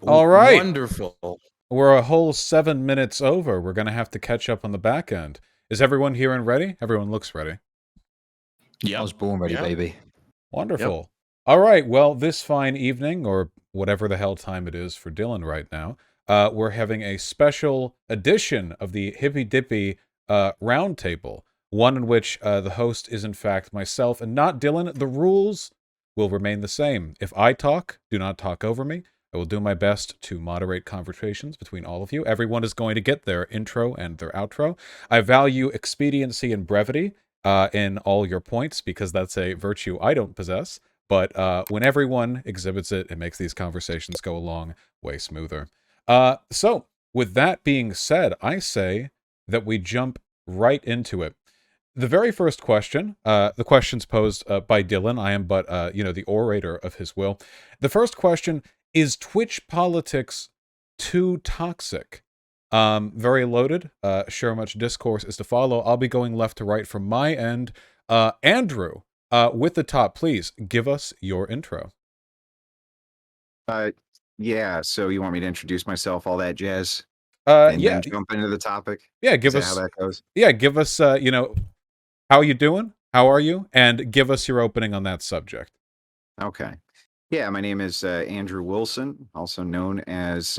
All right. Wonderful. We're a whole 7 minutes over. We're going to have to catch up on the back end. Is everyone here and ready? Everyone looks ready. I Yep. was born ready, Yep. baby. Yep. Wonderful. All right. Well, this fine evening, or whatever the hell time it is for Dylan right now, we're having a special edition of the Hippy Dippy Roundtable, one in which the host is, in fact, myself and not Dylan. The rules will remain the same. If I talk, do not talk over me. I will do my best to moderate conversations between all of you. Everyone is going to get their intro and their outro. I value expediency and brevity in all your points because that's a virtue I don't possess. But when everyone exhibits it, it makes these conversations go along way smoother. So, with that being said, I say that we jump right into it. The very first question, the question's posed by Dylan. I am but, the orator of his will. The first question, is Twitch politics too toxic? Very loaded. Sure much discourse is to follow. I'll be going left to right from my end. Andrew, with the top, please give us your intro. Yeah, so you want me to introduce myself, all that jazz, and Yeah, then jump into the topic? yeah. Is Give that how us, that goes? yeah, give us. How you doing? How are you? And give us your opening on that subject. Okay. Yeah, my name is Andrew Wilson, also known as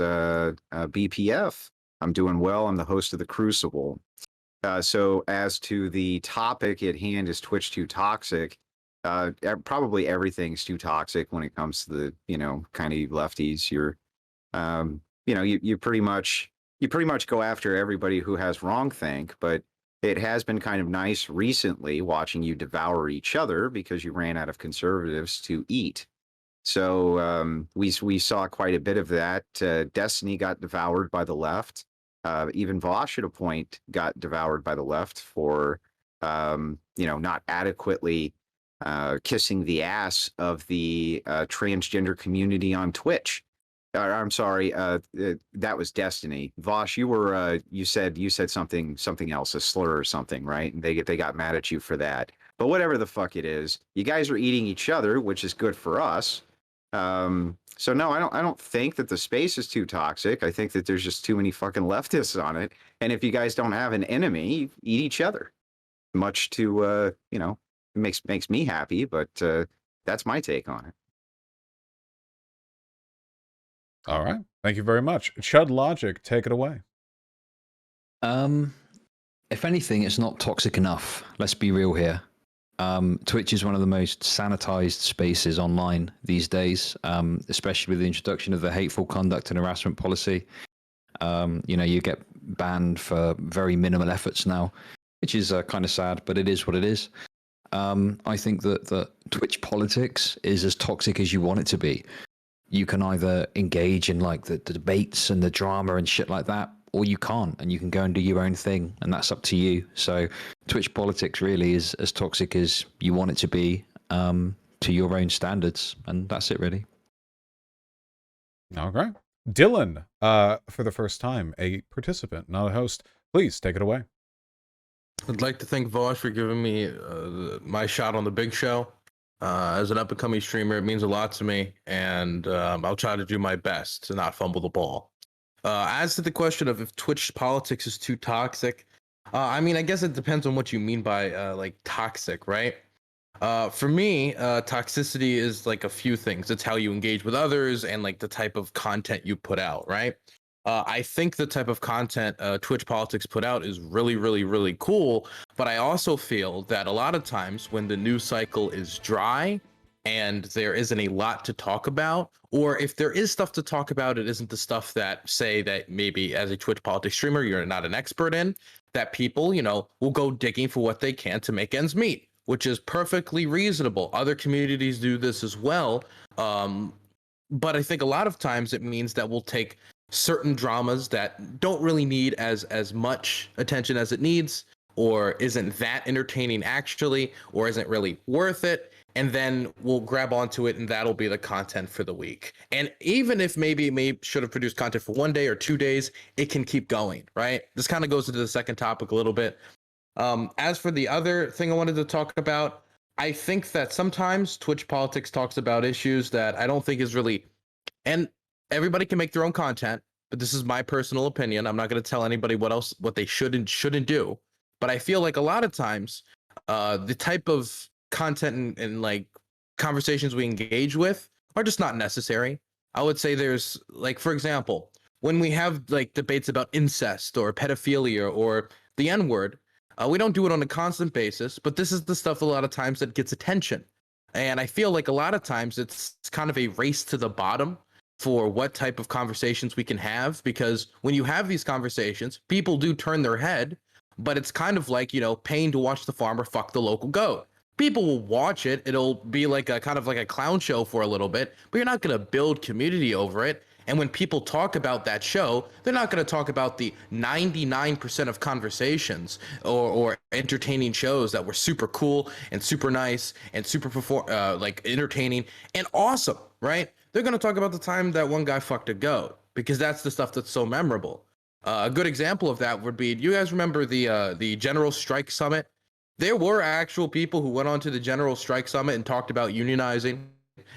BPF. I'm doing well. I'm the host of The Crucible. So as to the topic at hand, is Twitch too toxic? Probably everything's too toxic when it comes to the, kind of lefties. You pretty much go after everybody who has wrongthink, but it has been kind of nice recently watching you devour each other because you ran out of conservatives to eat. So we saw quite a bit of that. Destiny got devoured by the left. Even Vaush at a point got devoured by the left for not adequately kissing the ass of the transgender community on Twitch. I'm sorry, that was Destiny. Vosh, you said something else, a slur or something, right? And they got mad at you for that. But whatever the fuck it is, you guys are eating each other, which is good for us. So no, I don't think that the space is too toxic. I think that there's just too many fucking leftists on it. And if you guys don't have an enemy, eat each other. Much to makes me happy, but that's my take on it. All right. Thank you very much. Chud Logic, take it away. If anything, it's not toxic enough. Let's be real here. Twitch is one of the most sanitized spaces online these days, especially with the introduction of the hateful conduct and harassment policy. You get banned for very minimal efforts now, which is kind of sad, but it is what it is. I think that Twitch politics is as toxic as you want it to be. You can either engage in like the debates and the drama and shit like that, or you can't, and you can go and do your own thing, and that's up to you. So Twitch politics really is as toxic as you want it to be, to your own standards, and that's it really. Okay. Dylan, for the first time, a participant, not a host. Please take it away. I'd like to thank Vaush for giving me my shot on the big show. As an up-and-coming streamer, it means a lot to me, and I'll try to do my best to not fumble the ball. As to the question of if Twitch politics is too toxic, I guess it depends on what you mean by toxic, right? For me, toxicity is like a few things. It's how you engage with others and like the type of content you put out, right? I think the type of content Twitch politics put out is really, really, really cool. But I also feel that a lot of times when the news cycle is dry and there isn't a lot to talk about, or if there is stuff to talk about, it isn't the stuff that say that maybe as a Twitch politics streamer, you're not an expert in, that people, will go digging for what they can to make ends meet, which is perfectly reasonable. Other communities do this as well. But I think a lot of times it means that we'll take certain dramas that don't really need as much attention as it needs, or isn't that entertaining actually, or isn't really worth it, and then we'll grab onto it and that'll be the content for the week. And even if maybe it should have produced content for 1 day or 2 days, it can keep going, right? This kind of goes into the second topic a little bit. As for the other thing I wanted to talk about, I think that sometimes Twitch politics talks about issues that I don't think is really, and everybody can make their own content, but this is my personal opinion. I'm not going to tell anybody what they should and shouldn't do. But I feel like a lot of times, the type of content and like conversations we engage with are just not necessary. I would say there's like, for example, when we have like debates about incest or pedophilia or the N word, we don't do it on a constant basis, but this is the stuff a lot of times that gets attention. And I feel like a lot of times it's kind of a race to the bottom for what type of conversations we can have, because when you have these conversations, people do turn their head, but it's kind of like, paying to watch the farmer fuck the local goat. People will watch it. It'll be like a kind of like a clown show for a little bit, but you're not going to build community over it. And when people talk about that show, they're not going to talk about the 99% of conversations or entertaining shows that were super cool and super nice and super like entertaining and awesome, right? They're going to talk about the time that one guy fucked a goat, because that's the stuff that's so memorable. A good example of that would be, do you guys remember the General Strike Summit? There were actual people who went on to the General Strike Summit and talked about unionizing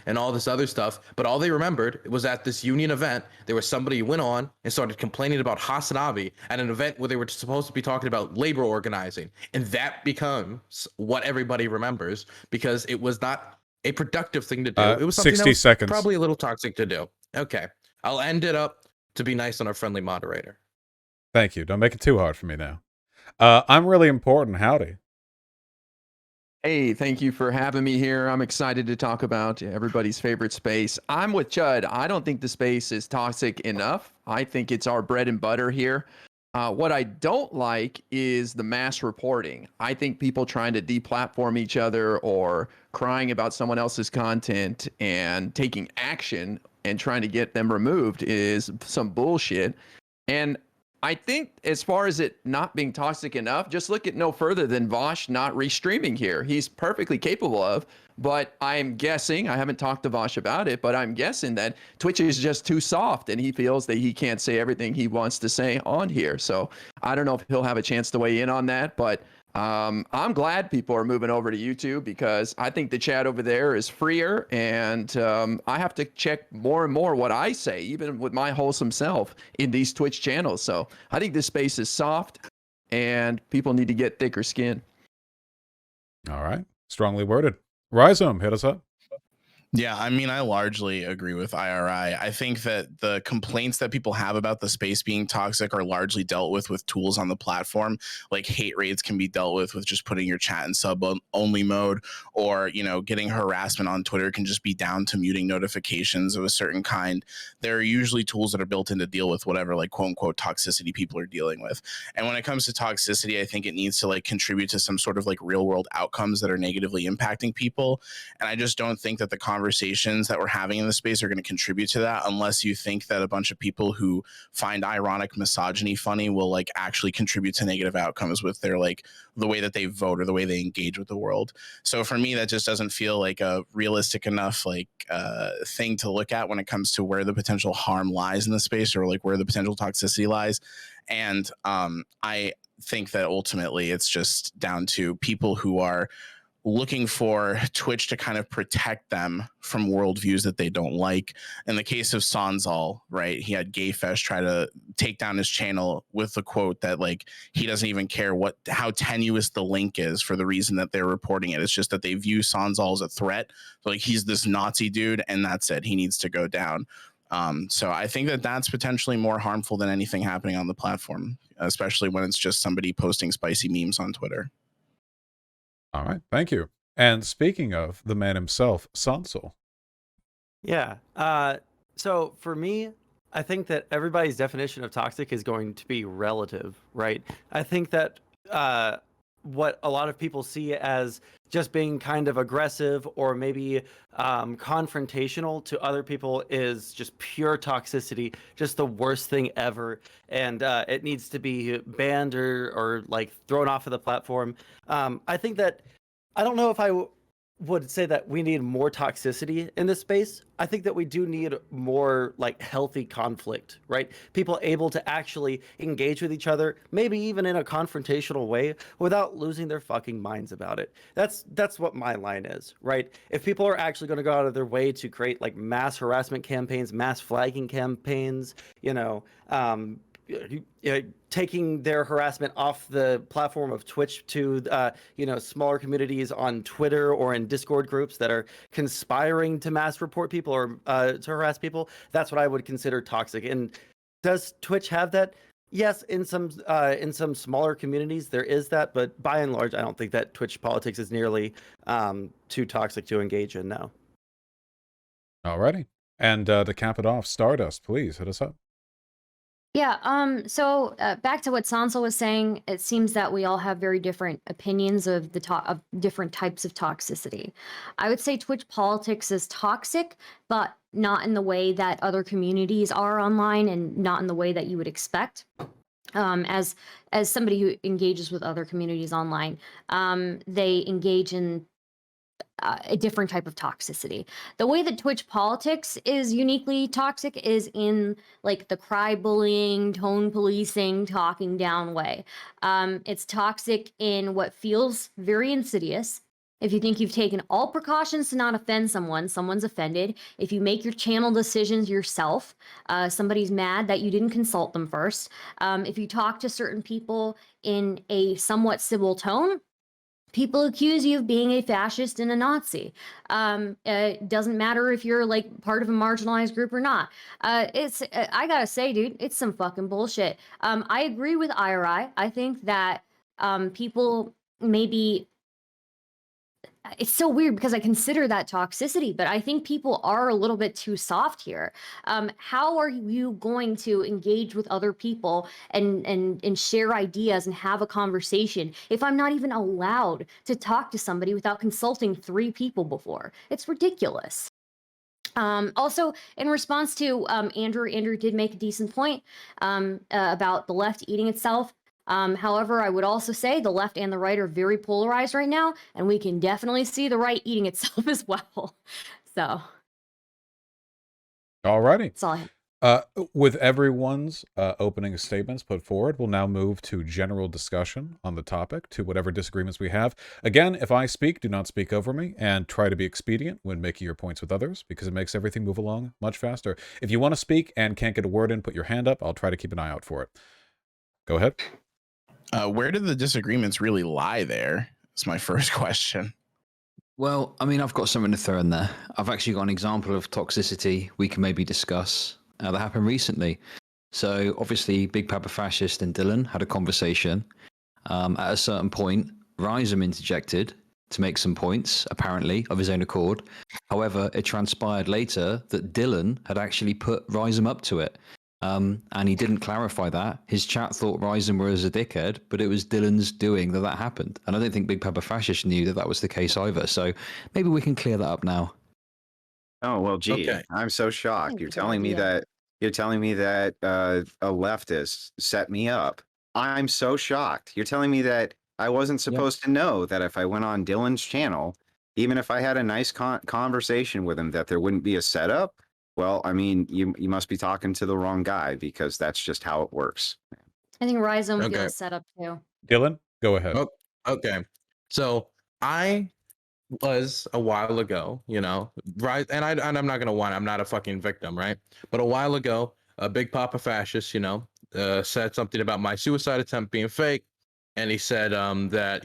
and all this other stuff, but all they remembered was at this union event, there was somebody who went on and started complaining about Hasanabi at an event where they were supposed to be talking about labor organizing, and that becomes what everybody remembers, because it was not a productive thing to do. It was something 60 that was seconds. probably a little toxic to do. Okay, I'll end it up to be nice on our friendly moderator. Thank you. Don't make it too hard for me now. I'm really important. Howdy. Hey, thank you for having me here. I'm excited to talk about everybody's favorite space. I'm with Chud. I don't think the space is toxic enough. I think it's our bread and butter here. What I don't like is the mass reporting. I think people trying to deplatform each other or crying about someone else's content and taking action and trying to get them removed is some bullshit. And I think as far as it not being toxic enough, just look at no further than Vaush not restreaming here. He's perfectly capable of, but I'm guessing, I haven't talked to Vaush about it, but I'm guessing that Twitch is just too soft and he feels that he can't say everything he wants to say on here. So I don't know if he'll have a chance to weigh in on that, but I'm glad people are moving over to YouTube, because I think the chat over there is freer, and I have to check more and more what I say, even with my wholesome self, in these Twitch channels. So I think this space is soft, and people need to get thicker skin. All right. Strongly worded. Rhizome, hit us up. Yeah, I mean, I largely agree with IRI. I think that the complaints that people have about the space being toxic are largely dealt with tools on the platform. Like hate raids can be dealt with just putting your chat in sub only mode, or, getting harassment on Twitter can just be down to muting notifications of a certain kind. There are usually tools that are built in to deal with whatever, like, quote unquote, toxicity people are dealing with. And when it comes to toxicity, I think it needs to like contribute to some sort of like real world outcomes that are negatively impacting people. And I just don't think that the conversations that we're having in the space are going to contribute to that, unless you think that a bunch of people who find ironic misogyny funny will like actually contribute to negative outcomes with their like the way that they vote or the way they engage with the world. So for me, that just doesn't feel like a realistic enough like thing to look at when it comes to where the potential harm lies in the space, or like where the potential toxicity lies. And I think that ultimately it's just down to people who are looking for Twitch to kind of protect them from worldviews that they don't like. In the case of Sanzal, right, he had Gayfesh try to take down his channel with the quote that like he doesn't even care how tenuous the link is for the reason that they're reporting it. It's just that they view Sanzal as a threat. Like he's this Nazi dude, and that's it. He needs to go down. So I think that that's potentially more harmful than anything happening on the platform, especially when it's just somebody posting spicy memes on Twitter. All right. Thank you. And speaking of the man himself, Sansel. Yeah. So for me, I think that everybody's definition of toxic is going to be relative, right? I think that what a lot of people see as just being kind of aggressive or maybe confrontational to other people is just pure toxicity, just the worst thing ever. And it needs to be banned or like thrown off of the platform. I think that, I don't know if I would say that we need more toxicity in this space. I think that we do need more like healthy conflict, right? People able to actually engage with each other, maybe even in a confrontational way, without losing their fucking minds about it. That's what my line is, right? If people are actually going to go out of their way to create like mass harassment campaigns, mass flagging campaigns, taking their harassment off the platform of Twitch to smaller communities on Twitter or in Discord groups that are conspiring to mass report people or to harass people, that's what I would consider toxic. And does Twitch have that? Yes, in some smaller communities there is that, but by and large, I don't think that Twitch politics is nearly too toxic to engage in now. Alrighty. And to cap it off, Stardust, please hit us up. Yeah, so back to what Sansa was saying, it seems that we all have very different opinions of of different types of toxicity. I would say Twitch politics is toxic, but not in the way that other communities are online and not in the way that you would expect. As somebody who engages with other communities online, they engage in a different type of toxicity. The way that Twitch politics is uniquely toxic is in like the cry bullying, tone policing, talking down way. It's toxic in what feels very insidious. If you think you've taken all precautions to not offend someone, someone's offended. If you make your channel decisions yourself, somebody's mad that you didn't consult them first. If you talk to certain people in a somewhat civil tone, people accuse you of being a fascist and a Nazi. It doesn't matter if you're like part of a marginalized group or not. I gotta say, dude, it's some fucking bullshit. I agree with IRI. I think that people maybe. It's so weird because I consider that toxicity, but I think people are a little bit too soft here. How are you going to engage with other people and share ideas and have a conversation if I'm not even allowed to talk to somebody without consulting 3 people before? It's ridiculous. Also, in response to Andrew did make a decent point about the left eating itself. However, I would also say the left and the right are very polarized right now, and we can definitely see the right eating itself as well. So, Alrighty. that's all I have. With everyone's opening statements put forward, we'll now move to general discussion on the topic, to whatever disagreements we have. Again, if I speak, do not speak over me, and try to be expedient when making your points with others, because it makes everything move along much faster. If you want to speak and can't get a word in, put your hand up. I'll try to keep an eye out for it. Go ahead. Where did the disagreements really lie there? That's my first question. Well, I mean, I've got something to throw in there. I've actually got an example of toxicity we can maybe discuss that happened recently. So obviously, Big Papa Fascist and Dylan had a conversation. At a certain point, Rhizome interjected to make some points, apparently, of his own accord. However, it transpired later that Dylan had actually put Rhizome up to it. And he didn't clarify that. His chat thought Rhizome was a dickhead, but it was Dylan's doing that happened. And I don't think Big Papa Fascist knew that was the case either. So maybe we can clear that up now. Oh, well, gee, Okay. I'm so shocked. Thank You're you, telling me yeah. that a leftist set me up. I'm so shocked. You're telling me that I wasn't supposed to know that if I went on Dylan's channel, even if I had a nice conversation with him, that there wouldn't be a setup. Well, I mean, you must be talking to the wrong guy, because that's just how it works. I think Rhizome Okay. feels set up too. Dylan, go ahead. Oh, okay. So I was a while ago, right? And I'm not gonna whine. I'm not a fucking victim, right? But a while ago, a Big Papa Fascist, said something about my suicide attempt being fake, and he said that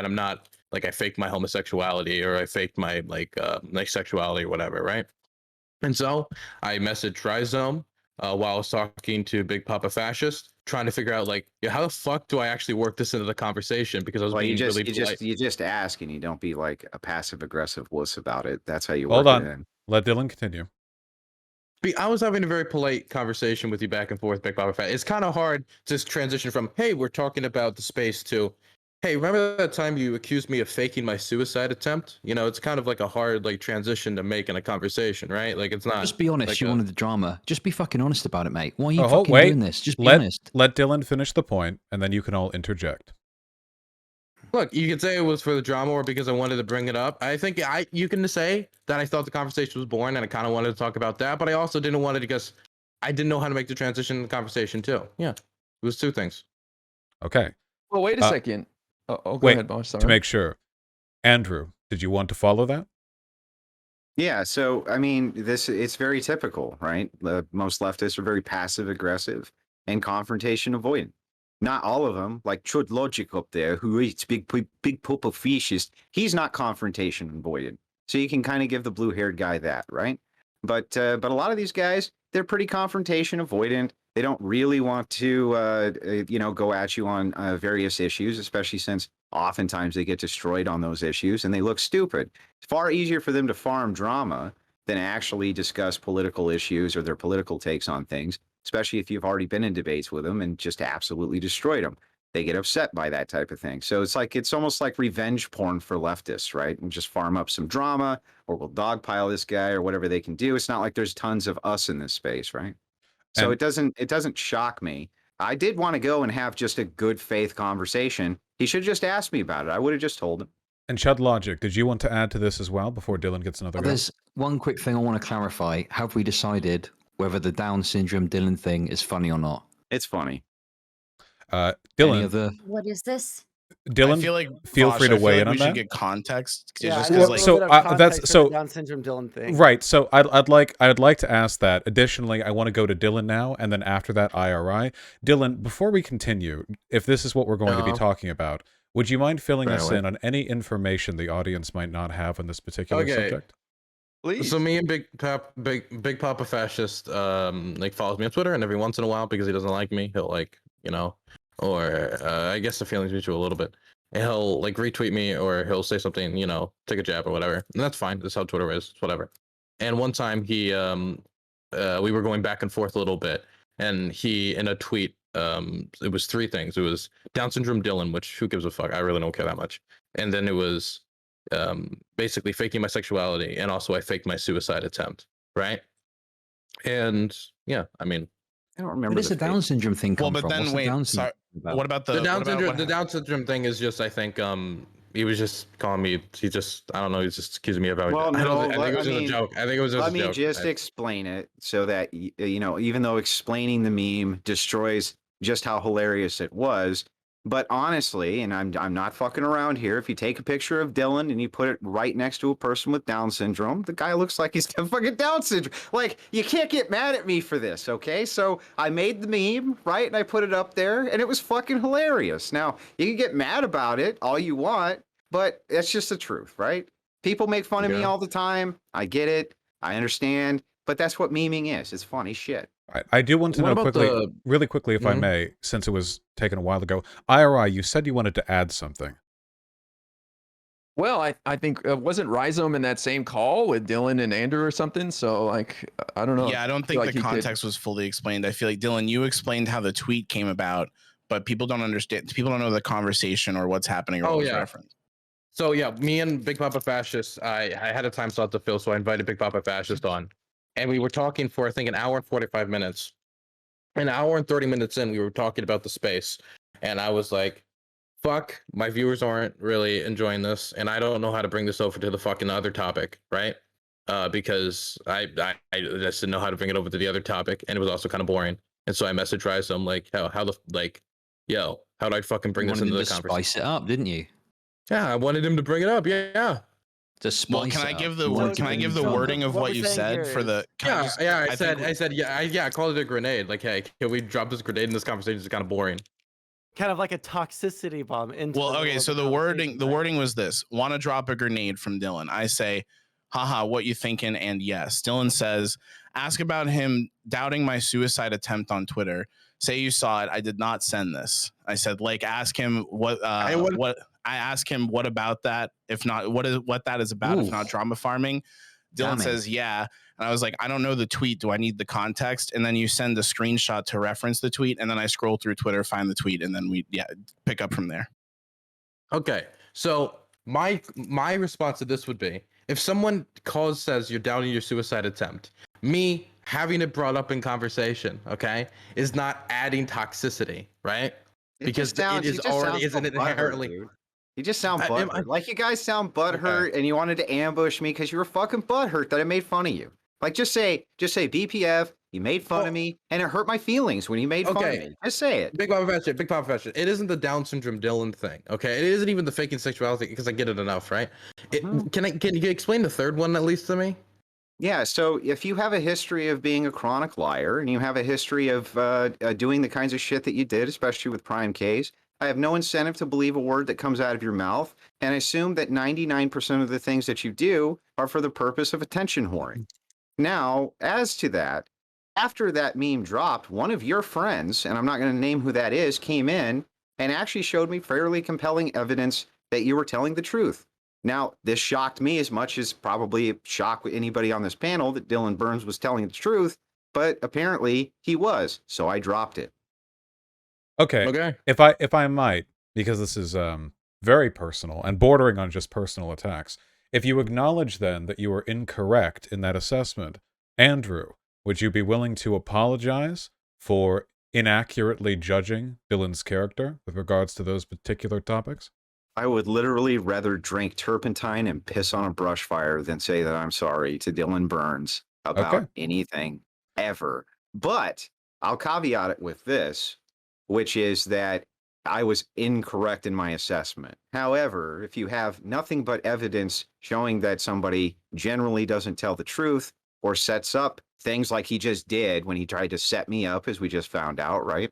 I'm not, like, I faked my homosexuality, or I faked my my sexuality or whatever, right? And so I messaged Rhizome while I was talking to Big Papa Fascist, trying to figure out, like, how the fuck do I actually work this into the conversation? Because I was Well, being you really polite. just ask, and you don't be like a passive aggressive wuss about it. That's how you Hold work it on. in. Let Dylan continue. I was having a very polite conversation with you back and forth, Big Papa Fat. It's kind of hard to transition from, hey, we're talking about the space, to, hey, remember that time you accused me of faking my suicide attempt? It's kind of like a hard transition to make in a conversation, right? Like, it's not. Just be honest. like You a- wanted the drama. Just be fucking honest about it, mate. Why are you Oh, fucking wait. doing this? Just be Let honest. Dylan finish the point, and then you can all interject. Look, you could say it was for the drama or because I wanted to bring it up. I think you can say that I thought the conversation was boring and I kind of wanted to talk about that, but I also didn't want it because I didn't know how to make the transition in the conversation too. Yeah, it was two things. Okay. Well, wait a Uh, second. Go wait, ahead, Vaush. Sorry. to make sure. Andrew, did you want to follow that? Yeah, so I mean, it's very typical, right? Most leftists are very passive aggressive and confrontation avoidant. Not all of them, like Chud Logic up there, who eats big purple fishes. He's not confrontation avoidant, so you can kind of give the blue-haired guy that, right? But a lot of these guys, they're pretty confrontation avoidant. They don't really want to, go at you on various issues, especially since oftentimes they get destroyed on those issues and they look stupid. It's far easier for them to farm drama than actually discuss political issues or their political takes on things, especially if you've already been in debates with them and just absolutely destroyed them. They get upset by that type of thing. So it's almost like revenge porn for leftists, right? And just farm up some drama, or we'll dogpile this guy or whatever they can do. It's not like there's tons of us in this space, right? So And it doesn't shock me. I did want to go and have just a good faith conversation. He should just ask me about it. I would have just told him. And Chud Logic, did you want to add to this as well before Dylan gets another go? There's one quick thing I want to clarify. Have we decided whether the Down syndrome Dylan thing is funny or not? It's funny. Any Dylan, other? What is this? Dylan, I feel like feel Vaush, free to I feel weigh like in on we should that. get context. Yeah, Just I Well, need because, a so, little bit of that's- context for so- the Down syndrome Dylan thing. Right. So I'd like to ask that. Additionally, I want to go to Dylan now, and then after that, IRI. Dylan, before we continue, if this is what we're going to be No. talking about, would you mind filling us Right. in on any information the audience might not have on this particular Okay. subject? Please. So me and Big Papa Fascist like follows me on Twitter, and every once in a while, because he doesn't like me, he'll or I guess the feelings mutual a little bit. And he'll like retweet me, or he'll say something, take a jab or whatever, and that's fine. That's how Twitter is. It's whatever. And one time we were going back and forth a little bit, and he in a tweet it was three things. It was Down syndrome Dylan, which who gives a fuck? I really don't care that much. And then it was basically faking my sexuality, and also I faked my suicide attempt, right? And yeah, I mean, I don't Where remember. does the Down syndrome thing well, come but from? then What's the wait, Down sorry, syndrome about? what about the Down what about syndrome. what The Down syndrome thing is just, I think, he was just calling me. He just, I don't know. He's just accusing me about. Well, I no, think it was just a joke. I think it was just Let a me joke. just explain it so that even though explaining the meme destroys just how hilarious it was, but honestly, and I'm not fucking around here. If you take a picture of Dylan and you put it right next to a person with Down syndrome, the guy looks like he's got fucking Down syndrome. Like, you can't get mad at me for this, okay? So I made the meme, right, and I put it up there, and it was fucking hilarious. Now, you can get mad about it all you want, but that's just the truth, right? People make fun of me Yeah. all the time. I get it. I understand. But that's what memeing is. It's funny shit. I do want to What know about quickly, really quickly, if I Mhm. may, since it was taken a while ago. IRI, you said you wanted to add something. Well, I think wasn't Rhizome in that same call with Dylan and Andrew or something? So like, I don't know. Yeah, I don't feel think like the he could- context was fully explained. I feel like Dylan, you explained how the tweet came about, but people don't understand. People don't know the conversation or what's happening or Oh, what was yeah. referenced. So yeah, me and Big Papa Fascist, I had a time slot to fill, so I invited Big Papa Fascist on, and we were talking for, I think, an hour and 45 minutes. An hour and 30 minutes in, we were talking about the space, and I was like, "Fuck, my viewers aren't really enjoying this, and I don't know how to bring this over to the fucking other topic, right?" Because I just didn't know how to bring it over to the other topic, and it was also kind of boring. And so I messaged Rise, I'm like, how the like, yo, how do I fucking bring You this wanted into him the to conversation? spice it up, didn't you? Yeah, I wanted him to bring it up. Yeah. To spice Well, can it I up. give the You wanted can to I bring give the drama. wording of What what we're you saying said here for the? is- Can I just- I think- I said, I called it a grenade. Like, hey, can we drop this grenade in this conversation? It's kind of boring. Kind of like a toxicity bomb into Well, the okay. middle of So the conversation, right? wording was this: want to drop a grenade from Dylan? I say, haha, what you thinking? And yes, Dylan says, ask about him doubting my suicide attempt on Twitter. Say you saw it. I did not send this. I said, like, ask him what I ask him what about that? If not, what that is about? If Ooh. not drama farming. Dylan Damning. says, yeah. And I was like, I don't know the tweet. Do I need the context? And then you send a screenshot to reference the tweet. And then I scroll through Twitter, find the tweet, and then we pick up from there. Okay, so my response to this would be, if someone says you're doubting your suicide attempt, me having it brought up in conversation, okay, is not adding toxicity, right? Because it is already isn't inherently. You just sound butthurt. Like you guys sound butthurt, Okay. and you wanted to ambush me because you were fucking butthurt that I made fun of you. Like just say BPF. You made fun of me, and it hurt my feelings when you made fun of Okay. me. Just say it. Big Papa Fashion, Big Papa Fashion. It isn't the Down syndrome Dylan thing, okay? It isn't even the faking sexuality because I get it enough, right? Can you explain the third one at least to me? Yeah, so if you have a history of being a chronic liar and you have a history of doing the kinds of shit that you did, especially with Prime Ks, I have no incentive to believe a word that comes out of your mouth and assume that 99% of the things that you do are for the purpose of attention whoring. Now, as to that, after that meme dropped, one of your friends, and I'm not going to name who that is, came in and actually showed me fairly compelling evidence that you were telling the truth. Now, this shocked me as much as probably it shocked anybody on this panel that Dylan Burns was telling the truth, but apparently he was, so I dropped it. Okay. Okay. If I might, because this is very personal and bordering on just personal attacks, if you acknowledge then that you were incorrect in that assessment, Andrew, would you be willing to apologize for inaccurately judging Dylan's character with regards to those particular topics? I would literally rather drink turpentine and piss on a brush fire than say that I'm sorry to Dylan Burns about anything ever. But I'll caveat it with this, which is that I was incorrect in my assessment. However, if you have nothing but evidence showing that somebody generally doesn't tell the truth or sets up things like he just did when he tried to set me up, as we just found out, right?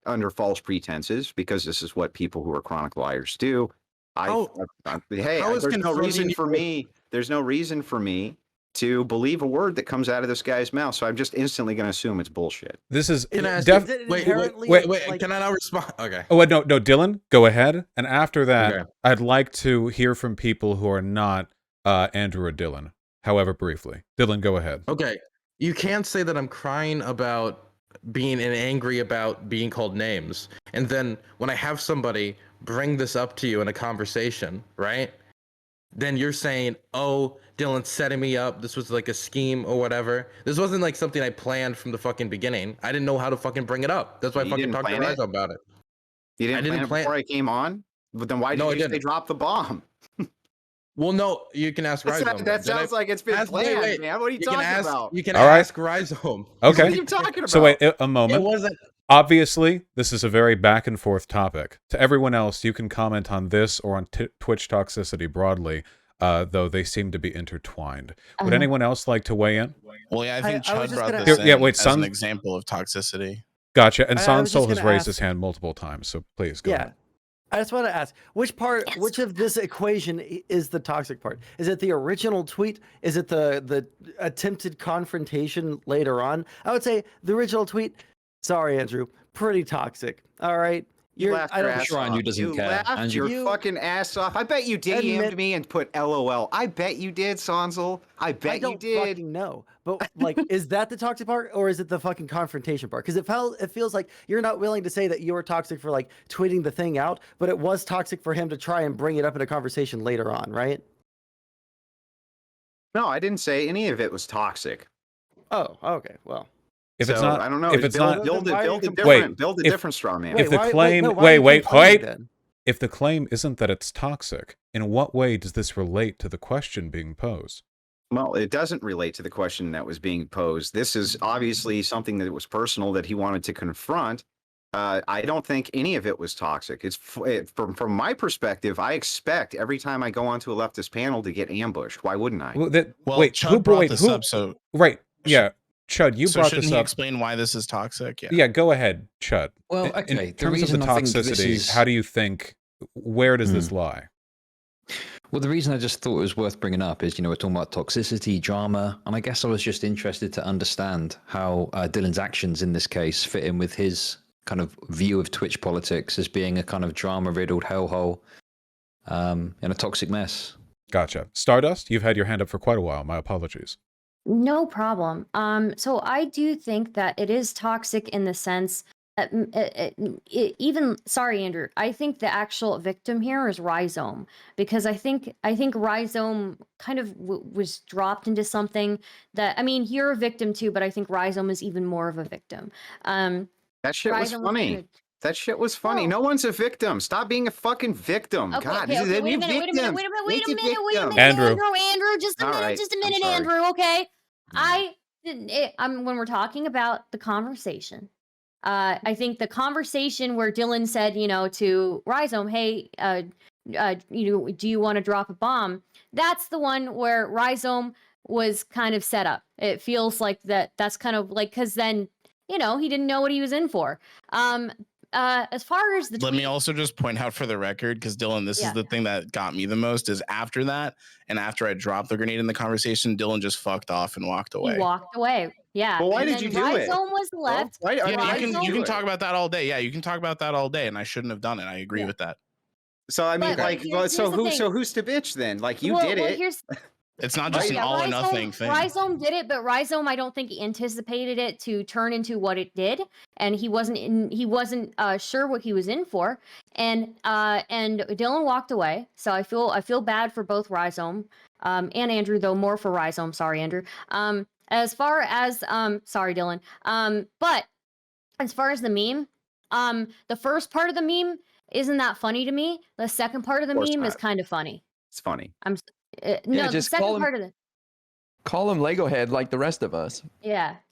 Under false pretenses, because this is what people who are chronic liars do. There's no reason for me. There's no reason for me to believe a word that comes out of this guy's mouth. So I'm just instantly going to assume it's bullshit. This is Can I ask Is it wait, inherently, like- can I now respond? Okay. Oh, wait, no, Dylan, go ahead. And after that, Okay. I'd like to hear from people who are not Andrew or Dylan, however briefly. Dylan, go ahead. Okay. You can't say that I'm crying about being angry about being called names. And then when I have somebody bring this up to you in a conversation, right? Then you're saying, oh, Dylan's setting me up. This was like a scheme or whatever. This wasn't like something I planned from the fucking beginning. I didn't know how to fucking bring it up. That's why I fucking talked to Rise about it. You didn't plan it before I came on? But then why did you say drop the bomb? Well, no, you can ask Rhizome. That sounds like it's been planned, man. What are you talking about? You can All right. ask Rhizome. Okay. What are you talking about? So wait a moment. It wasn't. Obviously, this is a very back and forth topic. To everyone else, you can comment on this or on Twitch toxicity broadly, though they seem to be intertwined. Would anyone else like to weigh in? Well, yeah, I think I Chud was just brought gonna this ask- in Yeah, wait, as Sun- an example of toxicity. Gotcha. And I was just Sansol has gonna raised ask- his hand multiple times, so please go Yeah. ahead. I just want to ask, which of this equation is the toxic part? Is it the original tweet? Is it the attempted confrontation later on? I would say the original tweet. Sorry, Andrew, pretty toxic. All right. You laughed your ass sure off. Andrew doesn't You care. laughed Andrew- your fucking ass off. I bet you DM'd Admit- me and put LOL. I bet you did, Sonzel. I bet I you don't did. fucking know. But like, is that the toxic part or is it the fucking confrontation part? Because it feels like you're not willing to say that you were toxic for like tweeting the thing out, but it was toxic for him to try and bring it up in a conversation later on, right? No, I didn't say any of it was toxic. Oh, okay. Well, If it's So, not, I don't know. if it's build, not, build, Then why are build you a complaining? different, build a if- different straw man. if the claim, why are you wait, complaining then? if the claim isn't that it's toxic, in what way does this relate to the question being posed? Well, it doesn't relate to the question that was being posed. This is obviously something that was personal that he wanted to confront. I don't think any of it was toxic. From my perspective, I expect every time I go onto a leftist panel to get ambushed. Why wouldn't I? Well, Well, Chud brought this up, so right, yeah, Chud, you so brought shouldn't this he up. explain why this is toxic? Yeah. Yeah, go ahead, Chud. Well, In okay. The terms of reason the I think this toxicity, is- how do you think? Where does this lie? Well, the reason I just thought it was worth bringing up is, we're talking about toxicity, drama, and I guess I was just interested to understand how Dylan's actions in this case fit in with his kind of view of Twitch politics as being a kind of drama-riddled hellhole and a toxic mess. Gotcha. Stardust, you've had your hand up for quite a while. My apologies. No problem. So I do think that it is toxic in the sense that sorry, Andrew. I think the actual victim here is Rhizome because I think Rhizome kind of was dropped into something that you're a victim too, but I think Rhizome is even more of a victim. That shit was Rhizome funny. kinda- That shit was funny. Oh. No one's a victim. Stop being a fucking victim. Okay, God, okay, this is okay. a Wait a new minute. victim. Wait a It's minute. Andrew. Andrew, just a All minute. right, Just a I'm minute, sorry. Andrew. Okay. All right. When we're talking about the conversation, I think the conversation where Dylan said, to Rhizome, hey, do you want to drop a bomb? That's the one where Rhizome was kind of set up. It feels like that's kind of like, because then, he didn't know what he was in for. As far as the Let me tweet- also just point out for the record, because Dylan, this Yeah. is the thing that got me the most, is after that, and after I dropped the grenade in the conversation, Dylan just fucked off and walked away. He walked away. Yeah. Well, why and did then you do it? Rhizome was Bro, left. why, I mean, Yeah, why you did can do talk it? about that all day. Yeah, you can talk about that all day, and I shouldn't have done it. I agree Yeah. with that. So I mean, But like, here's so the who? thing. So who's to bitch then? Like, you well, did well, it. Here's It's not just Right? an all or nothing thing. Rhizome did it, but Rhizome, I don't think anticipated it to turn into what it did, and he wasn't sure what he was in for, and Dylan walked away. So I feel bad for both Rhizome and Andrew, though more for Rhizome. Sorry, Andrew. As far as sorry, Dylan. But as far as the meme, the first part of the meme isn't that funny to me. The second part of the course meme is not. kind of funny. It's funny. No, the just second call him- part of the Call him Lego Head like the rest of us.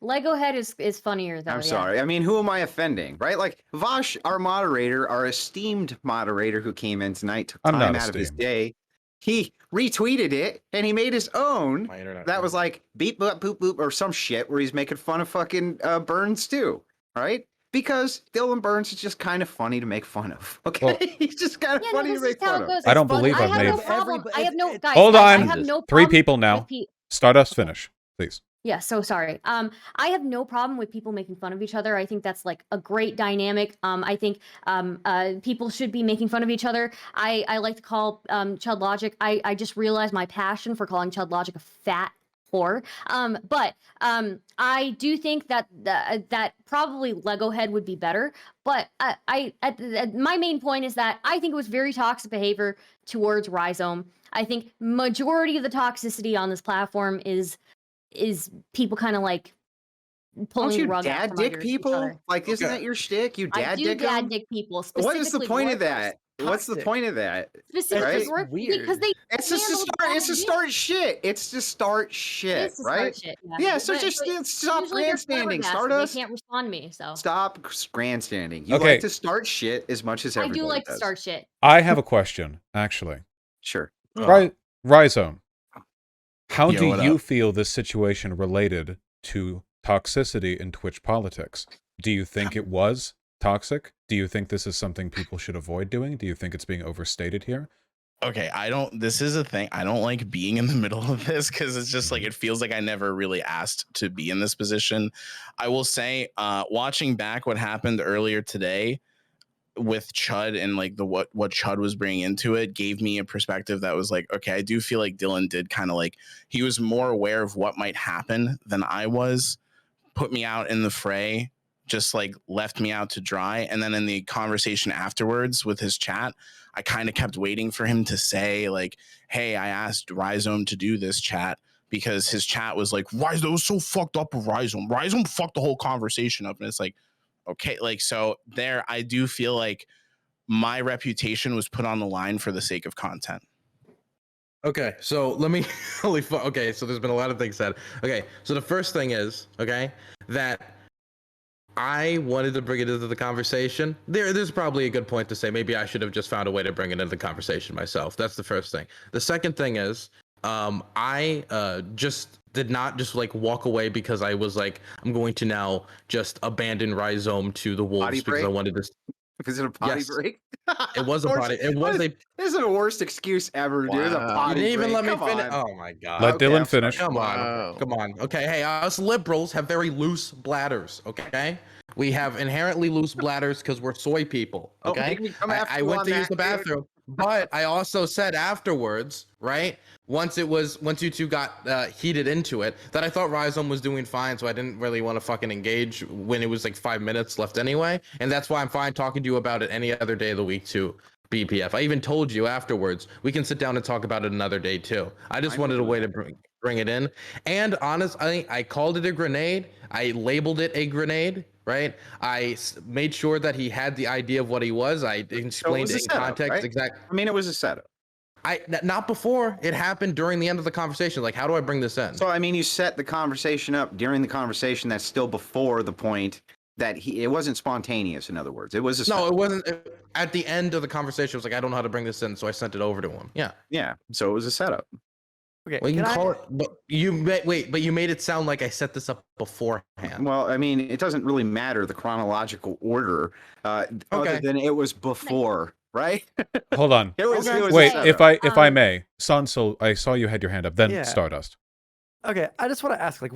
Lego Head is funnier though. I'm yeah. sorry. I mean, who am I offending, right? Like Vaush, our moderator, our esteemed moderator who came in tonight, took I'm time not out of his esteemed. day. He retweeted it and he made his own. My internet. That was like beep boop boop boop or some shit where he's making fun of fucking Burns too, right? Because Dylan Burns is just kind of funny to make fun of. Okay, Well- he's just kind of Yeah, no, funny this to is make how fun it of. goes. I don't It's fun. believe I I've have made- no problem. I have no guys. Hold guys, I on. have no Three problem people with now. Start us finish, please. Yeah, so sorry. I have no problem with people making fun of each other. I think that's like a great dynamic. I think people should be making fun of each other. I like to call Chud Logic. I just realized my passion for calling Chud Logic a fat whore. But I do think that that probably Lego Head would be better. But my main point is that I think it was very toxic behavior towards Rhizome. I think majority of the toxicity on this platform is people kind of like pulling Don't the you rug out dad from dick under each people? other. Like, isn't Okay. that your shtick? You I dad do dick dad 'em? dick people. What is the Specifically point of Roy that? What's the Toxic. point of that? Specifically, Right? Roy, Weird. because they It's just to handled start. It's to bad start shit. It's to start dick. shit, It's to start right? shit, Yeah. So But- just but stop usually they're grandstanding. flabbergasted. Stardust. They can't respond to me, so Stop grandstanding. You Okay. like to start shit as much as I everybody do like does. to start shit. I have a question, actually. Sure. Rhizome, how Yeah, do what you up? feel this situation related to toxicity in Twitch politics? Do you think it was toxic? Do you think this is something people should avoid doing? Do you think it's being overstated here? Okay, this is a thing. I don't like being in the middle of this because it's just like it feels like I never really asked to be in this position. I will say, watching back what happened earlier today with Chud and like what Chud was bringing into it gave me a perspective that was like, okay, I do feel like Dylan did kind of like he was more aware of what might happen than I was, put me out in the fray, just like left me out to dry. And then in the conversation afterwards with his chat, I kind of kept waiting for him to say like, hey, I asked Rhizome to do this chat because his chat was like, Rhizome was so fucked up with Rhizome. Rhizome fucked the whole conversation up. And it's like, okay, like, so there, I do feel like my reputation was put on the line for the sake of content. Okay, so let me okay, so there's been a lot of things said. Okay, so the first thing is, okay, that I wanted to bring it into the conversation. There's probably a good point to say maybe I should have just found a way to bring it into the conversation myself. That's the first thing. The second thing is, I just did not just like walk away because I was like, I'm going to now just abandon Rhizome to the wolves Potty because I break? wanted to. Is it a potty Yes. break? It was a Of course- potty. It what was is- a. This is the worst excuse ever, dude. It's a Wow. You potty didn't even break. let me Come finish. on. Oh my god. Let Okay, Dylan I'm sorry. finish. Come on, Wow. come on. Okay, hey, us liberals have very loose bladders. Okay, we have inherently loose bladders because we're soy people. Don't Okay, make me come I after you went on to use that, the dude. bathroom, but I also said afterwards, right? Once you two got heated into it, that I thought Rhizome was doing fine, so I didn't really want to fucking engage when it was like 5 minutes left anyway, and that's why I'm fine talking to you about it any other day of the week too. BPF. I even told you afterwards we can sit down and talk about it another day too. I just Fine wanted a with way that. to bring bring it in. And honestly, I called it a grenade. I labeled it a grenade, right? I made sure that he had the idea of what he was. I So it explained was a in setup, context right? exact. I mean, it was a setup. Not before. It happened during the end of the conversation. Like, how do I bring this in? So I mean, you set the conversation up during the conversation. That's still before the point that it wasn't spontaneous. In other words, it was a No, setup. it wasn't. At the end of the conversation, I was like, I don't know how to bring this in, so I sent it over to him. Yeah. Yeah. So it was a setup. Okay, Well, you can can call I? it, but but you made it sound like I set this up beforehand. Well, I mean, it doesn't really matter the chronological order, other Okay. than it was before, right? Hold on. It was. Okay. It was Wait, a if setup. I may, Sansel, I saw you had your hand up. Then Yeah. Stardust. Okay, I just want to ask, like,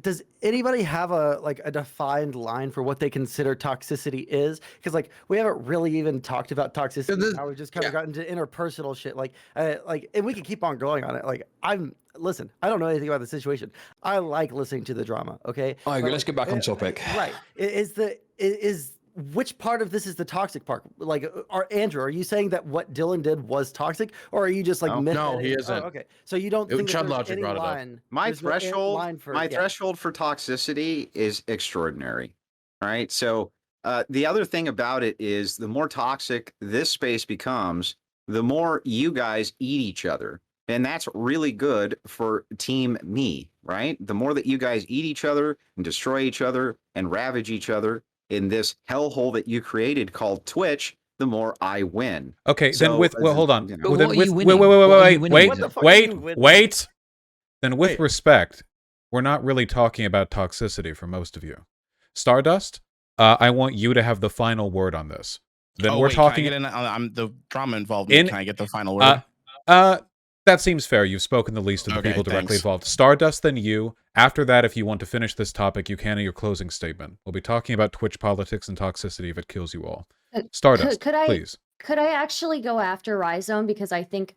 does anybody have a defined line for what they consider toxicity is? Because like we haven't really even talked about toxicity. Now we just kind of got into interpersonal shit. Like, and we can keep on going on it. Like, listen, I don't know anything about the situation. I like listening to the drama. Okay. I agree. But, Let's get back on topic. Right. Is which part of this is the toxic part? Like, Andrew, are you saying that what Dylan did was toxic, or are you just like No, he isn't. okay, so you don't think that Chud there's Logic any brought it up. line? My there's no threshold, line for, my yeah. threshold for toxicity is extraordinary. All right. So the other thing about it is the more toxic this space becomes, the more you guys eat each other. And that's really good for team me, right? The more that you guys eat each other and destroy each other and ravage each other in this hellhole that you created called Twitch, the more I win. Okay, So, then hold on. you know. But Well, then what are with you wait, winning? wait, What are you wait, winning wait, with What the it? fuck are you wait, winning? wait. Then with Wait. respect, we're not really talking about toxicity for most of you. Stardust, I want you to have the final word on this. Then we're wait, talking. Can I get in? I'm the drama involved. Can I get the final word? That seems fair. You've spoken the least of the Okay, people directly thanks. involved. Stardust, then you. After that, if you want to finish this topic, you can in your closing statement. We'll be talking about Twitch politics and toxicity if it kills you all. Stardust, could I please. could I actually go after Rhizome because I think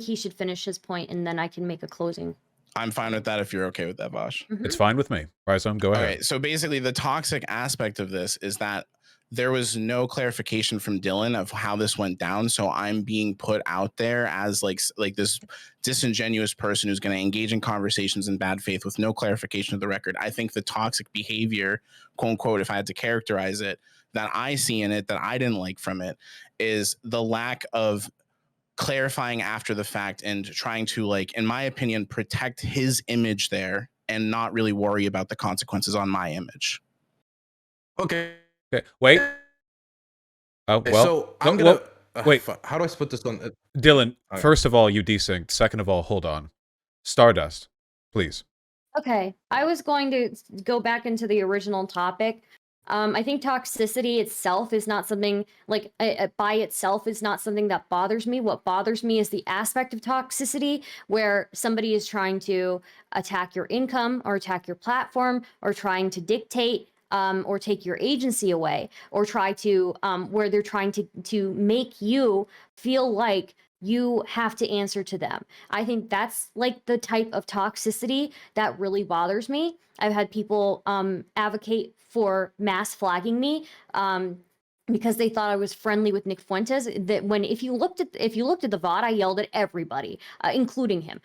he should finish his point and then I can make a closing. I'm fine with that if you're okay with that, Vaush. Mhm. It's fine with me. Rhizome, go ahead. Okay, so basically the toxic aspect of this is that there was no clarification from Dylan of how this went down. So I'm being put out there as like this disingenuous person who's going to engage in conversations in bad faith with no clarification of the record. I think the toxic behavior, quote unquote, if I had to characterize it, that I see in it that I didn't like from it is the lack of clarifying after the fact and trying to, like, in my opinion, protect his image there and not really worry about the consequences on my image. Okay. Okay, wait. Oh, well. So I'm gonna wait. How do I split this one? Dylan, Okay. first of all, you desynced. Second of all, hold on. Stardust, please. Okay, I was going to go back into the original topic. I think toxicity itself is not something like by itself is not something that bothers me. What bothers me is the aspect of toxicity where somebody is trying to attack your income or attack your platform or trying to dictate or take your agency away or try to where they're trying to make you feel like you have to answer to them. I think that's like the type of toxicity that really bothers me. I've had people advocate for mass flagging me because they thought I was friendly with Nick Fuentes. That when if you looked at the VOD, I yelled at everybody, including him.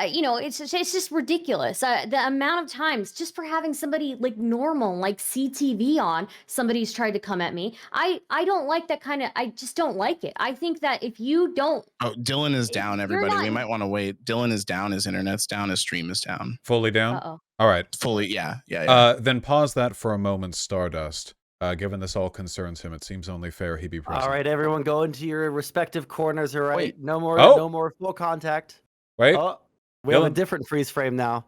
You know, it's just ridiculous. The amount of times just for having somebody like normal, like CTV on, somebody's tried to come at me. I don't like that kind of. I just don't like it. I think that if you don't, Dylan is down, everybody. not- We might want to wait. Dylan is down. His internet's down. His stream is down. Fully down? Uh-oh. All right. Fully, yeah. Then pause that for a moment, Stardust. Given this all concerns him, it seems only fair he be present. All right, everyone, go into your respective corners. All right, Wait. no more full contact. Wait, Oh, we have a Dylan. different freeze frame now.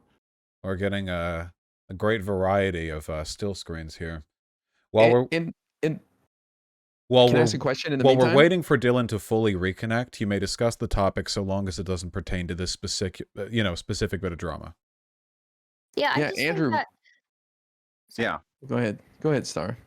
We're getting a great variety of still screens here. While Can I we're ask a question in the while meantime? we're waiting for Dylan to fully reconnect, you may discuss the topic so long as it doesn't pertain to this specific bit of drama. Yeah, I Yeah, just think Andrew. that- Yeah. Go ahead, Star.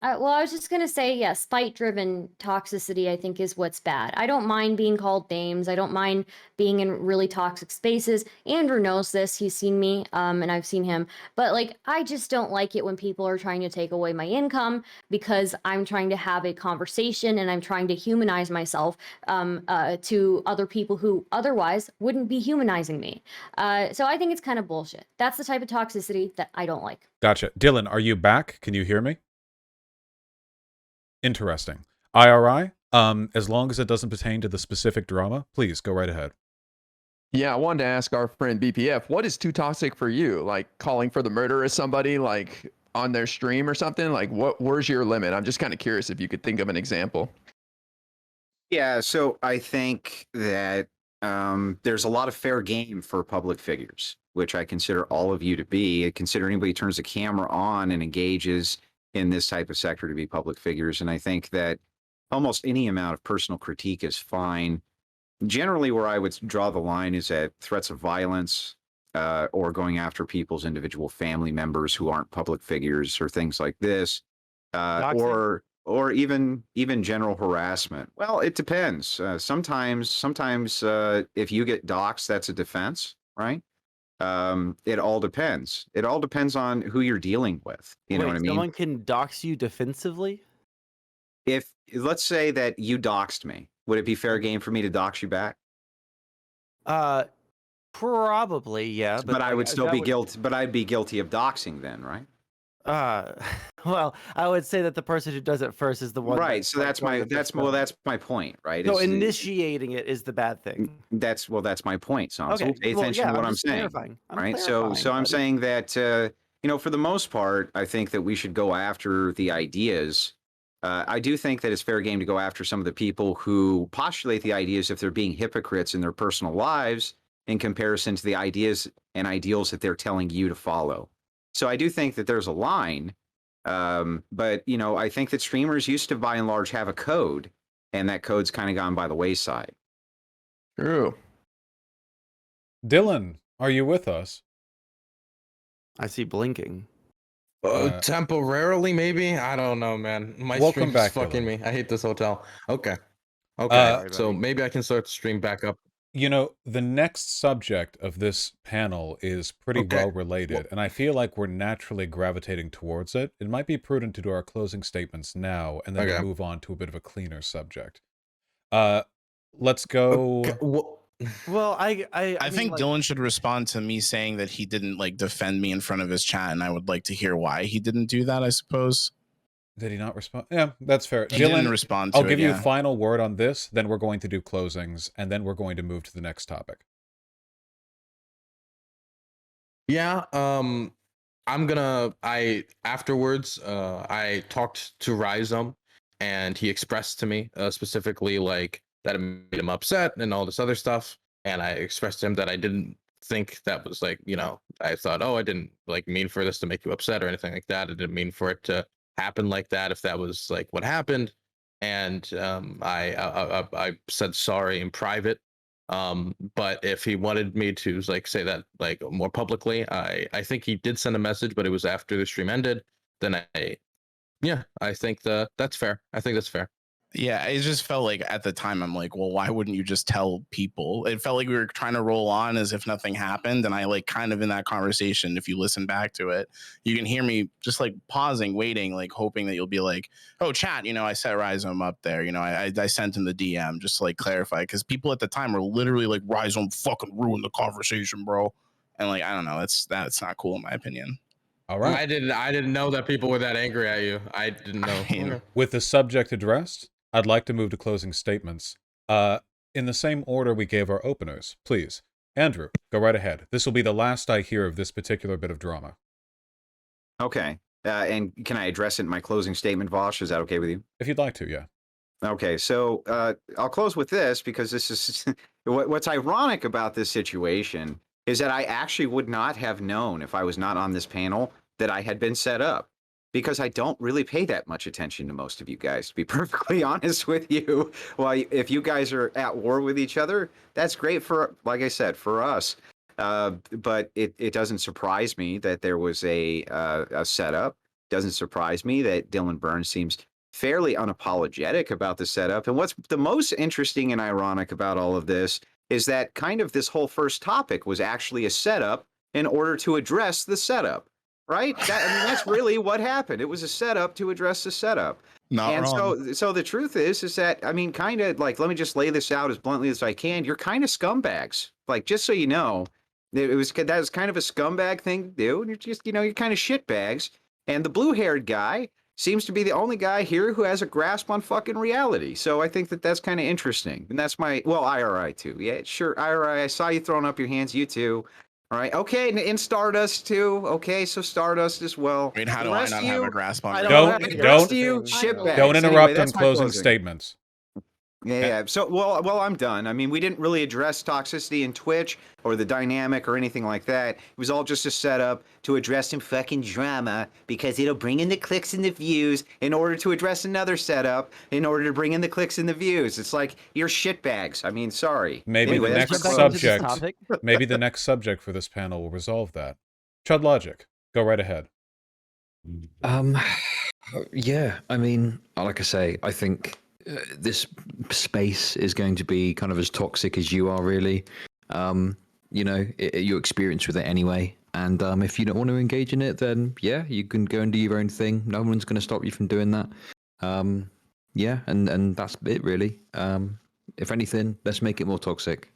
Well, I was just gonna say, yeah, spite-driven toxicity, I think, is what's bad. I don't mind being called names. I don't mind being in really toxic spaces. Andrew knows this. He's seen me, and I've seen him. But like, I just don't like it when people are trying to take away my income because I'm trying to have a conversation and I'm trying to humanize myself to other people who otherwise wouldn't be humanizing me. So I think it's kind of bullshit. That's the type of toxicity that I don't like. Gotcha. Dylan, are you back? Can you hear me? Interesting. IRI, as long as it doesn't pertain to the specific drama, please go right ahead. Yeah, I wanted to ask our friend BPF, what is too toxic for you? Like calling for the murder of somebody, like on their stream or something? Like, where's your limit? I'm just kind of curious if you could think of an example. Yeah, so I think that there's a lot of fair game for public figures, which I consider all of you to be. I consider anybody who turns the camera on and engages in this type of sector to be public figures. And I think that almost any amount of personal critique is fine. Generally, where I would draw the line is at threats of violence or going after people's individual family members who aren't public figures or things like this, or even general harassment. Well, it depends. Sometimes if you get doxxed, that's a defense, right? It all depends. It all depends on who you're dealing with. You know what I mean? Someone can dox you defensively? If let's say that you doxed me, would it be fair game for me to dox you back? Probably, yeah. But I like, would still that be would- guilty. But I'd be guilty of doxing then, right? Well, I would say that the person who does it first is the one. Right. So that's my point, right? So Is- initiating it is the bad thing. That's my point, Son. Okay. Pay well, attention yeah, to what I'm just saying. clarifying. I'm Right. clarifying, So I'm buddy. saying that you know, for the most part, I think that we should go after the ideas. I do think that it's fair game to go after some of the people who postulate the ideas if they're being hypocrites in their personal lives in comparison to the ideas and ideals that they're telling you to follow. So I do think that there's a line. But you know, I think that streamers used to by and large have a code, and that code's kind of gone by the wayside. True. Dylan, are you with us? I see blinking. Temporarily, maybe. I don't know, man. My Welcome stream's back, fucking Dylan. me. I hate this hotel. Okay. Okay. So buddy. maybe I can start the stream back up. You know, the next subject of this panel is pretty Okay. well related, and I feel like we're naturally gravitating towards it. It might be prudent to do our closing statements now, and then Okay. we'll move on to a bit of a cleaner subject. Let's go. Okay, Well, I I mean, think like, Dylan should respond to me saying that he didn't like defend me in front of his chat, and I would like to hear why he didn't do that. I suppose Did he not respond? Yeah, that's fair. he didn't Dylan, respond to I'll it. give you a Yeah. final word on this, then we're going to do closings, and then we're going to move to the next topic. Yeah. Afterwards, I talked to Rhizome, and he expressed to me specifically like that it made him upset and all this other stuff. And I expressed to him that I didn't think that was like, you know, I thought, oh, I didn't like mean for this to make you upset or anything like that. I didn't mean for it to happen like that if that was like what happened. And I said sorry in private. But if he wanted me to like say that like more publicly, I think he did send a message, but it was after the stream ended. Then I think that's fair. I think that's fair. Yeah, it just felt like at the time I'm like, well, why wouldn't you just tell people? It felt like we were trying to roll on as if nothing happened. And I like kind of in that conversation, if you listen back to it, you can hear me just like pausing, waiting, like hoping that you'll be like, oh, chat, you know, I set Rhizome up there. You know, I sent him the DM just to like clarify because people at the time were literally like, Rhizome fucking ruined the conversation, bro. And like, I don't know, that's not cool in my opinion. All right. I didn't know that people were that angry at you. I didn't know. I mean, Okay. With the subject addressed, I'd like to move to closing statements. In the same order we gave our openers, please. Andrew, go right ahead. This will be the last I hear of this particular bit of drama. Okay. And can I address it in my closing statement, Vaush? Is that okay with you? If you'd like to, yeah. Okay, so I'll close with this because this is what's ironic about this situation is that I actually would not have known if I was not on this panel that I had been set up because I don't really pay that much attention to most of you guys, to be perfectly honest with you. Well, if you guys are at war with each other, that's great for, like I said, for us. But it doesn't surprise me that there was a setup. doesn't surprise me that Dylan Burns seems fairly unapologetic about the setup. And what's the most interesting and ironic about all of this is that kind of this whole first topic was actually a setup in order to address the setup, right? That's really what happened. It was a setup to address the setup. Not And wrong. so the truth is that, kind of like, let me just lay this out as bluntly as I can. You're kind of scumbags. Like, just so you know, that was kind of a scumbag thing to do. And you're just, you're kind of shitbags. And the blue-haired guy seems to be the only guy here who has a grasp on fucking reality. So I think that that's kind of interesting. And that's IRI too. Yeah, sure. IRI, I saw you throwing up your hands. You too. All right. Okay. And Stardust too. Okay. So Stardust as well. I mean, how The do I rest not of have you, a grasp on I it? don't- the Don't- rest of you shitbags. Don't Anyway, interrupt on that's my closing closing. statements. Yeah. So, well, I'm done. I mean, we didn't really address toxicity in Twitch or the dynamic or anything like that. It was all just a setup to address some fucking drama because it'll bring in the clicks and the views in order to address another setup in order to bring in the clicks and the views. It's like, you're shitbags. I mean, sorry. Maybe Anyway, the that's next my Back closing. into this subject. topic. Maybe the next subject for this panel will resolve that. Chud Logic, go right ahead. Yeah, I mean, like I say, I think this space is going to be kind of as toxic as you are, really. Your experience with it anyway. And if you don't want to engage in it, then yeah, you can go and do your own thing. No one's going to stop you from doing that. Yeah, and that's it, really. If anything, let's make it more toxic.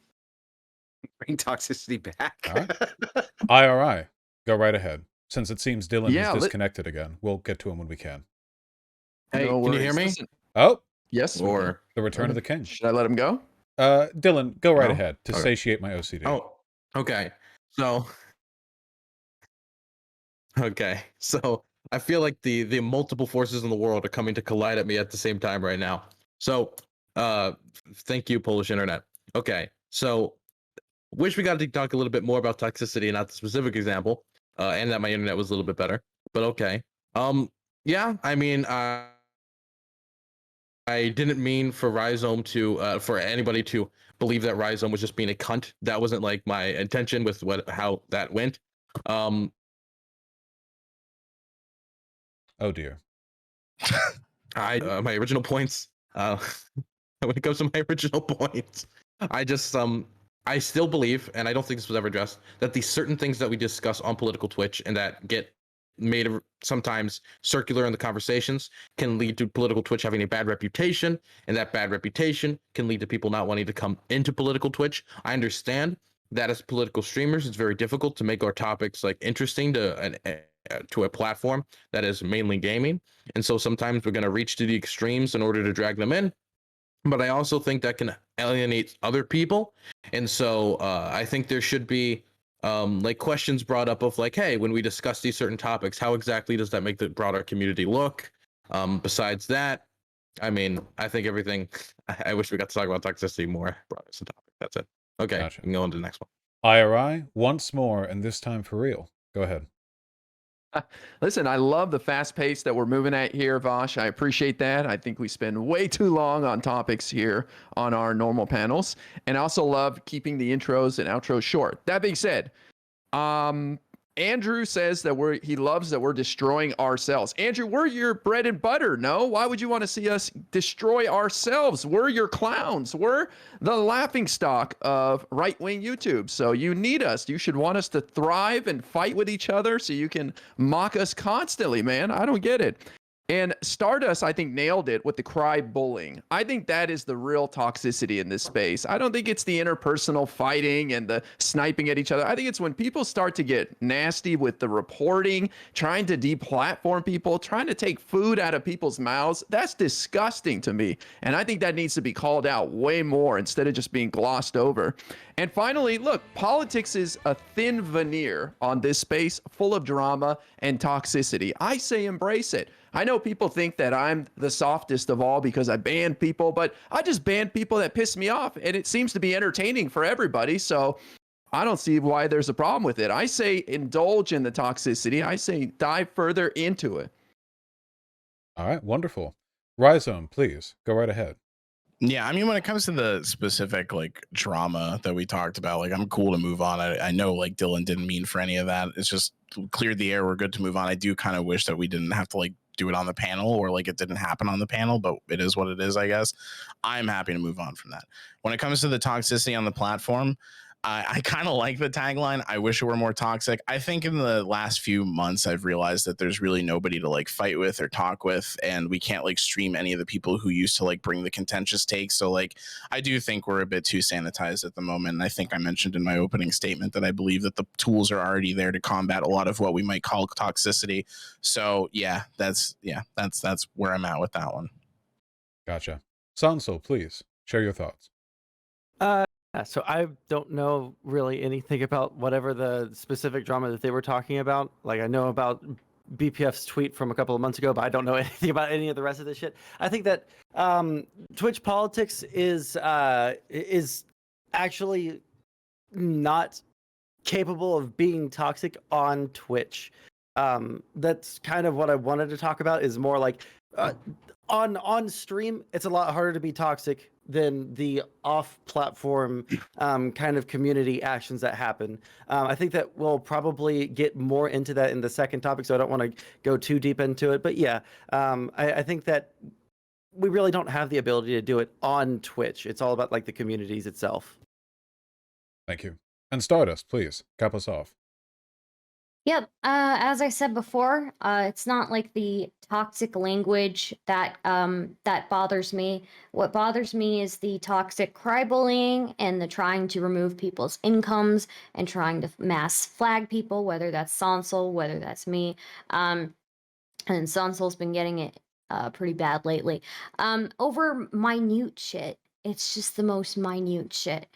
Bring toxicity back. All IRI, go right ahead. Since it seems Dylan Yeah, is disconnected again, we'll get to him when we can. Hey, No can you hear worries. me? Listen, Oh, yes. we can. Or the return of the king. Should I let him go? Dylan, go right No? ahead to Okay. satiate my OCD. okay. So I feel like the multiple forces in the world are coming to collide at me at the same time right now. So thank you, Polish internet. Okay, so wish we got to talk a little bit more about toxicity, not the specific example, and that my internet was a little bit better. But okay, yeah, I mean, I didn't mean for Rhizome to for anybody to believe that Rhizome was just being a cunt. That wasn't like my intention with how that went. Oh dear. My original points. When it comes to my original points, I still believe, and I don't think this was ever addressed, that these certain things that we discuss on political Twitch and that get made sometimes circular in the conversations can lead to political Twitch having a bad reputation, and that bad reputation can lead to people not wanting to come into political Twitch. I understand that as political streamers, it's very difficult to make our topics like interesting to a platform that is mainly gaming, and so sometimes we're going to reach to the extremes in order to drag them in. But I also think that can alienate other people, and so I think there should be like questions brought up of like, hey, when we discuss these certain topics, how exactly does that make the broader community look? Besides that, I mean, I think everything. I wish we got to talk about toxicity more. Broader as a topic. That's it. Okay, Gotcha. we can go on to the next one. IRI, once more, and this time for real. Go ahead. Listen, I love the fast pace that we're moving at here, Vaush. I appreciate that. I think we spend way too long on topics here on our normal panels. And I also love keeping the intros and outros short. That being said, Andrew says that he loves that we're destroying ourselves. Andrew, we're your bread and butter. No, why would you want to see us destroy ourselves? We're your clowns. We're the laughing stock of right-wing YouTube. So you need us. You should want us to thrive and fight with each other so you can mock us constantly, man. I don't get it. And Stardust, I think, nailed it with the cry bullying. I think that is the real toxicity in this space. I don't think it's the interpersonal fighting and the sniping at each other. I think it's when people start to get nasty with the reporting, trying to deplatform people, trying to take food out of people's mouths. That's disgusting to me. And I think that needs to be called out way more instead of just being glossed over. And finally, look, politics is a thin veneer on this space full of drama and toxicity. I say embrace it. I know people think that I'm the softest of all because I ban people, but I just ban people that piss me off, and it seems to be entertaining for everybody. So I don't see why there's a problem with it. I say indulge in the toxicity. I say dive further into it. All right, wonderful. Rhizome, please, go right ahead. Yeah, I mean, when it comes to the specific like drama that we talked about, like I'm cool to move on. I know like Dylan didn't mean for any of that. It's just cleared the air, we're good to move on. I do kind of wish that we didn't have to like do it on the panel, or like it didn't happen on the panel, but it is what it is, I guess. I'm happy to move on from that. When it comes to the toxicity on the platform, I kind of like the tagline. I wish it were more toxic. I think in the last few months, I've realized that there's really nobody to like fight with or talk with, and we can't like stream any of the people who used to like bring the contentious takes. So like, I do think we're a bit too sanitized at the moment. And I think I mentioned in my opening statement that I believe that the tools are already there to combat a lot of what we might call toxicity. So yeah, that's where I'm at with that one. Gotcha. Sanso, please share your thoughts. Yeah, so I don't know really anything about whatever the specific drama that they were talking about. Like, I know about BPF's tweet from a couple of months ago, but I don't know anything about any of the rest of this shit. I think that Twitch politics is actually not capable of being toxic on Twitch. That's kind of what I wanted to talk about, is more like on stream, it's a lot harder to be toxic than the off-platform kind of community actions that happen. I think that we'll probably get more into that in the second topic, so I don't want to go too deep into it. But yeah, I think that we really don't have the ability to do it on Twitch. It's all about like the communities itself. Thank you. And Stardust, please cap us off. Yep. As I said before, it's not like the toxic language that that bothers me. What bothers me is the toxic cry-bullying and the trying to remove people's incomes and trying to mass flag people, whether that's Sonsol, whether that's me. And Sonsol's been getting it pretty bad lately. Over minute shit. It's just the most minute shit.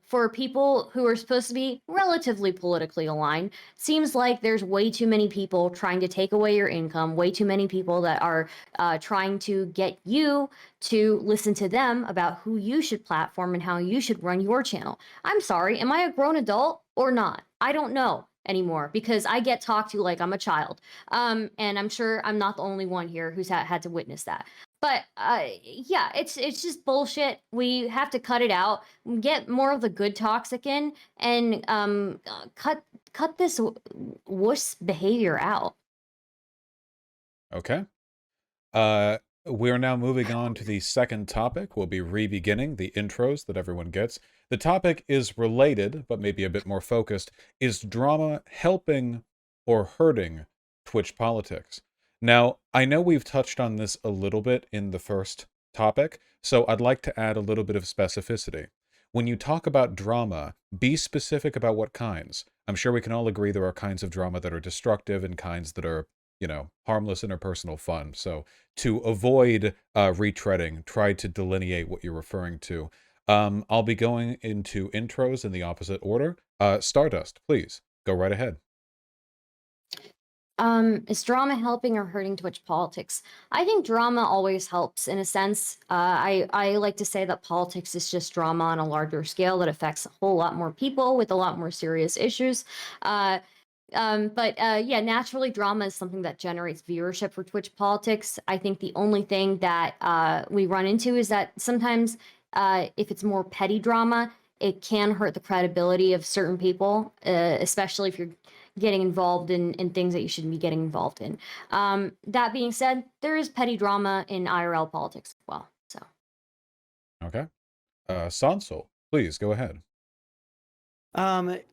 For people who are supposed to be relatively politically aligned, seems like there's way too many people trying to take away your income, way too many people that are trying to get you to listen to them about who you should platform and how you should run your channel. I'm sorry, am I a grown adult or not? I don't know anymore, because I get talked to like I'm a child. And I'm sure I'm not the only one here who's had to witness that. But yeah, it's just bullshit. We have to cut it out, get more of the good toxic in, and cut this wuss behavior out. Okay. We're now moving on to the second topic. We'll be re-beginning the intros that everyone gets. The topic is related, but maybe a bit more focused. Is drama helping or hurting Twitch politics? Now, I know we've touched on this a little bit in the first topic, so I'd like to add a little bit of specificity. When you talk about drama, be specific about what kinds. I'm sure we can all agree there are kinds of drama that are destructive and kinds that are, you know, harmless interpersonal fun. So to avoid retreading, try to delineate what you're referring to. I'll be going into intros in the opposite order. Stardust, please, go right ahead. Is drama helping or hurting Twitch politics? I think drama always helps in a sense. I like to say that politics is just drama on a larger scale that affects a whole lot more people with a lot more serious issues. But yeah, naturally, drama is something that generates viewership for Twitch politics. I think the only thing that we run into is that sometimes if it's more petty drama, it can hurt the credibility of certain people, especially if you're getting involved in things that you shouldn't be getting involved in. That being said, there is petty drama in IRL politics as well. So. Okay. Sonsol, please go ahead.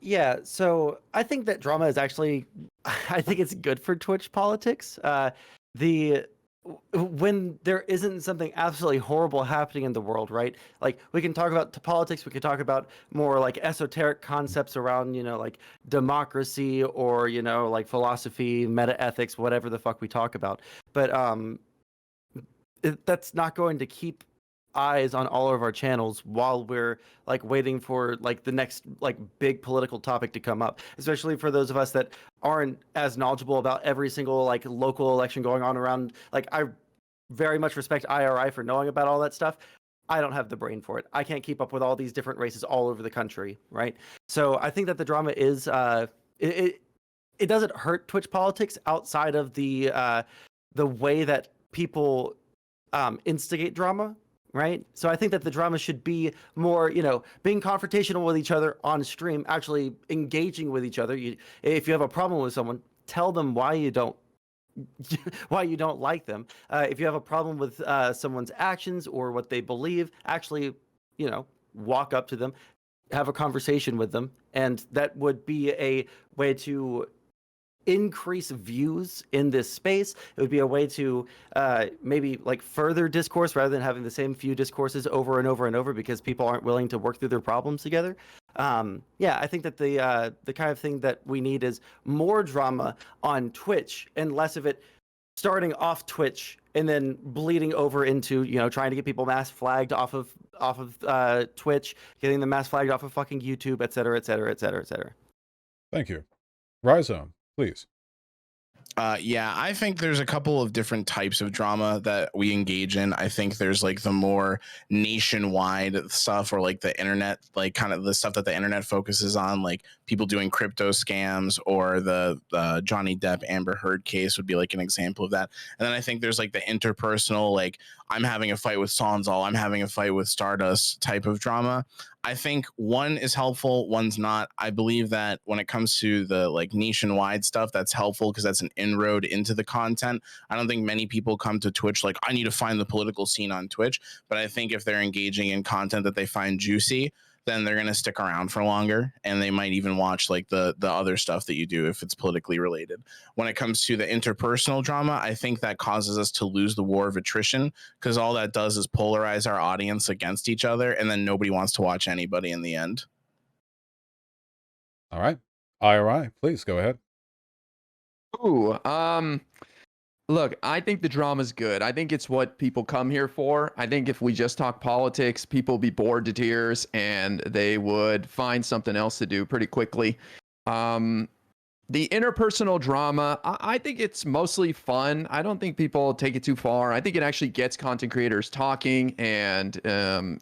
Yeah, so I think that drama is actually, I think it's good for Twitch politics. When there isn't something absolutely horrible happening in the world, right? Like, we can talk about politics, we can talk about more like esoteric concepts around, you know, like democracy or, you know, like philosophy, meta ethics, whatever the fuck we talk about. But that's not going to keep eyes on all of our channels while we're like waiting for like the next like big political topic to come up, especially for those of us that aren't as knowledgeable about every single like local election going on around. Like, I very much respect IRI for knowing about all that stuff. I don't have the brain for it. I can't keep up with all these different races all over the country, right? So I think that the drama is it doesn't hurt Twitch politics outside of the way that people instigate drama. right? So I think that the drama should be more, being confrontational with each other on stream, actually engaging with each other. If you have a problem with someone, tell them why you don't like them. If you have a problem with someone's actions or what they believe, actually, walk up to them, have a conversation with them, and that would be a way to increase views in this space. It would be a way to maybe like further discourse rather than having the same few discourses over and over and over because people aren't willing to work through their problems together. I think that the kind of thing that we need is more drama on Twitch and less of it starting off Twitch and then bleeding over into trying to get people mass flagged off of Twitch, getting them mass flagged off of fucking YouTube, et cetera, et cetera, et cetera, et cetera. Thank you. Rhizome, please. I think there's a couple of different types of drama that we engage in. I think there's like the more nationwide stuff, or like the internet, like kind of the stuff that the internet focuses on, like people doing crypto scams, or the Johnny Depp Amber Heard case would be like an example of that. And then I think there's like the interpersonal, like I'm having a fight with Sanzal, I'm having a fight with Stardust type of drama. I think one is helpful, one's not. I believe that when it comes to the like nationwide stuff, that's helpful because that's an inroad into the content. I don't think many people come to Twitch like, I need to find the political scene on Twitch. But I think if they're engaging in content that they find juicy, then they're going to stick around for longer, and they might even watch like the other stuff that you do if it's politically related. When it comes to the interpersonal drama, I think that causes us to lose the war of attrition, because all that does is polarize our audience against each other, and then nobody wants to watch anybody in the end. All right. IRI, please go ahead. Ooh, look, I think the drama's good. I think it's what people come here for. I think if we just talk politics, people would be bored to tears and they would find something else to do pretty quickly. The interpersonal drama, I think it's mostly fun. I don't think people take it too far. I think it actually gets content creators talking and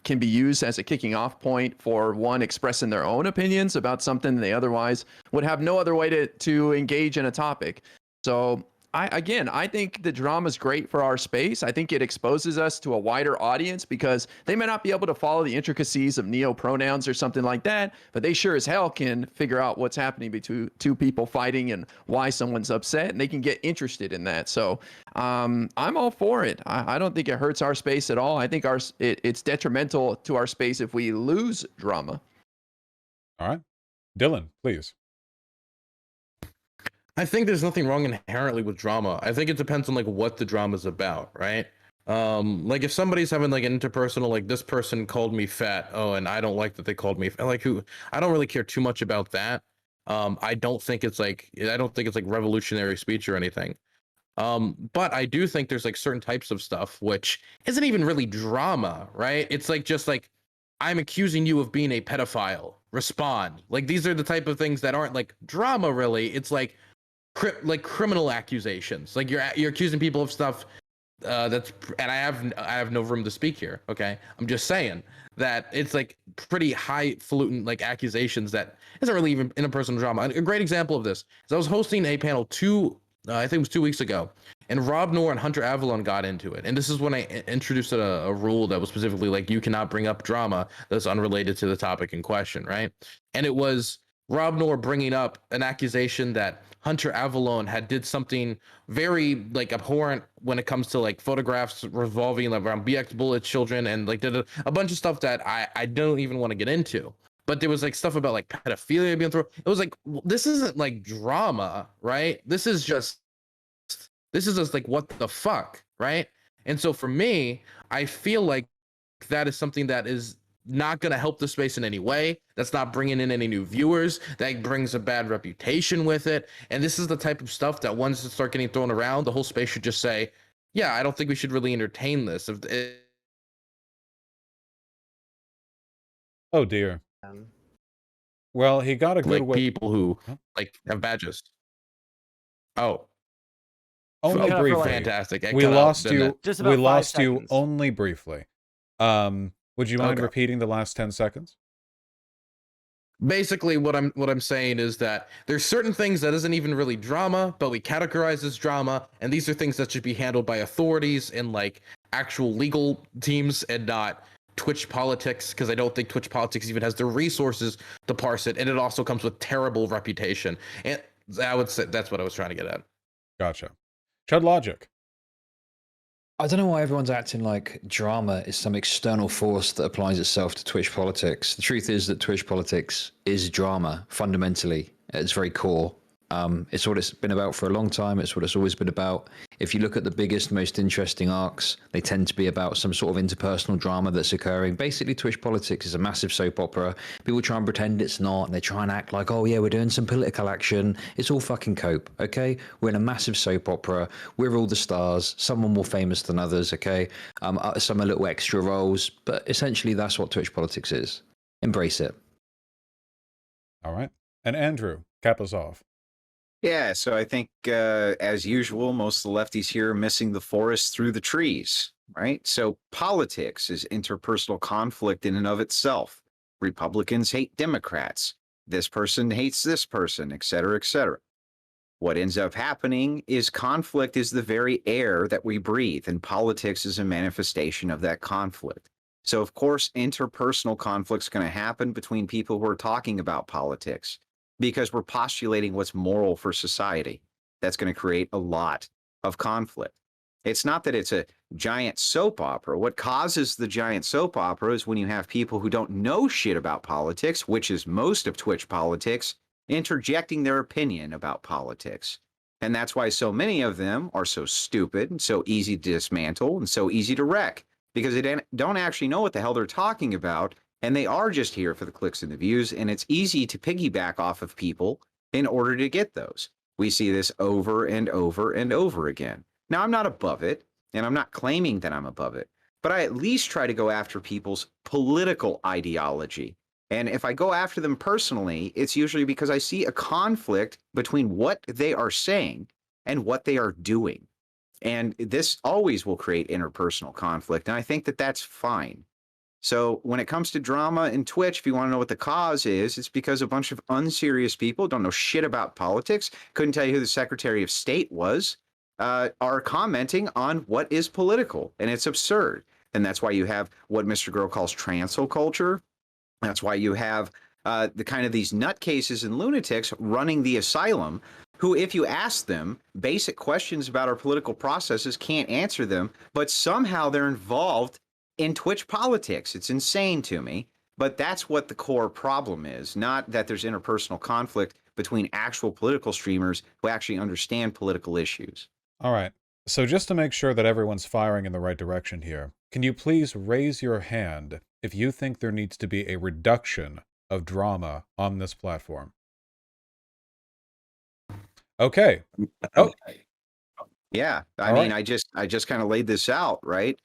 can be used as a kicking off point for one expressing their own opinions about something they otherwise would have no other way to engage in a topic. So I think the drama is great for our space. I think it exposes us to a wider audience because they may not be able to follow the intricacies of neo-pronouns or something like that, but they sure as hell can figure out what's happening between two people fighting and why someone's upset, and they can get interested in that. So I'm all for it. I don't think it hurts our space at all. I think it's detrimental to our space if we lose drama. All right. Dylan, please. I think there's nothing wrong inherently with drama. I think it depends on like what the drama's about, right? Like if somebody's having like an interpersonal, like this person called me fat, and I don't like that they called me fat. Like I don't really care too much about that. I don't think it's like revolutionary speech or anything. But I do think there's like certain types of stuff which isn't even really drama, right? It's like just like, I'm accusing you of being a pedophile. Respond. Like these are the type of things that aren't like drama really. It's like criminal accusations. Like you're accusing people of stuff and I have no room to speak here. Okay, I'm just saying that it's like pretty highfalutin like accusations that isn't really even interpersonal drama. A great example of this is I was hosting a panel I think it was 2 weeks ago, and Rob Noor and Hunter Avalon got into it. And this is when I introduced a rule that was specifically like, you cannot bring up drama that's unrelated to the topic in question, right? And it was Rob Noor bringing up an accusation that Hunter Avalon had did something very like abhorrent when it comes to like photographs revolving around BX Bullet children, and like did a bunch of stuff that I don't even want to get into. But there was like stuff about like pedophilia being thrown. It was like, this isn't like drama, right? This is just like, what the fuck, right? And so for me, I feel like that is something that is not going to help the space in any way. That's not bringing in any new viewers. That brings a bad reputation with it. And this is the type of stuff that once it start getting thrown around, the whole space should just say, yeah, I don't think we should really entertain this. Oh dear. Well, he got a good like way. people who like have badges. Oh, Only cut out for, briefly. like- fantastic. It We cut out, lost didn't you. it? Just about We 5 lost you seconds. only briefly. Would you mind Okay. repeating the last 10 seconds? Basically what I'm saying is that there's certain things that isn't even really drama, but we categorize as drama, and these are things that should be handled by authorities and like actual legal teams and not Twitch politics, because I don't think Twitch politics even has the resources to parse it, and it also comes with terrible reputation. And I would say that's what I was trying to get at. Gotcha. Chud Logic. I don't know why everyone's acting like drama is some external force that applies itself to Twitch politics. The truth is that Twitch politics is drama, fundamentally, at its very core. It's what it's been about for a long time. It's what it's always been about. If you look at the biggest, most interesting arcs, they tend to be about some sort of interpersonal drama that's occurring. Basically, Twitch politics is a massive soap opera. People try and pretend it's not, and they try and act like, oh yeah, we're doing some political action. It's all fucking cope, okay? We're in a massive soap opera. We're all the stars. Some are more famous than others, okay? Some are little extra roles, but essentially that's what Twitch politics is. Embrace it. All right. And Andrew, cap us off. Yeah, so I think, as usual, most of the lefties here are missing the forest through the trees, right? So politics is interpersonal conflict in and of itself. Republicans hate Democrats. This person hates this person, et cetera, et cetera. What ends up happening is conflict is the very air that we breathe, and politics is a manifestation of that conflict. So, of course, interpersonal conflict's going to happen between people who are talking about politics, because we're postulating what's moral for society. That's going to create a lot of conflict. It's not that it's a giant soap opera. What causes the giant soap opera is when you have people who don't know shit about politics, which is most of Twitch politics, interjecting their opinion about politics. And that's why so many of them are so stupid and so easy to dismantle and so easy to wreck, because they don't actually know what the hell they're talking about. And they are just here for the clicks and the views, and it's easy to piggyback off of people in order to get those. We see this over and over and over again. Now, I'm not above it, and I'm not claiming that I'm above it, but I at least try to go after people's political ideology. And if I go after them personally, it's usually because I see a conflict between what they are saying and what they are doing. And this always will create interpersonal conflict, and I think that that's fine. So when it comes to drama in Twitch, if you want to know what the cause is, it's because a bunch of unserious people don't know shit about politics, couldn't tell you who the Secretary of State was, are commenting on what is political, and it's absurd. And that's why you have what Mr. Girl calls transel culture. That's why you have the kind of these nutcases and lunatics running the asylum, who, if you ask them basic questions about our political processes, can't answer them, but somehow they're involved in Twitch politics. It's insane to me, but that's what the core problem is, not that there's interpersonal conflict between actual political streamers who actually understand political issues. All right. So just to make sure that everyone's firing in the right direction here, can you please raise your hand if you think there needs to be a reduction of drama on this platform? Okay. Oh, Yeah, I All mean, right. I just kind of laid this out, right?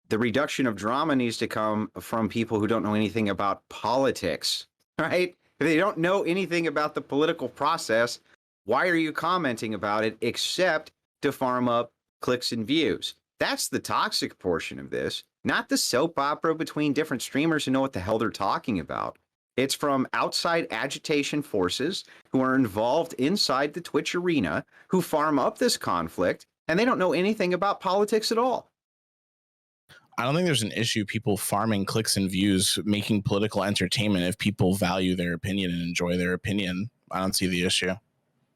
The reduction of drama needs to come from people who don't know anything about politics, right? If they don't know anything about the political process, why are you commenting about it except to farm up clicks and views? That's the toxic portion of this, not the soap opera between different streamers who know what the hell they're talking about. It's from outside agitation forces who are involved inside the Twitch arena, who farm up this conflict, and they don't know anything about politics at all. I don't think there's an issue people farming clicks and views, making political entertainment. If people value their opinion and enjoy their opinion, I don't see the issue.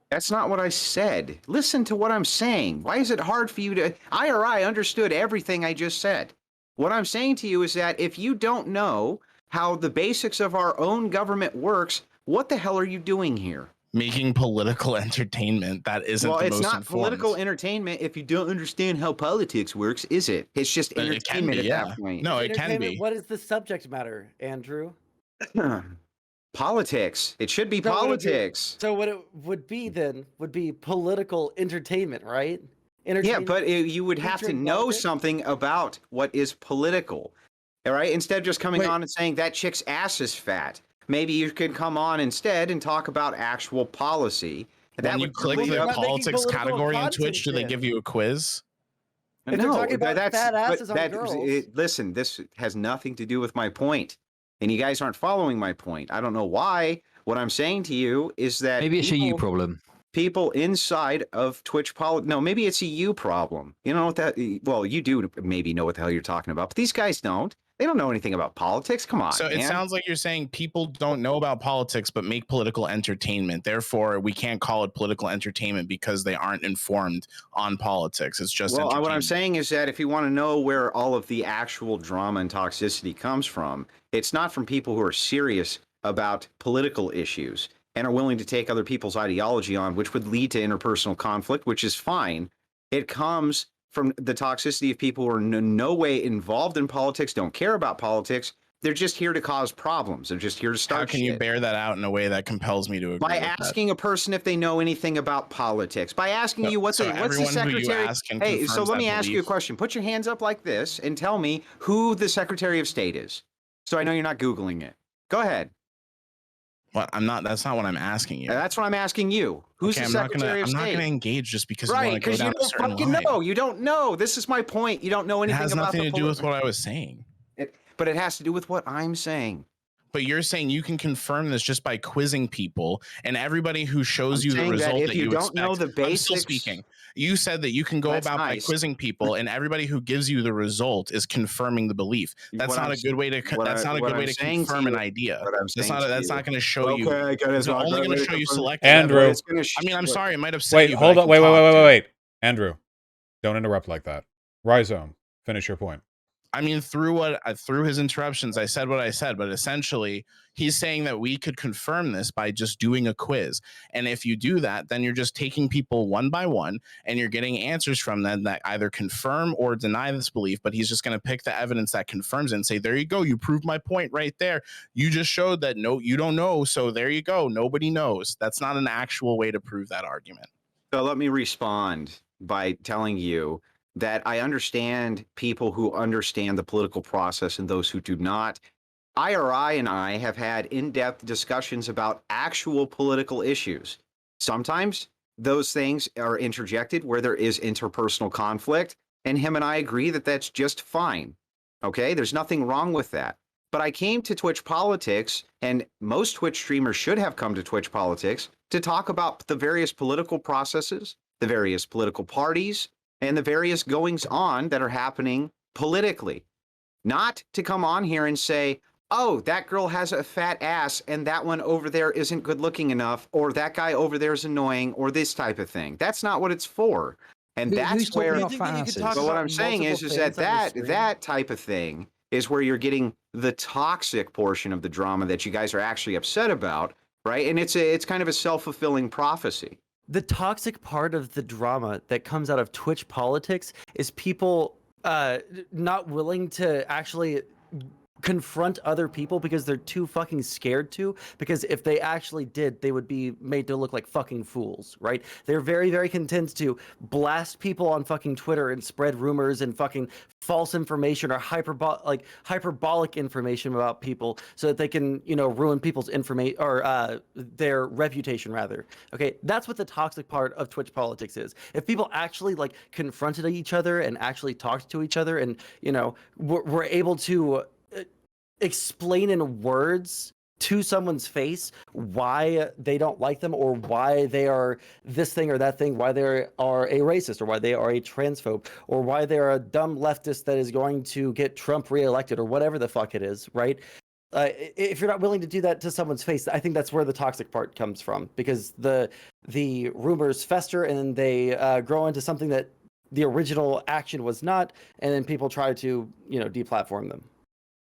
That's not what I said. Listen to what I'm saying. Why is it hard for you to... I understood everything I just said. What I'm saying to you is that if you don't know how the basics of our own government works, what the hell are you doing here? Making political entertainment, that isn't Well, the it's most not informed. political entertainment if you don't understand how politics works, is it? It's just It can entertainment be, at yeah. that point. No, it can Entertainment, be. What is the subject matter, Andrew? Politics. It should be So what it be- politics. So what it would be then would be political entertainment, right? Yeah, Entertainment but you would have to featuring know politics? something about what is political, all right? Instead of just coming Wait. on and saying that chick's ass is fat, maybe you could come on instead and talk about actual policy. When you would click clear the up- making politics political category on content Twitch, do they then. give you a quiz? If they're talking about fat asses on girls. Listen, this has nothing to do with my point, and you guys aren't following my point. I don't know why. What I'm saying to you is that Maybe it's a you people- problem. people inside of Twitch no, maybe it's a you problem. You know what that? Well, you do maybe know what the hell you're talking about, but these guys don't. They don't know anything about politics. Come on, So it man. sounds like you're saying people don't know about politics but make political entertainment. Therefore, we can't call it political entertainment because they aren't informed on politics. It's just Well, what I'm entertainment. saying is that if you want to know where all of the actual drama and toxicity comes from, it's not from people who are serious about political issues and are willing to take other people's ideology on, which would lead to interpersonal conflict, which is fine. It comes from the toxicity of people who are in no way involved in politics, don't care about politics. They're just here to cause problems. They're just here to start How can you shit. bear that out in a way that compels me to agree By with asking a person if they know anything about politics, by asking that? you what's the everyone who you secretary. ask can Hey, so confirms let that me ask you a belief. question. Put your hands up like this and tell me who the Secretary of State is. So I know you're not Googling it. Go ahead. Well, I'm not. That's not what I'm asking you. That's what I'm asking you. Who's Okay, the I'm Secretary of not State? gonna engage just because Right, you want to go because you down a don't certain fucking line. know. You don't know. This is my point. You don't know It anything has about nothing the to do with what I was saying. But it has to do with what I'm saying. But you're saying you can confirm this just by quizzing people, and everybody who shows you the saying that result if that you you don't expect. know the I'm still basics- speaking. You said that you can go That's about by nice. quizzing people, and everybody who gives you the result is confirming the belief. That's What not I'm a good way to. That's not a good way to confirm an idea. That's not. That's not going to show you. It's only going to show you selective. Andrew. evidence. I mean, I'm sorry, it might upset Wait, you. but hold I on. can talk to it. Wait. Andrew, don't interrupt like that. Rhizome, finish your point. I mean, through his interruptions, I said what I said, but essentially, he's saying that we could confirm this by just doing a quiz. And if you do that, then you're just taking people one by one, and you're getting answers from them that either confirm or deny this belief. But he's just going to pick the evidence that confirms it and say, "There you go, you proved my point right there. You just showed that no, you don't know. So there you go. Nobody knows." That's not an actual way to prove that argument. So let me respond by telling you that I understand people who understand the political process and those who do not. IRI and I have had in-depth discussions about actual political issues. Sometimes those things are interjected where there is interpersonal conflict, and him and I agree that that's just fine. Okay, there's nothing wrong with that. But I came to Twitch Politics, and most Twitch streamers should have come to Twitch Politics to talk about the various political processes, the various political parties, and the various goings on that are happening politically. Not to come on here and say, oh, that girl has a fat ass and that one over there isn't good looking enough, or that guy over there is annoying, or this type of thing. That's not what it's for. And Who's that's talking where. about fat asses? But what I'm saying is that type of thing is where you're getting the toxic portion of the drama that you guys are actually upset about, right? And it's kind of a self-fulfilling prophecy. The toxic part of the drama that comes out of Twitch politics is people not willing to actually confront other people because they're too fucking scared to, because if they actually did, they would be made to look like fucking fools, right? They're very, very content to blast people on fucking Twitter and spread rumors and fucking false information or hyperbolic information about people so that they can, ruin people's information or their reputation rather. Okay, that's what the toxic part of Twitch politics is. If people actually confronted each other and actually talked to each other and, were able to explain in words to someone's face why they don't like them or why they are this thing or that thing, why they are a racist or why they are a transphobe or why they're a dumb leftist that is going to get Trump reelected or whatever the fuck it is, right? If you're not willing to do that to someone's face, I think that's where the toxic part comes from, because the rumors fester and they grow into something that the original action was not, and then people try to, deplatform them.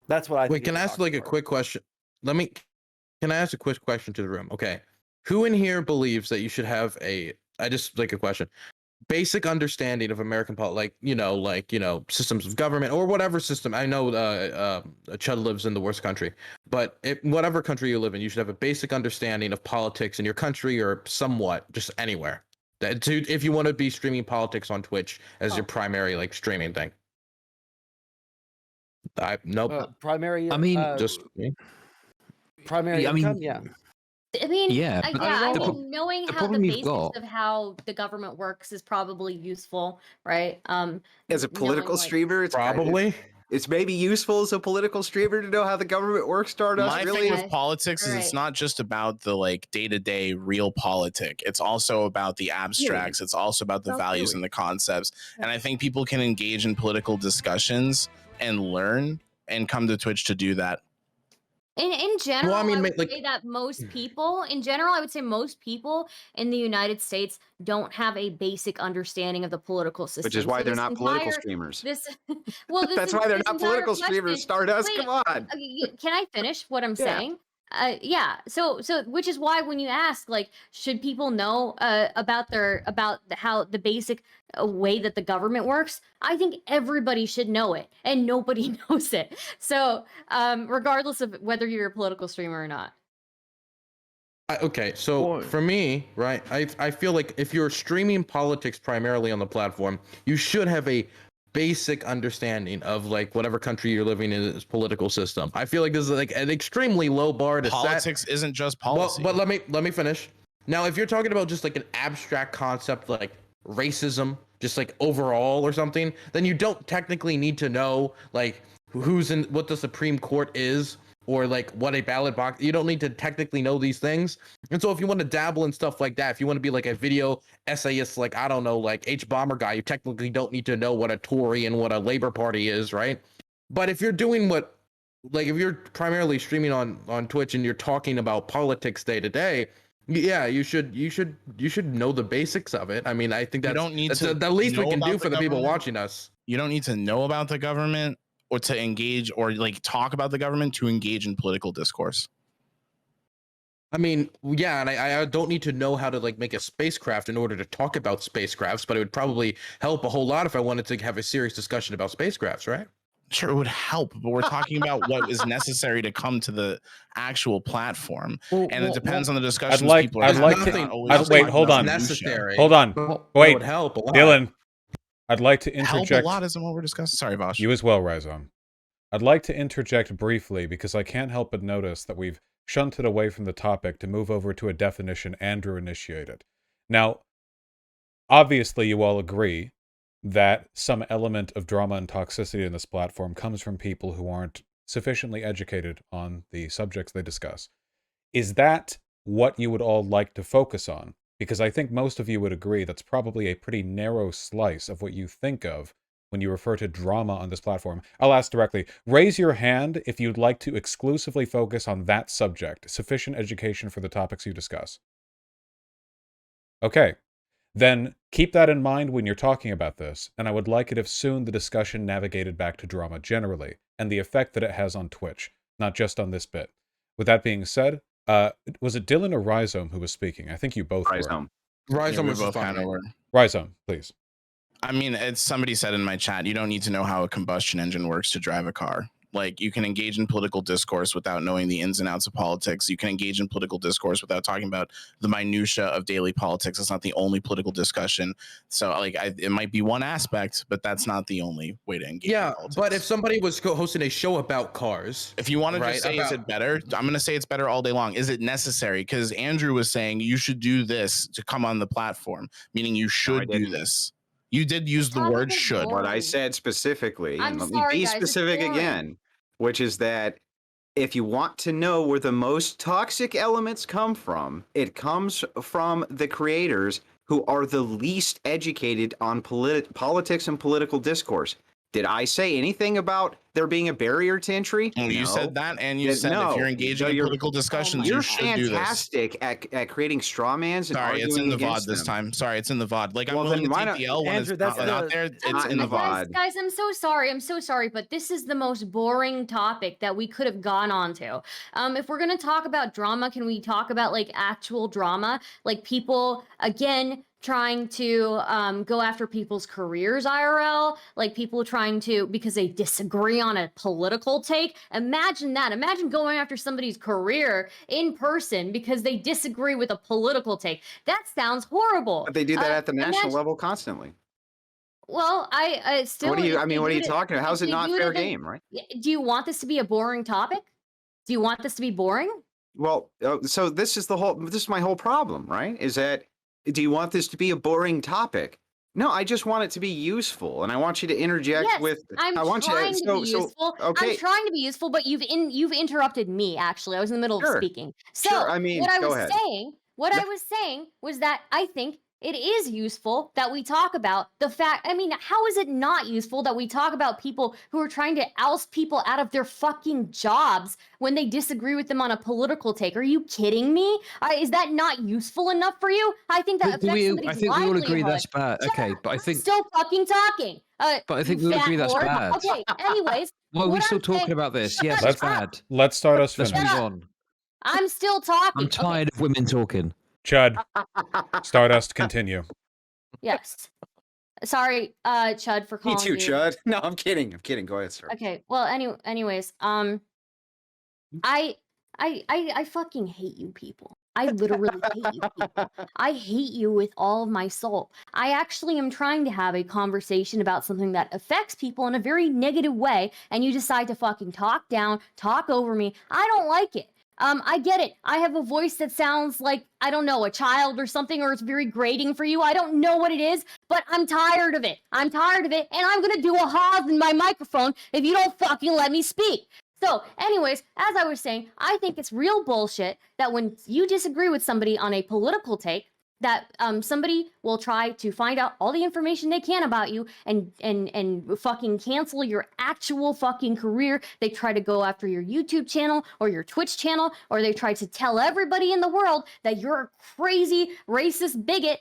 That's what I think. Wait, can I ask a quick question? Can I ask a quick question to the room? Okay. Who in here believes that you should have a question, basic understanding of American politics, systems of government or whatever system? I know Chud lives in the worst country, but whatever country you live in, you should have a basic understanding of politics in your country or somewhat, just anywhere. If you want to be streaming politics on Twitch as your primary streaming thing. Nope. Primary. I mean, just me. Primary income, yeah. I mean, Yeah, but knowing the how the problem you've basics got- of how the government works is probably useful, right? As a political knowing, streamer, it's Probably. It's maybe useful as a political streamer to know how the government works. Stardust, My really? thing Okay. with politics is it's Right. not just about the like day-to-day real politic. It's also about the abstracts. It's also about the Well, values really. and the concepts. And Yeah. I think people can engage in political discussions and learn and come to Twitch to do that. In general, I mean, I would like, say that most people, in general, I would say most people in the United States don't have a basic understanding of the political system. Which is why So they're this not political entire, streamers. this, well, That's why they're this not entire political streamers. question. Stardust, Wait, come on. can I finish what I'm Yeah. saying? Yeah. So which is why when you ask, like, should people know about how the basic way that the government works, I think everybody should know it, and nobody knows it. So regardless of whether you're a political streamer or not. Okay, so Boy. for me, right, I feel like if you're streaming politics primarily on the platform, you should have a basic understanding of like whatever country you're living in its political system. I feel like this is like an extremely low bar to set. Politics isn't just policy. But let me finish. Now, if you're talking about just like an abstract concept like racism, just like overall or something, then you don't technically need to know like who's in what the Supreme Court is or like what a ballot box. You don't need to technically know these things. And so if you want to dabble in stuff like that, if you want to be like a video essayist, like I don't know, like H Bomber guy, you technically don't need to know what a Tory and what a Labor Party is, right? But if you're doing what like if you're primarily streaming on Twitch and you're talking about politics day to day, yeah, you should know the basics of it. I mean, I think You that's don't need that's to the least we know can do about for the the people government. watching us. You don't need to know about the government or to engage or like talk about the government to engage in political discourse. I mean, yeah, and I don't need to know how to like make a spacecraft in order to talk about spacecrafts, but it would probably help a whole lot if I wanted to have a serious discussion about spacecrafts, right? Sure, it would help, but we're talking about what is necessary to come to the actual platform, and it depends on the discussions people are I'd like having. to- Not always I'd- just wait, talking hold about on. minutia. Necessary. Hold on. Well, Wait, that would help a lot. Dylan, I'd like to Help a interject. lot isn't what we're discussing. Sorry, Vaush. You as well, Rhizome. I'd like to interject briefly because I can't help but notice that we've shunted away from the topic to move over to a definition Andrew initiated. Now, obviously you all agree that some element of drama and toxicity in this platform comes from people who aren't sufficiently educated on the subjects they discuss. Is that what you would all like to focus on? Because I think most of you would agree that's probably a pretty narrow slice of what you think of when you refer to drama on this platform. I'll ask directly. Raise your hand if you'd like to exclusively focus on that subject, sufficient education for the topics you discuss. Okay. Then keep that in mind when you're talking about this, and I would like it if soon the discussion navigated back to drama generally, and the effect that it has on Twitch, not just on this bit. With that being said, was it Dylan or Rhizome who was speaking? I think you both Rhizome. Rise Yeah, we almost both fine. kind of were. Rhizome, please. I mean, it's somebody said in my chat, you don't need to know how a combustion engine works to drive a car. Like, you can engage in political discourse without knowing the ins and outs of politics. You can engage in political discourse without talking about the minutia of daily politics. It's not the only political discussion. So, like, it might be one aspect, but that's not the only way to engage. Yeah, in politics. but if somebody was hosting a show about cars, if you want to right, just say, is it better? I'm going to say it's better all day long. Is it necessary? Because Andrew was saying you should do this to come on the platform, meaning you should do didn't. this. You did use the topic word is should. boring. What I said specifically, I'm and let sorry, me be guys, it's specific boring. again, which is that if you want to know where the most toxic elements come from, it comes from the creators who are the least educated on politics and political discourse. Did I say anything about there being a barrier to entry? Oh, you No. said that, and you said No. if you're engaging No, in you're- political discussions, You're you should do this. fantastic at creating straw mans and Sorry, it's arguing in the VOD against this them. time. Sorry, it's in the VOD. Like, Well, I'm willing then to why take not- the L when Andrew, it's that's not out there. It's not in in the the VOD. VOD. Guys, I'm so sorry. I'm so sorry, but this is the most boring topic that we could have gone on to. If we're gonna talk about drama, can we talk about like actual drama, like people again trying to go after people's careers IRL, like people trying to because they disagree on a political take? Imagine that. Imagine going after somebody's career in person because they disagree with a political take. That sounds horrible. But they do that at the national imagine- level constantly. Well, I still. What are you? if I they mean, what are do you it- talking about? if How's it they not do fair at the- game, right? Do you want this to be a boring topic? Do you want this to be boring? Well, so this is my whole problem, right? Is that do you want this to be a boring topic? No, I just want it to be useful, and I want you to interject Yes, with. I'm I want trying you to be useful. I'm okay, trying to be useful, but you've interrupted me. Actually, I was in the middle of sure, speaking. sure. So I mean, what I go was ahead. saying, what Yeah. I was saying was that I think it is useful that we talk about the fact. I mean, how is it not useful that we talk about people who are trying to oust people out of their fucking jobs when they disagree with them on a political take? Are you kidding me? Is that not useful enough for you? I think that affects I somebody's think we all agree livelihood. that's bad. Shut Okay, up, but I I'm think still fucking talking. I You think we all fat agree that's whore. bad. Okay, anyways, Why are we what still I'm talking saying, about this? shut Yes, Let's it's bad. let's start us Let's finish. move up. on. I'm still talking. I'm tired of women talking. Chud, Stardust, continue. Yes. Sorry, Chud, for Me calling too, you. Chud. No, I'm kidding. I'm kidding. Go ahead, sir. Okay. Well, anyways, I fucking hate you people. I literally hate you people. I hate you with all of my soul. I actually am trying to have a conversation about something that affects people in a very negative way, and you decide to fucking talk down, talk over me. I don't like it. I get it. I have a voice that sounds like, I don't know, a child or something, or it's very grating for you. I don't know what it is, but I'm tired of it. I'm tired of it, and I'm gonna do a Haas in my microphone if you don't fucking let me speak. So, anyways, as I was saying, I think it's real bullshit that when you disagree with somebody on a political take, that somebody will try to find out all the information they can about you and fucking cancel your actual fucking career. They try to go after your YouTube channel or your Twitch channel, or they try to tell everybody in the world that you're a crazy racist bigot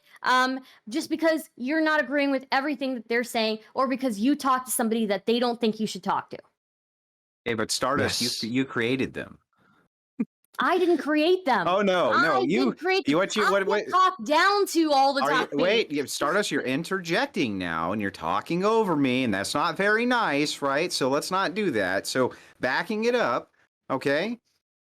just because you're not agreeing with everything that they're saying, or because you talk to somebody that they don't think you should talk to. Hey, but Stardust, Yes. you created them. I didn't create them. Oh no, I you didn't create you them. what you I what get talked down to all the are you time. wait, Stardust, you're interjecting now and you're talking over me, and that's not very nice, right? So let's not do that. So backing it up, okay?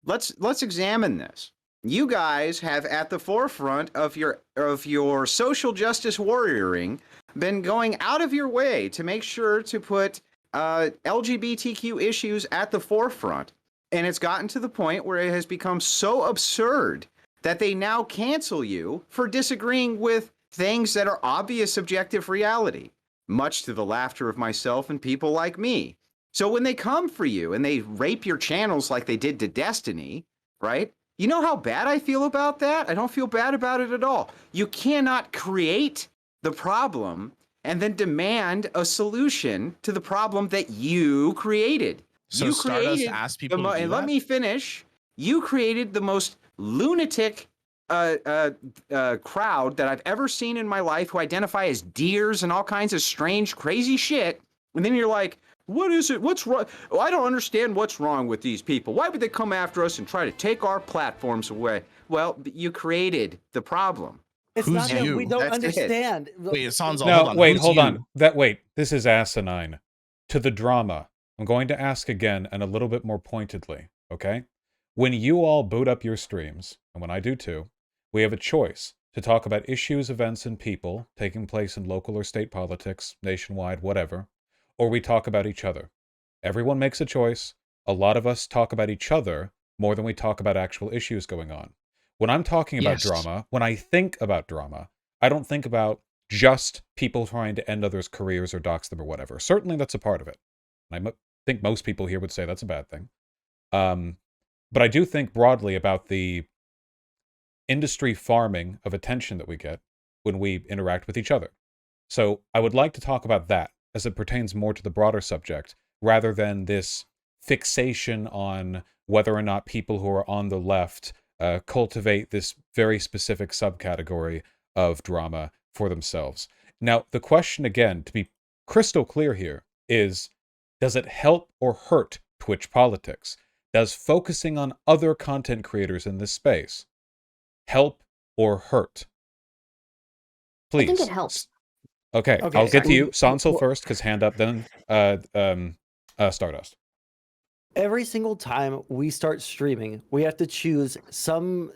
Let's examine this. You guys have at the forefront of your social justice warrioring been going out of your way to make sure to put LGBTQ issues at the forefront. And it's gotten to the point where it has become so absurd that they now cancel you for disagreeing with things that are obvious subjective reality, much to the laughter of myself and people like me. So when they come for you and they rape your channels like they did to Destiny, right? You know how bad I feel about that? I don't feel bad about it at all. You cannot create the problem and then demand a solution to the problem that you create. So You Stardust created asked people to do and let that? me finish. You created the most lunatic crowd that I've ever seen in my life, who identify as deers and all kinds of strange, crazy shit. And then you're like, what is it? What's wrong? Oh, I don't understand what's wrong with these people. Why would they come after us and try to take our platforms away? Well, you created the problem. It's Who's not that we you? don't That's it. understand. Wait, it sounds all. No, hold on. wait, Who's hold you? on. This is asinine. To the drama, I'm going to ask again and a little bit more pointedly, okay? When you all boot up your streams, and when I do too, we have a choice to talk about issues, events, and people taking place in local or state politics, nationwide, whatever, or we talk about each other. Everyone makes a choice. A lot of us talk about each other more than we talk about actual issues going on. When I'm talking about Yes. drama, when I think about drama, I don't think about just people trying to end others' careers or dox them or whatever. Certainly that's a part of it. I think most people here would say that's a bad thing. But I do think broadly about the industry farming of attention that we get when we interact with each other. So I would like to talk about that as it pertains more to the broader subject, rather than this fixation on whether or not people who are on the left cultivate this very specific subcategory of drama for themselves. Now, the question again, to be crystal clear here, is, does it help or hurt Twitch politics? Does focusing on other content creators in this space help or hurt? Please. I think it helps. Okay, Okay, I'll get to I- you. Sansel well- first, because hand up, then Stardust. Every single time we start streaming, we have to choose somewhere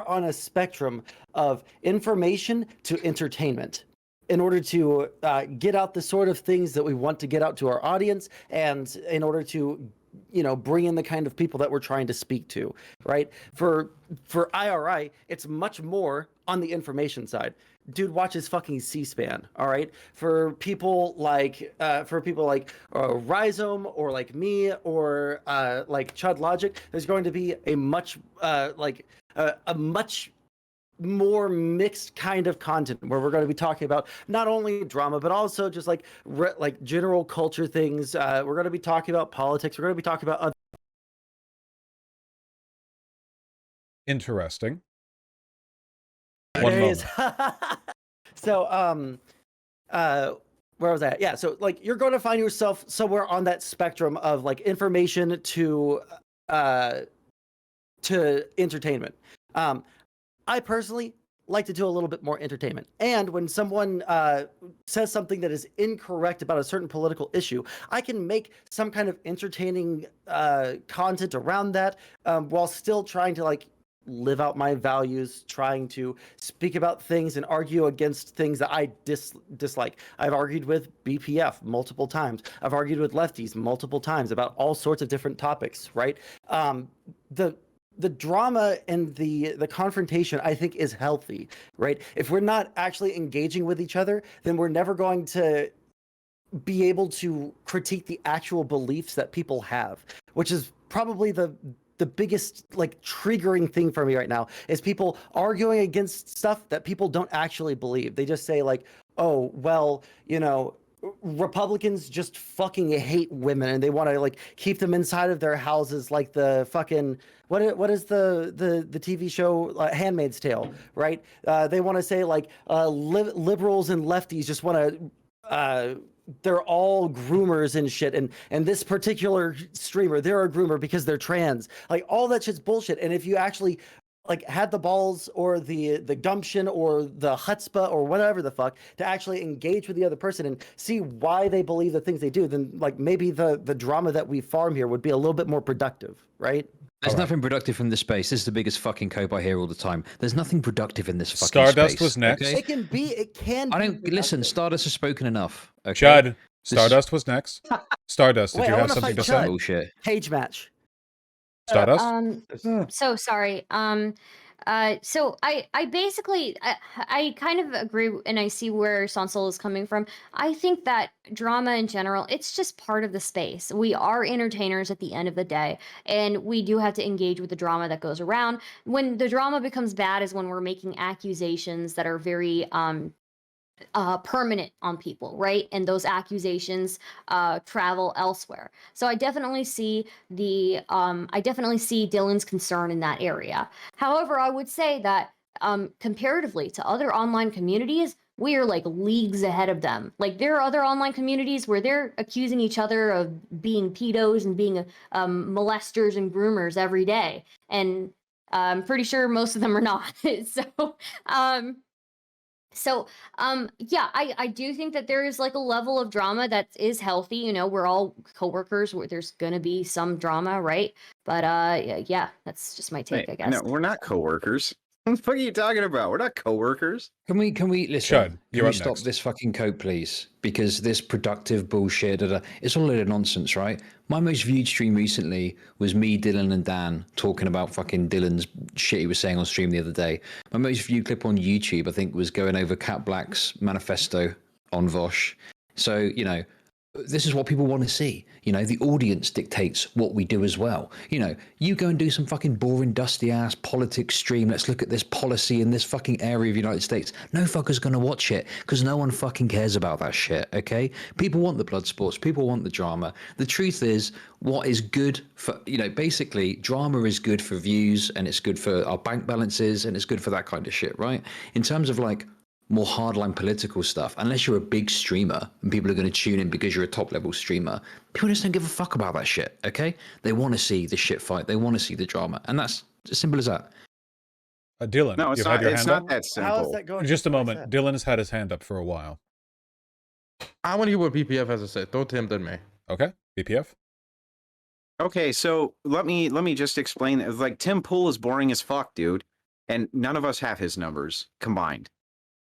on a spectrum of information to entertainment in order to get out the sort of things that we want to get out to our audience, and in order to bring in the kind of people that we're trying to speak to, right? For IRI, it's much more on the information side. Dude watches fucking C-SPAN, all right? For people like Rhizome or like me or like Chud Logic, there's going to be a much more mixed kind of content where we're going to be talking about not only drama but also just like general culture things. We're going to be talking about politics. We're going to be talking about other. Interesting. One moment. So where was I at? Yeah, so like you're going to find yourself somewhere on that spectrum of like information to entertainment. I personally like to do a little bit more entertainment. And when someone says something that is incorrect about a certain political issue, I can make some kind of entertaining content around that while still trying to like live out my values, trying to speak about things and argue against things that I dislike. I've argued with BPF multiple times. I've argued with lefties multiple times about all sorts of different topics, right? The drama and the confrontation, I think, is healthy, right? If we're not actually engaging with each other, then we're never going to be able to critique the actual beliefs that people have, which is probably the biggest like triggering thing for me right now is people arguing against stuff that people don't actually believe. They just say like, oh, well, Republicans just fucking hate women and they want to like keep them inside of their houses like the fucking what is the TV show Handmaid's Tale, right? They want to say like liberals and lefties just want to they're all groomers and shit, and this particular streamer, they're a groomer because they're trans. Like all that shit's bullshit. And if you actually like had the balls or the gumption or the chutzpah or whatever the fuck to actually engage with the other person and see why they believe the things they do, then like maybe the drama that we farm here would be a little bit more productive, right? There's nothing productive from this space. This is the biggest fucking cope I hear all the time. There's nothing productive in this fucking Stardust space. was next. Okay? It can. I don't listen. Stardust has spoken enough. Okay? Chud, Stardust was next. Stardust, did Wait, you I have wanna something to fight say? Chud. Bullshit. Cage match. Stardust? So sorry. So I basically I kind of agree and I see where Sansol is coming from. I think that drama in general, it's just part of the space. We are entertainers at the end of the day, and we do have to engage with the drama that goes around. When the drama becomes bad is when we're making accusations that are very permanent on people, right? And those accusations travel elsewhere. So I definitely see Dylan's concern in that area. However, I would say that comparatively to other online communities, we are like leagues ahead of them. Like there are other online communities where they're accusing each other of being pedos and being molesters and groomers every day, and I'm pretty sure most of them are not. Yeah, I do think that there is like a level of drama that is healthy. We're all coworkers where there's gonna be some drama, right? But yeah, that's just my take, I guess. No, we're not coworkers. What the fuck are you talking about? We're not coworkers. Can we listen? Chud, Can you're we up stop next. this fucking cope, please? Because this productive bullshit, it's all a load of nonsense, right? My most viewed stream recently was me, Dylan, and Dan talking about fucking Dylan's shit he was saying on stream the other day. My most viewed clip on YouTube, I think, was going over Cat Black's manifesto on Vaush. So, this is what people want to see. The audience dictates what we do as well. You go and do some fucking boring, dusty ass politics stream. Let's look at this policy in this fucking area of the United States. No fucker's going to watch it because no one fucking cares about that shit, okay? People want the blood sports. People want the drama. The truth is, what is good for, basically, drama is good for views and it's good for our bank balances and it's good for that kind of shit, right? In terms of like, more hardline political stuff, unless you're a big streamer and people are going to tune in because you're a top level streamer, people just don't give a fuck about that shit, okay? They want to see the shit fight. They want to see the drama. And that's as simple as that. Dylan, No, it's you've not. had your It's hand not up? that simple. How is that going? Just a What's moment. that? Dylan's had his hand up for a while. I want to hear what BPF has to say. Don't him than me. Okay, BPF? Okay, so let me just explain. Like Tim Pool is boring as fuck, dude, and none of us have his numbers combined.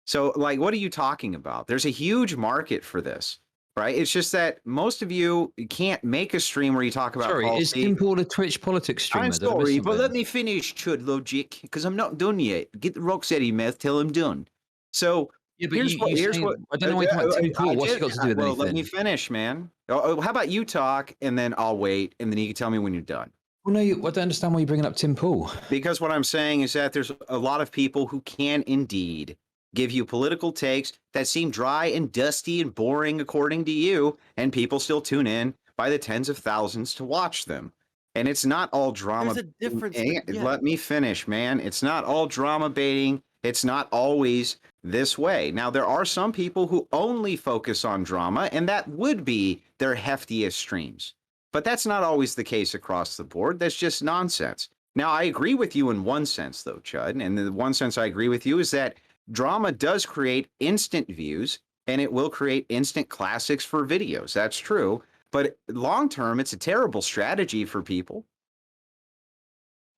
So, like, what are you talking about? There's a huge market for this. right? It's just that most of you can't make a stream where you talk about Sorry, is policy. Tim Pool a Twitch politics streamer? I'm Did I miss sorry, but something? let me finish, Chud Logic, because I'm not done yet. Get the Rocksteady meth till I'm done. So Yeah, but here's what. Here's saying, what. I don't know why you talk about Tim Pool. What's he got to do with well, anything? let me finish, man. How about you talk, and then I'll wait, and then you can tell me when you're done. Well, no, I don't understand why you're bringing up Tim Pool. Because what I'm saying is that there's a lot of people who can indeed give you political takes that seem dry and dusty and boring according to you, and people still tune in by the tens of thousands to watch them. And it's not all drama. There's a difference. Yeah. Let me finish, man. It's not all drama baiting. It's not always this way. Now, there are some people who only focus on drama, and that would be their heftiest streams. But that's not always the case across the board. That's just nonsense. Now, I agree with you in one sense, though, Chud. And the one sense I agree with you is that drama does create instant views, and it will create instant classics for videos. That's true. But long term, it's a terrible strategy for people.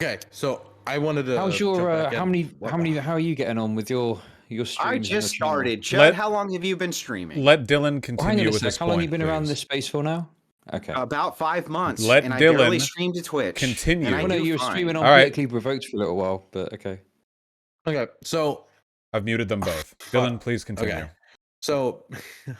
Okay, so I wanted to. How's your jump back in. how are you getting on with your streams? I and your just channel? started. Chud, Let- how long have you been streaming? Let Dylan Well, hang continue on a with sec. his How long point, you been around please. this space for now? Okay. About 5 months. Let and I barely Dylan streamed to Twitch. continue. And I Well, no, do you were fine. streaming on All right. Politically Provoked for a little while, but okay. Okay, so I've muted them both. Dylan, please continue. Okay. So,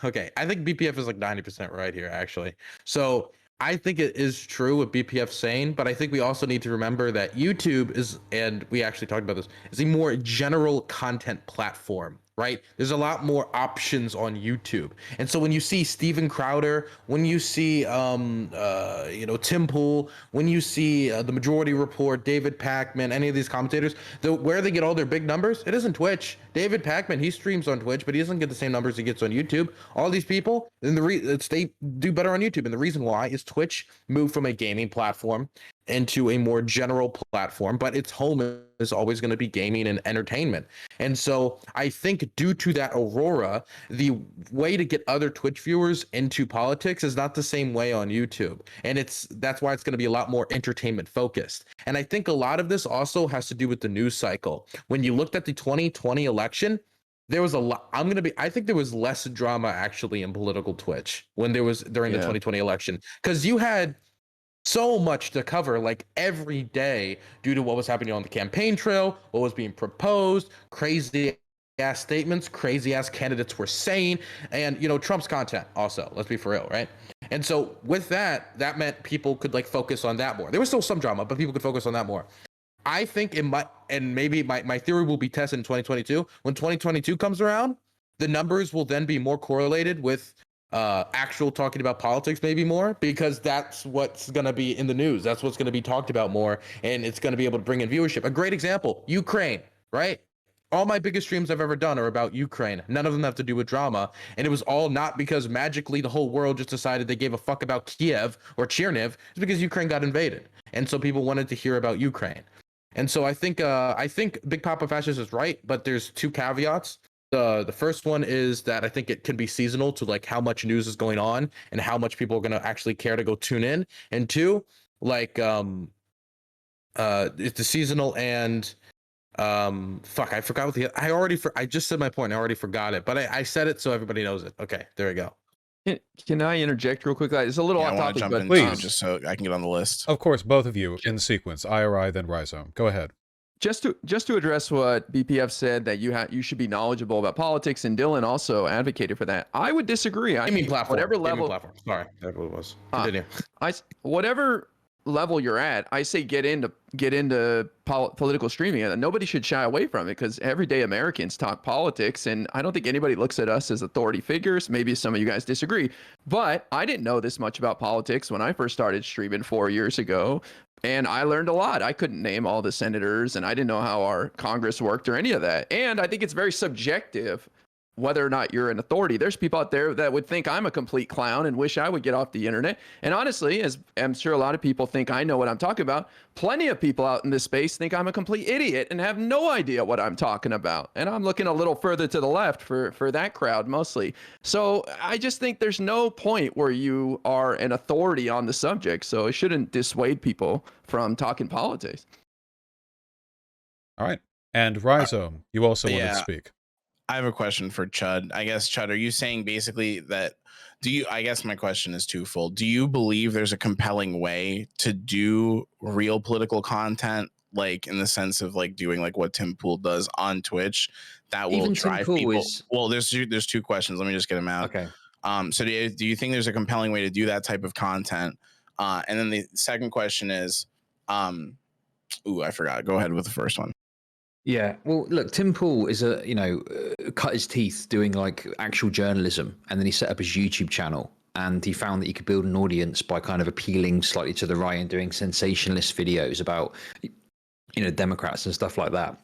okay, I think BPF is like 90% right here, actually. So, I think it is true what BPF saying, but I think we also need to remember that YouTube is, and we actually talked about this, is a more general content platform, right? There's a lot more options on YouTube. And so when you see Steven Crowder, when you see, Tim Pool, when you see The Majority Report, David Pacman, any of these commentators, where they get all their big numbers, it isn't Twitch. David Pacman, he streams on Twitch, but he doesn't get the same numbers he gets on YouTube. All these people, and they do better on YouTube. And the reason why is Twitch moved from a gaming platform into a more general platform, but its home is always going to be gaming and entertainment. And so I think due to that aurora, the way to get other Twitch viewers into politics is not the same way on YouTube. And that's why it's going to be a lot more entertainment focused. And I think a lot of this also has to do with the news cycle. When you looked at the 2020 election, there was a lot. I think there was less drama actually in political Twitch when there was during the 2020 election, because you had so much to cover like every day due to what was happening on the campaign trail, what was being proposed, crazy ass statements, crazy ass candidates were saying, and Trump's content also, let's be for real, right? And so with that meant people could like focus on that more. There was still some drama, but people could focus on that more. I think it might, and maybe my theory will be tested in 2022. When 2022 comes around, the numbers will then be more correlated with actual talking about politics maybe more, because that's what's going to be in the news. That's what's going to be talked about more, and it's going to be able to bring in viewership. A great example, Ukraine, right? All my biggest streams I've ever done are about Ukraine. None of them have to do with drama. And it was all not because magically the whole world just decided they gave a fuck about Kiev or Cherniv. It's because Ukraine got invaded. And so people wanted to hear about Ukraine. And so I think Big Papa Fascist is right, but there's two caveats. The first one is that I think it can be seasonal to like how much news is going on and how much people are going to actually care to go tune in. And two, like it's the seasonal, and I forgot what I just said my point. I already forgot it, but I said it so everybody knows it. Okay, there we go. Can I interject real quick? It's a little Yeah, I off want to topic, jump but in please. too, just so I can get on the list. Of course, both of you in sequence. IRI, then Rhizome. Go ahead. just to address what BPF said, that you should be knowledgeable about politics, and Dylan also advocated for that. I would disagree. I Gaming mean, platform. whatever Gaming level, platform. Sorry, that's what it was. Continue. whatever level you're at, I say get into political streaming, and nobody should shy away from it, because everyday Americans talk politics, and I don't think anybody looks at us as authority figures. Maybe some of you guys disagree, but I didn't know this much about politics when I first started streaming 4 years ago, and I learned a lot. I couldn't name all the senators, and I didn't know how our Congress worked or any of that. And I think it's very subjective whether or not you're an authority. There's people out there that would think I'm a complete clown and wish I would get off the internet. And honestly, as I'm sure a lot of people think I know what I'm talking about, plenty of people out in this space think I'm a complete idiot and have no idea what I'm talking about. And I'm looking a little further to the left for that crowd mostly. So I just think there's no point where you are an authority on the subject. So it shouldn't dissuade people from talking politics. All right. And Rhizome, you also wanted to Yeah. speak. I have a question for Chud. I guess, Chud, are you saying basically that I guess my question is twofold. Do you believe there's a compelling way to do real political content, like in the sense of like doing like what Tim Pool does on Twitch that will Even Tim drive Pool people? is Well, there's two questions. Let me just get them out. okay. So do you think there's a compelling way to do that type of content? And then the second question is, I forgot. Go ahead with the first one. Yeah, well, look, Tim Pool is cut his teeth doing like actual journalism, and then he set up his YouTube channel, and he found that he could build an audience by kind of appealing slightly to the right and doing sensationalist videos about, Democrats and stuff like that.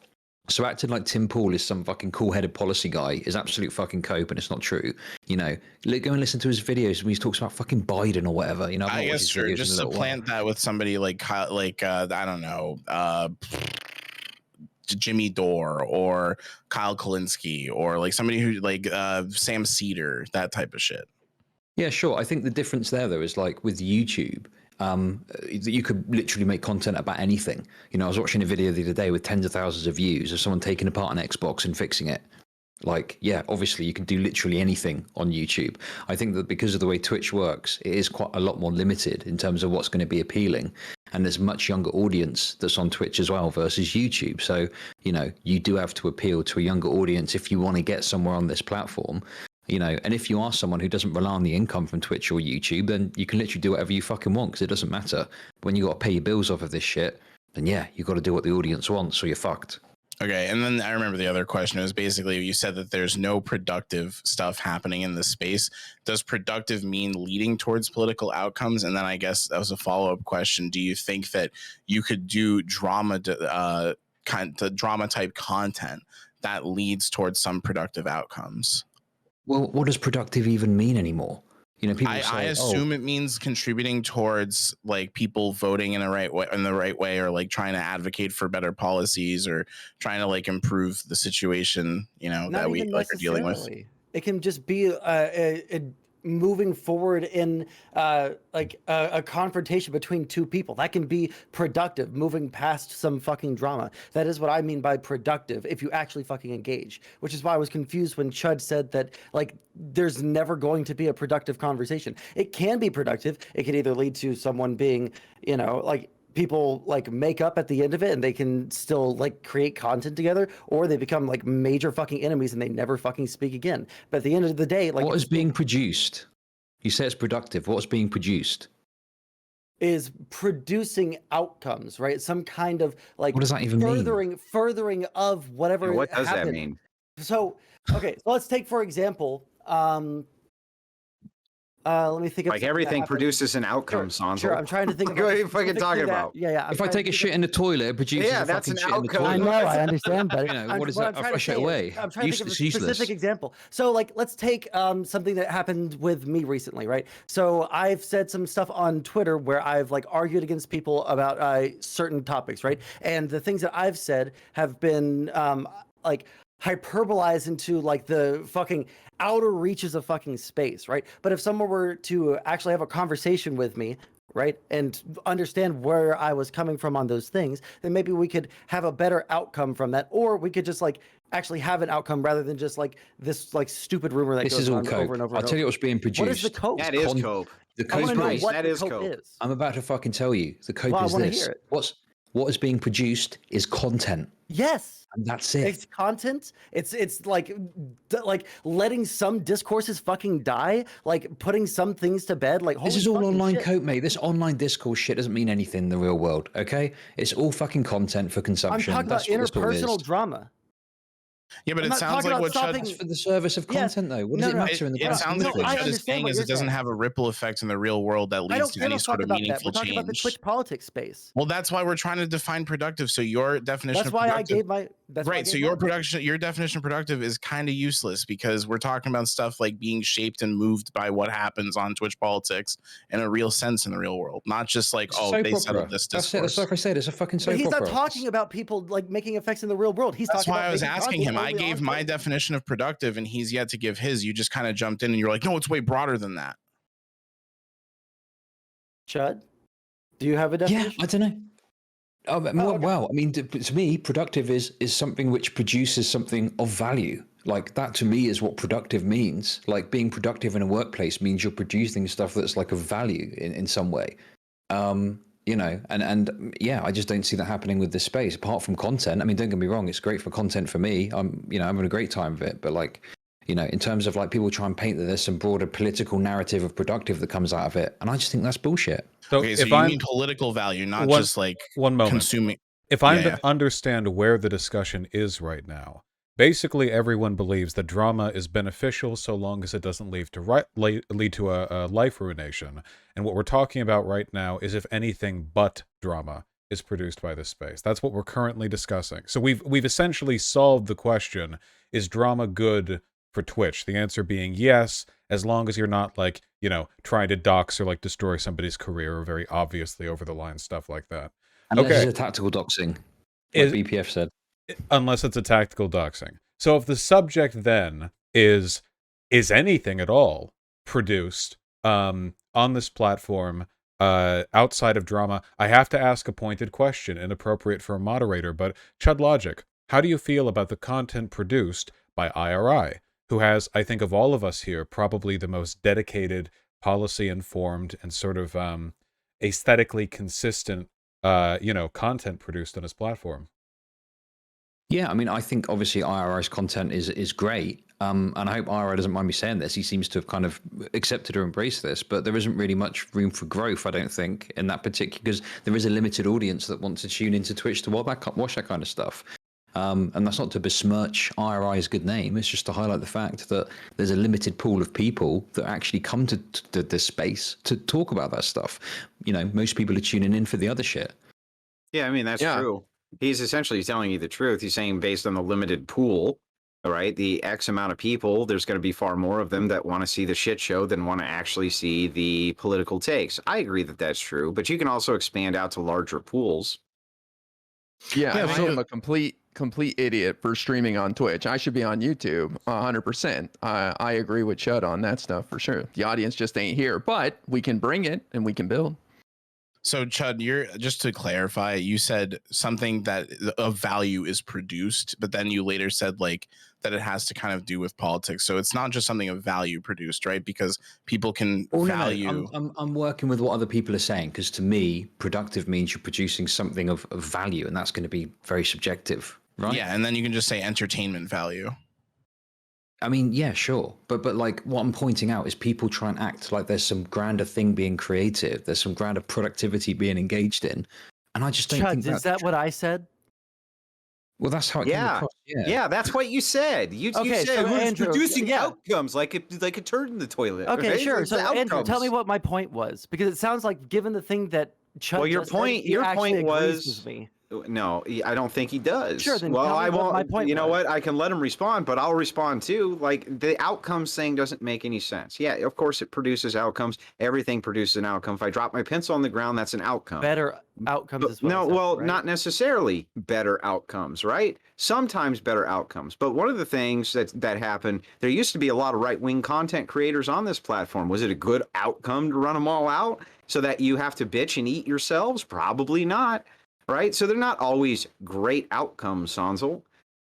So acting like Tim Pool is some fucking cool-headed policy guy is absolute fucking cope, and it's not true. Go and listen to his videos when he talks about fucking Biden or whatever. I guess sure. Just supplant that with somebody like I don't know, Jimmy Dore or Kyle Kalinske or like somebody who like Sam Cedar, that type of shit. Yeah, sure. I think the difference there though is like with YouTube, you could literally make content about anything. I was watching a video the other day with tens of thousands of views of someone taking apart an Xbox and fixing it. Like, yeah, obviously you can do literally anything on YouTube. I think that because of the way Twitch works, it is quite a lot more limited in terms of what's going to be appealing. And there's a much younger audience that's on Twitch as well versus YouTube. So, you do have to appeal to a younger audience if you want to get somewhere on this platform. And if you are someone who doesn't rely on the income from Twitch or YouTube, then you can literally do whatever you fucking want because it doesn't matter. But when you got to pay your bills off of this shit, then yeah, you got to do what the audience wants or you're fucked. Okay, and then I remember the other question was basically you said that there's no productive stuff happening in this space. Does productive mean leading towards political outcomes? And then I guess that was a follow-up question. Do you think that you could do drama type content that leads towards some productive outcomes? Well, what does productive even mean anymore? People say, I assume it means contributing towards like people voting in the right way, or like trying to advocate for better policies or trying to like improve the situation, that we like are dealing with. It can just be moving forward in a confrontation between two people. That can be productive, moving past some fucking drama. That is what I mean by productive, if you actually fucking engage. Which is why I was confused when Chud said that, like, there's never going to be a productive conversation. It can be productive. It can either lead to someone being, people like make up at the end of it and they can still like create content together, or they become like major fucking enemies and they never fucking speak again. But at the end of the day, like, what is being produced? You say it's productive. What's being produced? Is producing outcomes, right? Some kind of like what does that even mean? Furthering of whatever. And what does happened. that mean? So, okay, so let's take for example, let me think of like everything produces an outcome, Sansa. Sure, I'm trying to think. What are you fucking talking about? Yeah. If I take a shit in the toilet, it produces a that's fucking an shit in the outcome. toilet. I know, I understand, but what is that? I flush it away. I'm trying to think of a specific example. So, like, let's take something that happened with me recently, right? So, I've said some stuff on Twitter where I've like argued against people about certain topics, right? And the things that I've said have been like hyperbolized into like the fucking outer reaches of fucking space, right? But if someone were to actually have a conversation with me, right, and understand where I was coming from on those things, then maybe we could have a better outcome from that, or we could just like actually have an outcome rather than just like this like stupid rumor that goes on over and over. I'll tell you what's being produced. What is the cope? That is cope. The cope is what the cope is. I'm about to fucking tell you. The cope is this. What is being produced is content. Yes. And that's it. It's content. It's like letting some discourses fucking die, like putting some things to bed. Like this is all online cope, mate. This online discourse shit doesn't mean anything in the real world. Okay, it's all fucking content for consumption. I'm talking about interpersonal drama. Yeah, but it sounds like what Chud's for the service of content, though. What does it matter in the It sounds like what Chud is saying is it doesn't have a ripple effect in the real world that leads to any sort of meaningful change. We're talking about the Twitch politics space. Well, that's why we're trying to define productive. So your definition of productive. That's why I gave my. Right. So your definition of productive is kind of useless because we're talking about stuff like being shaped and moved by what happens on Twitch politics in a real sense in the real world, not just like they settled this discourse. That's like I said, it's a fucking soap opera. He's not talking about people like making effects in the real world. That's why I was asking him. I gave my definition of productive, and he's yet to give his. You just kind of jumped in, and you're like, no, it's way broader than that. Chud, do you have a definition? Yeah, I don't know. Okay. Well, I mean, to me, productive is something which produces something of value. Like that to me is what productive means. Like being productive in a workplace means you're producing stuff that's like of value in some way. You know, and yeah, I just don't see that happening with this space apart from content. I mean, don't get me wrong, it's great for content for me. I'm, you know, having a great time of it, but like, you know, in terms of like people try and paint that there's some broader political narrative of productive that comes out of it, and I just think that's bullshit. So Okay, so if you I'm mean political value, not one, just like one moment, consuming. if I'm Yeah, to understand where the discussion is right now, basically everyone believes that drama is beneficial so long as it doesn't lead to a life ruination. And what we're talking about right now is if anything but drama is produced by this space. That's what we're currently discussing. So we've essentially solved the question: is drama good for Twitch? The answer being yes, as long as you're not like, you know, trying to dox or like destroy somebody's career or very obviously over the line stuff like that. Unless Okay. it's a tactical doxing, like Is, BPF said. unless it's a tactical doxing. So if the subject then is anything at all produced on this platform outside of drama, I have to ask a pointed question, inappropriate for a moderator, but Chud Logic, how do you feel about the content produced by IRI, who has, I think of all of us here, probably the most dedicated, policy-informed, and sort of aesthetically consistent you know, content produced on his platform? Yeah, I mean, I think obviously IRI's content is great, and I hope IRI doesn't mind me saying this. He seems to have kind of accepted or embraced this, but there isn't really much room for growth, I don't think, in that particular, because there is a limited audience that wants to tune into Twitch to watch that kind of stuff. And that's not to besmirch IRI's good name. It's just to highlight the fact that there's a limited pool of people that actually come to this space to talk about that stuff. You know, most people are tuning in for the other shit. Yeah, I mean, that's Yeah. true. He's essentially telling you the truth. He's saying based on the limited pool, all right, the X amount of people, there's going to be far more of them that want to see the shit show than want to actually see the political takes. I agree that that's true, but you can also expand out to larger pools. Yeah, Yeah, I so- am a complete idiot for streaming on Twitch. I should be on YouTube 100%. I agree with Chud on that stuff for sure. The audience just ain't here, but we can bring it and we can build. So Chud, you're just to clarify, you said something that of value is produced, but then you later said like that it has to kind of do with politics. So it's not just something of value produced, right? Because people can value. No. I'm working with what other people are saying, because to me, productive means you're producing something of value, and that's going to be very subjective, right? Yeah, and then you can just say entertainment value. I mean, yeah, sure. But like what I'm pointing out is people try and act like there's some grander thing being created, there's some grander productivity being engaged in. And I just don't think Chud, is that what I said? Well, that's how it came Yeah. across. Yeah, that's what you said. You Okay, said so who's Andrew, producing yeah. outcomes like a turd in the toilet. Okay, right? sure. It's So the Andrew, tell me outcomes. what my point was, because it sounds like given the thing that Chud Well, your just said, point- he your actually point agrees was- with me. No, I don't think he does. Sure, then well, tell me I what won't. my point you know was. what? I can let him respond, but I'll respond too. Like the outcomes thing doesn't make any sense. Yeah, of course it produces outcomes. Everything produces an outcome. If I drop my pencil on the ground, that's an outcome. Better outcomes But as well. no, said, well, right? not necessarily better outcomes, right? Sometimes better outcomes. But one of the things that happened, there used to be a lot of right-wing content creators on this platform. Was it a good outcome to run them all out so that you have to bitch and eat yourselves? Probably not, right? So they're not always great outcomes, Sanzel.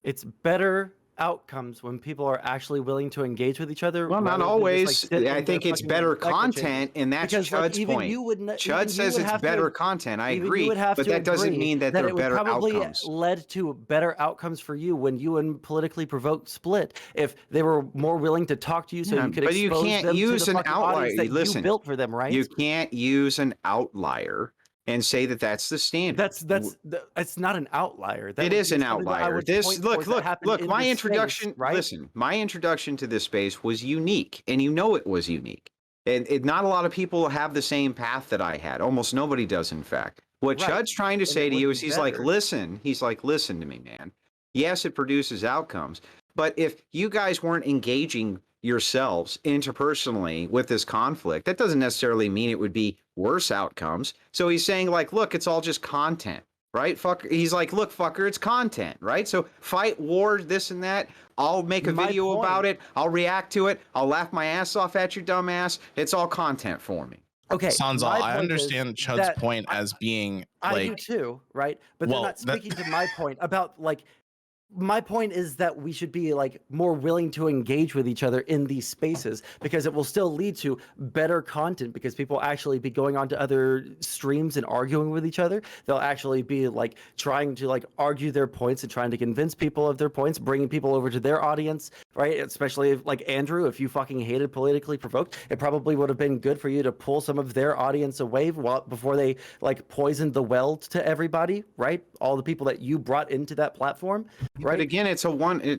It's better outcomes when people are actually willing to engage with each other. Well, not rather than just, always. like, sit I in their think it's fucking better echo chambers. content, and that's Because, like, Chud's even point. you would Chud even you says would it's have to better ag- content. I even agree, you would have but to that doesn't agree mean that it they're would better probably outcomes. led to better outcomes for you when you and politically provoked split. If they were more willing to talk to you, so Yeah, you could but you expose can't them use to the an fucking outlier. audience that Listen, you built for them, right? You can't use an outlier and say that that's the standard. That's not an outlier. That It would is be an something that I outlier. would This point look, towards that look, happened look. in My this introduction. space, right? Listen, my introduction to this space was unique, and you know it was unique. And not a lot of people have the same path that I had. Almost nobody does, in fact. What Right. Chud's trying to And say it to would you be is he's like, better. listen. He's like, listen to me, man. Yes, it produces outcomes, but if you guys weren't engaging yourselves interpersonally with this conflict, that doesn't necessarily mean it would be worse outcomes. So he's saying like, look, it's all just content, right? Fucker. He's like, look, fucker, it's content, right? So fight war, this and that. I'll make a My video point- about it. I'll react to it. I'll laugh my ass off at your dumb ass. It's all content for me. Okay, Sanzal, my I point is understand Chud's that point as being I do like, too, right? But Well, they're not that- speaking to my point about like my point is that we should be like more willing to engage with each other in these spaces, because it will still lead to better content, because people actually be going on to other streams and arguing with each other. They'll actually be like trying to like argue their points and trying to convince people of their points, bringing people over to their audience, right? Especially if, like Andrew, if you fucking hated Politically Provoked, it probably would have been good for you to pull some of their audience away before they like poisoned the well to everybody, right? All the people that you brought into that platform. Right. But again, it's a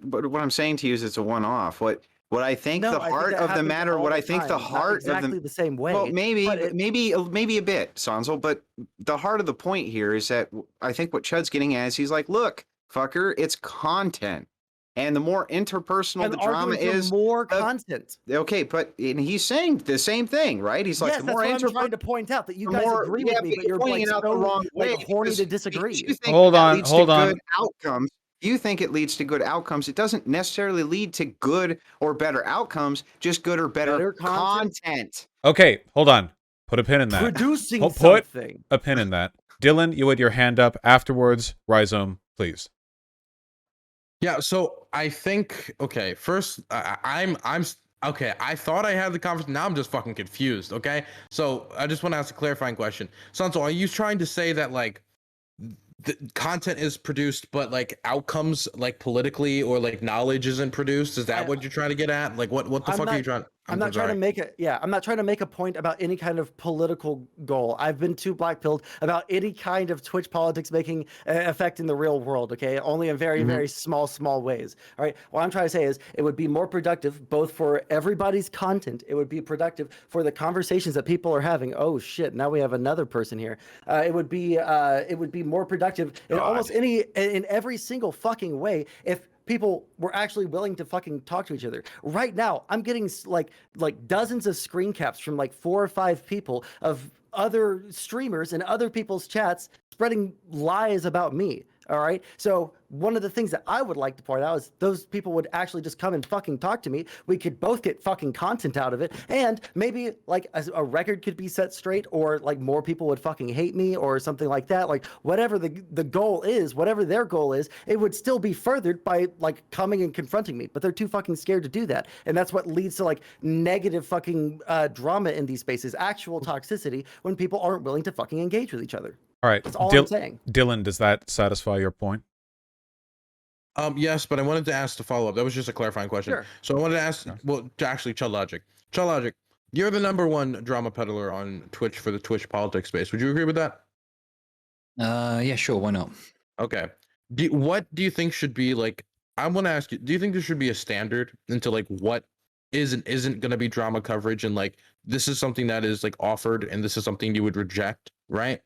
but what I'm saying to you is it's a one-off. What I think No, the I think heart that of the happens matter, all what the I think the time, not heart of exactly the same way. well, maybe but it- maybe a bit, Sanzel, but the heart of the point here is that I think what Chud's getting at is he's like, look, fucker, it's content. And the more interpersonal I'm the drama arguing for is, more content. okay, but and he's saying the same thing, right? He's like, Yes, the that's more what I'm trying to point out, that you guys agree yeah, with me, but you're pointing like it out the so wrong way, like horny because to you disagree. think Hold that on, leads hold to on. good outcomes. You think it leads to good outcomes. It doesn't necessarily lead to good or better outcomes, just good or better content. Okay, hold on. Put a pin in that. Producing Put something. a pin in that. Dylan, you had your hand up. Afterwards, Rhizome, please. Yeah, so I think okay. First, I'm okay. I thought I had the conversation. Now I'm just fucking confused. Okay, so I just want to ask a clarifying question. Sanso, are you trying to say that like the content is produced, but like outcomes, like politically or like knowledge isn't produced? Is that what you're trying to get at? Like what the fuck are you trying? I'm not trying to make it. Yeah, I'm not trying to make a point about any kind of political goal. I've been too black-pilled about any kind of Twitch politics making effect in the real world. Okay, only in very, very small ways. All right. What I'm trying to say is, it would be more productive both for everybody's content. It would be productive for the conversations that people are having. Oh shit! Now we have another person here. It would be more productive in almost in every single fucking way if people were actually willing to fucking talk to each other. Right now, I'm getting like dozens of screen caps from like 4 or 5 people of other streamers and other people's chats spreading lies about me. All right. So one of the things that I would like to point out is those people would actually just come and fucking talk to me. We could both get fucking content out of it. And maybe like a record could be set straight, or like more people would fucking hate me or something like that. Like whatever the goal is, whatever their goal is, it would still be furthered by like coming and confronting me. But they're too fucking scared to do that. And that's what leads to like negative fucking drama in these spaces, actual toxicity, when people aren't willing to fucking engage with each other. All right. That's all I'm saying. Dylan, does that satisfy your point? Yes, but I wanted to ask the follow up. That was just a clarifying question. Sure. So I wanted to ask, well, to actually, Chud Logic, you're the #1 drama peddler on Twitch for the Twitch politics space. Would you agree with that? Yeah, sure. Why not? Okay. What do you think should be like? I want to ask you. Do you think there should be a standard into like what is and isn't going to be drama coverage, and like this is something that is like offered, and this is something you would reject, right?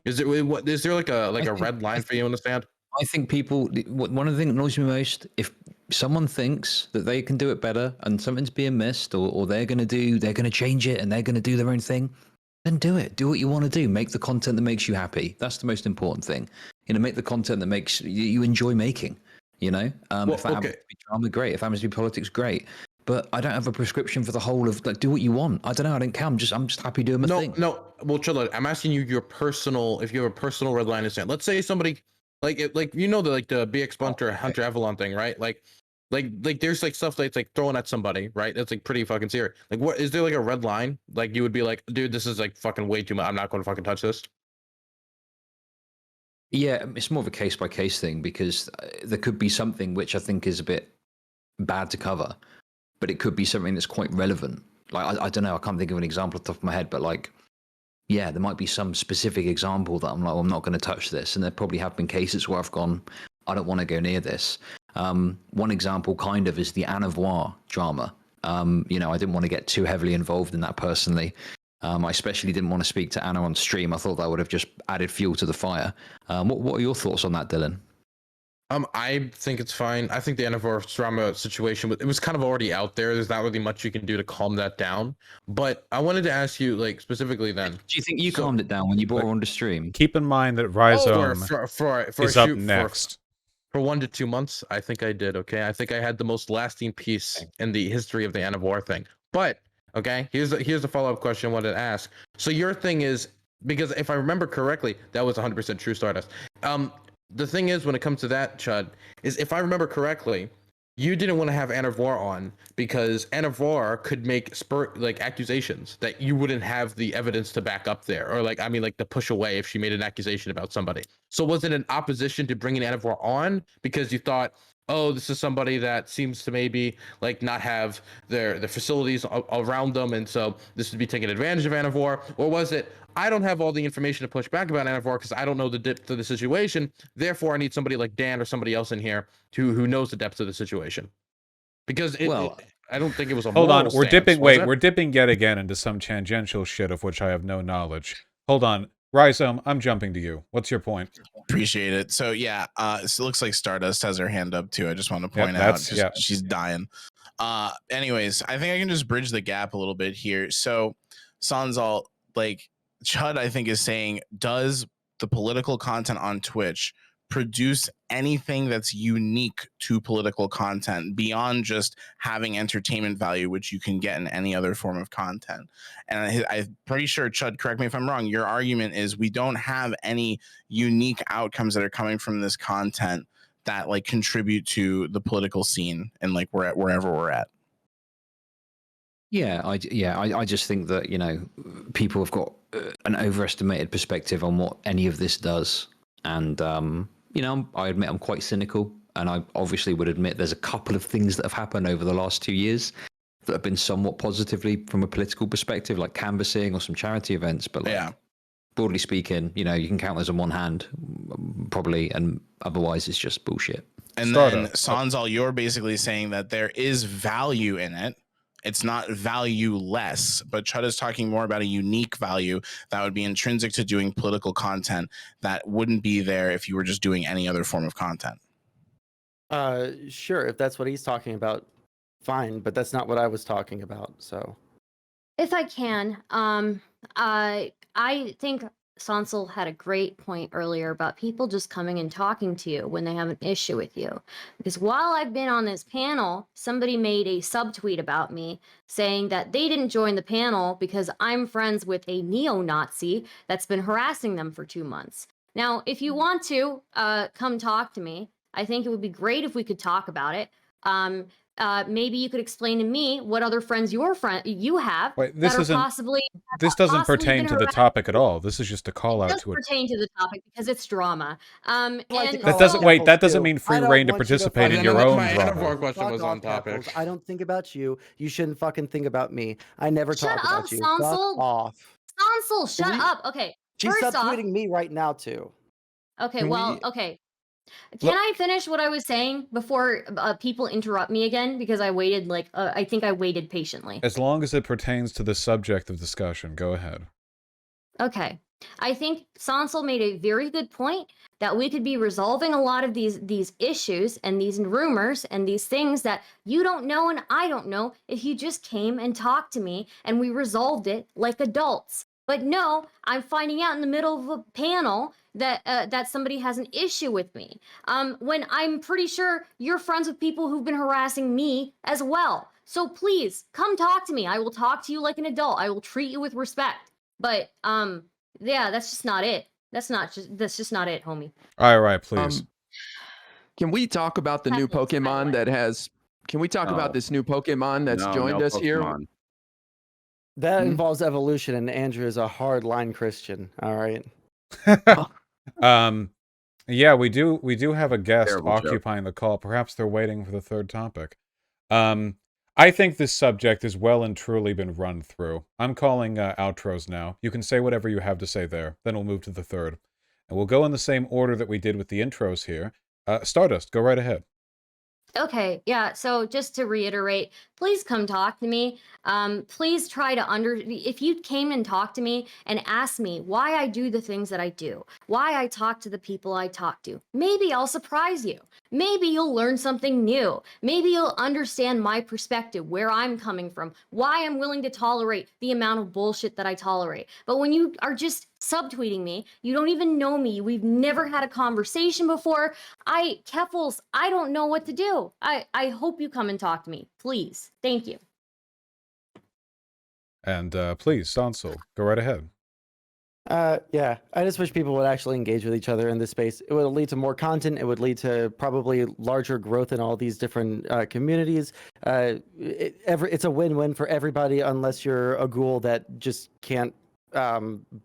Is there like a red line for you in the stand? I think people, one of the things that annoys me most, if someone thinks that they can do it better and something's being missed, or they're going to change it and they're going to do their own thing, then do it. Do what you want to do. Make the content that makes you happy. That's the most important thing. Make the content that makes you enjoy making, if that happens to be drama, great. If that happens to be politics, great. But I don't have a prescription for the whole of like, do what you want. I don't know. I don't care. I'm just happy doing my thing. No. Well, chill out. I'm asking you if you have a personal red line to stand. Let's say somebody the BX Hunter Avalon thing, right? Like there's like stuff that's like thrown at somebody, right? That's like pretty fucking serious. Like, what is there like a red line? Like you would be like, dude, this is like fucking way too much. I'm not going to fucking touch this. Yeah, it's more of a case by case thing, because there could be something which I think is a bit bad to cover, but it could be something that's quite relevant. Like, I don't know, I can't think of an example off the top of my head, but like, yeah, there might be some specific example that I'm like, well, I'm not going to touch this. And there probably have been cases where I've gone, I don't want to go near this. One example kind of is the Anavoir drama. I didn't want to get too heavily involved in that personally. I especially didn't want to speak to Anna on stream. I thought that would have just added fuel to the fire. What are your thoughts on that, Dylan? I think it's fine. I think the Anavar drama situation, it was kind of already out there. There's not really much you can do to calm that down. But I wanted to ask you, like, specifically then. Do you think you calmed it down when you brought her on the stream? Keep in mind that Rhizome is up next. For 1 to 2 months, I think I did, okay? I think I had the most lasting peace in the history of the Anavar thing. But, okay, here's the follow-up question I wanted to ask. So your thing is, because if I remember correctly, that was 100% true, Stardust. the thing is, when it comes to that, Chud, is if I remember correctly, you didn't want to have Anavor on because Anavor could make accusations that you wouldn't have the evidence to back up there, or to push away if she made an accusation about somebody. So was it an opposition to bringing Anavor on because you thought, oh, this is somebody that seems to maybe not have their facilities around them, and so this would be taking advantage of Anavor? Or was it, I don't have all the information to push back about Anavor because I don't know the depth of the situation, therefore I need somebody like Dan or somebody else in here who knows the depth of the situation? Because I don't think it was a Hold on, moral we're stance, dipping. was Wait, it? we're dipping yet again into some tangential shit of which I have no knowledge. Hold on, Rhizome, I'm jumping to you. What's your point? Appreciate it. So yeah, so it looks like Stardust has her hand up too. I just want to Yep, point out, that's- just, yeah. she's dying. Anyways, I think I can just bridge the gap a little bit here. So Sanzal, Chud, I think is saying, does the political content on Twitch produce anything that's unique to political content beyond just having entertainment value, which you can get in any other form of content? And I'm pretty sure, Chud, correct me if I'm wrong, your argument is we don't have any unique outcomes that are coming from this content that contribute to the political scene and wherever we're at. Yeah, I just think that people have got an overestimated perspective on what any of this does, and I admit I'm quite cynical, and I obviously would admit there's a couple of things that have happened over the last 2 years that have been somewhat positively from a political perspective, like canvassing or some charity events. But broadly speaking, you can count those on one hand, probably, and otherwise it's just bullshit. And then Sanzal, you're basically saying that there is value in it. It's not value-less, but Chud is talking more about a unique value that would be intrinsic to doing political content that wouldn't be there if you were just doing any other form of content. Sure, if that's what he's talking about, fine, but that's not what I was talking about. So, if I can, I think Sansel had a great point earlier about people just coming and talking to you when they have an issue with you. Because while I've been on this panel, somebody made a subtweet about me saying that they didn't join the panel because I'm friends with a neo-Nazi that's been harassing them for 2 months. Now, if you want to come talk to me, I think it would be great if we could talk about it. Maybe you could explain to me what other friends you have Wait, this that are isn't. possibly. This doesn't possibly pertain been to the harassed. topic at all. This is just a call It out does to it. pertain to the topic because it's drama. like to And call That out doesn't wait. That Knuckles, doesn't too. mean free I don't reign to want you participate in fucking- your own my drama. Anavor question Fuck was on off, topic. Knuckles. I don't think about you. You shouldn't fucking think about me. I never Shut talk up, about you. Fuck Sansel. off. Sansel, shut We- up. Okay. She's First off, subtweeting me right now too. okay. Can Well, we- okay. Look- Can I finish what I was saying before people interrupt me again? Because I waited I think I waited patiently. As long as it pertains to the subject of discussion, go ahead. Okay. I think Sansel made a very good point that we could be resolving a lot of these issues and these rumors and these things that you don't know and I don't know if you just came and talked to me and we resolved it like adults. But no, I'm finding out in the middle of a panel that somebody has an issue with me. When I'm pretty sure you're friends with people who've been harassing me as well. So please come talk to me. I will talk to you like an adult. I will treat you with respect. But yeah, that's just not it. That's just not it, homie. All right, please. Can we talk about the new Happens, by the way. Pokemon that has? Can we talk No. about this new Pokemon that's joined us here? Pokemon. That Hmm? involves evolution, and Andrew is a hard-line Christian. All right. Yeah, we do have a guest Terrible joke. occupying the call. Perhaps they're waiting for the third topic. I think this subject has well and truly been run through. I'm calling outros now. You can say whatever you have to say there. Then we'll move to the third. And we'll go in the same order that we did with the intros here. Stardust, go right ahead. Okay, yeah. So just to reiterate, please come talk to me. Please try to if you came and talked to me and asked me why I do the things that I do, why I talk to the people I talk to, maybe I'll surprise you. Maybe you'll learn something new. Maybe you'll understand my perspective, where I'm coming from, why I'm willing to tolerate the amount of bullshit that I tolerate. But when you are just subtweeting me, you don't even know me, we've never had a conversation before. Keffels, I don't know what to do. I hope you come and talk to me, please. Thank you. And please, Sansel, go right ahead. Yeah, I just wish people would actually engage with each other in this space. It would lead to more content. It would lead to probably larger growth in all these different communities. It's a win-win for everybody, unless you're a ghoul that just can't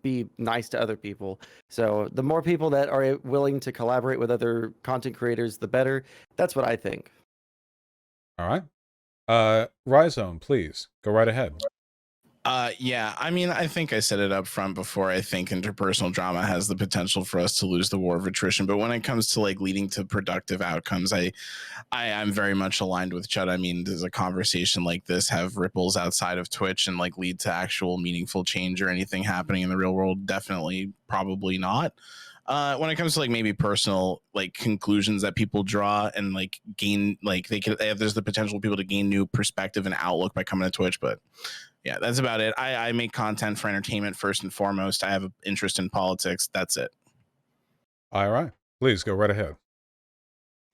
be nice to other people. So the more people that are willing to collaborate with other content creators, the better. That's what I think. All right. Rhizome, please go right ahead. Yeah, I mean, I think I said it up front before. I think interpersonal drama has the potential for us to lose the war of attrition. But when it comes to like leading to productive outcomes, I'm very much aligned with Chud. I mean, does a conversation like this have ripples outside of Twitch and like lead to actual meaningful change or anything happening in the real world? Definitely, probably not. When it comes to like maybe personal like conclusions that people draw and like gain, like there's the potential for people to gain new perspective and outlook by coming to Twitch, but yeah, that's about it. I make content for entertainment first and foremost. I have an interest in politics. That's it. All right. Please go right ahead.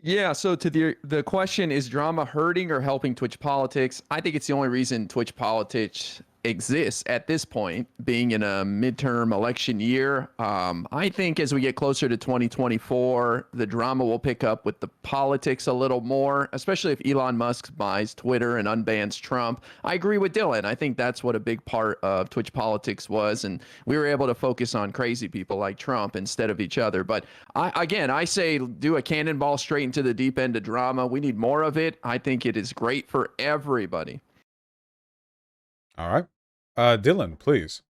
Yeah, so to the question, is drama hurting or helping Twitch politics? I think it's the only reason Twitch politics exists at this point, being in a midterm election year. I think as we get closer to 2024, the drama will pick up with the politics a little more, especially if Elon Musk buys Twitter and unbans Trump. I agree with Dylan. I think that's what a big part of Twitch politics was, and we were able to focus on crazy people like Trump instead of each other. But I say do a cannonball straight into the deep end of drama. We need more of it. I think it is great for everybody. All right. Dylan, please.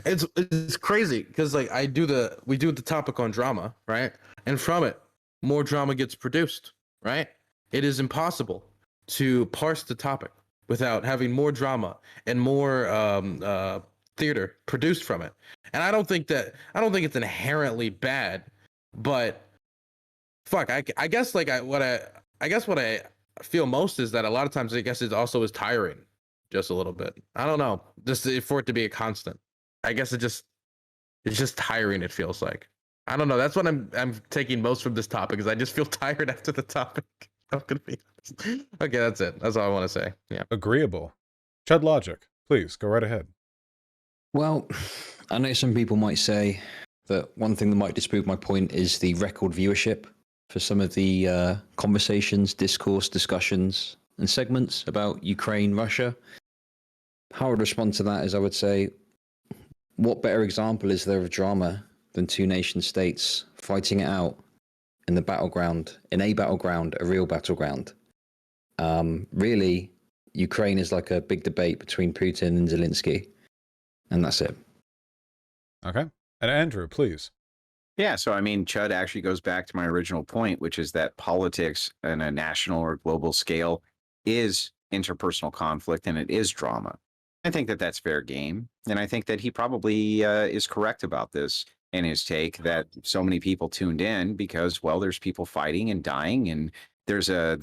It's crazy because like we do the topic on drama, right? And from it, more drama gets produced, right? It is impossible to parse the topic without having more drama and more theater produced from it. And I don't think it's inherently bad, but fuck, I guess like what I feel most is that a lot of times I guess it also is tiring, just a little bit. I don't know, just for it to be a constant. I guess it's just tiring. It feels like. I don't know. That's what I'm taking most from this topic is I just feel tired after the topic. I'm gonna be honest. Okay, that's it. That's all I want to say. Yeah. Agreeable. Chud Logic, please go right ahead. Well, I know some people might say that one thing that might disprove my point is the record viewership for some of the conversations, discourse, discussions, and segments about Ukraine, Russia. How I would respond to that is I would say, what better example is there of drama than two nation states fighting it out in a battleground, a real battleground? Really, Ukraine is like a big debate between Putin and Zelensky, and that's it. Okay. And Andrew, please. Yeah, so I mean, Chud actually goes back to my original point, which is that politics on a national or global scale is interpersonal conflict and it is drama. I think that that's fair game. And I think that he probably is correct about this in his take that so many people tuned in because, well, there's people fighting and dying and there's a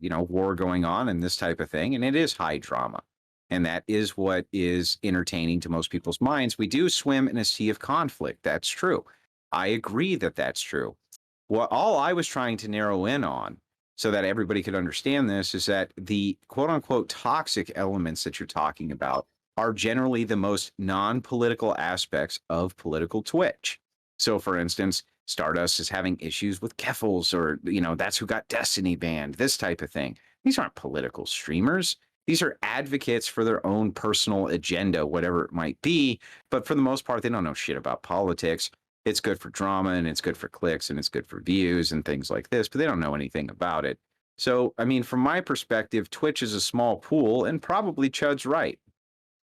war going on and this type of thing. And it is high drama. And that is what is entertaining to most people's minds. We do swim in a sea of conflict. That's true. I agree that that's true. Well, all I was trying to narrow in on so that everybody could understand this is that the quote unquote toxic elements that you're talking about are generally the most non-political aspects of political Twitch. So for instance, Stardust is having issues with Keffels or, that's who got Destiny banned, this type of thing. These aren't political streamers. These are advocates for their own personal agenda, whatever it might be. But for the most part, they don't know shit about politics. It's good for drama and it's good for clicks and it's good for views and things like this, but they don't know anything about it. So, I mean, from my perspective, Twitch is a small pool and probably Chud's right.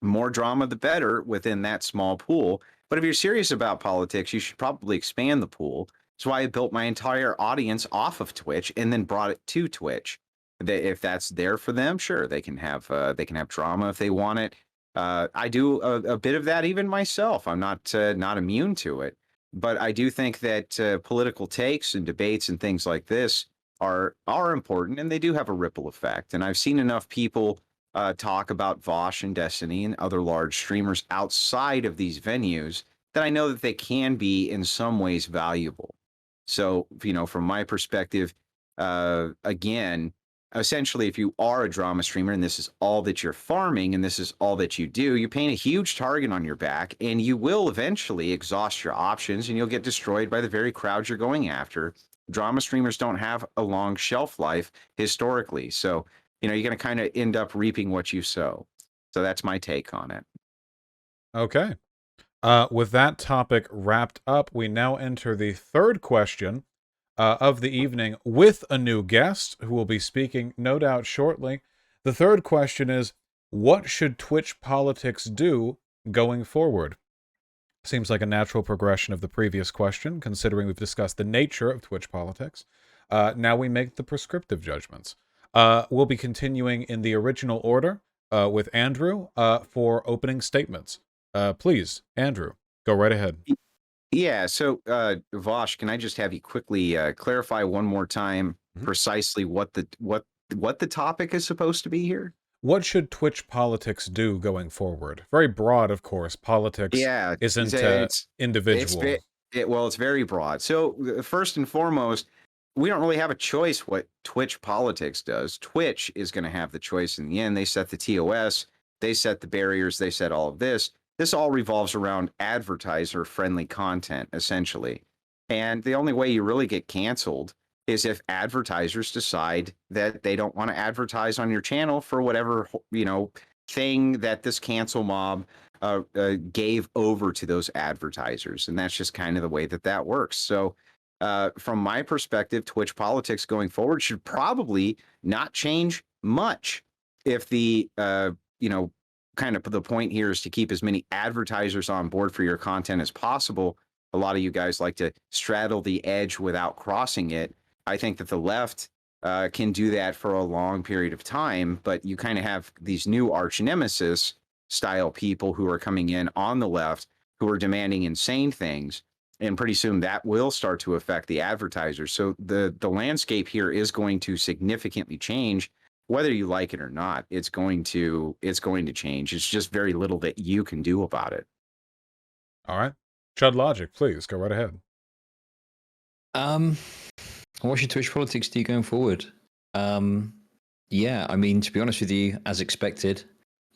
More drama, the better within that small pool. But if you're serious about politics, you should probably expand the pool. That's why I built my entire audience off of Twitch and then brought it to Twitch. If that's there for them, sure, they can have drama if they want it. I do a bit of that even myself. I'm not immune to it. But I do think that political takes and debates and things like this are important, and they do have a ripple effect. And I've seen enough people talk about Vaush and Destiny and other large streamers outside of these venues that I know that they can be in some ways valuable. So, from my perspective, again, essentially, if you are a drama streamer and this is all that you're farming and this is all that you do, you're paying a huge target on your back, and you will eventually exhaust your options and you'll get destroyed by the very crowd you're going after. Drama streamers don't have a long shelf life historically. So, you're going to kind of end up reaping what you sow. So that's my take on it. Okay. With that topic wrapped up, we now enter the third question of the evening with a new guest who will be speaking, no doubt, shortly. The third question is, what should Twitch politics do going forward? Seems like a natural progression of the previous question, considering we've discussed the nature of Twitch politics. Now we make the prescriptive judgments. We'll be continuing in the original order with Andrew for opening statements. Please, Andrew, go right ahead. Yeah. So, Vaush, can I just have you quickly clarify one more time precisely what the topic is supposed to be here? What should Twitch politics do going forward? Very broad, of course. Politics isn't individual. It's very broad. So, first and foremost, we don't really have a choice what Twitch politics does. Twitch is going to have the choice in the end. They set the TOS, they set the barriers, they set all of this. This all revolves around advertiser-friendly content, essentially. And the only way you really get canceled is if advertisers decide that they don't want to advertise on your channel for whatever, thing that this cancel mob gave over to those advertisers. And that's just kind of the way that works. So from my perspective, Twitch politics going forward should probably not change much if the, kind of the point here is to keep as many advertisers on board for your content as possible. A lot of you guys like to straddle the edge without crossing it. I think that the left can do that for a long period of time, but you kind of have these new arch nemesis style people who are coming in on the left who are demanding insane things. And pretty soon that will start to affect the advertisers. So the landscape here is going to significantly change. Whether you like it or not, it's going to change. It's just very little that you can do about it. All right. Chud Logic, please go right ahead. What should Twitch politics do going forward? Yeah, I mean, to be honest with you, as expected,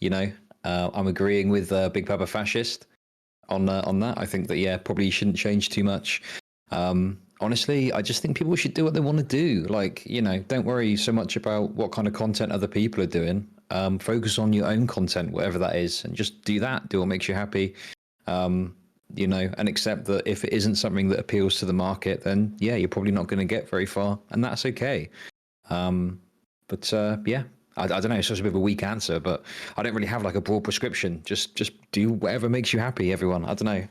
I'm agreeing with Big Papa Fascist on that. I think that, probably shouldn't change too much. Honestly, I just think people should do what they want to do. Like, don't worry so much about what kind of content other people are doing. Focus on your own content, whatever that is, and just do that. Do what makes you happy. And accept that if it isn't something that appeals to the market, then you're probably not going to get very far, and that's okay. I don't know. It's just a bit of a weak answer, but I don't really have like a broad prescription. Just do whatever makes you happy, everyone. I don't know.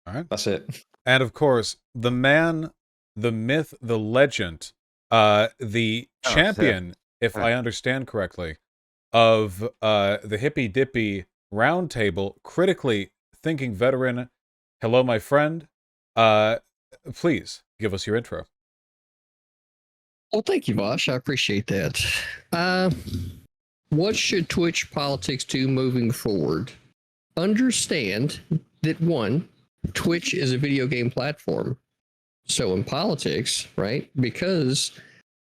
All right. That's it. And of course, the man, the myth, the legend, the champion, if I understand correctly, of the Hippy Dippy roundtable, critically thinking veteran. Hello, my friend. Please give us your intro. Well, thank you, Vaush. I appreciate that. What should Twitch politics do moving forward? Understand that, one, Twitch is a video game platform. So in politics, right, because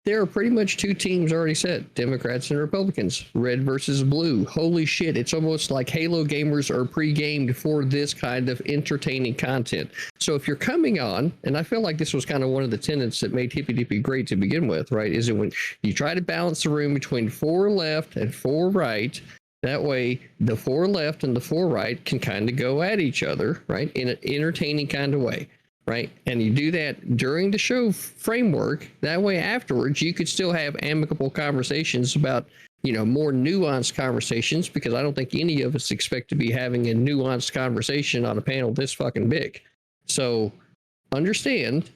there are pretty much two teams already set, Democrats and Republicans, red versus blue. Holy shit, it's almost like Halo gamers are pre-gamed for this kind of entertaining content. So if you're coming on, and I feel like this was kind of one of the tenets that made Hippy Dippy great to begin with, right, is that when you try to balance the room between 4 left and 4 right, that way the 4 left and the 4 right can kind of go at each other, right, in an entertaining kind of way. Right. And you do that during the show framework. That way, afterwards, you could still have amicable conversations about, more nuanced conversations, because I don't think any of us expect to be having a nuanced conversation on a panel this fucking big. So understand,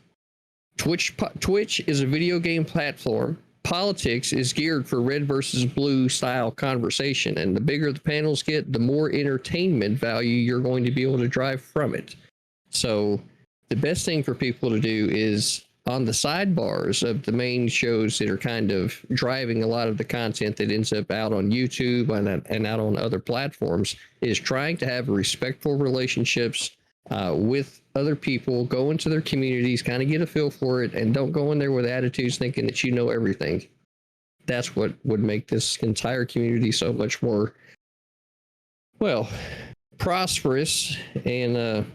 Twitch is a video game platform. Politics is geared for red versus blue style conversation. And the bigger the panels get, the more entertainment value you're going to be able to drive from it. So the best thing for people to do is on the sidebars of the main shows that are kind of driving a lot of the content that ends up out on YouTube and out on other platforms, is trying to have respectful relationships with other people, go into their communities, kind of get a feel for it, and don't go in there with attitudes thinking that you know everything. that's what would make this entire community so much more, well, prosperous and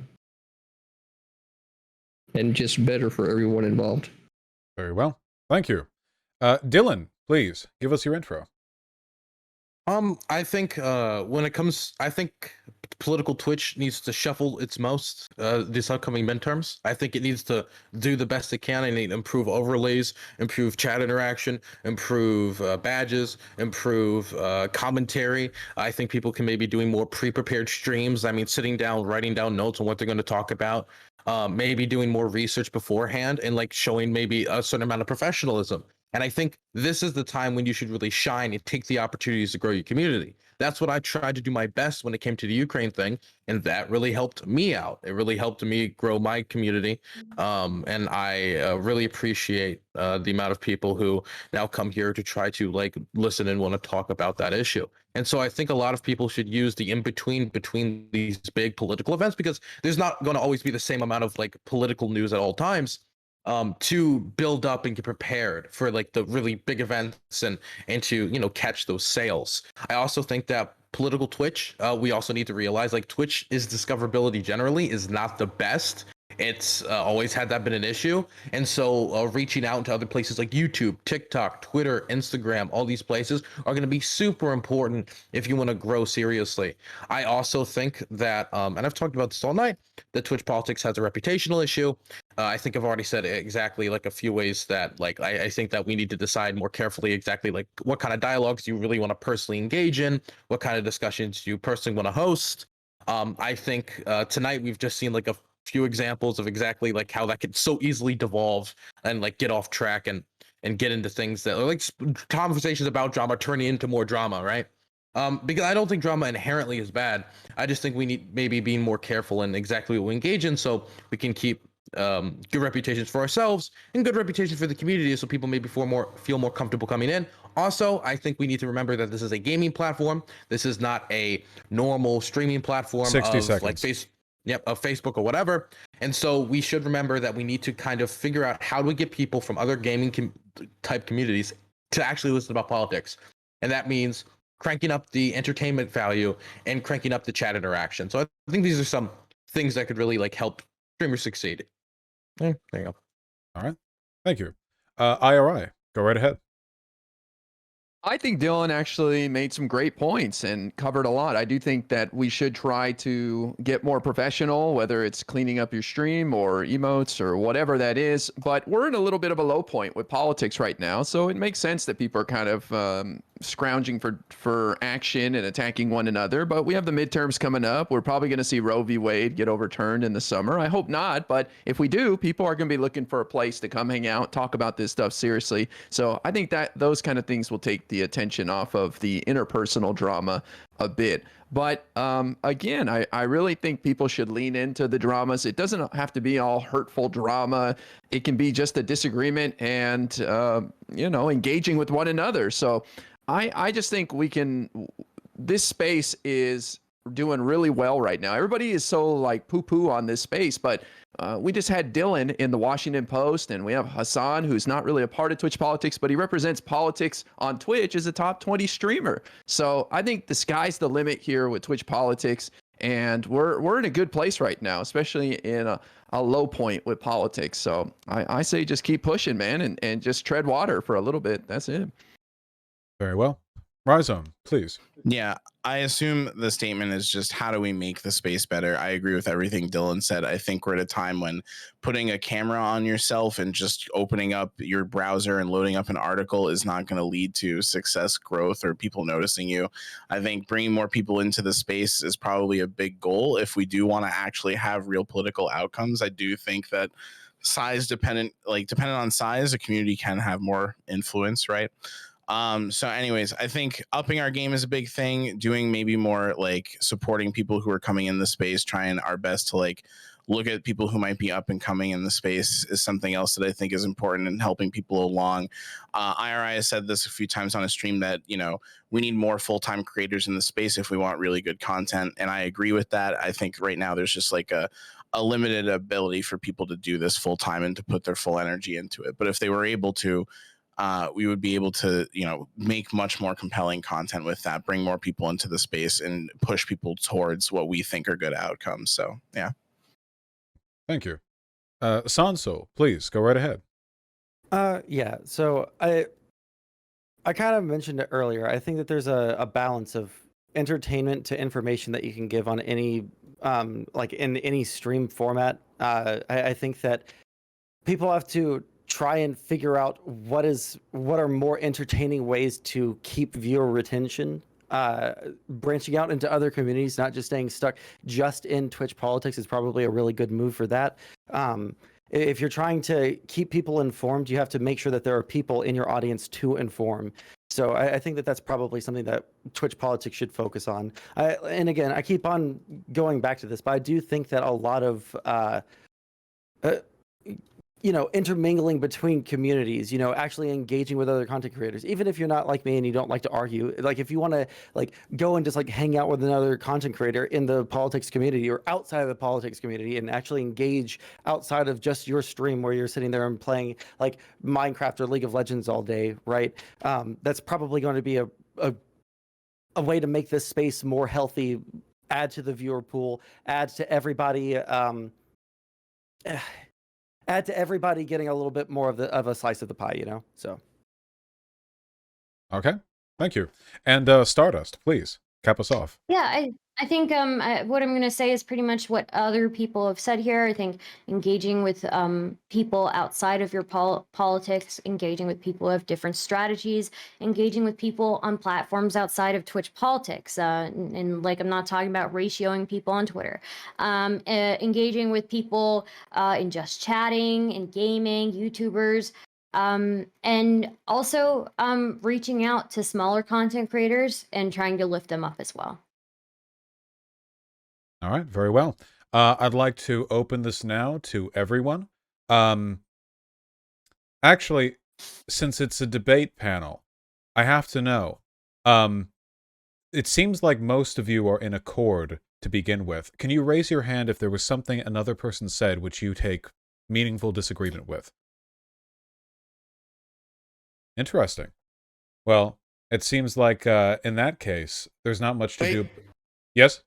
just better for everyone involved. Very well. Thank you. Dylan, please give us your intro. I think I think political Twitch needs to shuffle its most this upcoming midterms. I think it needs to do the best it can and improve overlays, improve chat interaction, improve badges, improve commentary. I think people can maybe doing more pre-prepared streams. I mean, sitting down, writing down notes on what they're going to talk about. Maybe doing more research beforehand and like showing maybe a certain amount of professionalism. And I think this is the time when you should really shine and take the opportunities to grow your community. That's what I tried to do my best when it came to the Ukraine thing. And that really helped me out. It really helped me grow my community. And I really appreciate the amount of people who now come here to try to like listen and want to talk about that issue. And so I think a lot of people should use the between these big political events, because there's not going to always be the same amount of like political news at all times, to build up and get prepared for like the really big events and to, you know, catch those sales. I also think that political Twitch, we also need to realize like Twitch is discoverability generally is not the best. It's always had that been an issue. And so reaching out to other places like YouTube, TikTok, Twitter, Instagram, all these places are going to be super important if you want to grow seriously. I also think that, and I've talked about this all night, that Twitch politics has a reputational issue. I think I've already said exactly like a few ways that like I think that we need to decide more carefully exactly like what kind of dialogues you really want to personally engage in, what kind of discussions you personally want to host. I think tonight we've just seen like a few examples of exactly like how that could so easily devolve and like get off track and get into things that are like conversations about drama turning into more drama, right? Because I don't think drama inherently is bad. I just think we need maybe being more careful in exactly what we engage in, so we can keep good reputations for ourselves and good reputations for the community, so people maybe feel more comfortable coming in. Also, I think we need to remember that this is a gaming platform. This is not a normal streaming platform 60 of seconds. like of Facebook or whatever. And so we should remember that we need to kind of figure out how do we get people from other gaming type communities to actually listen about politics. And that means cranking up the entertainment value and cranking up the chat interaction. So I think these are some things that could really like help streamers succeed. There you go. All right. Thank you. IRI, go right ahead. I think Dylan actually made some great points and covered a lot. I do think that we should try to get more professional, whether it's cleaning up your stream or emotes or whatever that is. But we're in a little bit of a low point with politics right now. So it makes sense that people are kind of scrounging for action and attacking one another. But we have the midterms coming up. We're probably going to see Roe v. Wade get overturned in the summer. I hope not. But if we do, people are going to be looking for a place to come hang out, talk about this stuff seriously. So I think that those kind of things will take the attention off of the interpersonal drama a bit. But again, I really think people should lean into the dramas. It doesn't have to be all hurtful drama. It can be just a disagreement and, engaging with one another. So I just think this space is doing really well right now. Everybody is so like poo-poo on this space, but we just had Dylan in the Washington Post, and we have Hassan, who's not really a part of Twitch politics, but he represents politics on Twitch as a top 20 streamer. So I think the sky's the limit here with Twitch politics, and we're in a good place right now, especially in a low point with politics. So I say just keep pushing, man, and just tread water for a little bit. That's it. Very well. Rhizome, please. Yeah, I assume the statement is just how do we make the space better? I agree with everything Dylan said. I think we're at a time when putting a camera on yourself and just opening up your browser and loading up an article is not going to lead to success, growth, or people noticing you. I think bringing more people into the space is probably a big goal if we do want to actually have real political outcomes. I do think that dependent on size, a community can have more influence, right? So anyways, I think upping our game is a big thing, doing maybe more like supporting people who are coming in the space, trying our best to like look at people who might be up and coming in the space is something else that I think is important in helping people along. IRI has said this a few times on a stream that, we need more full-time creators in the space if we want really good content. And I agree with that. I think right now there's just like a limited ability for people to do this full-time and to put their full energy into it. But if they were able to, we would be able to, make much more compelling content with that, bring more people into the space, and push people towards what we think are good outcomes. So, yeah. Thank you. Sanso, please go right ahead. Yeah. So I kind of mentioned it earlier. I think that there's a balance of entertainment to information that you can give on any like in any stream format. I think that people have to try and figure out what are more entertaining ways to keep viewer retention. Branching out into other communities, not just staying stuck just in Twitch politics, is probably a really good move for that. If you're trying to keep people informed, you have to make sure that there are people in your audience to inform. So I think that that's probably something that Twitch politics should focus on. And again, I keep on going back to this, but I do think that a lot of intermingling between communities, actually engaging with other content creators, even if you're not like me and you don't like to argue, like if you want to go and just hang out with another content creator in the politics community or outside of the politics community and actually engage outside of just your stream where you're sitting there and playing Minecraft or League of Legends all day, right? That's probably going to be a way to make this space more healthy, add to the viewer pool, add to everybody getting a little bit more of a slice of the pie, So. Okay, thank you. And Stardust, please cap us off. Yeah, I think what I'm going to say is pretty much what other people have said here. I think engaging with people outside of your politics, engaging with people who have different strategies, engaging with people on platforms outside of Twitch politics, and I'm not talking about ratioing people on Twitter, engaging with people in just chatting and gaming, YouTubers, and also reaching out to smaller content creators and trying to lift them up as well. All right, very well. I'd like to open this now to everyone. Actually, since it's a debate panel, I have to know. It seems like most of you are in accord to begin with. Can you raise your hand if there was something another person said which you take meaningful disagreement with? Interesting. Well, it seems like in that case, there's not much to do. Yes?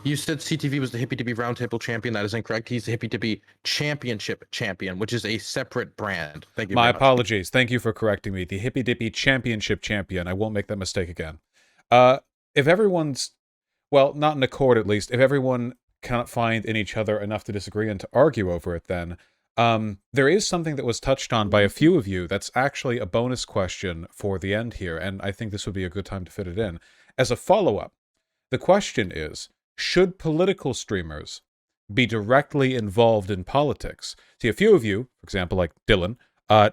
You said CTV was the Hippy Dippy Roundtable champion. That is incorrect. He's the Hippy Dippy Championship champion, which is a separate brand. Thank you. My apologies. Thank you for correcting me. The Hippy Dippy Championship champion. I won't make that mistake again. If everyone's, well, not in accord at least, if everyone cannot find in each other enough to disagree and to argue over it, then there is something that was touched on by a few of you that's actually a bonus question for the end here, and I think this would be a good time to fit it in. As a follow-up, the question is, should political streamers be directly involved in politics? See, a few of you, for example, like Dylan,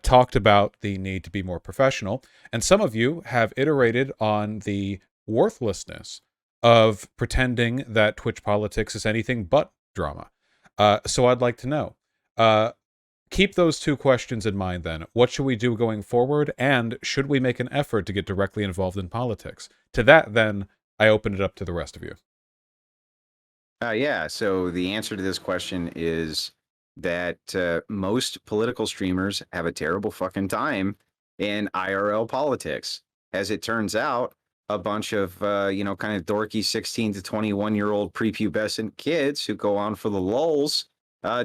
talked about the need to be more professional, and some of you have iterated on the worthlessness of pretending that Twitch politics is anything but drama. So I'd like to know, keep those two questions in mind then. What should we do going forward, and should we make an effort to get directly involved in politics? To that, then, I open it up to the rest of you. Yeah, so the answer to this question is that most political streamers have a terrible fucking time in IRL politics. As it turns out, a bunch of, kind of dorky 16 to 21-year-old prepubescent kids who go on for the lulz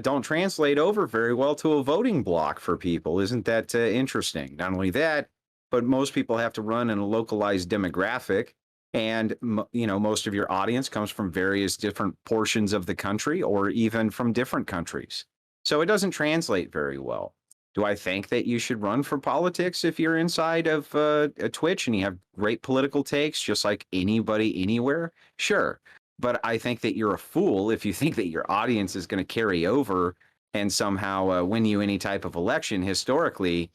don't translate over very well to a voting block for people. Isn't that interesting? Not only that, but most people have to run in a localized demographic. And, most of your audience comes from various different portions of the country or even from different countries. So it doesn't translate very well. Do I think that you should run for politics if you're inside of a Twitch and you have great political takes, just like anybody anywhere? Sure. But I think that you're a fool if you think that your audience is going to carry over and somehow win you any type of election. Historically,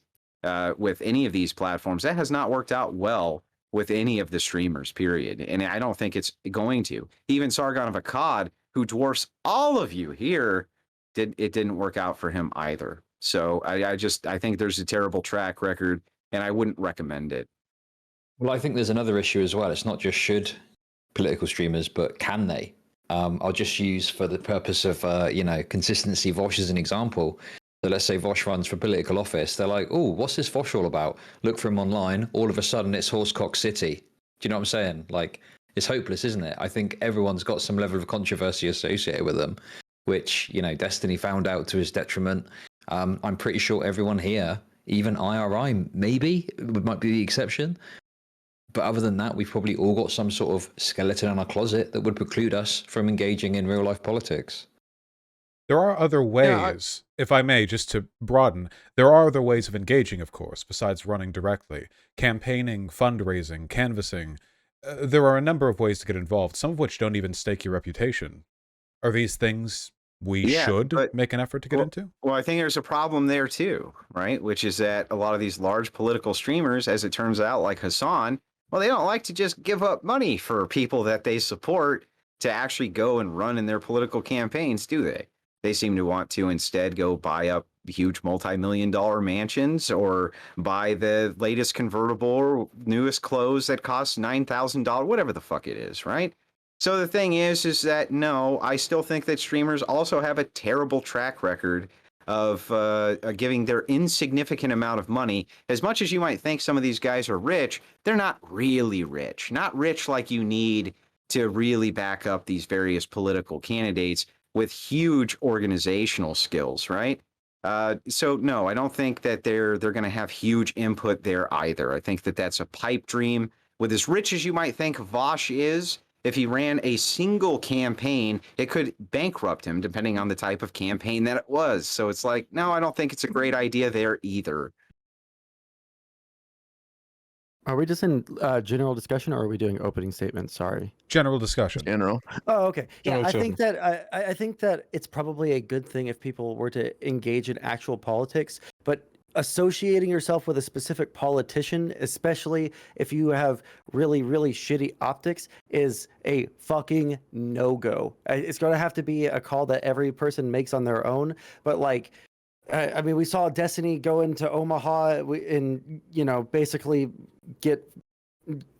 with any of these platforms, that has not worked out well with any of the streamers, period. And I don't think it's going to. Even Sargon of Akkad, who dwarfs all of you here, didn't work out for him either. So I think there's a terrible track record, and I wouldn't recommend it. Well, I think there's another issue as well. It's not just should political streamers, but can they? I'll just use, for the purpose of consistency, Vaush as an example. So let's say Vaush runs for political office. They're like, oh, what's this Vaush all about? Look for him online. All of a sudden, it's Horsecock City. Do you know what I'm saying? Like, it's hopeless, isn't it? I think everyone's got some level of controversy associated with them, which, you know, Destiny found out to his detriment. I'm pretty sure everyone here, even IRI, maybe, might be the exception. But other than that, we've probably all got some sort of skeleton in our closet that would preclude us from engaging in real life politics. There are other ways, if I may, just to broaden, there are other ways of engaging, of course, besides running directly. Campaigning, fundraising, canvassing. There are a number of ways to get involved, some of which don't even stake your reputation. Are these things we should make an effort to get into? Well, I think there's a problem there too, right? Which is that a lot of these large political streamers, as it turns out, like Hassan, well, they don't like to just give up money for people that they support to actually go and run in their political campaigns, do they? They seem to want to instead go buy up huge multi-million-dollar mansions or buy the latest convertible or newest clothes that cost $9,000, whatever the fuck it is, right? So the thing is that no, I still think that streamers also have a terrible track record of giving their insignificant amount of money. As much as you might think some of these guys are rich, they're not really rich. Not rich like you need to really back up these various political candidates with huge organizational skills, right? So no, I don't think that they're going to have huge input there either. I think that that's a pipe dream. With as rich as you might think Vaush is, if he ran a single campaign, it could bankrupt him depending on the type of campaign that it was. So it's like, no, I don't think it's a great idea there either. Are we just in general discussion, or are we doing opening statements? Sorry. General discussion. General. Oh, okay. Yeah, General I think that I think that it's probably a good thing if people were to engage in actual politics, but associating yourself with a specific politician, especially if you have really, really shitty optics, is a fucking no-go. It's going to have to be a call that every person makes on their own, but like, I mean, we saw Destiny go into Omaha and, you know, basically get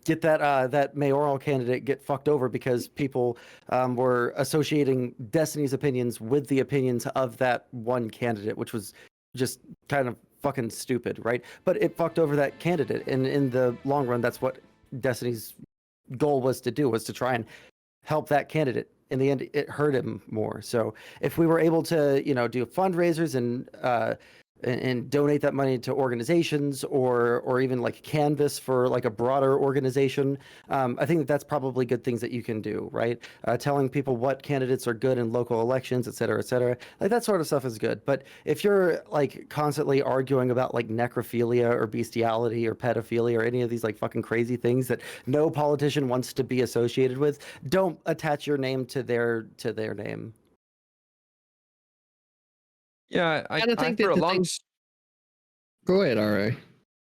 that mayoral candidate get fucked over because people were associating Destiny's opinions with the opinions of that one candidate, which was just kind of fucking stupid, right? But it fucked over that candidate, and in the long run, that's what Destiny's goal was to do, was to try and help that candidate. In the end, it hurt him more. So if we were able to, you know, do fundraisers and donate that money to organizations or even like canvas for like a broader organization, I think that that's probably good things that you can do, right? Telling people what candidates are good in local elections, et cetera, like that sort of stuff is good. But if you're like constantly arguing about like necrophilia or bestiality or pedophilia or any of these like fucking crazy things that no politician wants to be associated with, don't attach your name to their name. Yeah, I don't think for that a long. things. Go ahead, RA.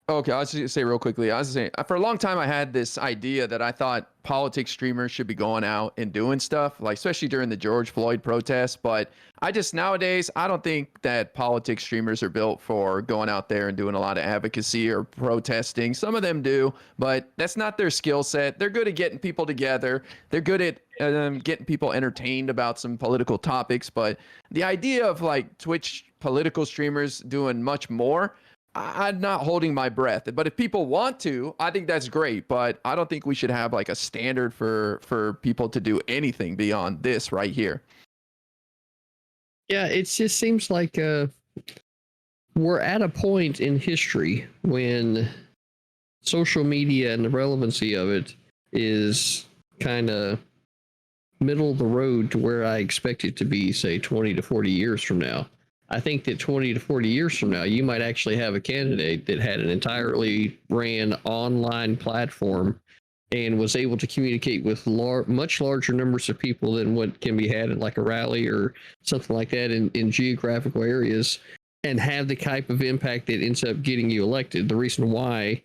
Okay, I'll just say real quickly. I was saying for a long time I had this idea that I thought politics streamers should be going out and doing stuff, like especially during the George Floyd protests. But I just nowadays I don't think that politics streamers are built for going out there and doing a lot of advocacy or protesting. Some of them do, but that's not their skill set. They're good at getting people together. They're good at getting people entertained about some political topics. But the idea of like Twitch political streamers doing much more, I'm not holding my breath. But if people want to, I think that's great. But I don't think we should have like a standard for people to do anything beyond this right here. Yeah, it just seems like we're at a point in history when social media and the relevancy of it is kind of middle of the road to where I expect it to be, say, 20 to 40 years from now. I think that 20 to 40 years from now, you might actually have a candidate that had an entirely ran online platform and was able to communicate with much larger numbers of people than what can be had at like a rally or something like that in geographical areas, and have the type of impact that ends up getting you elected. The reason why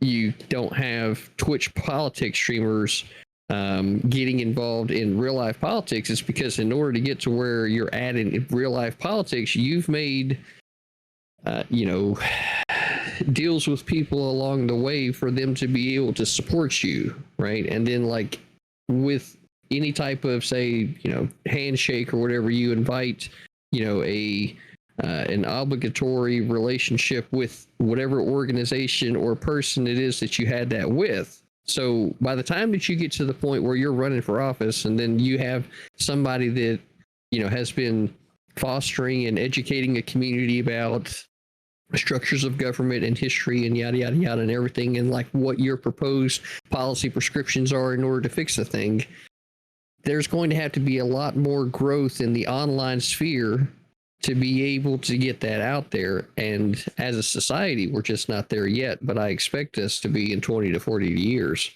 you don't have Twitch politics streamers getting involved in real life politics is because in order to get to where you're at in real life politics, you've made, deals with people along the way for them to be able to support you, right? And then like with any type of, say, handshake or whatever, you invite, a an obligatory relationship with whatever organization or person it is that you had that with. So by the time that you get to the point where you're running for office, and then you have somebody that has been fostering and educating a community about structures of government and history and yada yada yada and everything, and like what your proposed policy prescriptions are in order to fix the thing, there's going to have to be a lot more growth in the online sphere to be able to get that out there. And as a society, we're just not there yet, but I expect us to be in 20 to 40 years.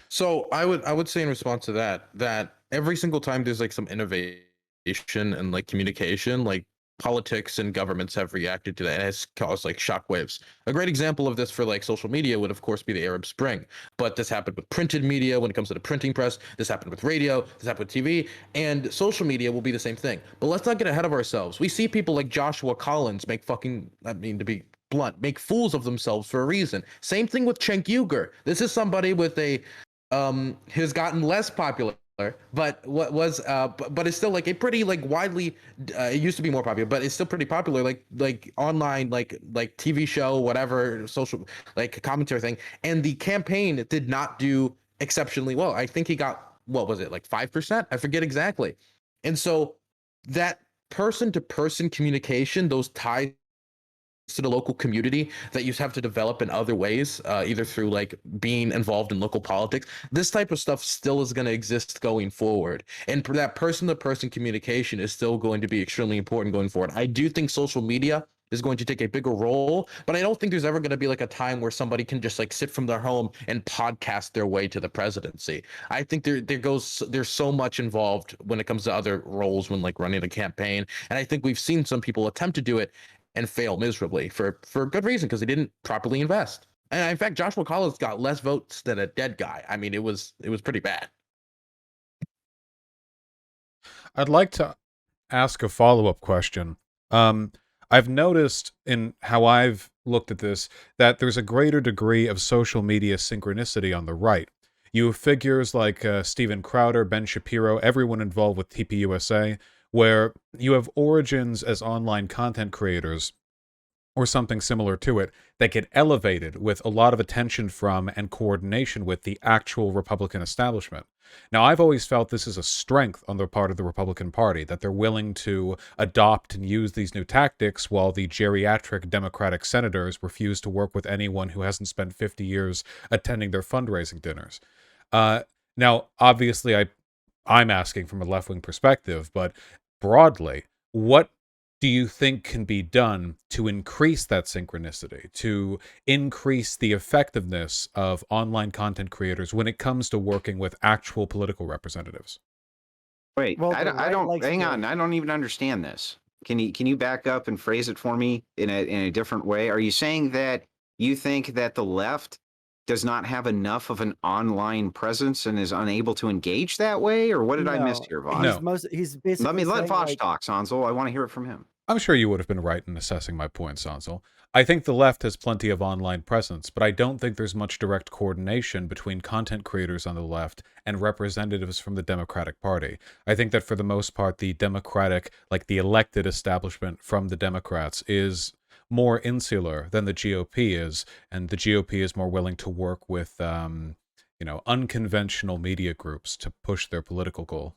So I would say in response to that every single time there's like some innovation and like communication, like politics and governments have reacted to that, and has caused like shockwaves. A great example of this for like social media would of course be the Arab Spring, but this happened with printed media when it comes to the printing press. This happened with radio. This happened with TV, and social media will be the same thing. But let's not get ahead of ourselves. We see people like Joshua Collins make to be blunt, make fools of themselves for a reason. Same thing with Cenk Uygur. This is somebody with a has gotten less popular, but but it's still like a pretty like widely it used to be more popular, but it's still pretty popular, like online like TV show, whatever, social like commentary thing. And the campaign did not do exceptionally well. I think he got, what was it, like 5%? I forget exactly. And so that person to person communication, those ties to the local community that you have to develop in other ways, either through like being involved in local politics, this type of stuff still is going to exist going forward. And that person to person communication is still going to be extremely important going forward. I do think social media is going to take a bigger role, but I don't think there's ever going to be like a time where somebody can just like sit from their home and podcast their way to the presidency. I think there's so much involved when it comes to other roles when like running a campaign. And I think we've seen some people attempt to do it and fail miserably for good reason, because they didn't properly invest. And in fact, Joshua Collins got less votes than a dead guy. I mean, it was pretty bad. I'd like to ask a follow-up question. I've noticed in how I've looked at this that there's a greater degree of social media synchronicity on the right. You have figures like Steven Crowder, Ben Shapiro, everyone involved with TPUSA, where you have origins as online content creators or something similar to it that get elevated with a lot of attention from and coordination with the actual Republican establishment. Now, I've always felt this is a strength on the part of the Republican Party, that they're willing to adopt and use these new tactics while the geriatric Democratic senators refuse to work with anyone who hasn't spent 50 years attending their fundraising dinners. Now, obviously, I'm asking from a left-wing perspective, but broadly, what do you think can be done to increase that synchronicity, to increase the effectiveness of online content creators when it comes to working with actual political representatives? Wait, Well, I the don't, I right don't likes hang to- on. I don't even understand this. Can you back up and phrase it for me in a different way? Are you saying that you think that the left does not have enough of an online presence and is unable to engage that way, or what did I miss No, here, Vaush? No. He's basically Let saying, Vaush like, talk, Sanzel. I want to hear it from him. I'm sure you would have been right in assessing my point, Sanzel. I think the left has plenty of online presence, but I don't think there's much direct coordination between content creators on the left and representatives from the Democratic Party. I think that for the most part, the Democratic, like the elected establishment from the Democrats, is more insular than the GOP is, and the GOP is more willing to work with, unconventional media groups to push their political goal.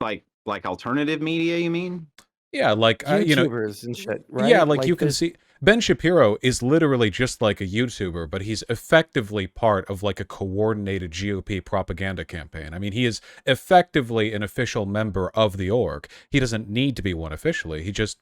Like alternative media, you mean? Yeah, like, YouTubers and shit, right? yeah, like you can there's- see Ben Shapiro is literally just like a YouTuber, but he's effectively part of like a coordinated GOP propaganda campaign. I mean, he is effectively an official member of the org. He doesn't need to be one officially. He just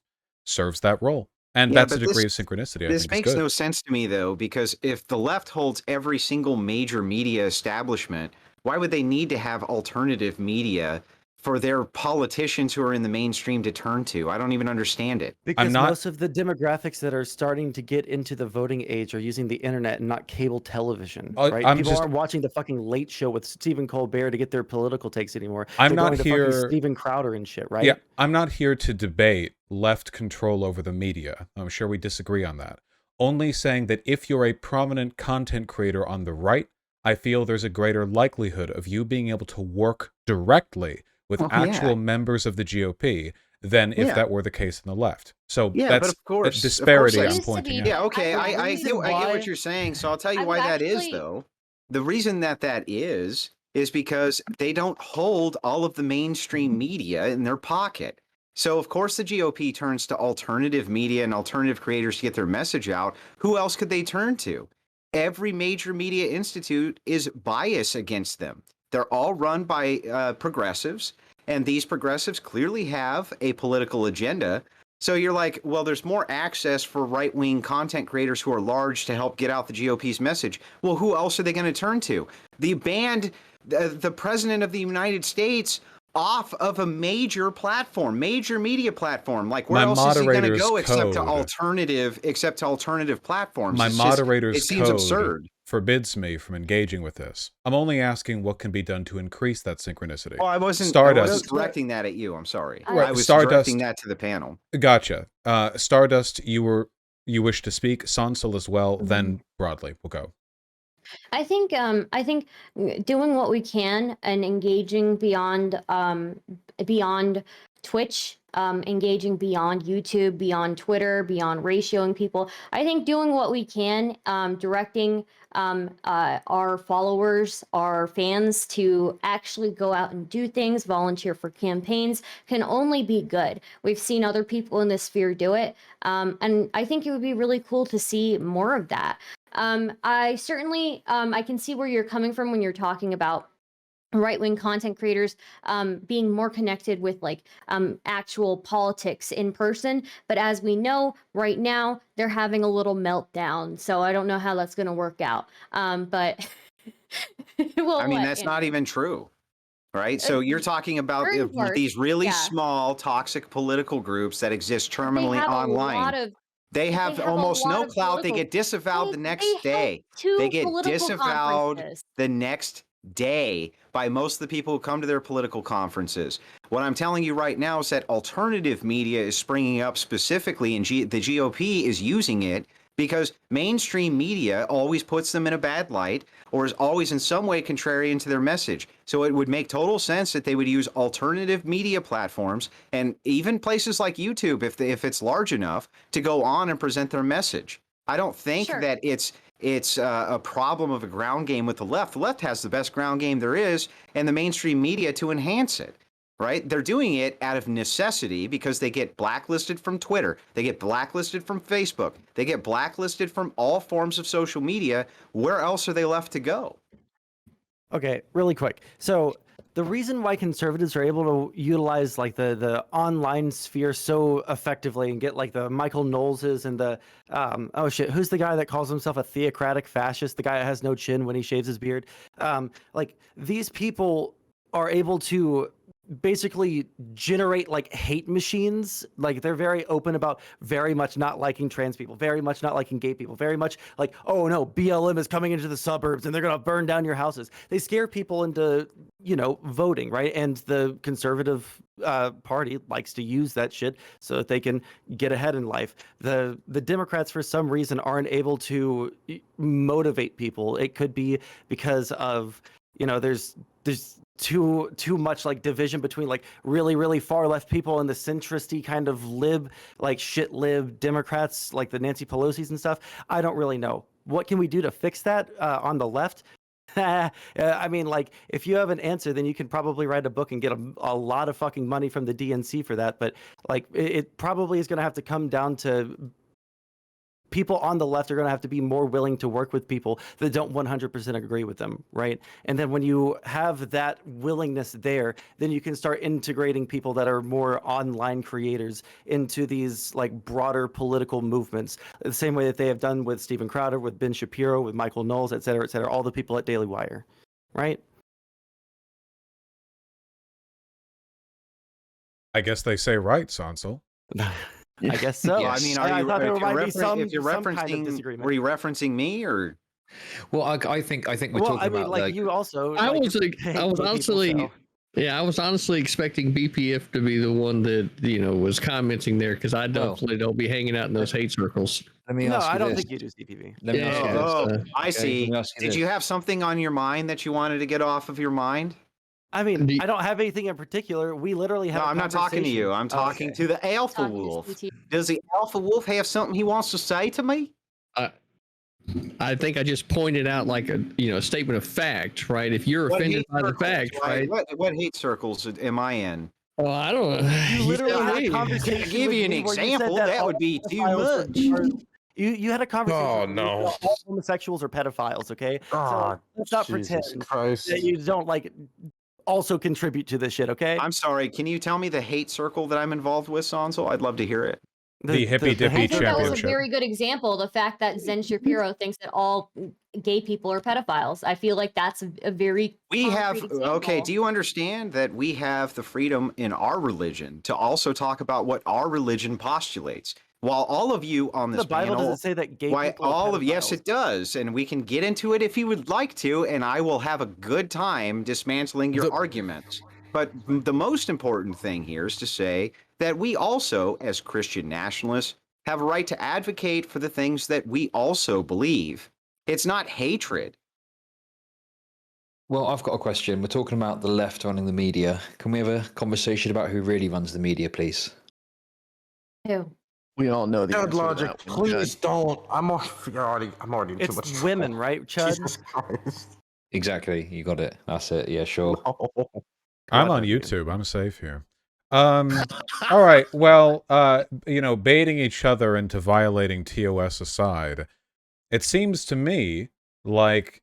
serves that role. And Yeah, that's a but degree this- of synchronicity, I This think, is makes good. no sense to me, though, because if the left holds every single major media establishment, why would they need to have alternative media for their politicians who are in the mainstream to turn to? I don't even understand it. Because not- most of the demographics that are starting to get into the voting age are using the internet and not cable television, right? I'm People just- aren't watching the fucking Late Show with Stephen Colbert to get their political takes anymore. I'm They're not going to here- fucking Stephen Crowder and shit, right? Yeah, I'm not here to debate left control over the media. I'm sure we disagree on that. Only saying that if you're a prominent content creator on the right, I feel there's a greater likelihood of you being able to work directly with Oh, yeah. actual members of the GOP than if Yeah. that were the case in the left. So Yeah, but that's of course, a disparity It I'm used to pointing be, out. Yeah, okay, I I reason get why- what you're saying. So I'll tell you I would why that is, actually- though. The reason that is because they don't hold all of the mainstream media in their pocket. So of course the GOP turns to alternative media and alternative creators to get their message out. Who else could they turn to? Every major media institute is biased against them. They're all run by progressives, and these progressives clearly have a political agenda. So you're like, well, there's more access for right-wing content creators who are large to help get out the GOP's message. Well, who else are they going to turn to? They banned the president of the United States off of a major platform, major media platform. Like, where My else is he going to moderator's go except to code. alternative platforms? My It's just- moderator's it seems code absurd. forbids me from engaging with this. I'm only asking what can be done to increase that synchronicity. Oh, I wasn't Stardust. directing that at you. I'm sorry. Right. I was Stardust- directing that to the panel. Gotcha. Stardust, you wish to speak. Sansel as well. Then broadly, we'll go. I think doing what we can and engaging beyond Twitch, engaging beyond YouTube, beyond Twitter, beyond ratioing people. I think doing what we can, directing our followers, our fans to actually go out and do things, volunteer for campaigns, can only be good. We've seen other people in this sphere do it, and I think it would be really cool to see more of that. I certainly I can see where you're coming from when you're talking about right-wing content creators being more connected with like actual politics in person, but as we know right now they're having a little meltdown, so I don't know how that's going to work out, but I mean, that's not even true, right? So you're talking about certain parts, these really yeah. small toxic political groups that exist terminally They have online. a lot of They have have a almost lot no of clout. They political- get disavowed the next they held day. 2 They get political disavowed conferences. the next day by most of the people who come to their political conferences. What I'm telling you right now is that alternative media is springing up specifically, and the GOP is using it because mainstream media always puts them in a bad light or is always in some way contrarian to their message. So it would make total sense that they would use alternative media platforms and even places like YouTube, if it's large enough, to go on and present their message. I don't think Sure. that it's a problem of a ground game with the left. The left has the best ground game there is, and the mainstream media to enhance it. Right? They're doing it out of necessity because they get blacklisted from Twitter. They get blacklisted from Facebook. They get blacklisted from all forms of social media. Where else are they left to go? Okay, really quick. So the reason why conservatives are able to utilize like the online sphere so effectively and get like the Michael Knowleses and the oh shit, who's the guy that calls himself a theocratic fascist? The guy that has no chin when he shaves his beard. Like these people are able to basically generate like hate machines. Like they're very open about very much not liking trans people, very much not liking gay people, very much like, oh no, BLM is coming into the suburbs and they're going to burn down your houses. They scare people into, voting, right? And the conservative party likes to use that shit so that they can get ahead in life. The Democrats, for some reason, aren't able to motivate people. It could be because of, there's too much like division between like really far left people and the centristy kind of shit lib Democrats like the Nancy Pelosi's and stuff. I don't really know. What can we do to fix that on the left? I mean, like, if you have an answer, then you can probably write a book and get a lot of fucking money from the DNC for that. But like, it probably is going to have to come down to people on the left are going to have to be more willing to work with people that don't 100% agree with them, right? And then when you have that willingness there, then you can start integrating people that are more online creators into these like broader political movements, the same way that they have done with Steven Crowder, with Ben Shapiro, with Michael Knowles, et cetera, all the people at Daily Wire, right? I guess they say right, Sansel. I guess so. Yes. I mean, I thought there might be if you're some referencing, kind of disagreement. were you referencing me or? Well, I think we're Well, talking I mean, about like you also. I like, was hate I was gay people, honestly so- yeah, I was honestly expecting BPF to be the one that was commenting there because I definitely don't be hanging out in those hate circles. Let me No, ask you I don't this. think you do CPV. Let me ask you this. Oh, uh, I see. let me ask you Did this. you have something on your mind that you wanted to get off of your mind? I mean, Do you- I don't have anything in particular. We literally have. No, a I'm not talking to you. conversation. I'm Oh, talking okay. to the alpha Talking to wolf. CT. Does the alpha wolf have something he wants to say to me? I think I just pointed out like a statement of fact, right? If you're What offended hate by the circles, fact, right? What hate circles am I in? Oh, I don't know. You literally tell had a me. conversation. To give with you an me where you said example, that all would be too pedophiles much. You had a conversation. Oh, with me no. that all homosexuals are pedophiles. Okay, so Ah, let's not Jesus pretend Christ. that you don't like also contribute to this shit. Okay, I'm sorry. Can you tell me the hate circle that I'm involved with, Sansa? I'd love to hear it. The Hippy Dippy I think that was a Championship. very good example. The fact that Zen Shapiro thinks that all gay people are pedophiles. I feel like that's a very We have concrete okay. example. Do you understand that we have the freedom in our religion to also talk about what our religion postulates? While all of you on this the Bible panel, doesn't say that gay why people are all of yes, pedophiles. it does, and we can get into it if you would like to, and I will have a good time dismantling your The- arguments. But the most important thing here is to say that we also, as Christian nationalists, have a right to advocate for the things that we also believe. It's not hatred. Well, I've got a question. We're talking about the left running the media. Can we have a conversation about who really runs the media, please? Who? We all know the Chud answer to logic, that one, please Chud. don't. I'm already in too It's much women, trouble. right, Chud? Jesus Christ. Exactly. You got it. That's it. Yeah, sure. No. I'm What on have you? YouTube. I'm safe here. All right. Well, baiting each other into violating TOS aside, it seems to me like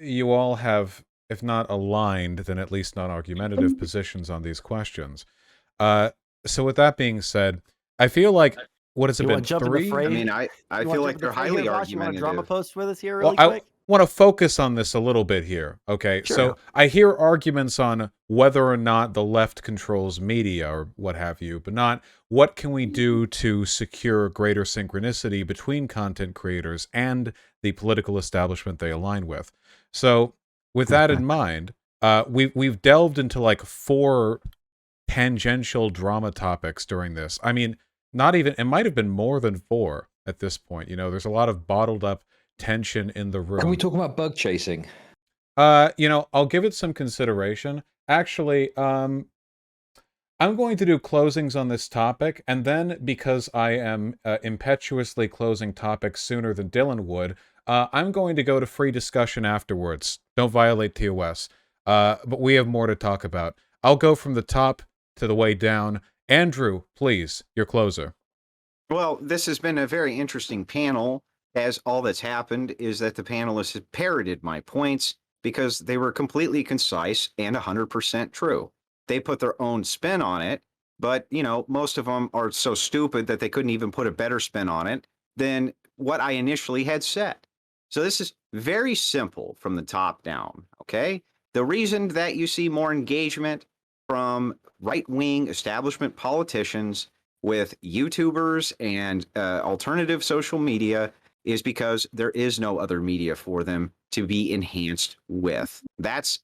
you all have, if not aligned, then at least non-argumentative positions on these questions. So with that being said, I feel like, what has it You been, want to jump in the 3? fray? I mean, I You wanna feel jump like in the they're fray highly here, Vaush? You want to drama argumentative. post with us here Well, really I quick? want to focus on this a little bit here. Okay, Sure. so I hear arguments on whether or not the left controls media or what have you, but not what can we do to secure greater synchronicity between content creators and the political establishment they align with. So, with that in mind, we've delved into like 4 tangential drama topics during this. I mean, not even, it might have been more than 4 at this point. You know, there's a lot of bottled up tension in the room. Can we talk about bug chasing? I'll give it some consideration. Actually, I'm going to do closings on this topic, and then because I am impetuously closing topics sooner than Dylan would, I'm going to go to free discussion afterwards. Don't violate TOS. But we have more to talk about. I'll go from the top to the way down. Andrew, please, your closer. Well, this has been a very interesting panel, as all that's happened is that the panelists have parroted my points because they were completely concise and 100% true. They put their own spin on it, but, most of them are so stupid that they couldn't even put a better spin on it than what I initially had said. So this is very simple from the top down, okay? The reason that you see more engagement from right-wing establishment politicians with YouTubers and alternative social media is because there is no other media for them to be enhanced with.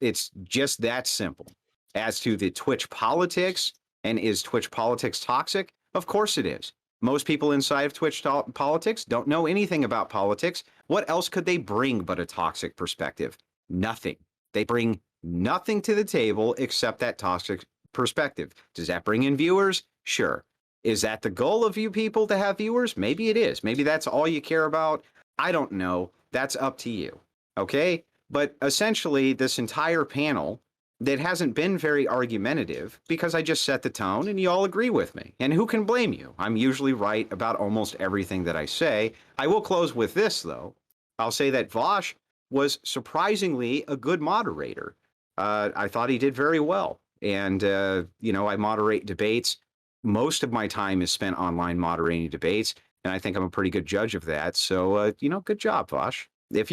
It's just that simple. As to the Twitch politics, and is Twitch politics toxic? Of course it is. Most people inside of Twitch politics don't know anything about politics. What else could they bring but a toxic perspective? Nothing. They bring nothing to the table except that toxic perspective. Does that bring in viewers? Sure. Is that the goal of you people to have viewers? Maybe it is. Maybe that's all you care about. I don't know. That's up to you. Okay? But essentially, this entire panel that hasn't been very argumentative because I just set the tone and you all agree with me. And who can blame you? I'm usually right about almost everything that I say. I will close with this, though. I'll say that Vaush was surprisingly a good moderator. I thought he did very well. And, I moderate debates. Most of my time is spent online moderating debates, and I think I'm a pretty good judge of that. So, good job, Vaush.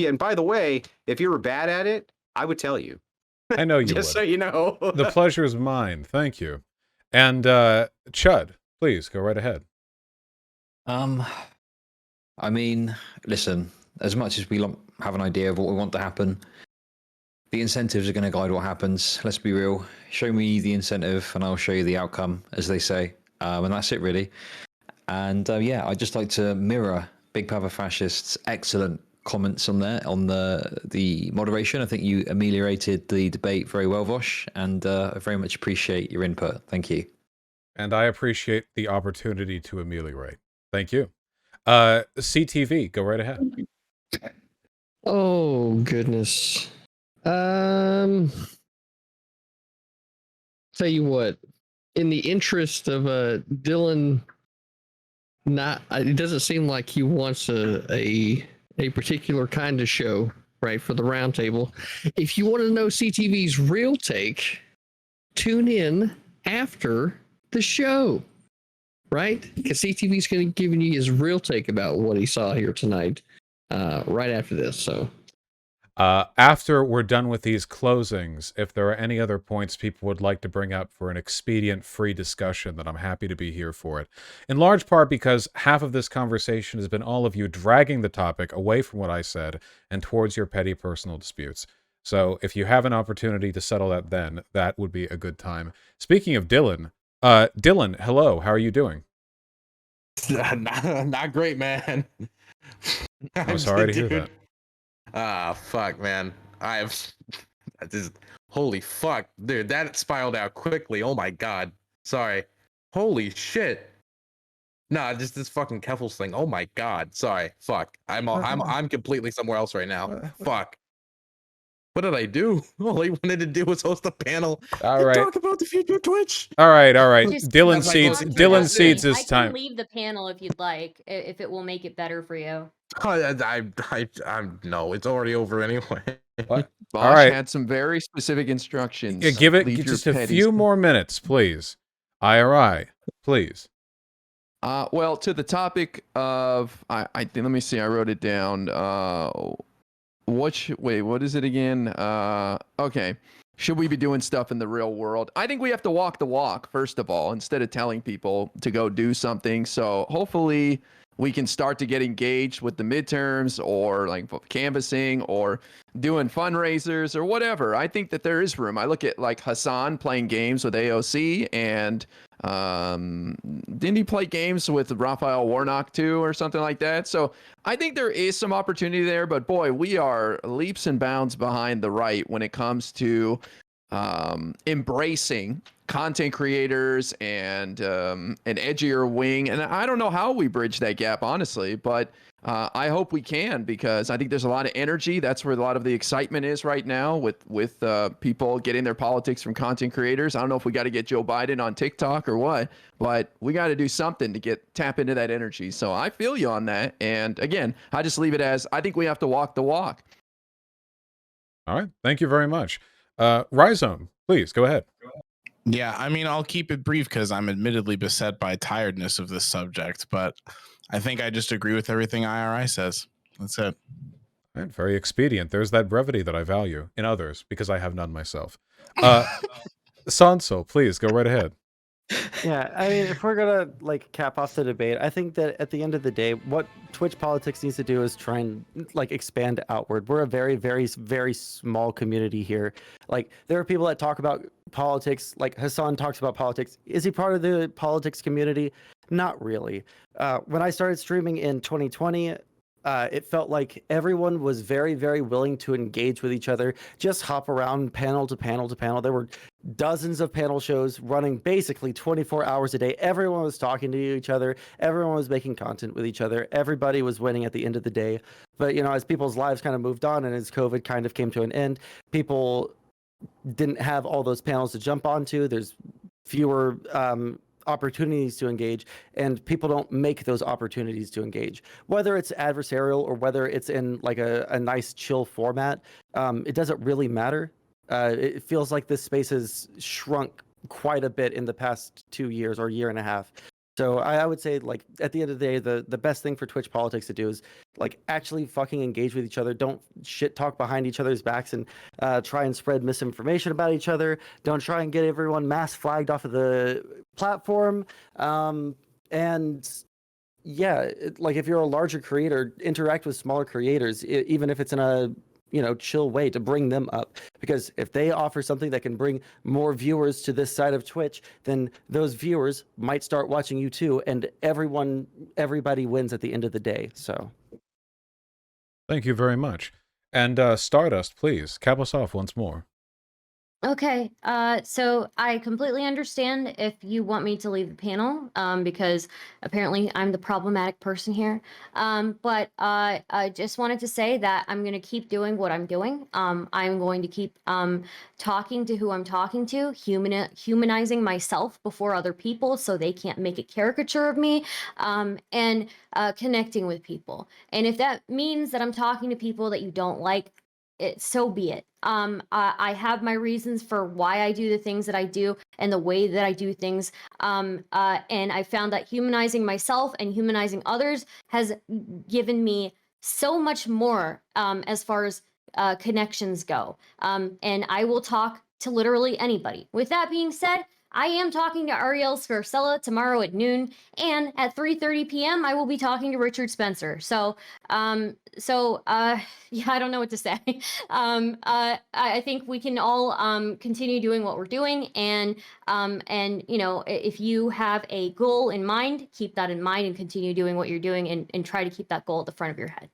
And by the way, if you were bad at it, I would tell you. I know you Just would. so you know. The pleasure is mine. Thank you. And Chud, please go right ahead. I mean, listen, as much as we have an idea of what we want to happen, the incentives are going to guide what happens. Let's be real. Show me the incentive and I'll show you the outcome, as they say. And that's it, really. And I'd just like to mirror Big Papa Fascist's excellent comments on there on the moderation. I think you ameliorated the debate very well, Vaush, and I very much appreciate your input. Thank you. And I appreciate the opportunity to ameliorate. Thank you. CTV, go right ahead. Oh goodness. Tell you what, in the interest of Dylan, it doesn't seem like he wants a particular kind of show, right, for the roundtable. If you want to know CTV's real take, tune in after the show, right? Because CTV's going to give you his real take about what he saw here tonight, right after this. So. After we're done with these closings, if there are any other points people would like to bring up for an expedient free discussion, then I'm happy to be here for it. In large part because half of this conversation has been all of you dragging the topic away from what I said and towards your petty personal disputes. So if you have an opportunity to settle that then, that would be a good time. Speaking of Dylan, Dylan, hello, how are you doing? Not great, man. I'm sorry to hear that. Ah, fuck, man. Holy fuck, dude, that spiraled out quickly. Oh my god. Sorry. Holy shit. Nah, just this fucking Keffels thing. Oh my god. Sorry. Fuck. I'm completely somewhere else right now. Fuck. What did I do? All I wanted to do was host a panel All and right. talk about the future of Twitch. All right. Just Dylan That's my Seeds. closing Dylan statement. Seeds I is can time. leave the panel if you'd like, if it will make it better for you. I'm no, it's already over anyway. What? Vaush All right. had some very specific instructions. Yeah, give it Leave your just a petty few stuff. more minutes, please. IRI, please. Well, to the topic of, let me see, I wrote it down. Wait, what is it again? Okay. Should we be doing stuff in the real world? I think we have to walk the walk, first of all, instead of telling people to go do something. So hopefully we can start to get engaged with the midterms or like canvassing or doing fundraisers or whatever. I think that there is room. I look at like Hassan playing games with AOC, and didn't he play games with Raphael Warnock too or something like that? So I think there is some opportunity there, but boy, we are leaps and bounds behind the right when it comes to embracing content creators and an edgier wing. And I don't know how we bridge that gap, honestly, but I hope we can, because I think there's a lot of energy. That's where a lot of the excitement is right now with people getting their politics from content creators. I don't know if we got to get Joe Biden on TikTok or what, but we got to do something to tap into that energy. So I feel you on that. And again, I just leave it as, I think we have to walk the walk. All right. Thank you very much. Rhizome, please go ahead. Yeah, I mean, I'll keep it brief because I'm admittedly beset by tiredness of this subject, but I think I just agree with everything IRI says. That's it. All right, very expedient. There's that brevity that I value in others because I have none myself. Sanso, please go right ahead. Yeah, I mean, if we're gonna like cap off the debate, I think that at the end of the day, what Twitch politics needs to do is try and like expand outward. We're a very, very, very small community here. Like, there are people that talk about politics. Like Hassan talks about politics. Is he part of the politics community? Not really. When I started streaming in 2020, it felt like everyone was very, very willing to engage with each other, just hop around panel to panel to panel. There were dozens of panel shows running basically 24 hours a day. Everyone was talking to each other. Everyone was making content with each other. Everybody was winning at the end of the day. But, you know, as people's lives kind of moved on and as COVID kind of came to an end, people didn't have all those panels to jump onto. There's fewer opportunities to engage, and people don't make those opportunities to engage, whether it's adversarial or whether it's in like a nice chill format. It doesn't really matter. It feels like this space has shrunk quite a bit in the past 2 years or year and a half. So I would say, like, at the end of the day, the best thing for Twitch politics to do is like actually fucking engage with each other. Don't shit talk behind each other's backs and try and spread misinformation about each other. Don't try and get everyone mass flagged off of the platform. And yeah, like if you're a larger creator, interact with smaller creators, even if it's in a chill way, to bring them up, because if they offer something that can bring more viewers to this side of Twitch, then those viewers might start watching you too, and everybody wins at the end of the day. So Thank you very much. And Stardust, please cap us off once more. Okay, so I completely understand if you want me to leave the panel, because apparently I'm the problematic person here. But I just wanted to say that I'm going to keep doing what I'm doing. I'm going to keep talking to who I'm talking to, humanizing myself before other people so they can't make a caricature of me, and connecting with people. And if that means that I'm talking to people that you don't like, so be it. I have my reasons for why I do the things that I do and the way that I do things. And I found that humanizing myself and humanizing others has given me so much more as far as connections go. And I will talk to literally anybody. With that being said, I am talking to Ariel Scarcella tomorrow at noon, and at 3:30 p.m. I will be talking to Richard Spencer. So yeah, I don't know what to say. I think we can all continue doing what we're doing, and you know, if you have a goal in mind, keep that in mind and continue doing what you're doing, and try to keep that goal at the front of your head.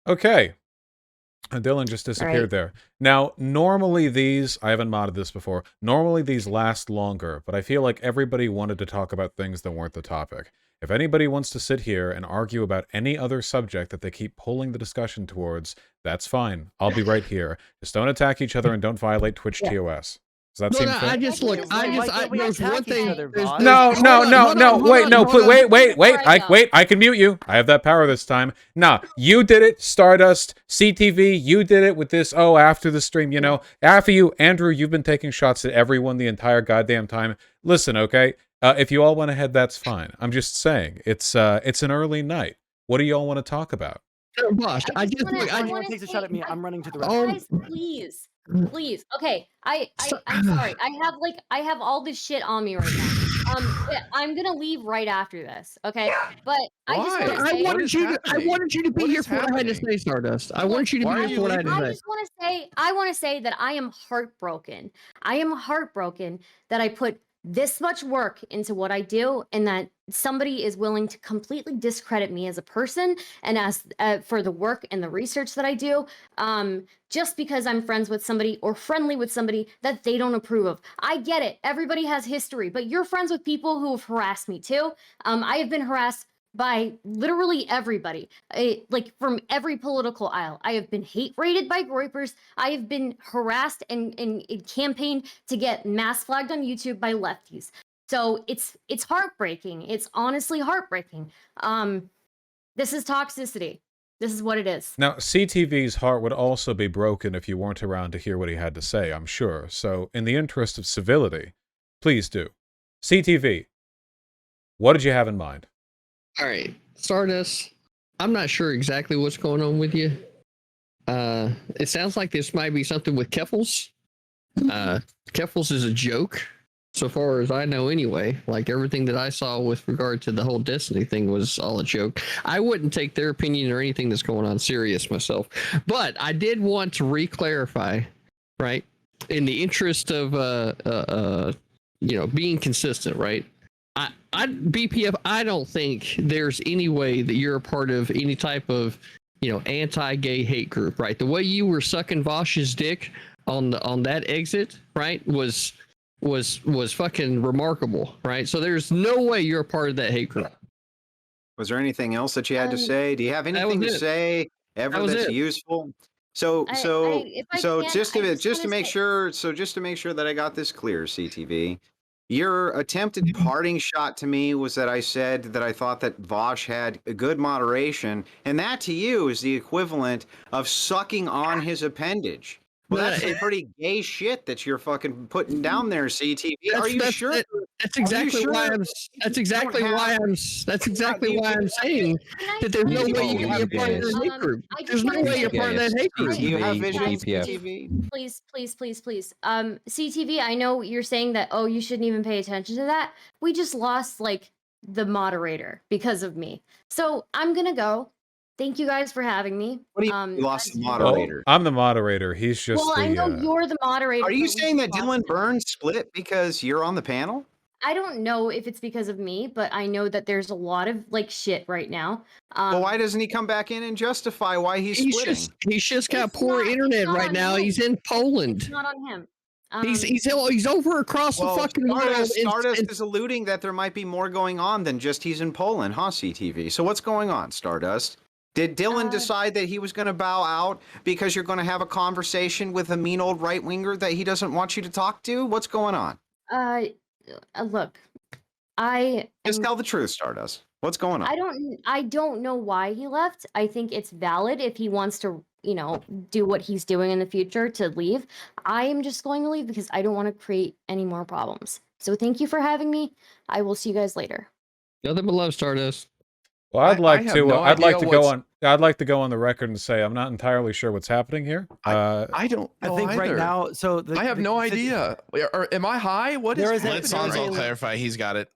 Okay. Dylan just disappeared there. Now, normally these, I haven't modded this before, normally these last longer, but I feel like everybody wanted to talk about things that weren't the topic. If anybody wants to sit here and argue about any other subject that they keep pulling the discussion towards, that's fine. I'll be right here. Just don't attack each other and don't violate Twitch TOS. Does that seem fair? There's one thing. Wait, I can mute you. I have that power this time. Nah, you did it, Stardust, CTV, you did it with this, after the stream, you know. After you, Andrew, you've been taking shots at everyone the entire goddamn time. Listen, okay? If you all went ahead, that's fine. I'm just saying, it's an early night. What do you all want to talk about? Vaush, Anyone takes a shot at me, I'm running to the restroom. Guys, please. Okay, I'm sorry. I have all this shit on me right now. I'm gonna leave right after this. Okay, but I just want to say. I wanted you to be here for what I had to say, Stardust. I wanted you to be here for what I had to say. I just want to say. I want to say that I am heartbroken. I am heartbroken that I put this much work into what I do, and that somebody is willing to completely discredit me as a person and as for the work and the research that I do, just because I'm friends with somebody or friendly with somebody that they don't approve of. I get it. Everybody has history, but you're friends with people who have harassed me too. I have been harassed by literally everybody, like from every political aisle. I have been hate rated by groypers. I have been harassed and campaigned to get mass flagged on YouTube by lefties. So it's heartbreaking. It's honestly heartbreaking. This is toxicity. This is what it is. Now, CTV's heart would also be broken if you weren't around to hear what he had to say, I'm sure. So, in the interest of civility, please do. CTV, what did you have in mind? All right, Stardust, I'm not sure exactly what's going on with you. It sounds like this might be something with Keffels. Keffels is a joke, so far as I know anyway. Like everything that I saw with regard to the whole Destiny thing was all a joke. I wouldn't take their opinion or anything that's going on serious myself. But I did want to re-clarify, right? In the interest of being consistent, right? BPF, I don't think there's any way that you're a part of any type of, anti-gay hate group, right? The way you were sucking Vaush's dick on that exit, right, was fucking remarkable, right? So there's no way you're a part of that hate group. Was there anything else that you had to say? Do you have anything to say ever that's useful? Just to make sure that I got this clear, CTV. Your attempted parting shot to me was that I said that I thought that Vaush had a good moderation, and that to you is the equivalent of sucking on his appendage. Well, that's some pretty gay shit that you're fucking putting down there, CTV. Are you sure? That's exactly why I'm saying that there's no way you can be a part of the hate group. There's no way you're part of that hate group. Do you have vision, CTV? Please. CTV, I know you're saying that, you shouldn't even pay attention to that. We just lost, the moderator because of me. So I'm gonna go. Thank you guys for having me. What do you mean you lost the moderator? I'm the moderator. He's just I know you're the moderator. Are you saying that Dylan Burns split because you're on the panel? I don't know if it's because of me, but I know that there's a lot of like shit right now. Well, why doesn't he come back in and justify why he's splitting? He's just got It's poor not- internet it's not right on now. him. He's in It's Poland. not on him. He's over across the fucking world. Stardust is alluding that there might be more going on than just he's in Poland, huh, CTV? So what's going on, Stardust? Did Dylan decide that he was going to bow out because you're going to have a conversation with a mean old right-winger that he doesn't want you to talk to? What's going on? Look, Just tell the truth, Stardust. What's going on? I don't know why he left. I think it's valid if he wants to, do what he's doing in the future to leave. I am just going to leave because I don't want to create any more problems. So thank you for having me. I will see you guys later. Nothing but love, Stardust. Well, I'd like to go on the record and say I'm not entirely sure what's happening here. I don't. I think right either. now. So I have no idea. Or am I high? What is? Let Sanzo clarify. He's got it.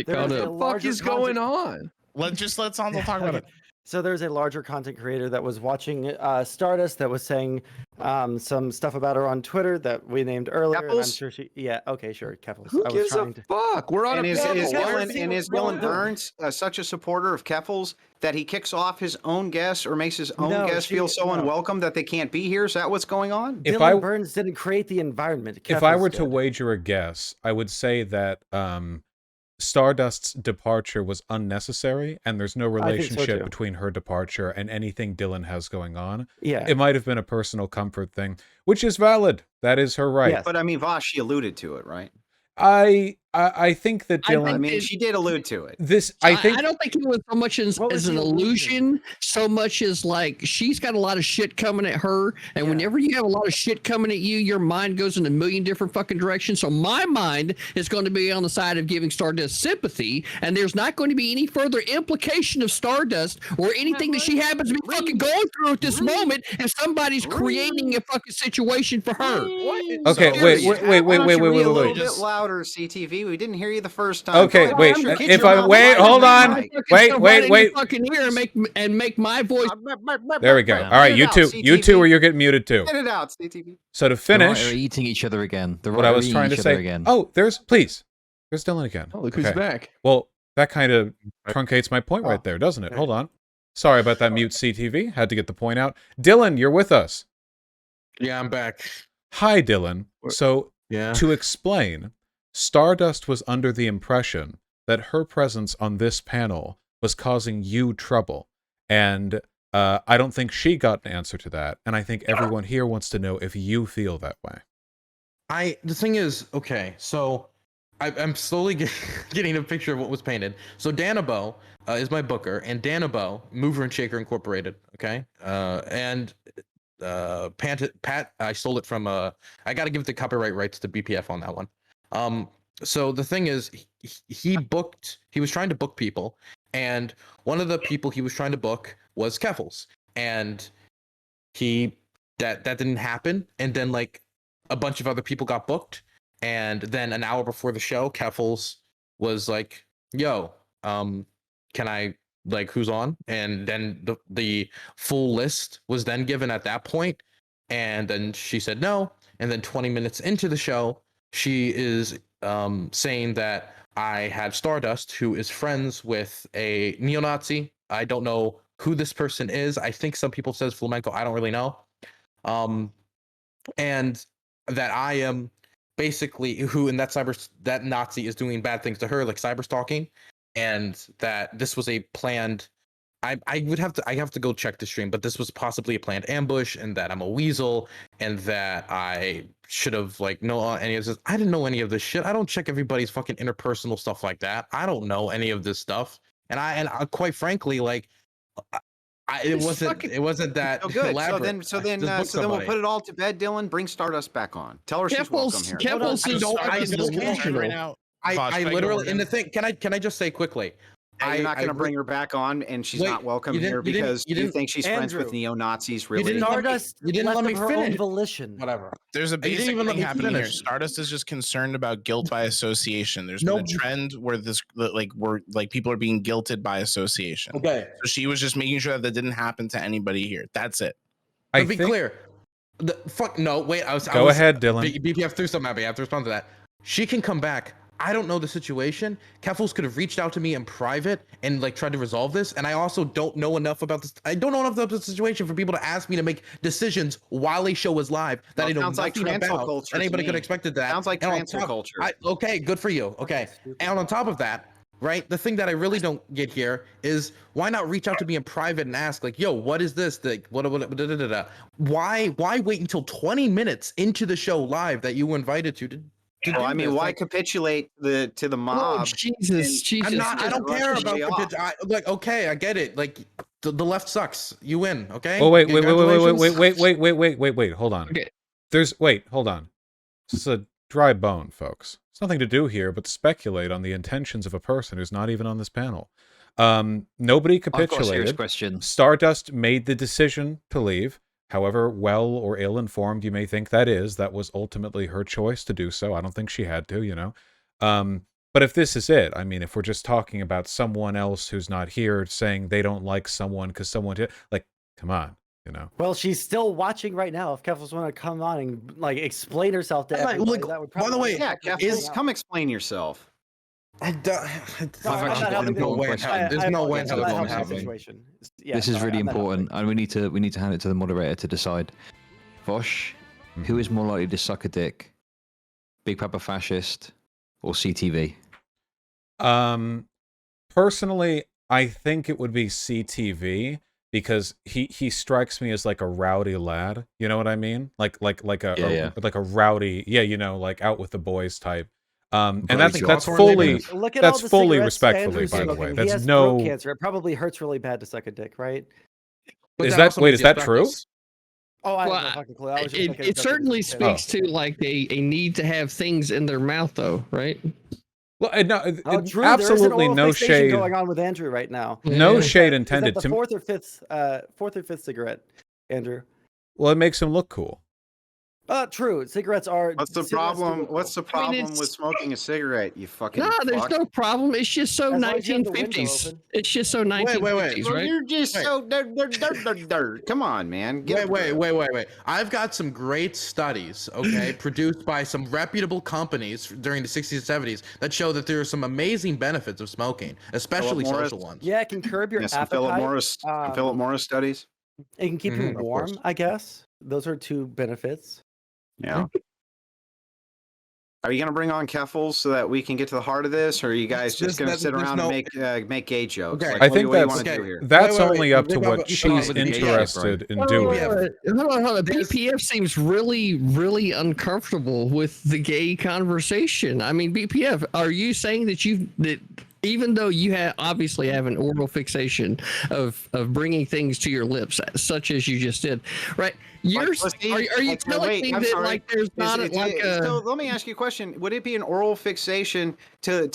What the fuck is going on? Let Sanzo talk about it. So there's a larger content creator that was watching Stardust that was saying some stuff about her on Twitter that we named earlier. And I'm sure she, sure, Keffels. Who gives a fuck? We're on is Dylan Dylan Burns such a supporter of Keffels that he kicks off his own guests or makes his own guests feel so unwelcome that they can't be here? Is that what's going on? Dylan Burns didn't create the environment. If I were to wager a guess, I would say that Stardust's departure was unnecessary, and there's no relationship between her departure and anything Dylan has going on. Yeah. It might have been a personal comfort thing, which is valid. That is her right. Yes. But I mean, Vaush, she alluded to it, right? I think that Dylan. She did allude to it. I don't think it was so much as an illusion, so much as like she's got a lot of shit coming at her, and whenever you have a lot of shit coming at you, your mind goes in a million different fucking directions. So my mind is going to be on the side of giving Stardust sympathy, and there's not going to be any further implication of Stardust or anything that she happens to be fucking going through at this moment if somebody's creating a fucking situation for her. Okay, wait. A little bit louder, CTV. We didn't hear you the first time. Okay, wait. Hold on. Wait. Fucking hear and make my voice. There we go. All right, you two, or you're getting muted too. Get it out, CTV. So to finish, They're eating each other again. What I was trying to say. Again. Oh, there's Dylan again. Oh, look who's back. Well, that kind of truncates my point right there, doesn't it? Hold on. Sorry about that mute, CTV. Had to get the point out. Dylan, you're with us. Yeah, I'm back. Hi, Dylan. So to explain, Stardust was under the impression that her presence on this panel was causing you trouble. And I don't think she got an answer to that. And I think everyone here wants to know if you feel that way. The thing is, okay, so I'm slowly getting a picture of what was painted. So Danabo is my booker, and Danabo, Mover and Shaker Incorporated, okay? Pat, I stole it from I got to give the copyright rights to BPF on that one. So the thing is, he was trying to book people, and one of the people he was trying to book was Keffels, and that didn't happen, and then like a bunch of other people got booked, and then an hour before the show, Keffels was like, "Yo, can I?" Like, who's on? And then the full list was then given at that point, and then she said no, and then 20 minutes into the show she is saying that I had Stardust, who is friends with a neo-Nazi. I don't know who this person is. I think some people says flamenco. I don't really know. And that I am basically that Nazi is doing bad things to her, like cyber stalking. And that this was a planned, I have to go check the stream, but this was possibly a planned ambush, and that I'm a weasel, and that I should have know any of this. I didn't know any of this shit. I don't check everybody's fucking interpersonal stuff like that. I don't know any of this stuff, and I quite frankly it wasn't that elaborate. So then we'll put it all to bed, Dylan. Bring Stardust back on. Tell her she's welcome here. Right now. I literally, in the thing, can I just say quickly? You're not going to bring her back on, and she's not welcome here because you think she's friends with neo-Nazis. Really, Stardust you didn't let me finish. Volition. Whatever. There's a basic thing happening here. Stardust is just concerned about guilt by association. There's been a trend where people are being guilted by association. Okay. So she was just making sure that didn't happen to anybody here. That's it. To be clear, go ahead, Dylan. BPF threw something at me. I have to respond to that. She can come back I don't know the situation. Keffels could have reached out to me in private and like tried to resolve this. And I also don't know enough about this. I don't know enough about the situation for people to ask me to make decisions while a show is live that Well, I know sounds like nothing transfer about. culture And to anybody could me. have expected that. Sounds like And on transfer top- culture. okay, good for you. Okay. And on top of that, right? The thing that I really don't get here is why not reach out to me in private and ask, like, yo, what is this? Like, what da, da, da, da. Why wait until 20 minutes into the show live that you were invited to Well, do I mean, this? why Like, capitulate to the Oh, mob? Jesus, Jesus. I'm not. I don't Just care rush about me off. like. Okay, I get it. Like the left sucks. You win. Okay. Oh wait, wait. Hold on. Okay. Hold on. This is a dry bone, folks. There's nothing to do here but speculate on the intentions of a person who's not even on this panel. Nobody I've got a serious capitulated. question. Stardust made the decision to leave. However well or ill-informed you may think that is, that was ultimately her choice to do so. I don't think she had to, you know. But if this is it, I mean, if we're just talking about someone else who's not here saying they don't like someone because someone did, like, come on, you know. Well, she's still watching right now. If Keffels want to come on and like explain herself to Like, everybody, look, that would by the probably way, Yeah, help her Keffels, out. come explain yourself. I don't. No, I've I'm actually not got helping an the- important way in question. hell. There's no way in apologize. hell I'm it's not gonna helping the happen. situation. Yeah, This is sorry, really I'm not helping. important, and we need to hand it to the moderator to decide. Vaush, who is more likely to suck a dick? Big Papa Fascist or CTV? Personally, I think it would be CTV because he strikes me as like a rowdy lad. You know what I mean? Like Yeah. like a rowdy, yeah, you know, like out with the boys type. And Very that's good. that's Hawthorne fully neighbors. Look at that's all the fully cigarettes respectfully, Andrew's by the smoking. way. He That's has no. throat cancer. It probably hurts really bad to suck a dick, right? But Is that that also wait? means Is that true? asbestos. Oh, I Well, have no fucking clue. I was just It, looking it at stuff that certainly was- speaks to like a need to have things in their mouth, though, right? Well, no, Oh, true. absolutely there is an no oral fixation shade. going on with Andrew right now. No Yeah. shade Is intended. that the To fourth or fifth cigarette, Andrew? well, it makes him look cool. True. Cigarettes are. What's the cigarettes do problem? look What's the cool. problem it's- with smoking a cigarette? You fucking No, there's fuck. no problem. It's just so As long as you have the window 1950s. open. It's just so 1950s, Well, right? you're just Wait. so Come on, man. Get Wait. I've got some great studies, okay, produced by some reputable companies during the 60s and 70s that show that there are some amazing benefits of smoking, especially Morris. social ones. Yeah, it can curb your Yeah, some appetite. Philip Morris studies. It can keep you Mhm, of course. warm, I guess. Those are two benefits. Yeah. Are you going to bring on Keffels so that we can get to the heart of this, or are you guys just going to sit around and make gay jokes? Okay. Like, I what think do you that's want to do here? that's Wait, only up to Wait, what wait, she's with the gay shit, interested in Hold doing. on. BPF seems really uncomfortable with the gay conversation. I mean, BPF, are you saying that even though you obviously have an oral fixation of bringing things to your lips, such as you just did, right? Are you telling me that like there's not So let me ask you a question. Would it be an oral fixation to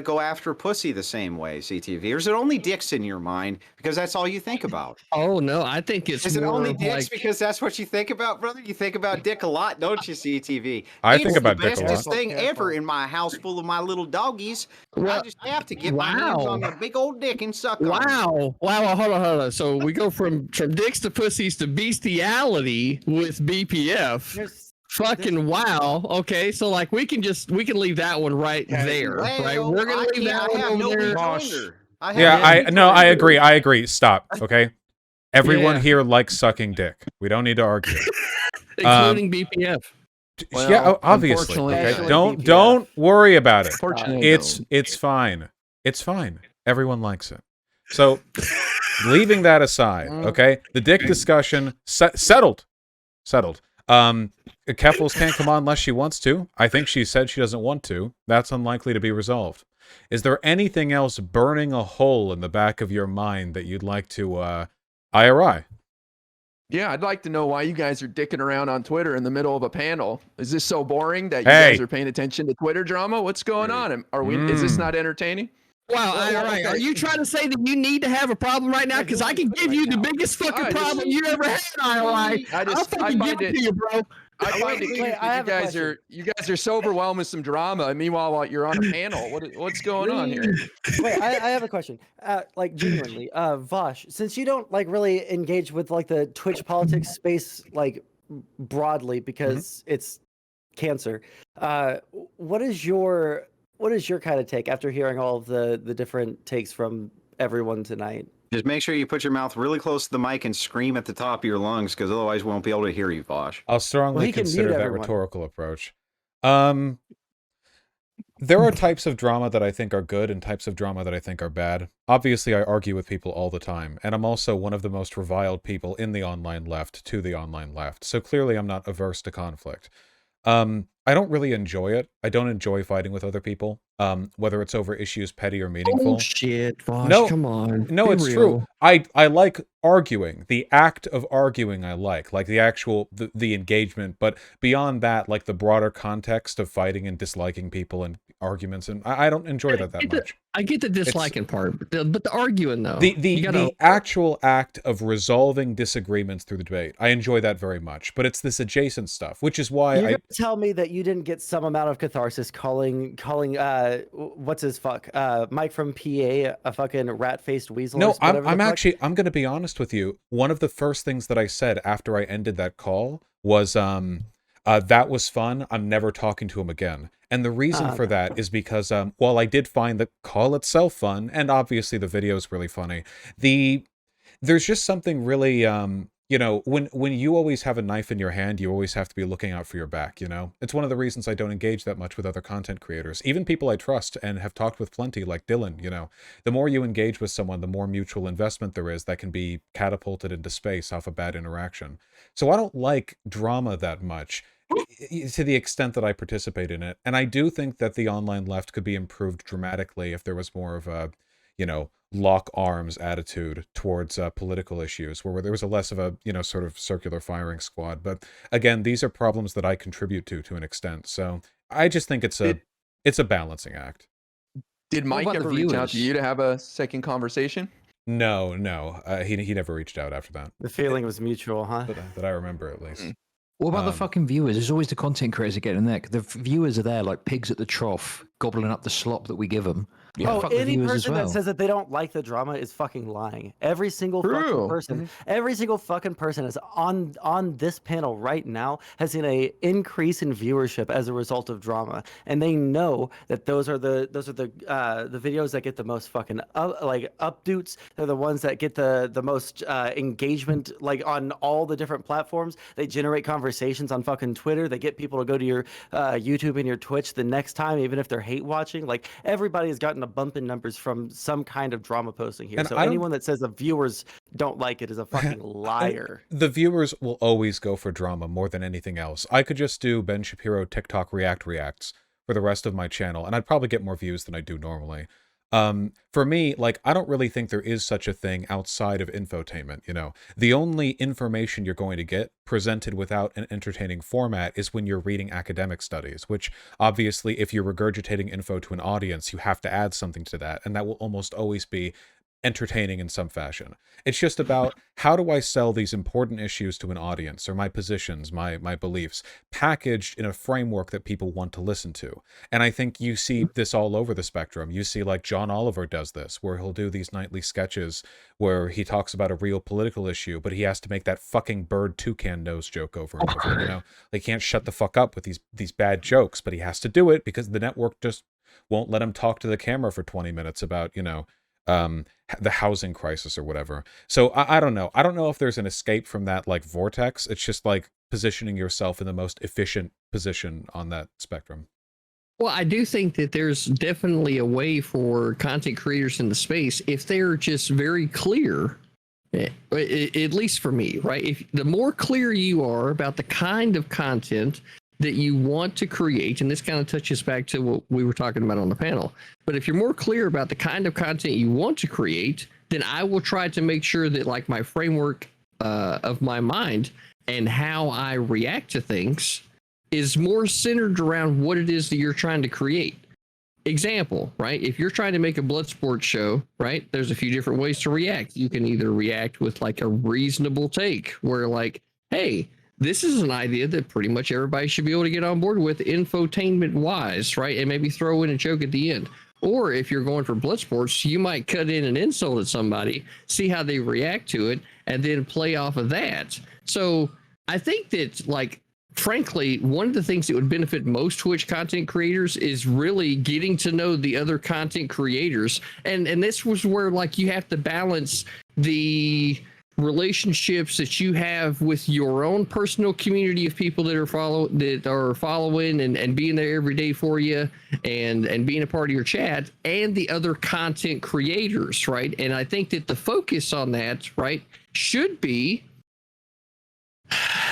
go after pussy the same way, CTV? Or is it only dicks in your mind because that's all you think about? Oh no, I think it's Is it more only of dicks like, because that's what you think about, brother? You think about dick a lot, don't you, CTV? I It's think about the dick a lot. bestest thing Careful. ever in my house full of my little doggies. I Well, just have to get my hands on the big old dick and suck on it. wow, hold on. So we go from dicks to pussies to bestiality with BPF. There's- Fucking wow. Okay, so like we can leave that one right there, right? Well, We're gonna leave that I one have over no there. rejoinder. I have Yeah, no I rejoinder. agree. Stop. Okay. Everyone Yeah. here likes sucking dick. We don't need to argue. Including BPF. Well, Yeah, obviously. unfortunately, Okay. Especially Don't BPF. don't worry about it. Fortunately, It's fine. It's fine. Everyone likes it. So, leaving that aside, okay? The dick discussion settled. Keffels can't come on unless she wants to. I think she said she doesn't want to. That's unlikely to be resolved. Is there anything else burning a hole in the back of your mind that you'd like to IRI? Yeah, I'd like to know why you guys are dicking around on Twitter in the middle of a panel. Is this so boring that you Hey. guys are paying attention to Twitter drama? What's going on? Are we? Is this not entertaining? Wow, all right. Are you trying to say that you need to have a problem right now? Because I can give you the biggest fucking I just- problem you ever had, IRI. I I'll fucking give find it to you, bro. I find it Wait, cute I that have a question. you guys are so overwhelmed with some drama, and meanwhile, while you're on a panel, what's going on here? Wait, I have a question. Like genuinely, Vaush, since you don't like really engage with like the Twitch politics space like broadly because it's cancer, what is your what is your kind of take after hearing all of the different takes from everyone tonight? Just make sure you put your mouth really close to the mic and scream at the top of your lungs, because otherwise we won't be able to hear you, Vaush. I'll strongly he can mute consider that everyone. rhetorical approach. There are types of drama that I think are good and types of drama that I think are bad. Obviously, I argue with people all the time, and I'm also one of the most reviled people in the online left to the online left, so clearly I'm not averse to conflict. I don't really enjoy it. I don't enjoy fighting with other people, whether it's over issues petty or meaningful. Oh shit, Vaush, No, come on. No, Be it's real. true. I like arguing. The act of arguing I like the actual the engagement, but beyond that, like the broader context of fighting and disliking people and arguments, and I don't enjoy that much. I get the disliking part, but the arguing though. The actual act of resolving disagreements through the debate, I enjoy that very much. But it's this adjacent stuff, which is why You're gonna tell me that you didn't get some amount of catharsis calling what's his fuck Mike from PA a fucking rat-faced weasel. No, I'm gonna be honest with you. One of the first things that I said after I ended that call was that was fun. I'm never talking to him again. And the reason for that is because while I did find the call itself fun, and obviously the video is really funny, there's just something really when you always have a knife in your hand, you always have to be looking out for your back, It's one of the reasons I don't engage that much with other content creators, even people I trust and have talked with plenty, like Dylan, The more you engage with someone, the more mutual investment there is that can be catapulted into space off a bad interaction. So I don't like drama that much, to the extent that I participate in it. And I do think that the online left could be improved dramatically if there was more of a, lock arms attitude towards political issues, where there was a less of a, sort of circular firing squad. But again, these are problems that I contribute to an extent. So I just think it's a balancing act. Did Mike ever reach out to you to have a second conversation? No. He never reached out after that. The feeling was mutual, huh? That I remember, at least. What about the fucking viewers? There's always the content creators that get in there. The viewers are there like pigs at the trough, gobbling up the slop that we give them. Oh, any person that says that they don't like the drama is fucking lying. Every single fucking person, every single fucking person is on this panel right now has seen a increase in viewership as a result of drama, and they know that those are the videos that get the most fucking updates. They're the ones that get the most engagement, like on all the different platforms. They generate conversations on fucking Twitter. They get people to go to your YouTube and your Twitch the next time, even if they're hate watching. Like everybody has gotten a bump in numbers from some kind of drama posting here. So anyone that says the viewers don't like it is a fucking liar. The viewers will always go for drama more than anything else. I could just do Ben Shapiro TikTok reacts for the rest of my channel, and I'd probably get more views than I do normally. For me, I don't really think there is such a thing outside of infotainment, The only information you're going to get presented without an entertaining format is when you're reading academic studies, which obviously if you're regurgitating info to an audience, you have to add something to that, and that will almost always be entertaining in some fashion. It's just about how do I sell these important issues to an audience, or my positions, my beliefs, packaged in a framework that people want to listen to. And I think you see this all over the spectrum. You see John Oliver does this, where he'll do these nightly sketches where he talks about a real political issue, but he has to make that fucking bird toucan nose joke over and over. They can't shut the fuck up with these bad jokes, but he has to do it because the network just won't let him talk to the camera for 20 minutes about, the housing crisis or whatever. So I don't know. I don't know if there's an escape from that vortex. It's just positioning yourself in the most efficient position on that spectrum. Well, I do think that there's definitely a way for content creators in the space if they're just very clear, at least for me, right? If the more clear you are about the kind of content that you want to create, and this kind of touches back to what we were talking about on the panel, but if you're more clear about the kind of content you want to create, then I will try to make sure that my framework of my mind and how I react to things is more centered around what it is that you're trying to create. Example, right? If you're trying to make a blood sports show, right, there's a few different ways to react. You can either react with a reasonable take where hey, this is an idea that pretty much everybody should be able to get on board with infotainment wise, right? And maybe throw in a joke at the end. Or if you're going for blood sports, you might cut in an insult at somebody, see how they react to it, and then play off of that. So I think that frankly, one of the things that would benefit most Twitch content creators is really getting to know the other content creators. And this was where like you have to balance the relationships that you have with your own personal community of people that are following and being there every day for you and being a part of your chat, and the other content creators, right? And I think that the focus on that, right, should be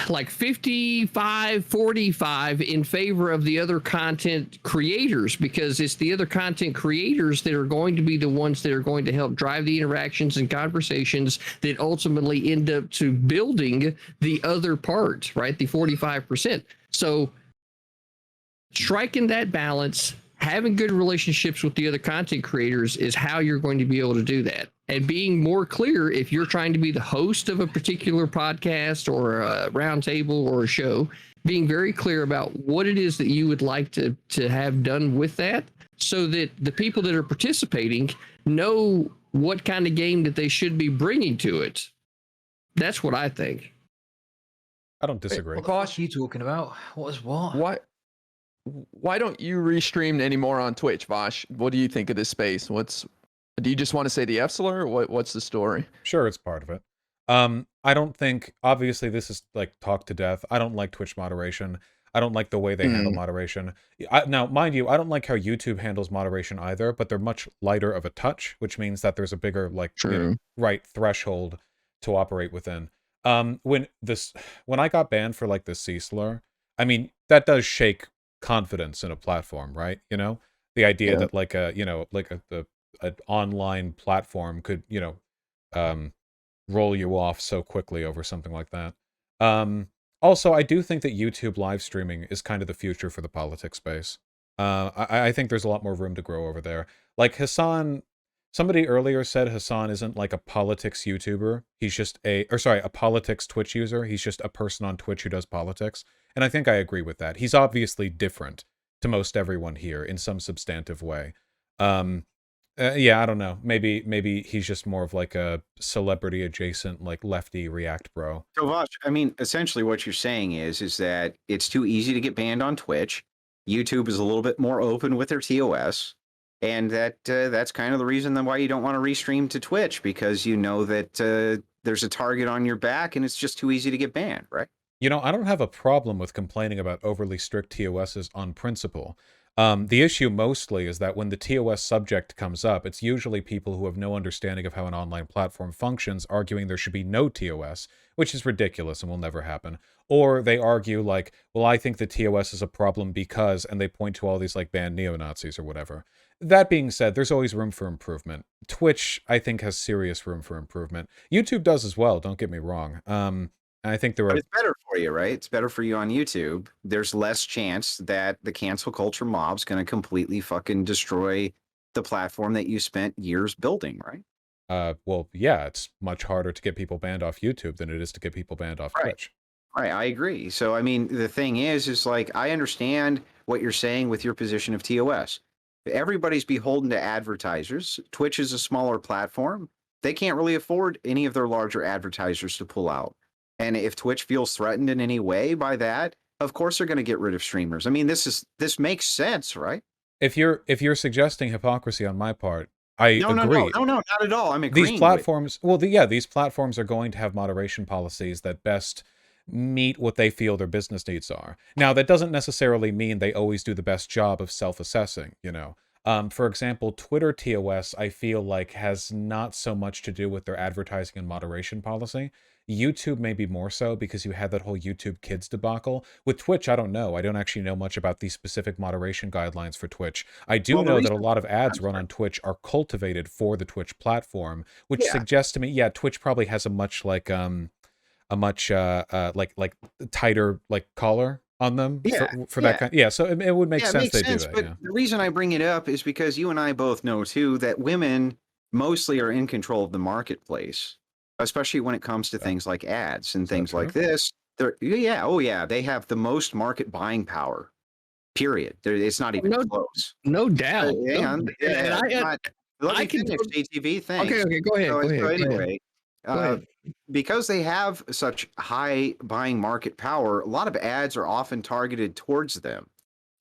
like 55-45 in favor of the other content creators, because it's the other content creators that are going to be the ones that are going to help drive the interactions and conversations that ultimately end up to building the other part, right? The 45%. So striking that balance, having good relationships with the other content creators is how you're going to be able to do that. And being more clear, if you're trying to be the host of a particular podcast or a roundtable or a show, being very clear about what it is that you would like to have done with that, so that the people that are participating know what kind of game that they should be bringing to it. That's what I think. I don't disagree. What are you talking about? What is what? Why don't you restream anymore on Twitch, Vaush? What do you think of this space? Do you just want to say the F slur, or what's the story? Sure, it's part of it. I don't think, obviously this is like talk to death. I don't like Twitch moderation. I don't like the way they handle moderation. Now, mind you, I don't like how YouTube handles moderation either, but they're much lighter of a touch, which means that there's a bigger, like, right threshold to operate within. When I got banned for like the C slur, I mean, that does shake confidence in a platform, right? You know, the idea that like an online platform could, roll you off so quickly over something like that. Also, I do think that YouTube live streaming is kind of the future for the politics space. I think there's a lot more room to grow over there. Like Hassan, somebody earlier said Hassan isn't like a politics YouTuber. He's just a politics Twitch user. He's just a person on Twitch who does politics. And I think I agree with that. He's obviously different to most everyone here in some substantive way. Yeah, I don't know. Maybe he's just more of like a celebrity adjacent, like lefty React bro. So Vaush, I mean, essentially what you're saying is that it's too easy to get banned on Twitch. YouTube is a little bit more open with their TOS, and that's kind of the reason then why you don't want to restream to Twitch, because you know that there's a target on your back and it's just too easy to get banned, right? You know, I don't have a problem with complaining about overly strict TOSs on principle. The issue mostly is that when the TOS subject comes up, it's usually people who have no understanding of how an online platform functions arguing there should be no TOS, which is ridiculous and will never happen. Or they argue like, well, I think the TOS is a problem because, and they point to all these like banned neo-Nazis or whatever. That being said, there's always room for improvement. Twitch, I think, has serious room for improvement. YouTube does as well, don't get me wrong. I think there are. But it's better for you, right? It's better for you on YouTube. There's less chance that the cancel culture mob's going to completely fucking destroy the platform that you spent years building, right? Well, yeah, it's much harder to get people banned off YouTube than it is to get people banned off Twitch. Right, I agree. So, I mean, the thing is like, I understand what you're saying with your position of TOS. Everybody's beholden to advertisers. Twitch is a smaller platform. They can't really afford any of their larger advertisers to pull out. And if Twitch feels threatened in any way by that, of course they're going to get rid of streamers. I mean, this makes sense, right? If you're suggesting hypocrisy on my part, I agree. No, not at all. I'm agreeing. These platforms, these platforms are going to have moderation policies that best meet what they feel their business needs are. Now, that doesn't necessarily mean they always do the best job of self-assessing, you know. For example, Twitter TOS, I feel like, has not so much to do with their advertising and moderation policy. YouTube maybe more so, because you had that whole YouTube Kids debacle. With Twitch, I don't know. I don't actually know much about these specific moderation guidelines for Twitch. I do know that a lot of ads run on Twitch are cultivated for the Twitch platform, which suggests to me, yeah, Twitch probably has a much like tighter like collar on them for that kind. Yeah, so it would make sense they do that. But the reason I bring it up is because you and I both know too that women mostly are in control of the marketplace, especially when it comes to things like ads and things like this. They have the most market buying power. Period. It's not even close. No doubt. I can JTV thing. Okay, go ahead. Anyway, because they have such high buying market power, a lot of ads are often targeted towards them.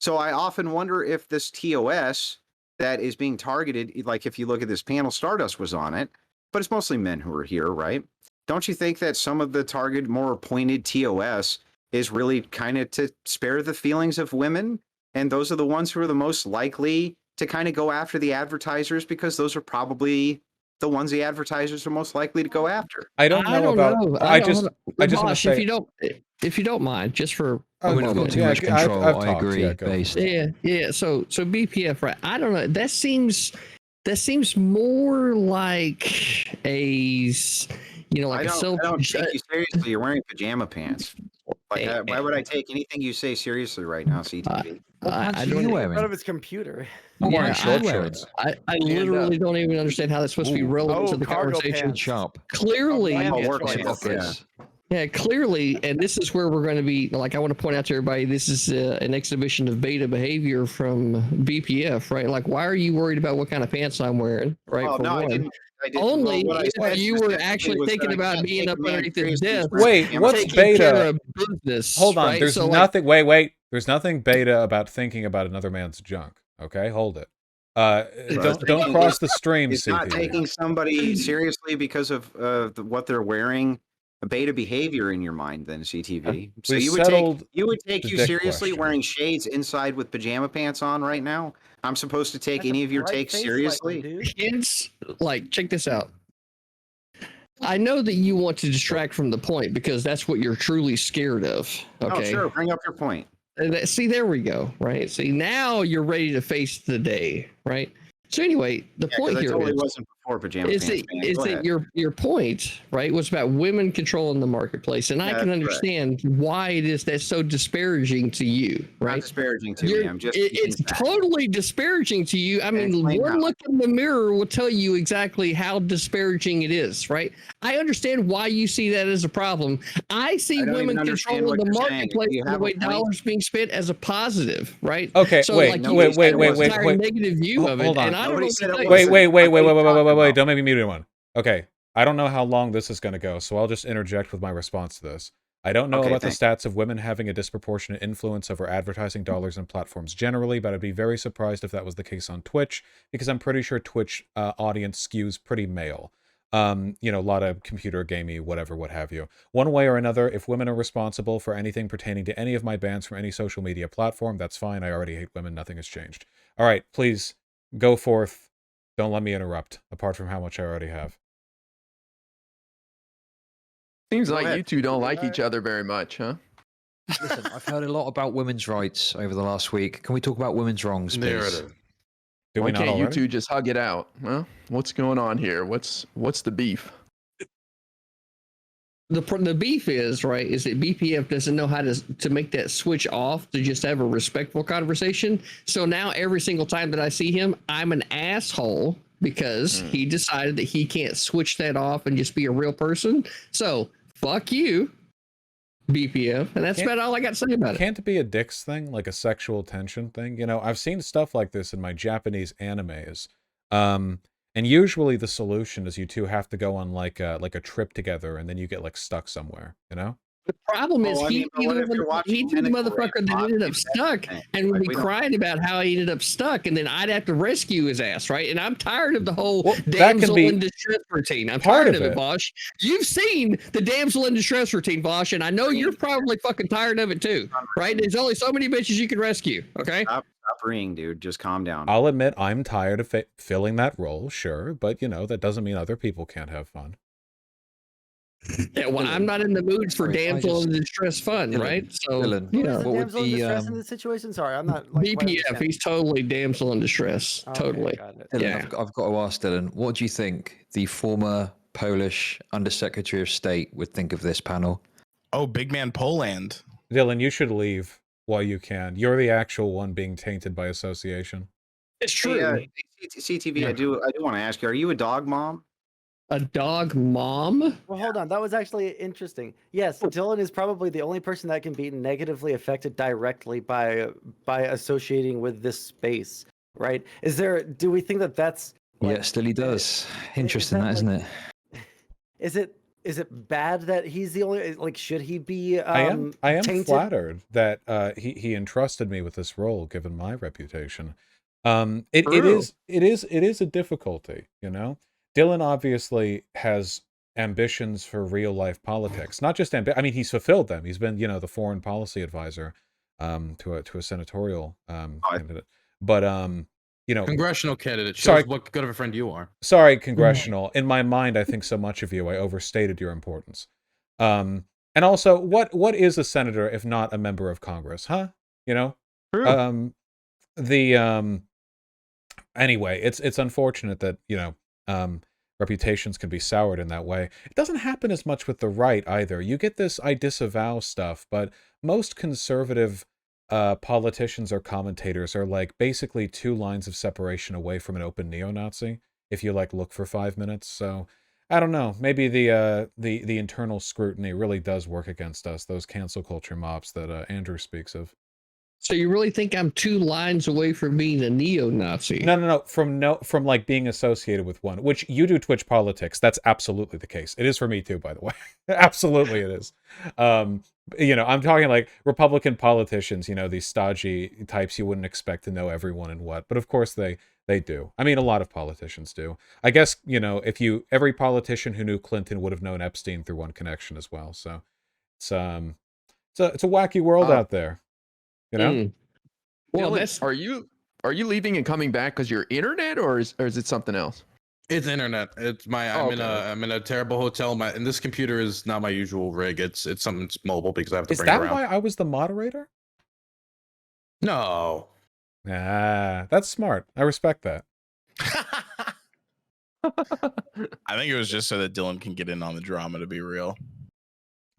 So I often wonder if this TOS that is being targeted, like if you look at this panel, Stardust was on it, but it's mostly men who are here, right? Don't you think that some of the target, more pointed TOS is really kind of to spare the feelings of women? And those are the ones who are the most likely to kind of go after the advertisers, because those are probably the ones the advertisers are most likely to go after. I don't know don't about. know. I just want to Vosh, say. if you don't mind, just for a Women have got moment. too much control. I've I talked, agree. yeah, go for based. it. Yeah. So BPF, right? I don't know. That seems more like like I a self. don't take you seriously. You're wearing pajama pants. Like, Eh, why would I take anything you say seriously right now, CTV? What pants I are don't. you In wearing? front of his computer. What Yeah, pants are you I- wearing? shorts. I literally don't even understand how that's supposed to be Ooh. relevant to Oh, the cargo conversation. pants. Sharp. Clearly, man Oh, work choice. pants, Pockets. yeah, clearly, and this is where we're going to be. Like, I want to point out to everybody, this is an exhibition of beta behavior from BPF, right? Like, why are you worried about what kind of pants I'm wearing, right? Oh for no, I one. didn't. Only what I if said you were specifically actually was that thinking I about can't being take up a man underneath his seriously who's desk, wearing Wait, pajama what's pants. taking beta? care of business. Hold on. right? There's So, nothing. Wait. There's nothing beta about thinking about another man's junk. Okay, hold it. Don't cross the stream, It's not CTV. taking somebody seriously because of what they're wearing. A beta behavior in your mind, then CTV. So We you settled would take the you dick seriously question. wearing shades inside with pajama pants on right now? I'm supposed to take That's any a of your bright takes face seriously? lighting, dude. kids, like, check this out. I know that you want to distract from the point because that's what you're truly scared of. Oh, Okay. sure. Bring up your point. See, there we go. Right. See, now you're ready to face the day. Right. So anyway, the Yeah, point because I here totally is. wasn't before pajama Is pants. that, Man. is Go that ahead. your point, right, was about women controlling the marketplace. And I Yeah, can that's understand why it is that's so disparaging to you, Not right? disparaging to me. I'm just. It's stating facts. totally disparaging to you. I mean, explain one how. look in the mirror will tell you exactly how disparaging it is, right? I understand why you see that as a problem. I see I don't women even understand controlling what the you're saying. marketplace You and the have a way point? dollars being spent as a positive, right? Okay, So, wait, like, nobody you said have it an wasn't. entire negative view of it, Hold on. and I don't Nobody know said what it to Wait, tell wasn't. you. wait. What are you talking about? Don't make me mute anyone. Okay, I don't know how long this is going to go, so I'll just interject with my response to this. I don't know Okay, about the thanks. stats of women having a disproportionate influence over advertising dollars and platforms generally, but I'd be very surprised if that was the case on Twitch, because I'm pretty sure Twitch audience skews pretty male. A lot of computer gamey, whatever, what have you. One way or another, if women are responsible for anything pertaining to any of my bans from any social media platform, that's fine. I already hate women. Nothing has changed. All right, please go forth. Don't let me interrupt, apart from how much I already have. Seems Go like ahead. you two don't like each other very much, huh? Listen, I've heard a lot about women's rights over the last week. Can we talk about women's wrongs, please? Narrative. Do Why we not can't you already? two just hug it out? Huh? What's going on here? What's the beef? The beef is right is that BPF doesn't know how to make that switch off to just have a respectful conversation. So now every single time that I see him, I'm an asshole because he decided that he can't switch that off and just be a real person. So fuck you, BPF, and that's Can't- about all I got to say about it. Can't it be a dicks thing, like a sexual tension thing? I've seen stuff like this in my Japanese animes. And usually the solution is you two have to go on like a trip together, and then you get like stuck somewhere, The problem is Oh, I mean, but what if you're watching he's the Tentacle motherfucker Rape, that Bob? ended up That's the stuck thing. and would Like, be we don't- crying about how he ended up stuck, and then I'd have to rescue his ass, right? And I'm tired of the whole Well, that can damsel be in distress routine. I'm part tired of of it, it. Vaush. You've seen the damsel in distress routine, Vaush, and I know you're probably fucking tired of it too, right? There's only so many bitches you can rescue, okay? Stop ringing, dude. Just calm down. I'll admit I'm tired of filling that role, sure, but that doesn't mean other people can't have fun. Yeah, well, I'm not in the mood for Sorry, I damsel just- in distress fun, Dylan, right? So, Dylan, you Who is know, the what would damsel in be, distress in this situation? Sorry, I'm not like quite BPF, understanding. he's totally damsel in distress, Okay, totally. got it. Dylan, Yeah. I've got to ask Dylan, what do you think the former Polish Undersecretary of State would think of this panel? Oh, big man Poland. Dylan, you should leave while you can. You're the actual one being tainted by association. It's Hey, true. CTV, Yeah. I do want to ask you: are you a dog mom? A dog mom? Well, hold on. That was actually interesting. Yes, Dylan is probably the only person that can be negatively affected directly by associating with this space, right? Do we think that that's like, Yeah, still he does. is Interesting, that that, isn't like- it? is it is it bad that he's the only, like, should he be I am tainted? flattered that he entrusted me with this role, given my reputation. It True. is a difficulty, you know. Dylan obviously has ambitions for real life politics, not just I mean, he's fulfilled them. He's been, you know, the foreign policy advisor to a senatorial candidate, but you know, Congressional candidate Sorry. shows what good of a friend you are. sorry, congressional. In my mind, I think so much of you. I overstated your importance. And also, what is a senator if not a member of Congress, huh? You know, True. the anyway, it's unfortunate that, you know, reputations can be soured in that way. It doesn't happen as much with the right either. You get this I disavow stuff, but most conservative politicians or commentators are like basically 2 lines of separation away from an open neo-Nazi if you like look for 5 minutes. So I don't know. Maybe the internal scrutiny really does work against us. Those cancel culture mobs that Andrew speaks of. So you really think I'm 2 lines away from being a neo-Nazi? No. From like being associated with one, which you do Twitch politics. That's absolutely the case. It is for me too, by the way. Absolutely, it is. You know, I'm talking like Republican politicians. You know, these stodgy types you wouldn't expect to know everyone and what, but of course they do. I mean, a lot of politicians do. I guess, you know, every politician who knew Clinton would have known Epstein through one connection as well. So it's it's a wacky world out there. You know. Mm. Well, Dylan, that's are you leaving and coming back because you're internet, or is it something else? It's internet. It's my. I'm in a terrible hotel. And this computer is not my usual rig. It's something that's mobile because I have to Is bring it that around. why I was the moderator? No. Ah, that's smart. I respect that. I think it was just so that Dylan can get in on the drama, to be real.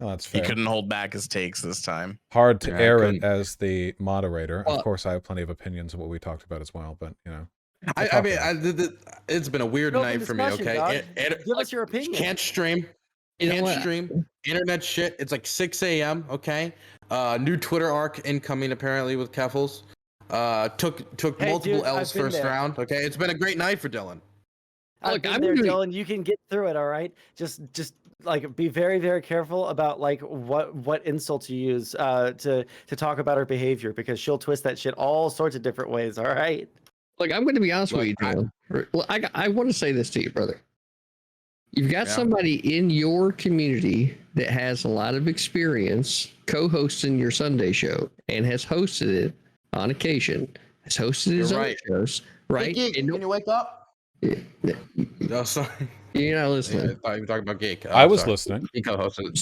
Oh, that's He fair. couldn't hold back his takes this time. Hard to Yeah, I air it couldn't. as the moderator. Well- Of course, I have plenty of opinions of what we talked about as well, but, you know. I mean, it's been a weird Open night for me. discussion, Okay, dog. Give us your opinion. Can't stream. You know Can't what? stream. Internet shit. It's like 6 a.m. Okay. New Twitter arc incoming apparently with Keffels. Took Hey, multiple dude, I've L's been first there. round. Okay, it's been a great night for Dylan. I've Look, been I'm there, doing- Dylan. You can get through it. All right. Just like be very, very careful about like what insults you use to talk about her behavior, because she'll twist that shit all sorts of different ways. All right. Look, I'm going to be honest with you, Look, Dylan. Well, I want to say this to you, brother. You've got Yeah. somebody in your community that has a lot of experience co-hosting your Sunday show and has hosted it on occasion. Has hosted his You're own right. shows, right? Hey, Geek, And can you wake up? No, sorry. you're not I listening. thought you were talking about Geek. I was sorry. listening. He co-hosted it.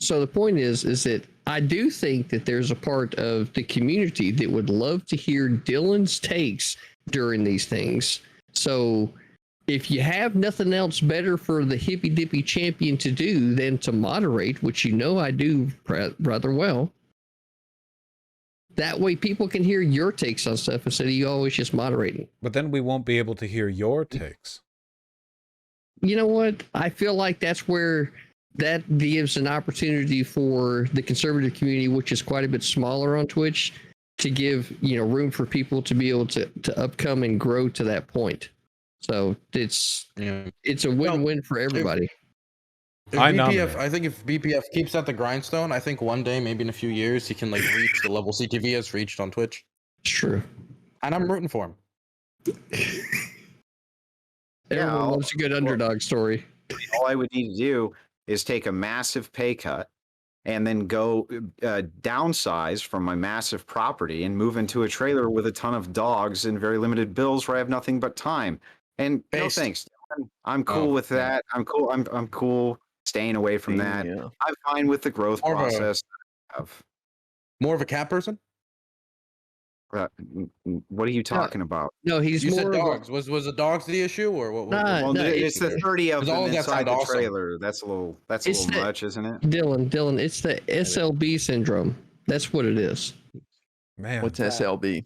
So the point is that I do think that there's a part of the community that would love to hear Dylan's takes during these things. So if you have nothing else better for the Hippy Dippy champion to do than to moderate, which you know I do rather well, that way people can hear your takes on stuff instead of you always just moderating. But then we won't be able to hear your takes. You know what? I feel like that's where that gives an opportunity for the conservative community, which is quite a bit smaller on Twitch, to give, you know, room for people to be able to upcome and grow to that point. So it's a win-win for everybody. If I BPF, nominate. I think if BPF keeps at the grindstone, I think one day, maybe in a few years, he can like reach the level CTV has reached on Twitch. It's true. And I'm rooting for him. Everyone I'll- loves a good underdog story. All I would need to do is take a massive pay cut and then go downsize from my massive property and move into a trailer with a ton of dogs and very limited bills where I have nothing but time. And no Based. thanks. I'm cool Oh, with yeah. that. I'm cool. I'm cool staying away from that. Yeah. I'm fine with the growth More of a- process of More of a cat person? what are you talking about? No, he's You more said of a- dogs. Was the dogs the issue or what? Nah, Well, no, it's the 30 of Because all them of that inside sound the awesome. trailer. That's a little It's the- much, isn't it? Dylan, it's the SLB syndrome. That's what it is. Man. What's SLB?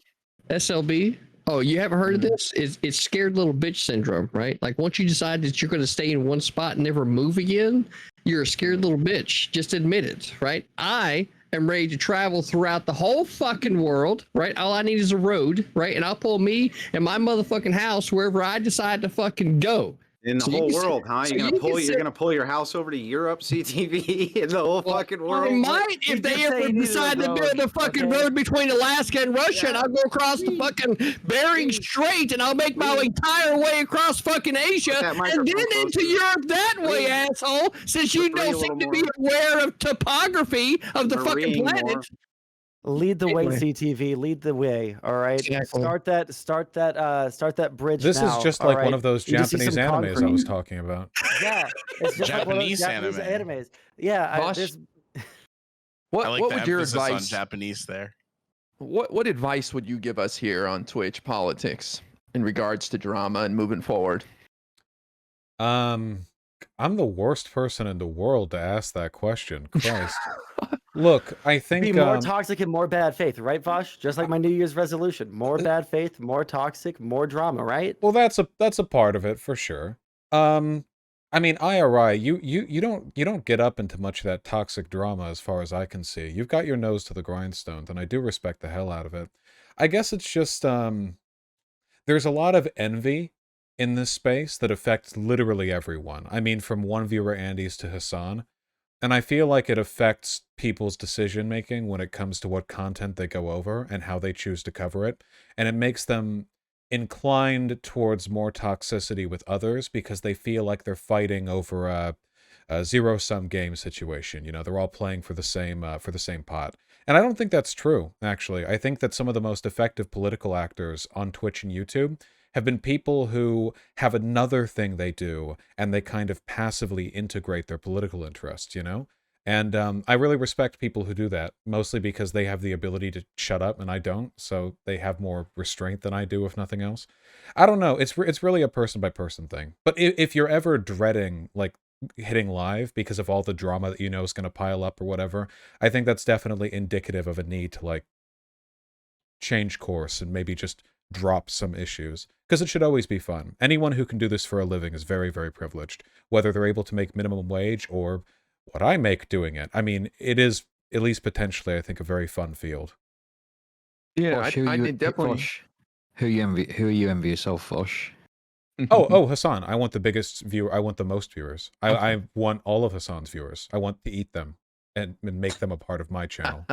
SLB? Oh, you haven't heard of Mm-hmm. this? It's scared little bitch syndrome, right? Like once you decide that you're going to stay in one spot and never move again, you're a scared little bitch. Just admit it, right? I am ready to travel throughout the whole fucking world, right? All I need is a road, right? And I'll pull me and my motherfucking house wherever I decide to fucking go. In the So you whole can say- world, huh? so You're you gonna can pull say- you're gonna pull your house over to Europe, CTV, in the whole Well, fucking I world. might He if they did say ever he needed a decide to road, build a fucking okay? road between Alaska and Russia, and Yeah. I'll go across the fucking Bering Please. Strait, and I'll make my Please. entire way across fucking Asia, that and microphone then into closer. Europe that way, Please. asshole. Since you Just breathe don't a seem little to be more. aware of topography of the fucking Marine planet. more. Lead the way, Anyway. CTV. Lead the way. All right. Exactly. Start that bridge This now. is just all like one right? of those You just see Japanese some animes I concrete. was talking about. Yeah, it's just like one of those Japanese Japanese anime. animes. Yeah, Vaush, there's What I like what the would your emphasis on advice Japanese there. what advice would you give us here on Twitch politics in regards to drama and moving forward? I'm the worst person in the world to ask that question. Christ. Look, I think be more toxic and more bad faith, right, Vaush? Just like my New Year's resolution: more bad faith, more toxic, more drama, right? well, that's a part of it for sure. I mean, IRI, you don't get up into much of that toxic drama as far as I can see. You've got your nose to the grindstone, and I do respect the hell out of it. I guess it's just there's a lot of envy in this space that affects literally everyone. I mean, from one viewer Andy's to Hassan. And I feel like it affects people's decision making when it comes to what content they go over and how they choose to cover it. And it makes them inclined towards more toxicity with others because they feel like they're fighting over a zero-sum game situation. You know, they're all playing for the same pot. And I don't think that's true, actually. I think that some of the most effective political actors on Twitch and YouTube have been people who have another thing they do, and they kind of passively integrate their political interests, you know? And I really respect people who do that, mostly because they have the ability to shut up, and I don't, so they have more restraint than I do, if nothing else. I don't know, it's really a person-by-person thing. But if you're ever dreading, like, hitting live because of all the drama that you know is going to pile up or whatever, I think that's definitely indicative of a need to, like, change course and maybe just drop some issues, because it should always be fun. Anyone who can do this for a living is very, very privileged, whether they're able to make minimum wage or what I make doing it. I mean, it is, at least potentially, I think, a very fun field. Yeah, Vosh, who I you- think definitely. Vosh, who you envy yourself, Vaush? Oh, Hassan, I want the biggest viewer. I want the most viewers. I want all of Hassan's viewers. I want to eat them and make them a part of my channel.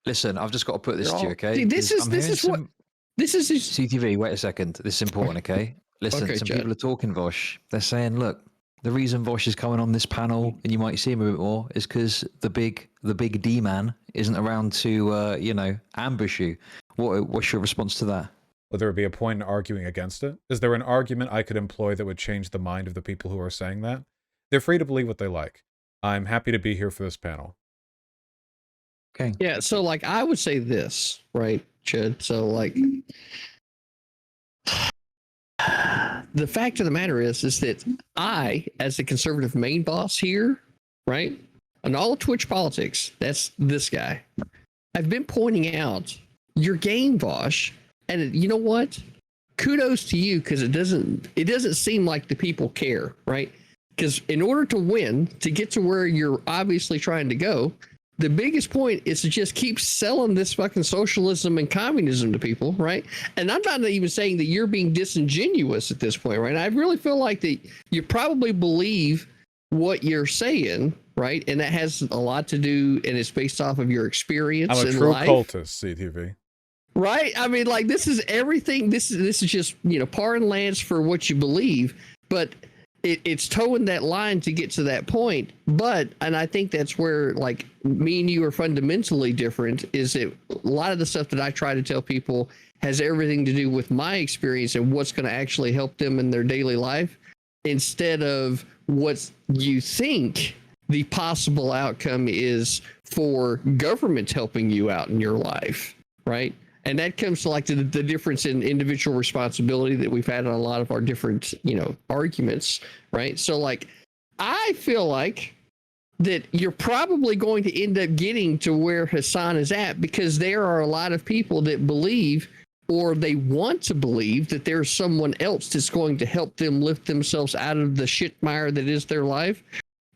Listen, I've just got to put this You're to you, all- okay? See, this 'Cause is I'm this hearing is what some- this is. CTV, wait a second. This is important, okay? Listen, Okay, some Chad. people are talking, Vaush. They're saying, look, the reason Vaush is coming on this panel, and you might see him a bit more, is because the big D man isn't around to ambush you. What's your response to that? Would there be a point in arguing against it? Is there an argument I could employ that would change the mind of the people who are saying that? They're free to believe what they like. I'm happy to be here for this panel. Okay. Yeah, so like I would say this, right, Chad? So like the fact of the matter is that I, as the conservative main boss here, right, on all of Twitch politics, that's this guy. I've been pointing out your game, Vaush, and you know what? Kudos to you, because it doesn't seem like the people care, right? Because in order to win, to get to where you're obviously trying to go, the biggest point is to just keep selling this fucking socialism and communism to people, right? And I'm not even saying that you're being disingenuous at this point, right? I really feel like that you probably believe what you're saying, right? And that has a lot to do, and it's based off of your experience I'm a in true life. cultist, CTV. Right? I mean, like this is everything. This is just par and lance for what you believe, but it's towing that line to get to that point. But and I think that's where like me and you are fundamentally different. Is that a lot of the stuff that I try to tell people has everything to do with my experience and what's going to actually help them in their daily life, instead of what you think the possible outcome is for government helping you out in your life, right? And that comes to like the difference in individual responsibility that we've had on a lot of our different, arguments, right? So like, I feel like that you're probably going to end up getting to where Hassan is at, because there are a lot of people that believe, or they want to believe, that there's someone else that's going to help them lift themselves out of the shit mire that is their life.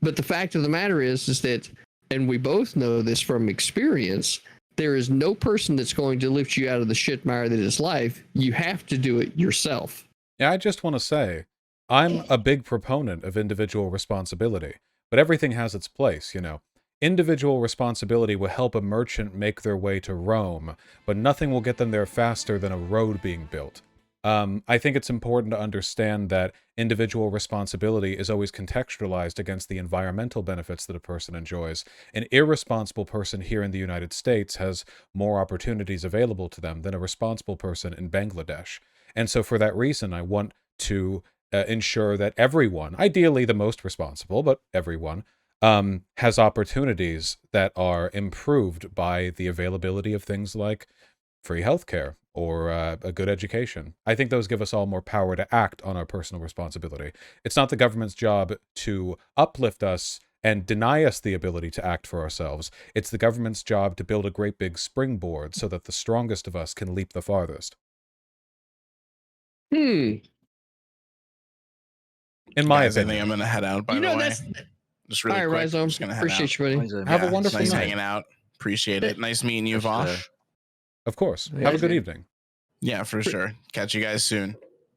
But the fact of the matter is that, and we both know this from experience, there is no person that's going to lift you out of the shit mire that is life. You have to do it yourself. Yeah, I just want to say, I'm a big proponent of individual responsibility, but everything has its place, you know. Individual responsibility will help a merchant make their way to Rome, but nothing will get them there faster than a road being built. I think it's important to understand that individual responsibility is always contextualized against the environmental benefits that a person enjoys. An irresponsible person here in the United States has more opportunities available to them than a responsible person in Bangladesh. And so for that reason, I want to ensure that everyone, ideally the most responsible, but everyone, has opportunities that are improved by the availability of things like free healthcare or a good education. I think those give us all more power to act on our personal responsibility. It's not the government's job to uplift us and deny us the ability to act for ourselves. It's the government's job to build a great big springboard so that the strongest of us can leap the farthest. In my Guys, I opinion. think I'm gonna head out. By You the know, way, that's just really all quick. right, Rhizome. Just gonna head out. Appreciate you, buddy. Have a Yeah, wonderful nice night. hanging out. Appreciate it. Nice meeting you, Vaush. Of course. Yeah, Have a good dude. evening. Yeah, for sure. Catch you guys soon.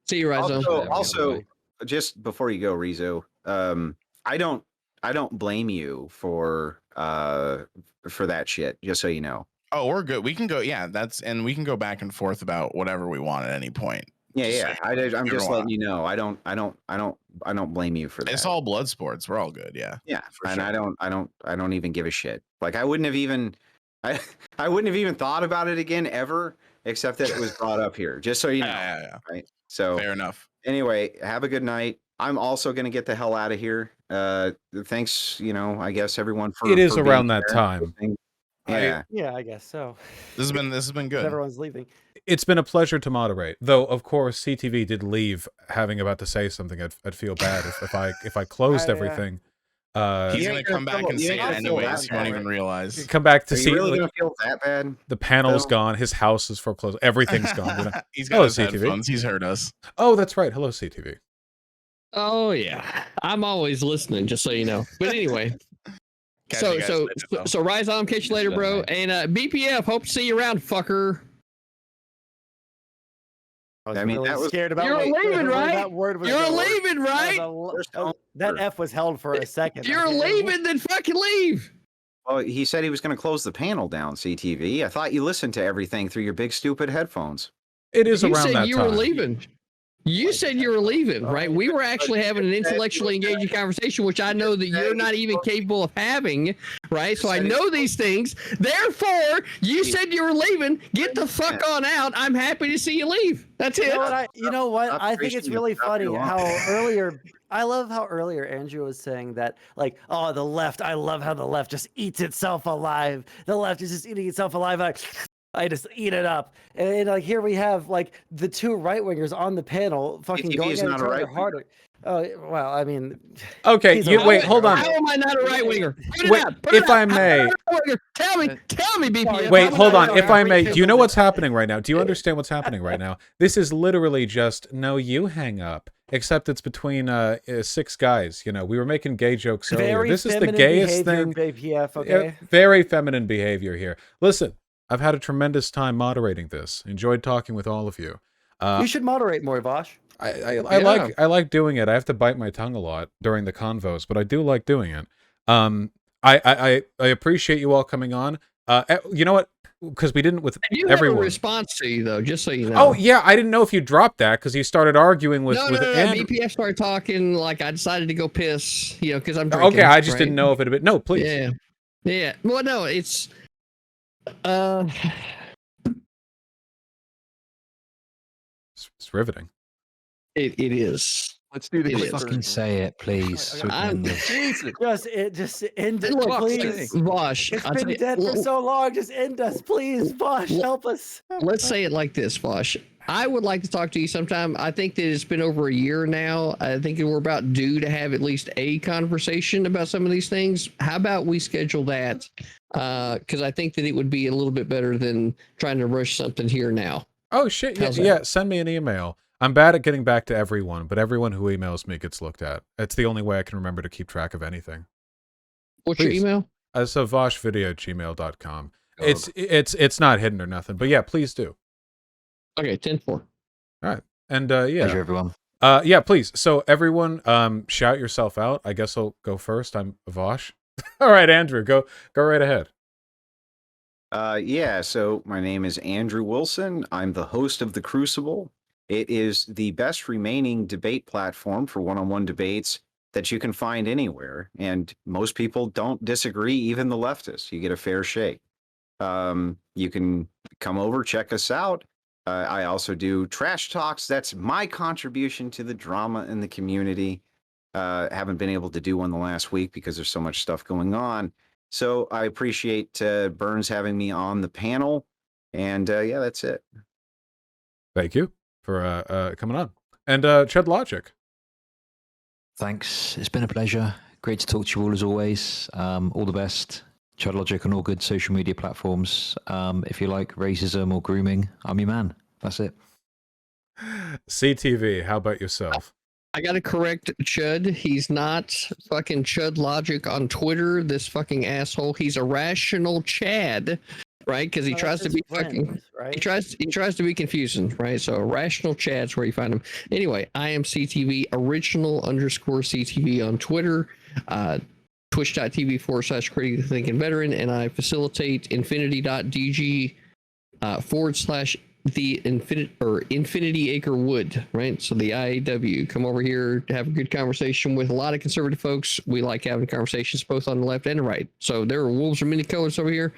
See you, Rhizome. Also, just before you go, Rizo, I don't blame you for that shit. Just so you know. Oh, we're good. We can go. Yeah, we can go back and forth about whatever we want at any point. Yeah, Just yeah. so you know, I'm just whatever letting you know. I don't blame you for that. It's all blood sports. We're all good. Yeah. Yeah, for and sure. I don't even give a shit. Like I wouldn't have even I wouldn't have even thought about it again ever, except that it was brought up here. Just so you know. Yeah. Right. So Fair enough. anyway, have a good night. I'm also gonna get the hell out of here. Thanks, I guess everyone for It is for around being that there. time. Yeah. Yeah, I guess so. This has been good. Everyone's leaving. It's been a pleasure to moderate, though. Of course, CTV did leave, having about to say something. I'd feel bad if I closed everything. He's You gonna ain't come gonna back feel- and you say ain't it gonna feel anyways. that You won't bad. even realize. Come back to Are see you really gonna feel that bad? the panel's though? gone, his house is foreclosed, everything's gone. You know? He's got Hello, his CTV. headphones. He's heard us. Oh, that's right. Hello, CTV. Oh yeah, I'm always listening, just so you know. But anyway, Catch so you guys so later, so, though. so Rhizome, catch you later, bro. And BPF, hope to see you around, fucker. I mean, really that was scared about You're wait, leaving, where right? That word was You're going. leaving, right? That F was held for a second. If you're leaving, then fucking leave. Well, he said he was going to close the panel down, CTV. I thought you listened to everything through your big stupid headphones. It is You around said that you time. were leaving. You said you were leaving, right? We were actually having an intellectually engaging conversation, which I know that you're not even capable of having, right? So I know these things. Therefore, you said you were leaving. Get the fuck on out. I'm happy to see you leave. That's it. You know what? Stop I think it's preaching really yourself funny along. how earlier. I love how earlier Andrew was saying that, like, oh, the left. I love how the left just eats itself alive. The left is just eating itself alive. I just eat it up. And like here we have like the two right wingers on the panel fucking CTV going is at not each a other right-winger. harder. Oh well, I mean, Okay, he's a you right wait. winger, Hold on. How am I not a right winger? Put it Wait, out. Put if it out. I may. Tell me, BPF. Wait, I'm hold not on. sure. If I I'm may, pretty do you know sure what's happening right now? Do you understand what's happening right now? This is literally just no, you hang up. Except it's between 6 guys. You know, we were making gay jokes earlier. Very This is the feminine gayest behavior, thing. BPF, okay? Very feminine behavior here. Listen, I've had a tremendous time moderating this. Enjoyed talking with all of you. You should moderate more, Vaush. I like doing it. I have to bite my tongue a lot during the convos, but I do like doing it. I appreciate you all coming on. You know what? Because we didn't with You everyone. have a response to you though, just so you know. Oh yeah, I didn't know if you dropped that because you started arguing with no, Andrew. BPF started talking like I decided to go piss, because I'm drinking. Okay, I just right? didn't know if it had been. No, please. Yeah. Well, no, it's It's riveting. it is. Let's do the It quick is. version. Fucking say it, please. so we can end this. Just end it, Look, please. Vaush, It's I'll been tell you- dead for so long. Just end us, please. Vaush, help us. let's say it like this, Vaush. I would like to talk to you sometime. I think that it's been over a year now. I think we're about due to have at least a conversation about some of these things. How about we schedule that? Because I think that it would be a little bit better than trying to rush something here now. Oh shit! How's Yeah, that? send me an email. I'm bad at getting back to everyone, but everyone who emails me gets looked at. It's the only way I can remember to keep track of anything. What's Please. your email? So voshvideo@gmail.com. It's not hidden or nothing, but yeah, please do. Okay, 10-4. All right, and Pleasure, yeah, everyone. Yeah, please. So everyone, shout yourself out. I guess I'll go first. I'm Vaush. All right, Andrew, go right ahead. Yeah, so my name is Andrew Wilson. I'm the host of The Crucible. It is the best remaining debate platform for one-on-one debates that you can find anywhere. And most people don't disagree, even the leftists. You get a fair shake. You can come over, check us out. I also do trash talks. That's my contribution to the drama in the community. Haven't been able to do one the last week because there's so much stuff going on. So I appreciate Burns having me on the panel. And yeah, that's it. Thank you for coming on. And Chud Logic. Thanks. It's been a pleasure. Great to talk to you all as always. All the best. Chud Logic on all good social media platforms. If you like racism or grooming, I'm your man. That's it. CTV, how about yourself? I gotta correct Chud. He's not fucking Chud Logic on Twitter. This fucking asshole. He's a rational Chad, right? Because he No, tries that's to be his fucking. friend, right? He tries to be confusing, right? So rational Chad's where you find him. Anyway, I am CTV original_CTV on Twitter, twitch.tv/critically thinking veteran, and I facilitate infinity.dg / the Infinity Acre Wood, right? So the IAW, come over here to have a good conversation with a lot of conservative folks. We like having conversations both on the left and the right. So there are wolves of many colors over here.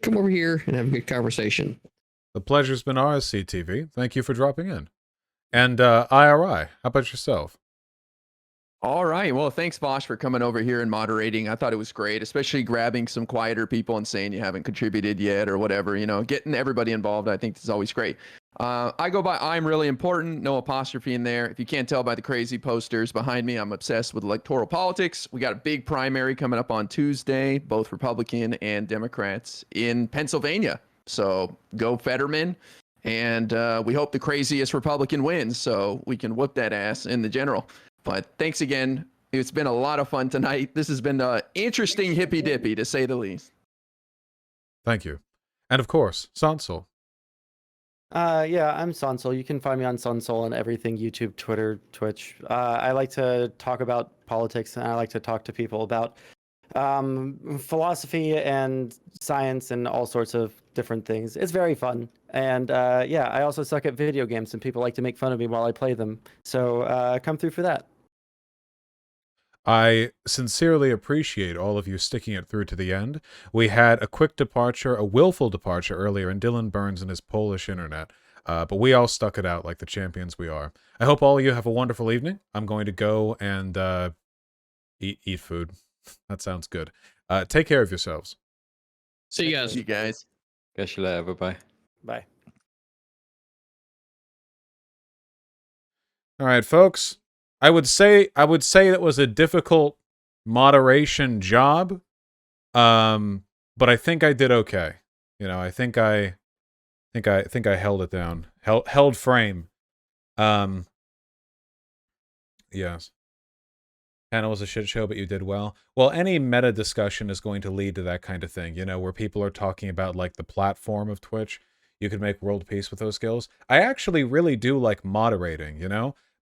Come over here and have a good conversation. The pleasure's been ours, CTV. Thank you for dropping in. And IRI, how about yourself? All right. Well, thanks, Vaush, for coming over here and moderating. I thought it was great, especially grabbing some quieter people and saying you haven't contributed yet or whatever. Getting everybody involved, I think is always great. I go by I'm really important, no apostrophe in there. If you can't tell by the crazy posters behind me, I'm obsessed with electoral politics. We got a big primary coming up on Tuesday, both Republican and Democrats in Pennsylvania. So go Fetterman. And we hope the craziest Republican wins so we can whoop that ass in the general. But thanks again. It's been a lot of fun tonight. This has been an interesting hippy dippy, to say the least. Thank you. And of course, Sansol. Yeah, I'm Sansol. You can find me on Sansol on everything: YouTube, Twitter, Twitch. I like to talk about politics, and I like to talk to people about philosophy and science and all sorts of different things. It's very fun. And yeah, I also suck at video games, and people like to make fun of me while I play them. So come through for that. I sincerely appreciate all of you sticking it through to the end. We had a quick departure, a willful departure earlier in Dylan Burns and his Polish internet, but we all stuck it out like the champions we are. I hope all of you have a wonderful evening. I'm going to go and eat food. That sounds good. Take care of yourselves. See you guys. You guys. Catch you later. Bye-bye. Bye. All right, folks. I would say it was a difficult moderation job, but I think I did okay. I think I held it down, held frame. Yes. Panel was a shit show, but you did well. Well, any meta discussion is going to lead to that kind of thing, where people are talking about like the platform of Twitch. You can make world peace with those skills. I actually really do like moderating,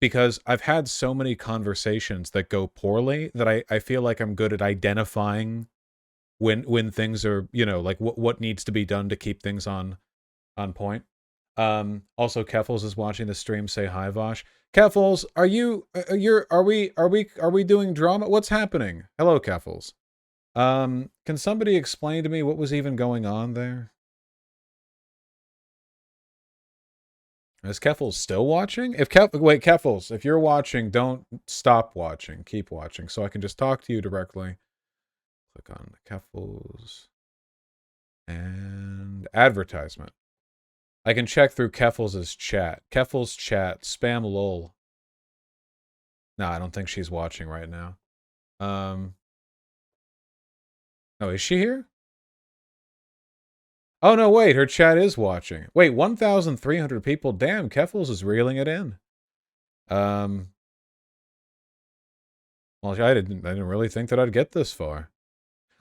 because I've had so many conversations that go poorly that I feel like I'm good at identifying when things are, like what needs to be done to keep things on point. Also Keffels is watching the stream. Say hi, Vaush. Keffels, are we doing drama? What's happening? Hello, Keffels. Can somebody explain to me what was even going on there? Is Keffels still watching? Wait, Keffels, if you're watching, don't stop watching. Keep watching so I can just talk to you directly. Click on the Keffels and advertisement. I can check through Keffels' chat. Keffels' chat, spam lol. No, I don't think she's watching right now. Oh, is she here? Oh, no, wait, her chat is watching. Wait, 1,300 people. Damn, Keffels is reeling it in. Well, I didn't really think that I'd get this far.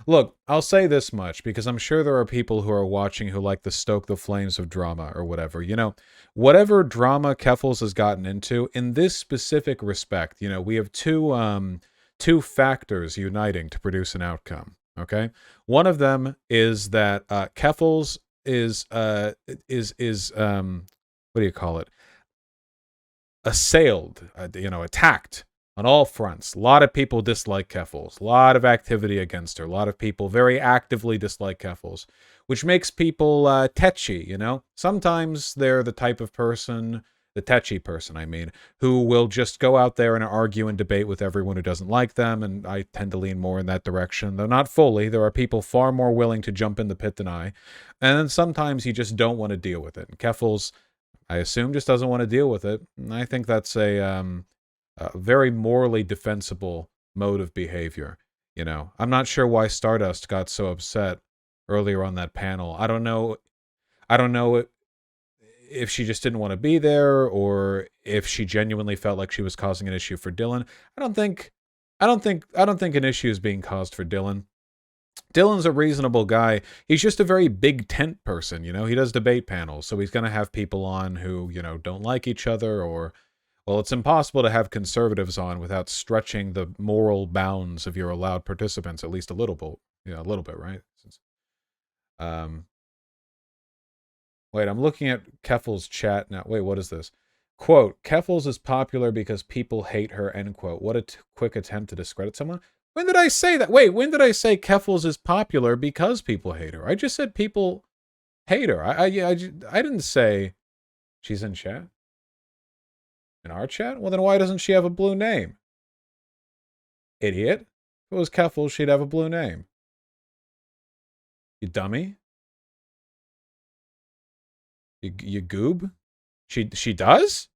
Look, I'll say this much because I'm sure there are people who are watching who like to stoke the flames of drama or whatever. You know, whatever drama Keffels has gotten into in this specific respect, you know, we have two factors uniting to produce an outcome. Okay, one of them is that Keffels is what do you call it? Assailed, attacked on all fronts. A lot of people dislike Keffels. A lot of activity against her. A lot of people very actively dislike Keffels, which makes people tetchy, you know? Sometimes they're the type of person, the tetchy person, I mean, who will just go out there and argue and debate with everyone who doesn't like them, and I tend to lean more in that direction, though not fully. There are people far more willing to jump in the pit than I. And then sometimes you just don't want to deal with it. And Keffels, I assume, just doesn't want to deal with it. And I think that's a very morally defensible mode of behavior. You know, I'm not sure why Stardust got so upset earlier on that panel. I don't know if she just didn't want to be there or if she genuinely felt like she was causing an issue for Dylan. I don't think an issue is being caused for Dylan. Dylan's a reasonable guy. He's just a very big tent person, you know. He does debate panels, so he's going to have people on who, you know, don't like each other, or, well, it's impossible to have conservatives on without stretching the moral bounds of your allowed participants at least a little bit, right? Wait, I'm looking at Keffels' chat now. Wait, what is this? Quote, Keffels is popular because people hate her, end quote. What a quick attempt to discredit someone. When did I say that? Wait, when did I say Keffels is popular because people hate her? I just said people hate her. I didn't say she's in chat. In our chat? Well, then why doesn't she have a blue name? Idiot. If it was Keffels, she'd have a blue name. You dummy. You goob? She does?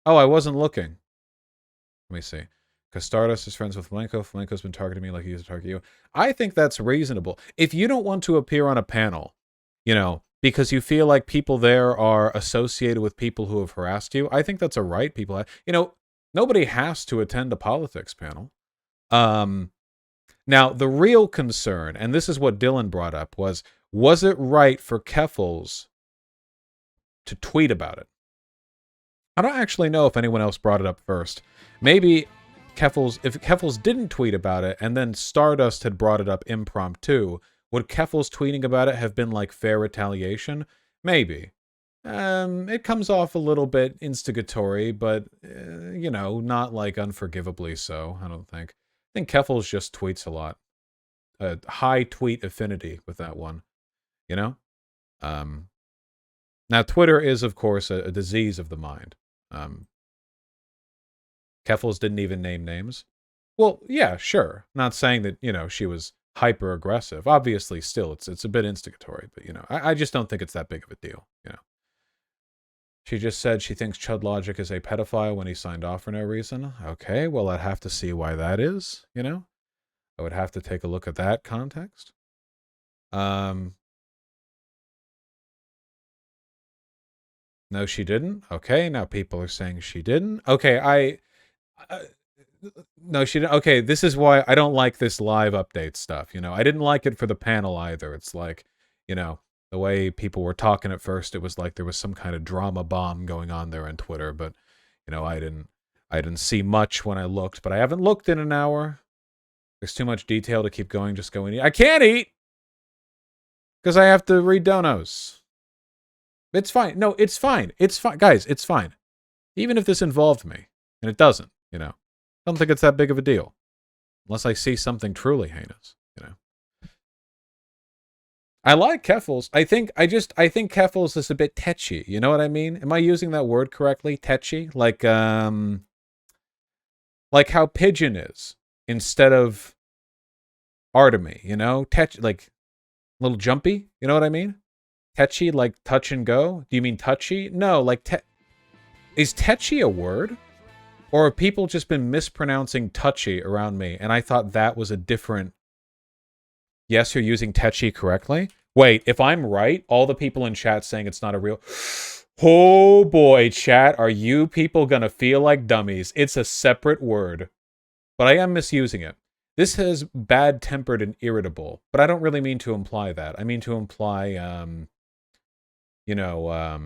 Oh, I wasn't looking. Let me see. Because Stardust is friends with Flamenco. Flamenco's been targeting me like he used to target you. I think that's reasonable. If you don't want to appear on a panel, you know, because you feel like people there are associated with people who have harassed you, I think that's a right. People have, you know, nobody has to attend a politics panel. Now, the real concern, and this is what Dylan brought up, was it right for Keffels to tweet about it? I don't actually know if anyone else brought it up first. Maybe if Keffels didn't tweet about it and then Stardust had brought it up impromptu, would Keffels tweeting about it have been like fair retaliation? Maybe. It comes off a little bit instigatory, but, you know, not like unforgivably so, I don't think. I think Keffels just tweets a lot. A high tweet affinity with that one, you know? Now, Twitter is, of course, a disease of the mind. Keffels didn't even name names. Well, yeah, sure. Not saying that, you know, she was hyper aggressive. Obviously, still, it's a bit instigatory, but, you know, I just don't think it's that big of a deal, you know. She just said she thinks Chud Logic is a pedophile when he signed off for no reason. Okay, well, I'd have to see why that is, you know. I would have to take a look at that context. No, she didn't. Okay, now people are saying she didn't. Okay, no, she didn't. Okay, this is why I don't like this live update stuff. You know, I didn't like it for the panel either. It's like, you know, the way people were talking at first, it was like there was some kind of drama bomb going on there on Twitter. But, you know, I didn't see much when I looked. But I haven't looked in an hour. There's too much detail to keep going. Just go and eat. I can't eat because I have to read donos. It's fine. No, it's fine. It's fine. Guys, it's fine. Even if this involved me, and it doesn't, you know. I don't think it's that big of a deal. Unless I see something truly heinous, you know. I like Keffels. I think Keffels is a bit tetchy. You know what I mean? Am I using that word correctly? Tetchy? Like how Pigeon is instead of Artemy, you know? Like a little jumpy, you know what I mean? Tetchy, like touch and go? Do you mean touchy? No, like is tetchy a word? Or have people just been mispronouncing touchy around me, and I thought that was a different... Yes, you're using tetchy correctly? Wait, if I'm right, all the people in chat saying it's not a real... Oh boy, chat, are you people gonna feel like dummies? It's a separate word. But I am misusing it. this has bad-tempered and irritable, but I don't really mean to imply that. I mean to imply, you know,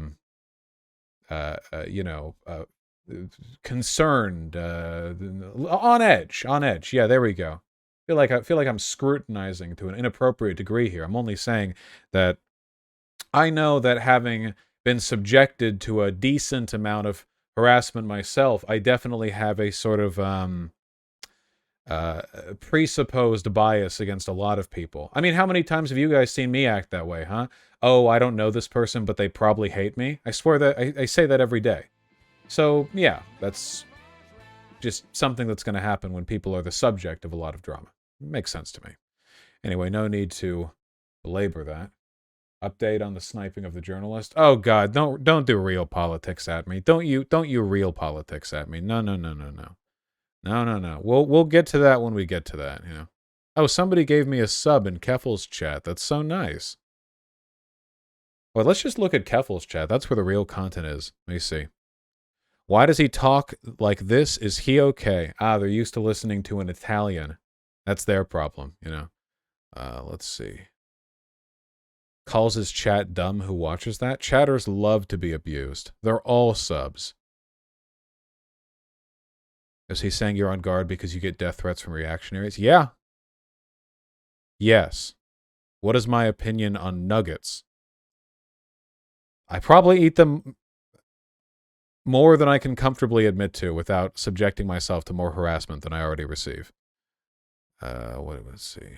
concerned, on edge, on edge. Yeah, there we go. I feel like I'm scrutinizing to an inappropriate degree here. I'm only saying that I know that having been subjected to a decent amount of harassment myself, I definitely have a sort of presupposed bias against a lot of people. I mean, how many times have you guys seen me act that way, huh? Oh, I don't know this person, but they probably hate me. I swear that I say that every day. So, yeah, that's just something that's going to happen when people are the subject of a lot of drama. It makes sense to me. Anyway, no need to belabor that. Update on the sniping of the journalist. Oh God, don't do real politics at me. Don't you real politics at me. No. No. We'll get to that when we get to that, you know. Oh, somebody gave me a sub in Keffel's chat. That's so nice. Well, let's just look at Keffel's chat. That's where the real content is. Let me see. Why does he talk like this? Is he okay? Ah, they're used to listening to an Italian. That's their problem, you know. Let's see. Calls his chat dumb who watches that. Chatters love to be abused. They're all subs. Is he saying you're on guard because you get death threats from reactionaries? Yeah. Yes. What is my opinion on nuggets? I probably eat them more than I can comfortably admit to without subjecting myself to more harassment than I already receive. Let's see.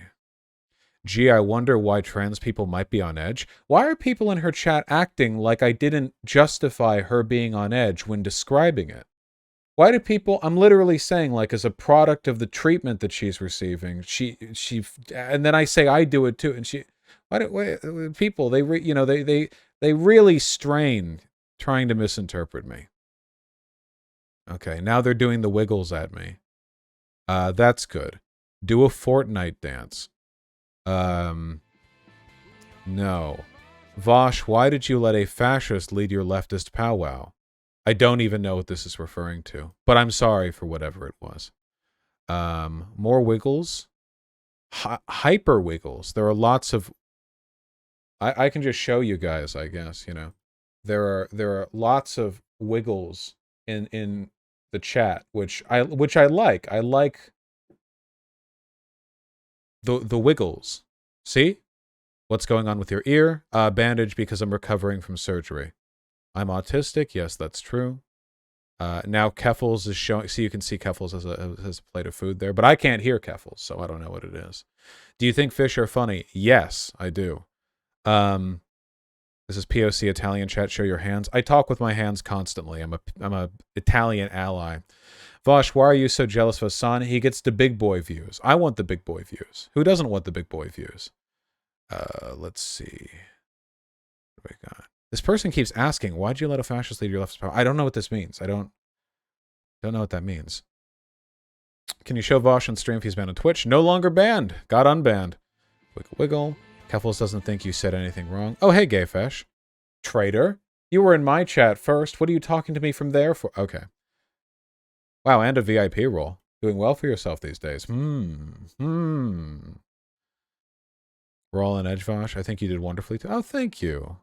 Gee, I wonder why trans people might be on edge. Why are people in her chat acting like I didn't justify her being on edge when describing it? Why do people, I'm literally saying, like, as a product of the treatment that she's receiving, and then I say I do it too, and people, they really strain trying to misinterpret me. Okay, now they're doing the wiggles at me. That's good. Do a Fortnite dance. No. Vaush, why did you let a fascist lead your leftist powwow? I don't even know what this is referring to, but I'm sorry for whatever it was. More wiggles. Hyper wiggles. There are lots of... I can just show you guys, I guess, you know. There are lots of wiggles in the chat, which I like. I like the wiggles. See? What's going on with your ear? Bandage because I'm recovering from surgery. I'm autistic. Yes, that's true. Now Keffels is showing. See, you can see Keffels as a plate of food there, but I can't hear Keffels, so I don't know what it is. Do you think fish are funny? Yes, I do. This is POC Italian chat. Show your hands. I talk with my hands constantly. I'm a Italian ally. Vaush, why are you so jealous of Hassan? He gets the big boy views. I want the big boy views. Who doesn't want the big boy views? Let's see. What do we got? This person keeps asking, why'd you let a fascist lead your leftist power? I don't know what this means. I don't know what that means. Can you show Vaush on stream if he's banned on Twitch? No longer banned. Got unbanned. Wiggle wiggle. Keffels doesn't think you said anything wrong. Oh, hey, Gayfesh. Traitor. You were in my chat first. What are you talking to me from there for? Okay. Wow, and a VIP role. Doing well for yourself these days. We're all on edge, Vaush. I think you did wonderfully too. Oh, thank you.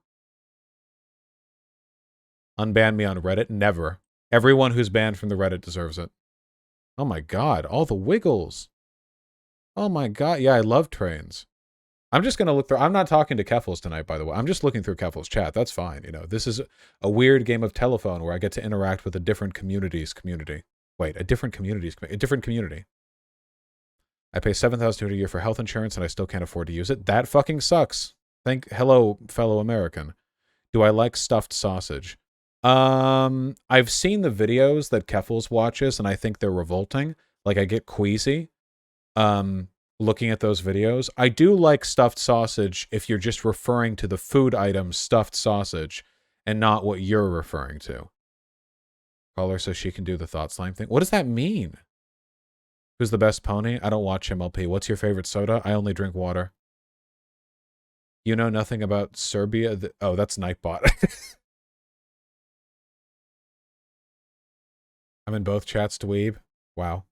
Unban me on Reddit? Never. Everyone who's banned from the Reddit deserves it. Oh my god, all the wiggles. Oh my god, yeah, I love trains. I'm just going to look through... I'm not talking to Keffels tonight, by the way. I'm just looking through Keffels' chat. That's fine. You know, this is a weird game of telephone where I get to interact with a different community's community. Wait, a different community. I pay $7,200 a year for health insurance and I still can't afford to use it. That fucking sucks. Hello, fellow American. Do I like stuffed sausage? I've seen the videos that Keffels watches and I think they're revolting. Like, I get queasy. Looking at those videos. I do like stuffed sausage if you're just referring to the food item stuffed sausage and not what you're referring to. Call her so she can do the thought slime thing. What does that mean? Who's the best pony? I don't watch MLP. What's your favorite soda? I only drink water. You know nothing about Serbia? Oh, that's Nightbot. I'm in both chats, dweeb. Wow.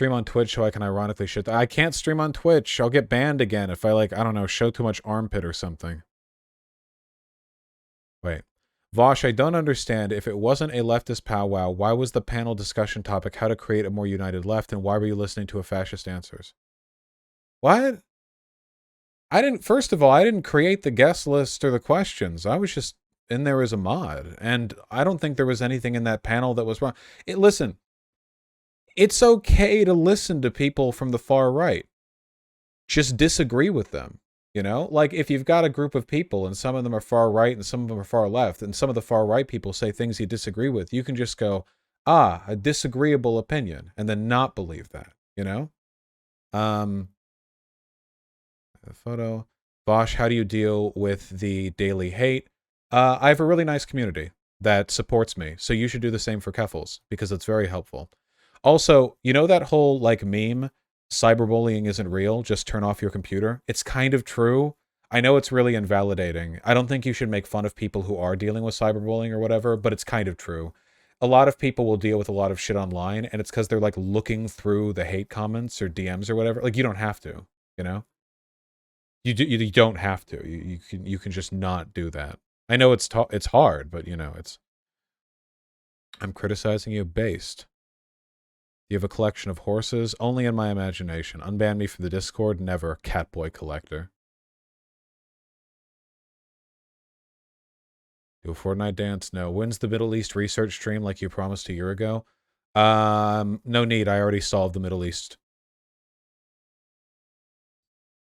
Stream on Twitch so I can ironically shit. I can't stream on Twitch. I'll get banned again if I, like, I don't know, show too much armpit or something. Wait. Vaush, I don't understand. If it wasn't a leftist powwow, why was the panel discussion topic how to create a more united left, and why were you listening to a fascist answers? What? First of all, I didn't create the guest list or the questions. I was just in there as a mod, and I don't think there was anything in that panel that was wrong. Listen, it's okay to listen to people from the far right. Just disagree with them. You know, like if you've got a group of people and some of them are far right and some of them are far left, and some of the far right people say things you disagree with, you can just go, a disagreeable opinion, and then not believe that, you know? Photo. Vaush, how do you deal with the daily hate? I have a really nice community that supports me, so you should do the same for Keffels, because it's very helpful. Also, you know that whole, like, meme, cyberbullying isn't real, just turn off your computer? It's kind of true. I know it's really invalidating. I don't think you should make fun of people who are dealing with cyberbullying or whatever, but it's kind of true. A lot of people will deal with a lot of shit online, and it's because they're, like, looking through the hate comments or DMs or whatever. Like, you don't have to, you know? You don't have to. You can just not do that. I know it's hard, but, you know, I'm criticizing you based. You have a collection of horses? Only in my imagination. Unban me from the Discord? Never. Catboy collector. Do a Fortnite dance? No. When's the Middle East research stream like you promised a year ago? No need. I already solved the Middle East.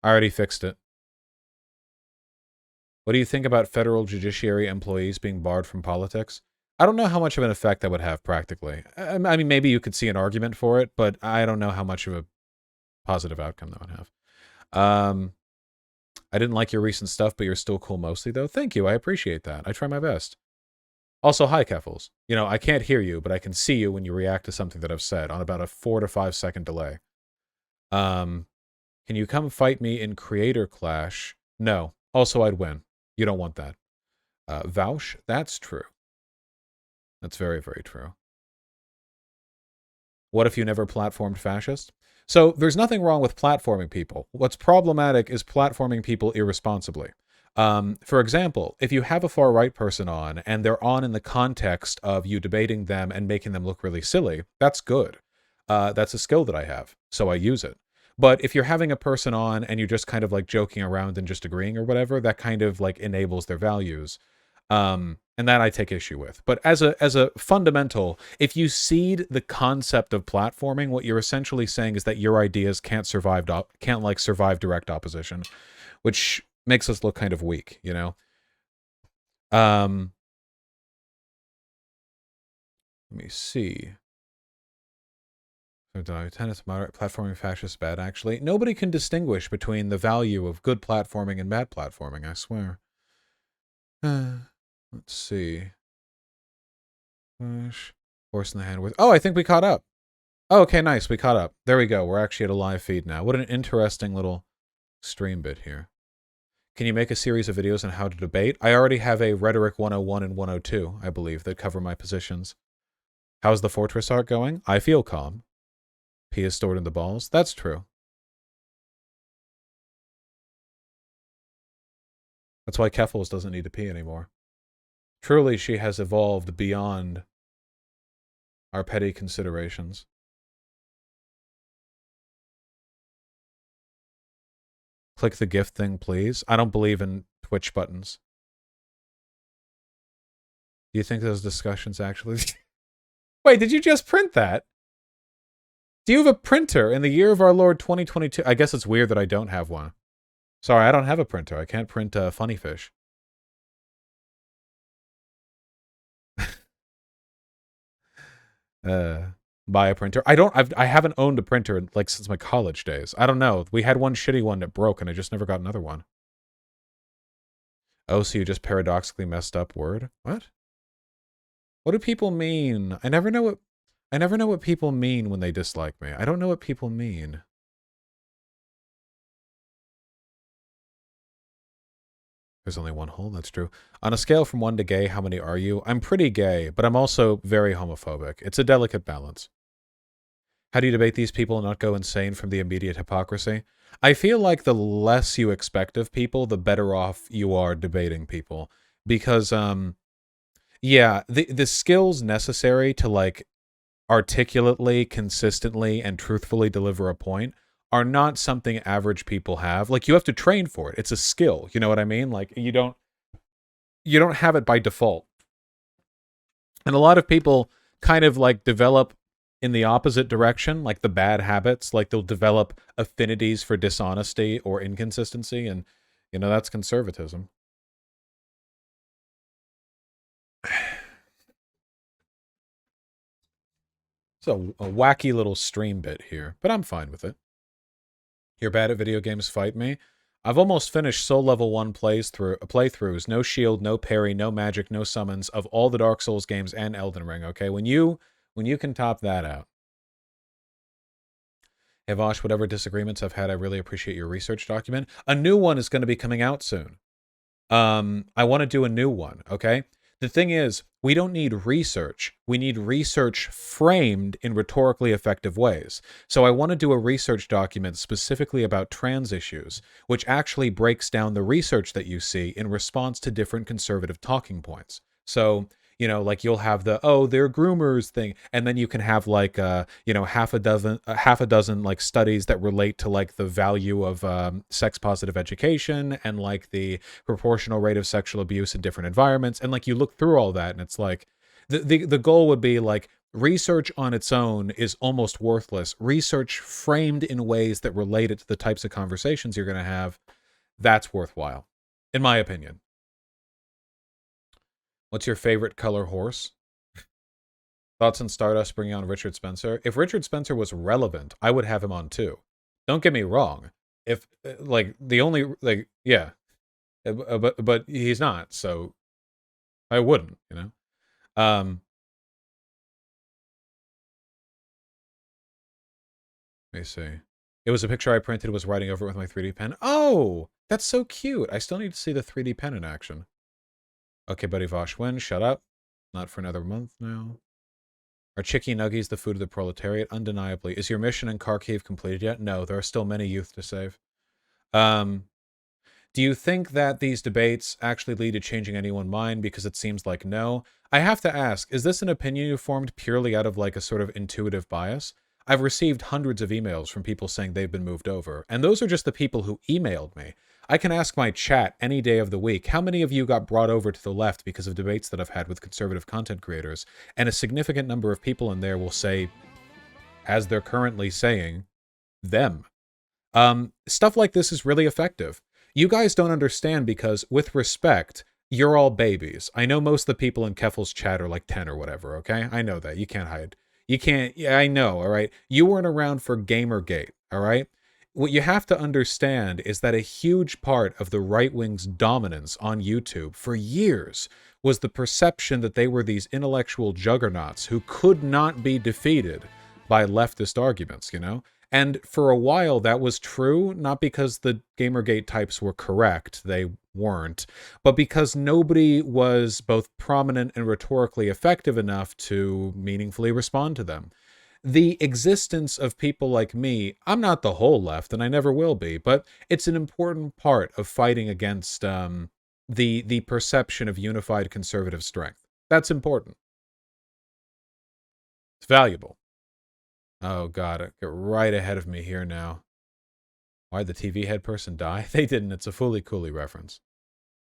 I already fixed it. What do you think about federal judiciary employees being barred from politics? I don't know how much of an effect that would have practically. I mean, maybe you could see an argument for it, but I don't know how much of a positive outcome that would have. I didn't like your recent stuff, but you're still cool mostly, though. Thank you. I appreciate that. I try my best. Also, hi, Keffels. You know, I can't hear you, but I can see you when you react to something that I've said on about a 4 to 5 second delay. Can you come fight me in Creator Clash? No. Also, I'd win. You don't want that. Vaush, that's true. That's very, very true. What if you never platformed fascist? So there's nothing wrong with platforming people. What's problematic is platforming people irresponsibly. For example, if you have a far-right person on, and they're on in the context of you debating them and making them look really silly, that's good. That's a skill that I have, so I use it. But if you're having a person on and you're just kind of like joking around and just agreeing or whatever, that kind of like enables their values. And that I take issue with. But as a fundamental, if you cede the concept of platforming, what you're essentially saying is that your ideas can't survive direct opposition, which makes us look kind of weak, you know? Let me see. Tennis, moderate platforming, fascist, bad, actually. Nobody can distinguish between the value of good platforming and bad platforming, I swear. Let's see. Horse in the hand with... Oh, I think we caught up. Oh, okay, nice. We caught up. There we go. We're actually at a live feed now. What an interesting little stream bit here. Can you make a series of videos on how to debate? I already have a Rhetoric 101 and 102, I believe, that cover my positions. How's the Fortress art going? I feel calm. P is stored in the balls. That's true. That's why Keffels doesn't need to pee anymore. Truly, she has evolved beyond our petty considerations. Click the gift thing, please. I don't believe in Twitch buttons. Do you think those discussions actually... Wait, did you just print that? Do you have a printer in the year of our Lord 2022? I guess it's weird that I don't have one. Sorry, I don't have a printer. I can't print funny fish. Buy a printer. I haven't owned a printer like since my college days. I don't know. We had one shitty one that broke and I just never got another one. Oh, so you just paradoxically messed up word? What? What do people mean? I never know what people mean when they dislike me. I don't know what people mean. There's only one hole, that's true. On a scale from 1 to gay, how many are you? I'm pretty gay, but I'm also very homophobic. It's a delicate balance. How do you debate these people and not go insane from the immediate hypocrisy? I feel like the less you expect of people, the better off you are debating people. Because, yeah, the skills necessary to, like, articulately, consistently, and truthfully deliver a point are not something average people have. Like, you have to train for it. It's a skill. You know what I mean? Like, you don't have it by default. And a lot of people kind of like develop in the opposite direction, like the bad habits, like they'll develop affinities for dishonesty or inconsistency, and that's conservatism. So a wacky little stream bit here, but I'm fine with it. You're bad at video games, fight me. I've almost finished Soul Level 1 playthroughs. No shield, no parry, no magic, no summons of all the Dark Souls games and Elden Ring, okay? When you can top that out. Hey, Vaush, whatever disagreements I've had, I really appreciate your research document. A new one is going to be coming out soon. I want to do a new one, okay? The thing is, we don't need research. We need research framed in rhetorically effective ways. So I want to do a research document specifically about trans issues, which actually breaks down the research that you see in response to different conservative talking points. So, like you'll have the, oh, they're groomers thing, and then you can have like, half a dozen like studies that relate to like the value of sex positive education and like the proportional rate of sexual abuse in different environments. And like you look through all that and it's like, the goal would be like, research on its own is almost worthless. Research framed in ways that relate it to the types of conversations you're going to have, that's worthwhile, in my opinion. What's your favorite color horse? Thoughts on Stardust bringing on Richard Spencer? If Richard Spencer was relevant, I would have him on too. Don't get me wrong. If like the only like yeah, but he's not, so I wouldn't. Let me see. It was a picture I printed. Was writing over it with my 3D pen. Oh, that's so cute. I still need to see the 3D pen in action. Okay, buddy Vaush, win. Shut up. Not for another month now. Are chicky nuggies the food of the proletariat? Undeniably. Is your mission in Kharkiv completed yet? No, there are still many youth to save. Do you think that these debates actually lead to changing anyone's mind? Because it seems like no. I have to ask, is this an opinion you formed purely out of like a sort of intuitive bias? I've received hundreds of emails from people saying they've been moved over, and those are just the people who emailed me. I can ask my chat any day of the week, how many of you got brought over to the left because of debates that I've had with conservative content creators? And a significant number of people in there will say, as they're currently saying, them. Stuff like this is really effective. You guys don't understand because, with respect, you're all babies. I know most of the people in Keffel's chat are like 10 or whatever, okay? I know that. You can't hide. You can't, yeah, I know, all right? You weren't around for Gamergate, all right? What you have to understand is that a huge part of the right wing's dominance on YouTube for years was the perception that they were these intellectual juggernauts who could not be defeated by leftist arguments, And for a while that was true, not because the Gamergate types were correct, they weren't, but because nobody was both prominent and rhetorically effective enough to meaningfully respond to them. The existence of people like me, I'm not the whole left, and I never will be, but it's an important part of fighting against the perception of unified conservative strength. That's important. It's valuable. Oh god, get right ahead of me here now. Why'd the TV head person die? They didn't, it's a Fooly Cooley reference.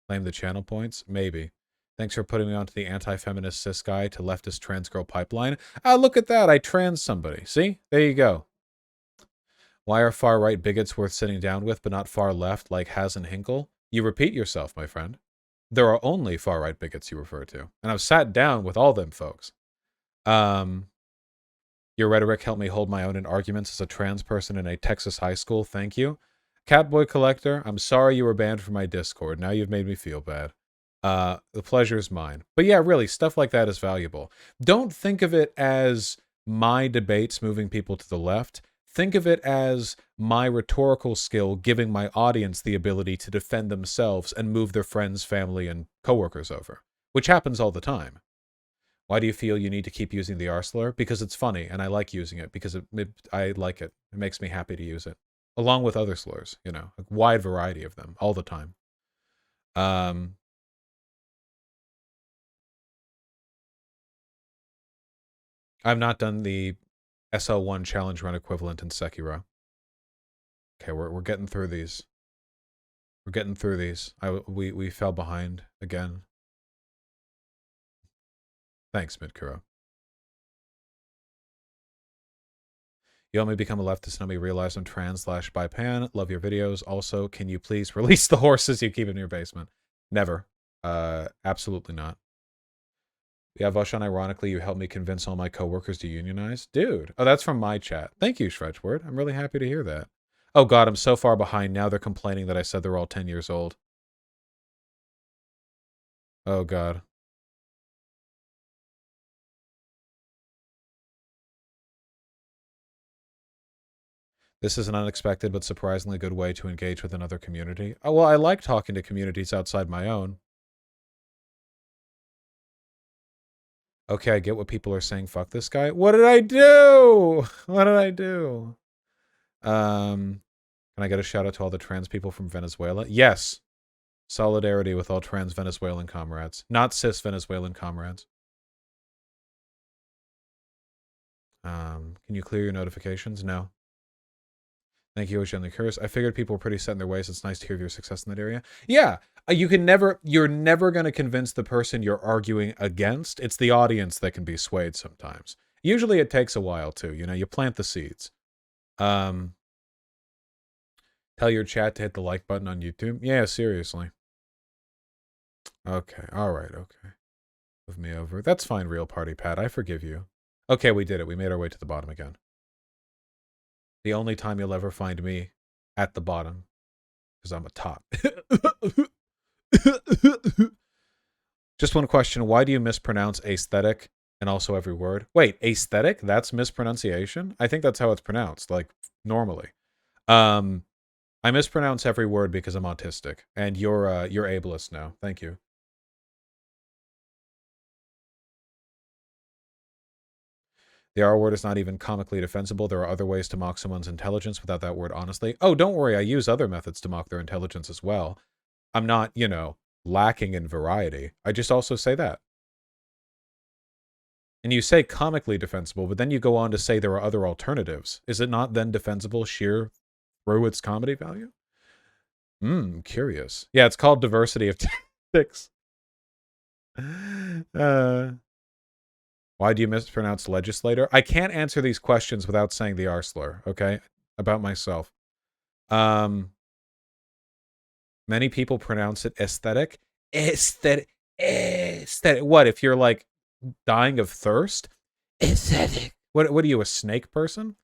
Claim the channel points? Maybe. Thanks for putting me onto the anti-feminist cis guy to leftist trans girl pipeline. Ah, look at that. I trans somebody. See? There you go. Why are far-right bigots worth sitting down with, but not far-left like Has and Hinkle? You repeat yourself, my friend. There are only far-right bigots you refer to. And I've sat down with all them folks. Your rhetoric helped me hold my own in arguments as a trans person in a Texas high school. Thank you. Catboy Collector, I'm sorry you were banned from my Discord. Now you've made me feel bad. The pleasure's mine. But yeah, really, stuff like that is valuable. Don't think of it as my debates moving people to the left. Think of it as my rhetorical skill giving my audience the ability to defend themselves and move their friends, family, and coworkers over, which happens all the time. Why do you feel you need to keep using the R slur? Because it's funny, and I like using it because I like it. It makes me happy to use it, along with other slurs. You know, a wide variety of them all the time. I've not done the SL1 challenge run equivalent in Sekiro. Okay, we're getting through these. We're getting through these. We fell behind again. Thanks, Midkuro. You helped me become a leftist and helped me realize I'm trans/bipan. Love your videos. Also, can you please release the horses you keep in your basement? Never. Absolutely not. Yeah, Vaush, ironically, you helped me convince all my coworkers to unionize. Dude. Oh, that's from my chat. Thank you, Shredgeword. I'm really happy to hear that. Oh, God, I'm so far behind. Now they're complaining that I said they're all 10 years old. Oh, God. This is an unexpected but surprisingly good way to engage with another community. Oh, well, I like talking to communities outside my own. Okay, I get what people are saying. Fuck this guy. What did I do? What did I do? Can I get a shout out to all the trans people from Venezuela? Yes. Solidarity with all trans Venezuelan comrades. Not cis Venezuelan comrades. Can you clear your notifications? No. Thank you, Ocean Curse. I figured people were pretty set in their ways. It's nice to hear of your success in that area. Yeah, you're never going to convince the person you're arguing against. It's the audience that can be swayed sometimes. Usually it takes a while too. You know, you plant the seeds. Tell your chat to hit the like button on YouTube. Yeah, seriously. Okay, all right, okay. Move me over. That's fine, Real Party Pat. I forgive you. Okay, we did it. We made our way to the bottom again. The only time you'll ever find me at the bottom, because I'm a top. Just one question. Why do you mispronounce aesthetic and also every word? Wait, aesthetic? That's mispronunciation? I think that's how it's pronounced, like, normally. I mispronounce every word because I'm autistic, and you're ableist now. Thank you. The R word is not even comically defensible. There are other ways to mock someone's intelligence without that word, honestly. Oh, don't worry. I use other methods to mock their intelligence as well. I'm not, you know, lacking in variety. I just also say that. And you say comically defensible, but then you go on to say there are other alternatives. Is it not then defensible sheer through its comedy value? Curious. Yeah, it's called diversity of tactics. Why do you mispronounce legislator? I can't answer these questions without saying the R slur, okay? About myself. Many people pronounce it aesthetic. Aesthetic. What, if you're like dying of thirst? Aesthetic. What are you, a snake person?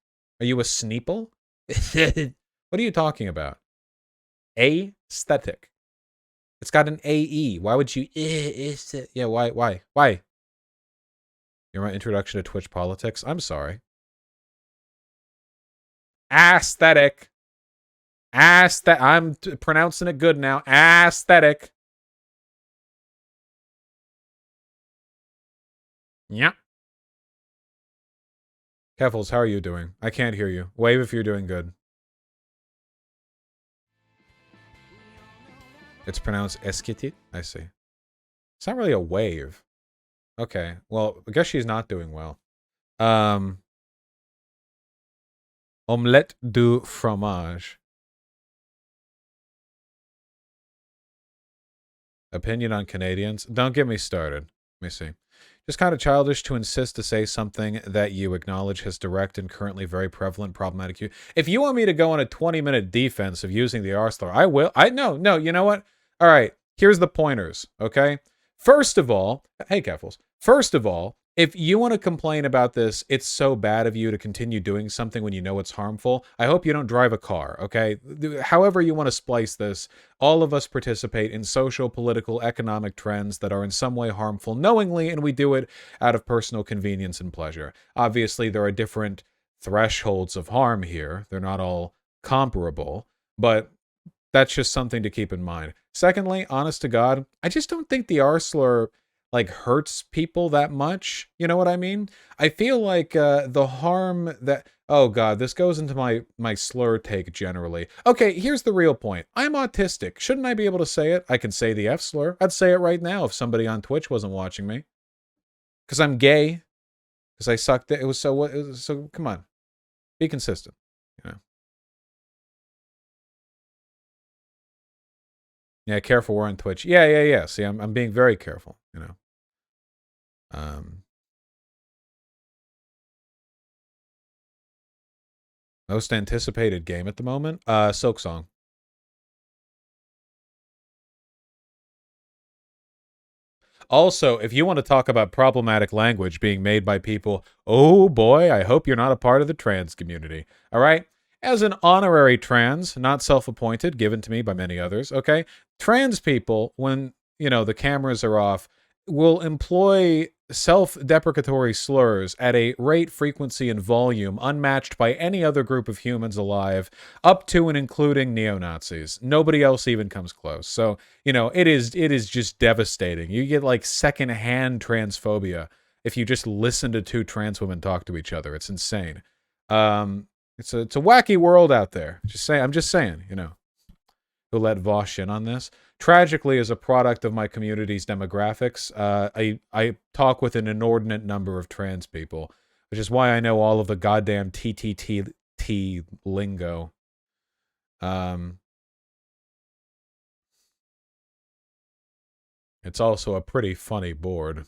Are you a sneeple? What are you talking about? Aesthetic. It's got an AE. Why would you? Yeah, why? You're my introduction to Twitch politics. I'm sorry. Aesthetic. I'm pronouncing it good now. Aesthetic. Yeah. Keffels, how are you doing? I can't hear you. Wave if you're doing good. It's pronounced esquiti. I see. It's not really a wave. Okay. Well, I guess she's not doing well. Omelette du fromage. Opinion on Canadians? Don't get me started. Let me see. Just kind of childish to insist to say something that you acknowledge has direct and currently very prevalent problematic use. If you want me to go on a 20-minute defense of using the R slur, I will. No, you know what? All right, here's the pointers, okay? First of all, hey, Keffels. First of all, if you want to complain about this, it's so bad of you to continue doing something when you know it's harmful. I hope you don't drive a car, okay? However you want to splice this, all of us participate in social, political, economic trends that are in some way harmful knowingly, and we do it out of personal convenience and pleasure. Obviously, there are different thresholds of harm here. They're not all comparable, but that's just something to keep in mind. Secondly, honest to God, I just don't think the R slur, like hurts people that much. You know what I mean? I feel like the harm that, oh god, this goes into my slur take generally. Okay, here's the real point. I'm autistic. Shouldn't I be able to say it? I can say the F slur. I'd say it right now if somebody on Twitch wasn't watching me. Because I'm gay. Because I sucked it. It was so come on. Be consistent, you know. Yeah, careful, we're on Twitch. Yeah. See, I'm being very careful, you know. Most anticipated game at the moment? Silk Song. Also, if you want to talk about problematic language being made by people, oh boy, I hope you're not a part of the trans community. All right? As an honorary trans, not self-appointed, given to me by many others, okay? Trans people, when, you know, the cameras are off, will employ self-deprecatory slurs at a rate, frequency, and volume unmatched by any other group of humans alive, up to and including neo-Nazis. Nobody else even comes close. So, you know, it is just devastating. You get like secondhand transphobia if you just listen to two trans women talk to each other. It's insane. It's a wacky world out there. I'm just saying, you know, who let Vaush in on this. Tragically, as a product of my community's demographics, I talk with an inordinate number of trans people, which is why I know all of the goddamn TTT lingo. It's also a pretty funny board.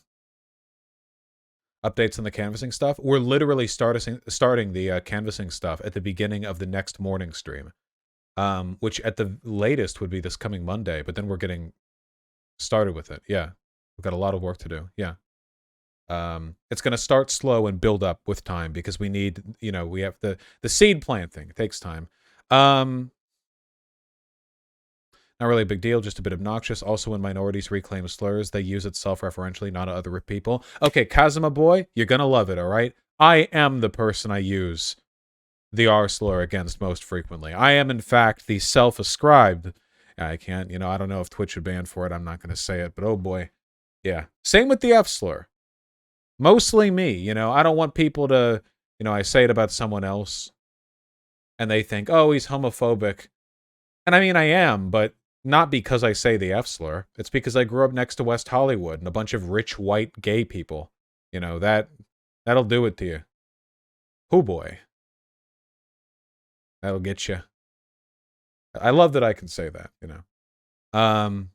Updates on the canvassing stuff. We're literally starting the canvassing stuff at the beginning of the next morning stream. Which at the latest would be this coming Monday, but then we're getting started with it. Yeah. We've got a lot of work to do. Yeah. It's going to start slow and build up with time because we need, you know, we have the seed plant thing. It takes time. Not really a big deal, just a bit obnoxious. Also, when minorities reclaim slurs, they use it self-referentially, not other people. Okay, Kazuma boy, you're going to love it, all right? I am the person I use the R slur against most frequently. I am, in fact, the self-ascribed. I can't, you know, I don't know if Twitch would ban for it. I'm not going to say it, but oh boy. Yeah. Same with the F slur. Mostly me, you know. I don't want people to, you know, I say it about someone else and they think, oh, he's homophobic. And I mean, I am, but not because I say the F slur. It's because I grew up next to West Hollywood and a bunch of rich, white, gay people. You know, that'll do it to you. Oh boy. That'll get you. I love that I can say that, you know. I'm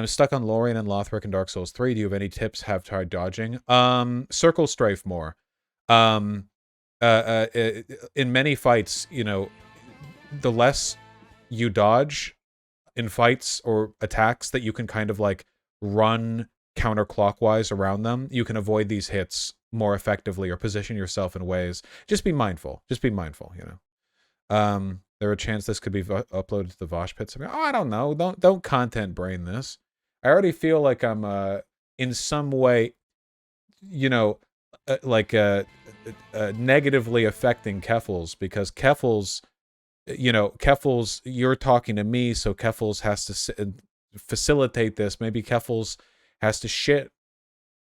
stuck on Lorien and Lothric and Dark Souls 3. Do you have any tips? Have tried dodging? Circle strafe more. In many fights, you know, the less you dodge in fights or attacks that you can kind of like run counterclockwise around them, you can avoid these hits more effectively or position yourself in ways. Just be mindful. Just be mindful, you know. There a chance this could be uploaded to the Vaush pits? Oh, I don't know. Don't content brain this. I already feel like I'm in some way, you know, negatively affecting Keffels because Keffels, you know, Keffels, you're talking to me, so Keffels has to facilitate this. Maybe Keffels has to shit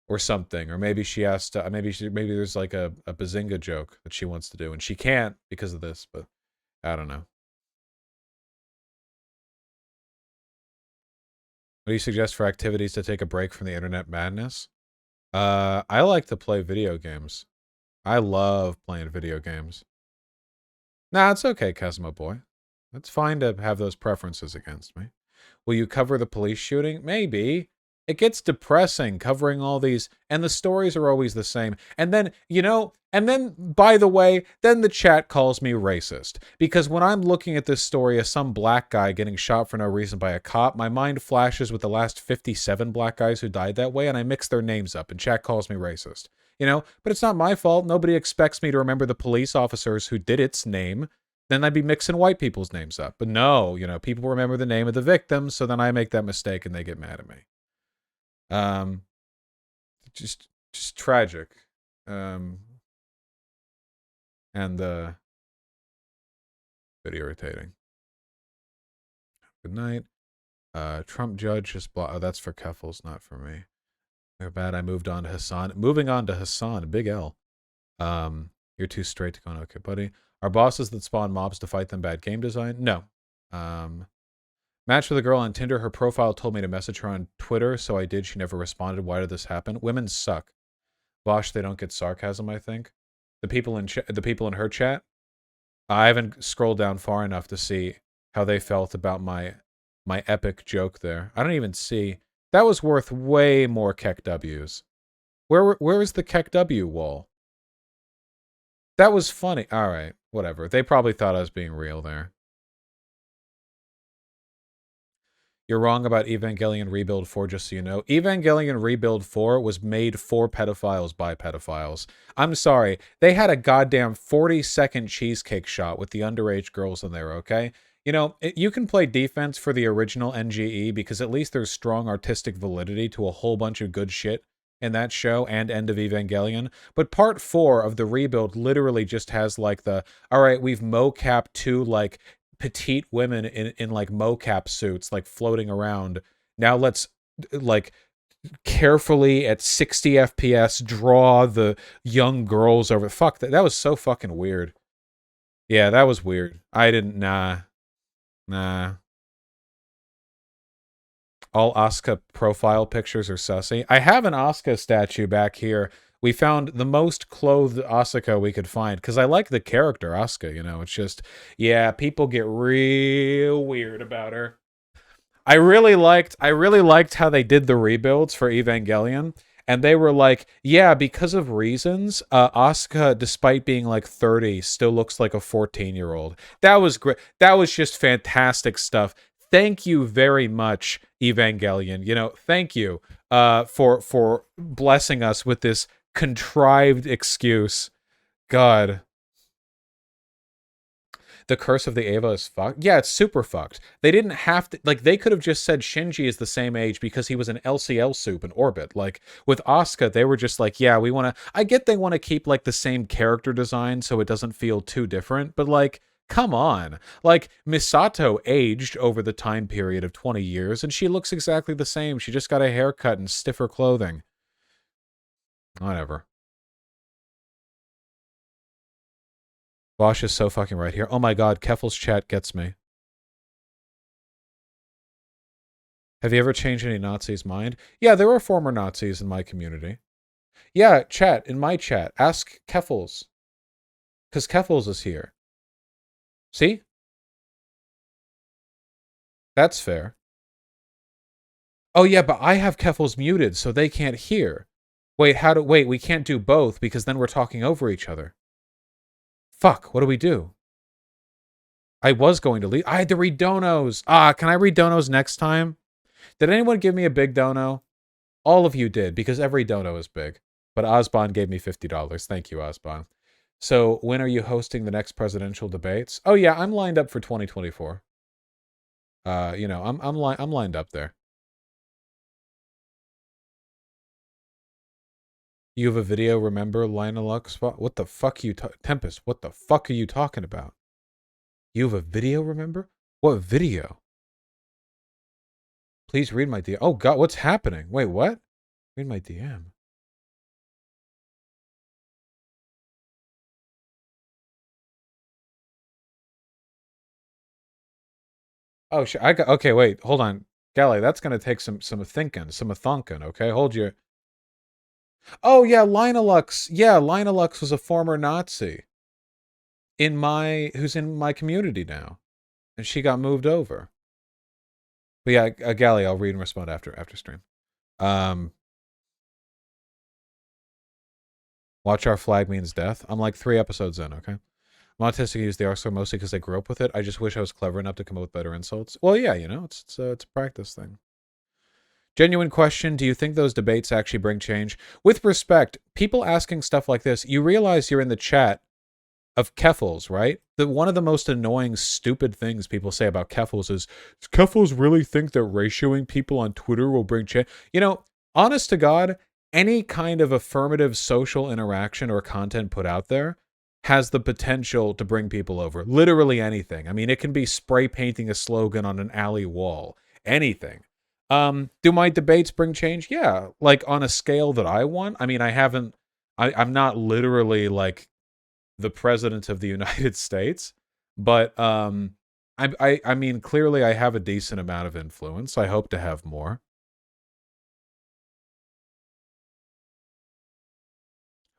or something, or maybe she has to. Maybe there's like a Bazinga joke that she wants to do, and she can't because of this. But I don't know. What do you suggest for activities to take a break from the internet madness? I like to play video games. I love playing video games. Nah, it's okay, Kazuma boy. It's fine to have those preferences against me. Will you cover the police shooting? Maybe. It gets depressing covering all these, and the stories are always the same. And then, you know, by the way, then the chat calls me racist. Because when I'm looking at this story as some black guy getting shot for no reason by a cop, my mind flashes with the last 57 black guys who died that way, and I mix their names up, and chat calls me racist. You know, but it's not my fault. Nobody expects me to remember the police officers who did its name. Then I'd be mixing white people's names up. But no, you know, people remember the name of the victim, so then I make that mistake and they get mad at me. Just tragic. And bit irritating. Good night. Trump judge just blocked. Oh, that's for Keffels, not for me. They're bad. I moved on to Hassan. Moving on to Hassan, big L. You're too straight to go on. Okay, buddy. Are bosses that spawn mobs to fight them bad game design? No. Matched with a girl on Tinder. Her profile told me to message her on Twitter, so I did. She never responded. Why did this happen? Women suck. Vaush, they don't get sarcasm, I think. The people in her chat, I haven't scrolled down far enough to see how they felt about my epic joke there. I don't even see. That was worth way more Keck W's. Where is the Keck W wall? That was funny. All right, whatever. They probably thought I was being real there. You're wrong about Evangelion Rebuild 4, just so you know. Evangelion Rebuild 4 was made for pedophiles by pedophiles. I'm sorry. They had a goddamn 40-second cheesecake shot with the underage girls in there, okay? You know, you can play defense for the original NGE because at least there's strong artistic validity to a whole bunch of good shit in that show and End of Evangelion. But part 4 of the Rebuild literally just has like the, all right, we've mocapped two like petite women in like mocap suits like floating around. Now let's like carefully at 60 FPS draw the young girls over. Fuck, that was so fucking weird. Yeah, that was weird. I didn't, nah. All Asuka profile pictures are sussy. I have an Asuka statue back here. We found the most clothed Asuka we could find because I like the character Asuka, you know. It's just, yeah, people get real weird about her. I really liked how they did the rebuilds for Evangelion, and they were like, yeah, because of reasons, Asuka, despite being like 30, still looks like a 14-year-old. That was great. That was just fantastic stuff. Thank you very much, Evangelion. You know, thank you for blessing us with this contrived excuse. God. The Curse of the Eva is fucked. Yeah, it's super fucked. They didn't have to, like, they could have just said Shinji is the same age because he was an LCL soup in orbit. Like, with Asuka, they were just like, yeah, we want to, I get they want to keep, like, the same character design so it doesn't feel too different, but, like, come on. Like, Misato aged over the time period of 20 years, and she looks exactly the same. She just got a haircut and stiffer clothing. Whatever. Vaush is so fucking right here. Oh my god, Keffel's chat gets me. Have you ever changed any Nazi's mind? Yeah, there are former Nazis in my community. Yeah, chat, in my chat. Ask Keffels. Because Keffels is here. See? That's fair. Oh yeah, but I have Keffels muted, so they can't hear. Wait, wait, we can't do both because then we're talking over each other. Fuck, what do we do? I was going to leave. I had to read donos. Can I read donos next time? Did anyone give me a big dono? All of you did, because every dono is big. But Osbon gave me $50. Thank you, Osbon. So, when are you hosting the next presidential debates? Oh yeah, I'm lined up for 2024. You know, I'm lined up there. You have a video, remember, Linelux? What the fuck are you Tempest, what the fuck are you talking about? You have a video, remember? What video? Please read my DM. Oh god, what's happening? Wait, what? Read my DM. Oh shit, okay, wait, hold on. Gally, that's gonna take some thinking, some thunking, okay? Hold your... Oh yeah, Linelux. Yeah, Linelux was a former Nazi. Who's in my community now. And she got moved over. But yeah, Gally, I'll read and respond after stream. Watch Our Flag Means Death. I'm like 3 episodes in, okay? I'm autistic and use the arc mostly because I grew up with it. I just wish I was clever enough to come up with better insults. Well, yeah, you know, it's a practice thing. Genuine question, do you think those debates actually bring change? With respect, people asking stuff like this, you realize you're in the chat of Keffels, right? One of the most annoying, stupid things people say about Keffels is, does Keffels really think that ratioing people on Twitter will bring change? You know, honest to God, any kind of affirmative social interaction or content put out there has the potential to bring people over. Literally anything. I mean, it can be spray painting a slogan on an alley wall. anything. Do my debates bring change? Yeah, like on a scale that I want. I mean, I'm not literally like the president of the United States, but I mean, clearly I have a decent amount of influence. I hope to have more.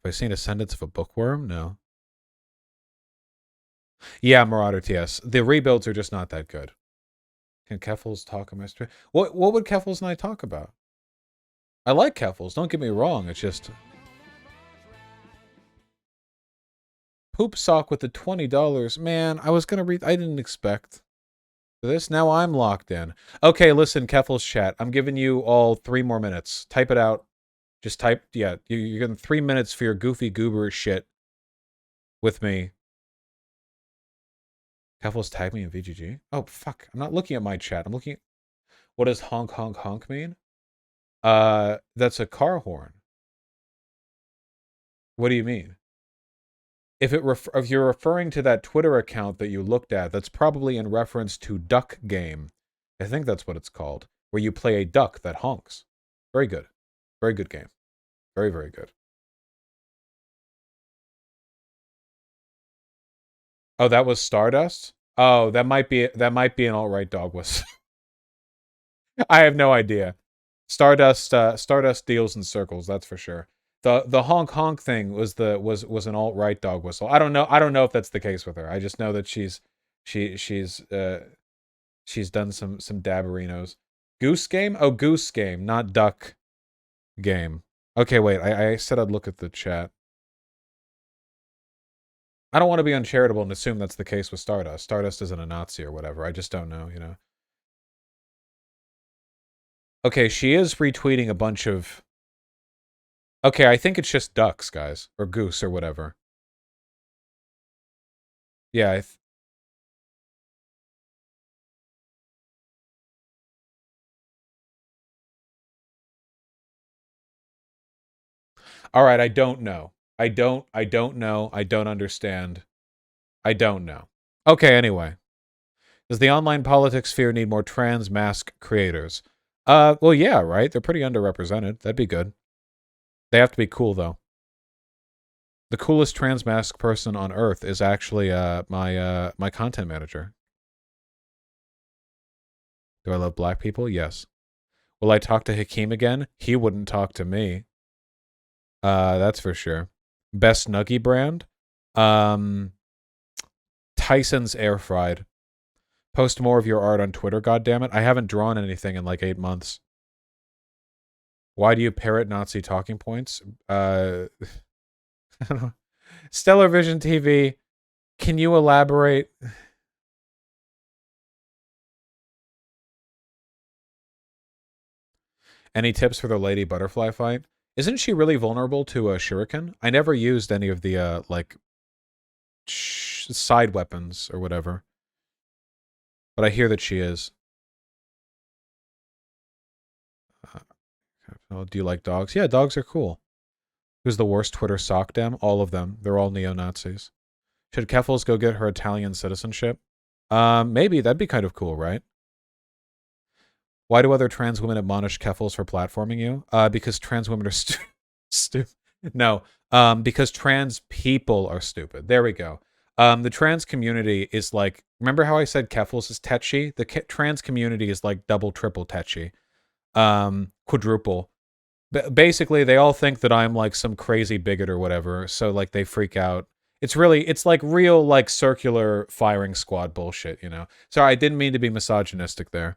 Have I seen Ascendance of a Bookworm? No. Yeah, Marauder TS. The rebuilds are just not that good. Can Keffels talk on my stream? What would Keffels and I talk about? I like Keffels, don't get me wrong. It's just Poop Sock with the $20. Man, I was gonna read. I didn't expect this. Now I'm locked in. Okay, listen, Keffels chat. I'm giving you all 3 more minutes. Type it out. Just type. Yeah, you're getting 3 minutes for your goofy goober shit with me. Keffels tag me in VGG. Oh fuck! I'm not looking at my chat. I'm looking. What does honk honk honk mean? That's a car horn. What do you mean? If you're referring to that Twitter account that you looked at, that's probably in reference to Duck Game. I think that's what it's called, where you play a duck that honks. Very good. Very good game. Very, very good. Oh, that was Stardust? Oh, that might be an alt-right dog whistle. I have no idea. Stardust deals in circles, that's for sure. The honk honk thing was an alt-right dog whistle. I don't know if that's the case with her. I just know that she's done some dabberinos. Goose Game? Oh, Goose Game, not Duck Game. Okay, wait. I said I'd look at the chat. I don't want to be uncharitable and assume that's the case with Stardust. Stardust isn't a Nazi or whatever. I just don't know, you know. Okay, she is retweeting a bunch of... Okay, I think it's just ducks, guys. Or goose or whatever. Yeah, all right, I don't know. I don't know. I don't understand. I don't know. Okay, anyway. Does the online politics sphere need more trans mask creators? Well, yeah, right? They're pretty underrepresented. That'd be good. They have to be cool, though. The coolest trans mask person on Earth is actually my content manager. Do I love black people? Yes. Will I talk to Hakeem again? He wouldn't talk to me. That's for sure. Best Nuggy brand? Tyson's Air Fried. Post more of your art on Twitter, goddammit. I haven't drawn anything in like 8 months. Why do you parrot Nazi talking points? I don't know. Stellar Vision TV, can you elaborate? Any tips for the lady butterfly fight? Isn't she really vulnerable to a shuriken? I never used any of the like side weapons or whatever, but I hear that she is. Do you like dogs? Yeah, dogs are cool. Who's the worst Twitter sock dem? All of them. They're all neo-Nazis. Should Keffels go get her Italian citizenship? Maybe. That'd be kind of cool, right? Why do other trans women admonish Keffels for platforming you? Because trans women are stupid. No, because trans people are stupid. There we go. The trans community is like, remember how I said Keffels is tetchy? The trans community is like double, triple tetchy. Quadruple. Basically, they all think that I'm like some crazy bigot or whatever, so like they freak out. It's like real like circular firing squad bullshit, you know? Sorry, I didn't mean to be misogynistic there.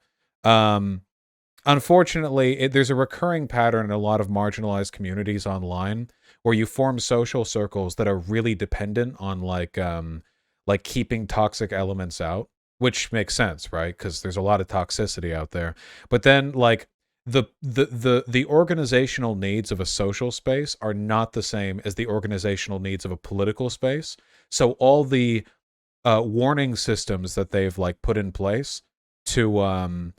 Unfortunately, there's a recurring pattern in a lot of marginalized communities online where you form social circles that are really dependent on like keeping toxic elements out, which makes sense, right? Because there's a lot of toxicity out there. But then like the organizational needs of a social space are not the same as the organizational needs of a political space. So all the warning systems that they've like put in place to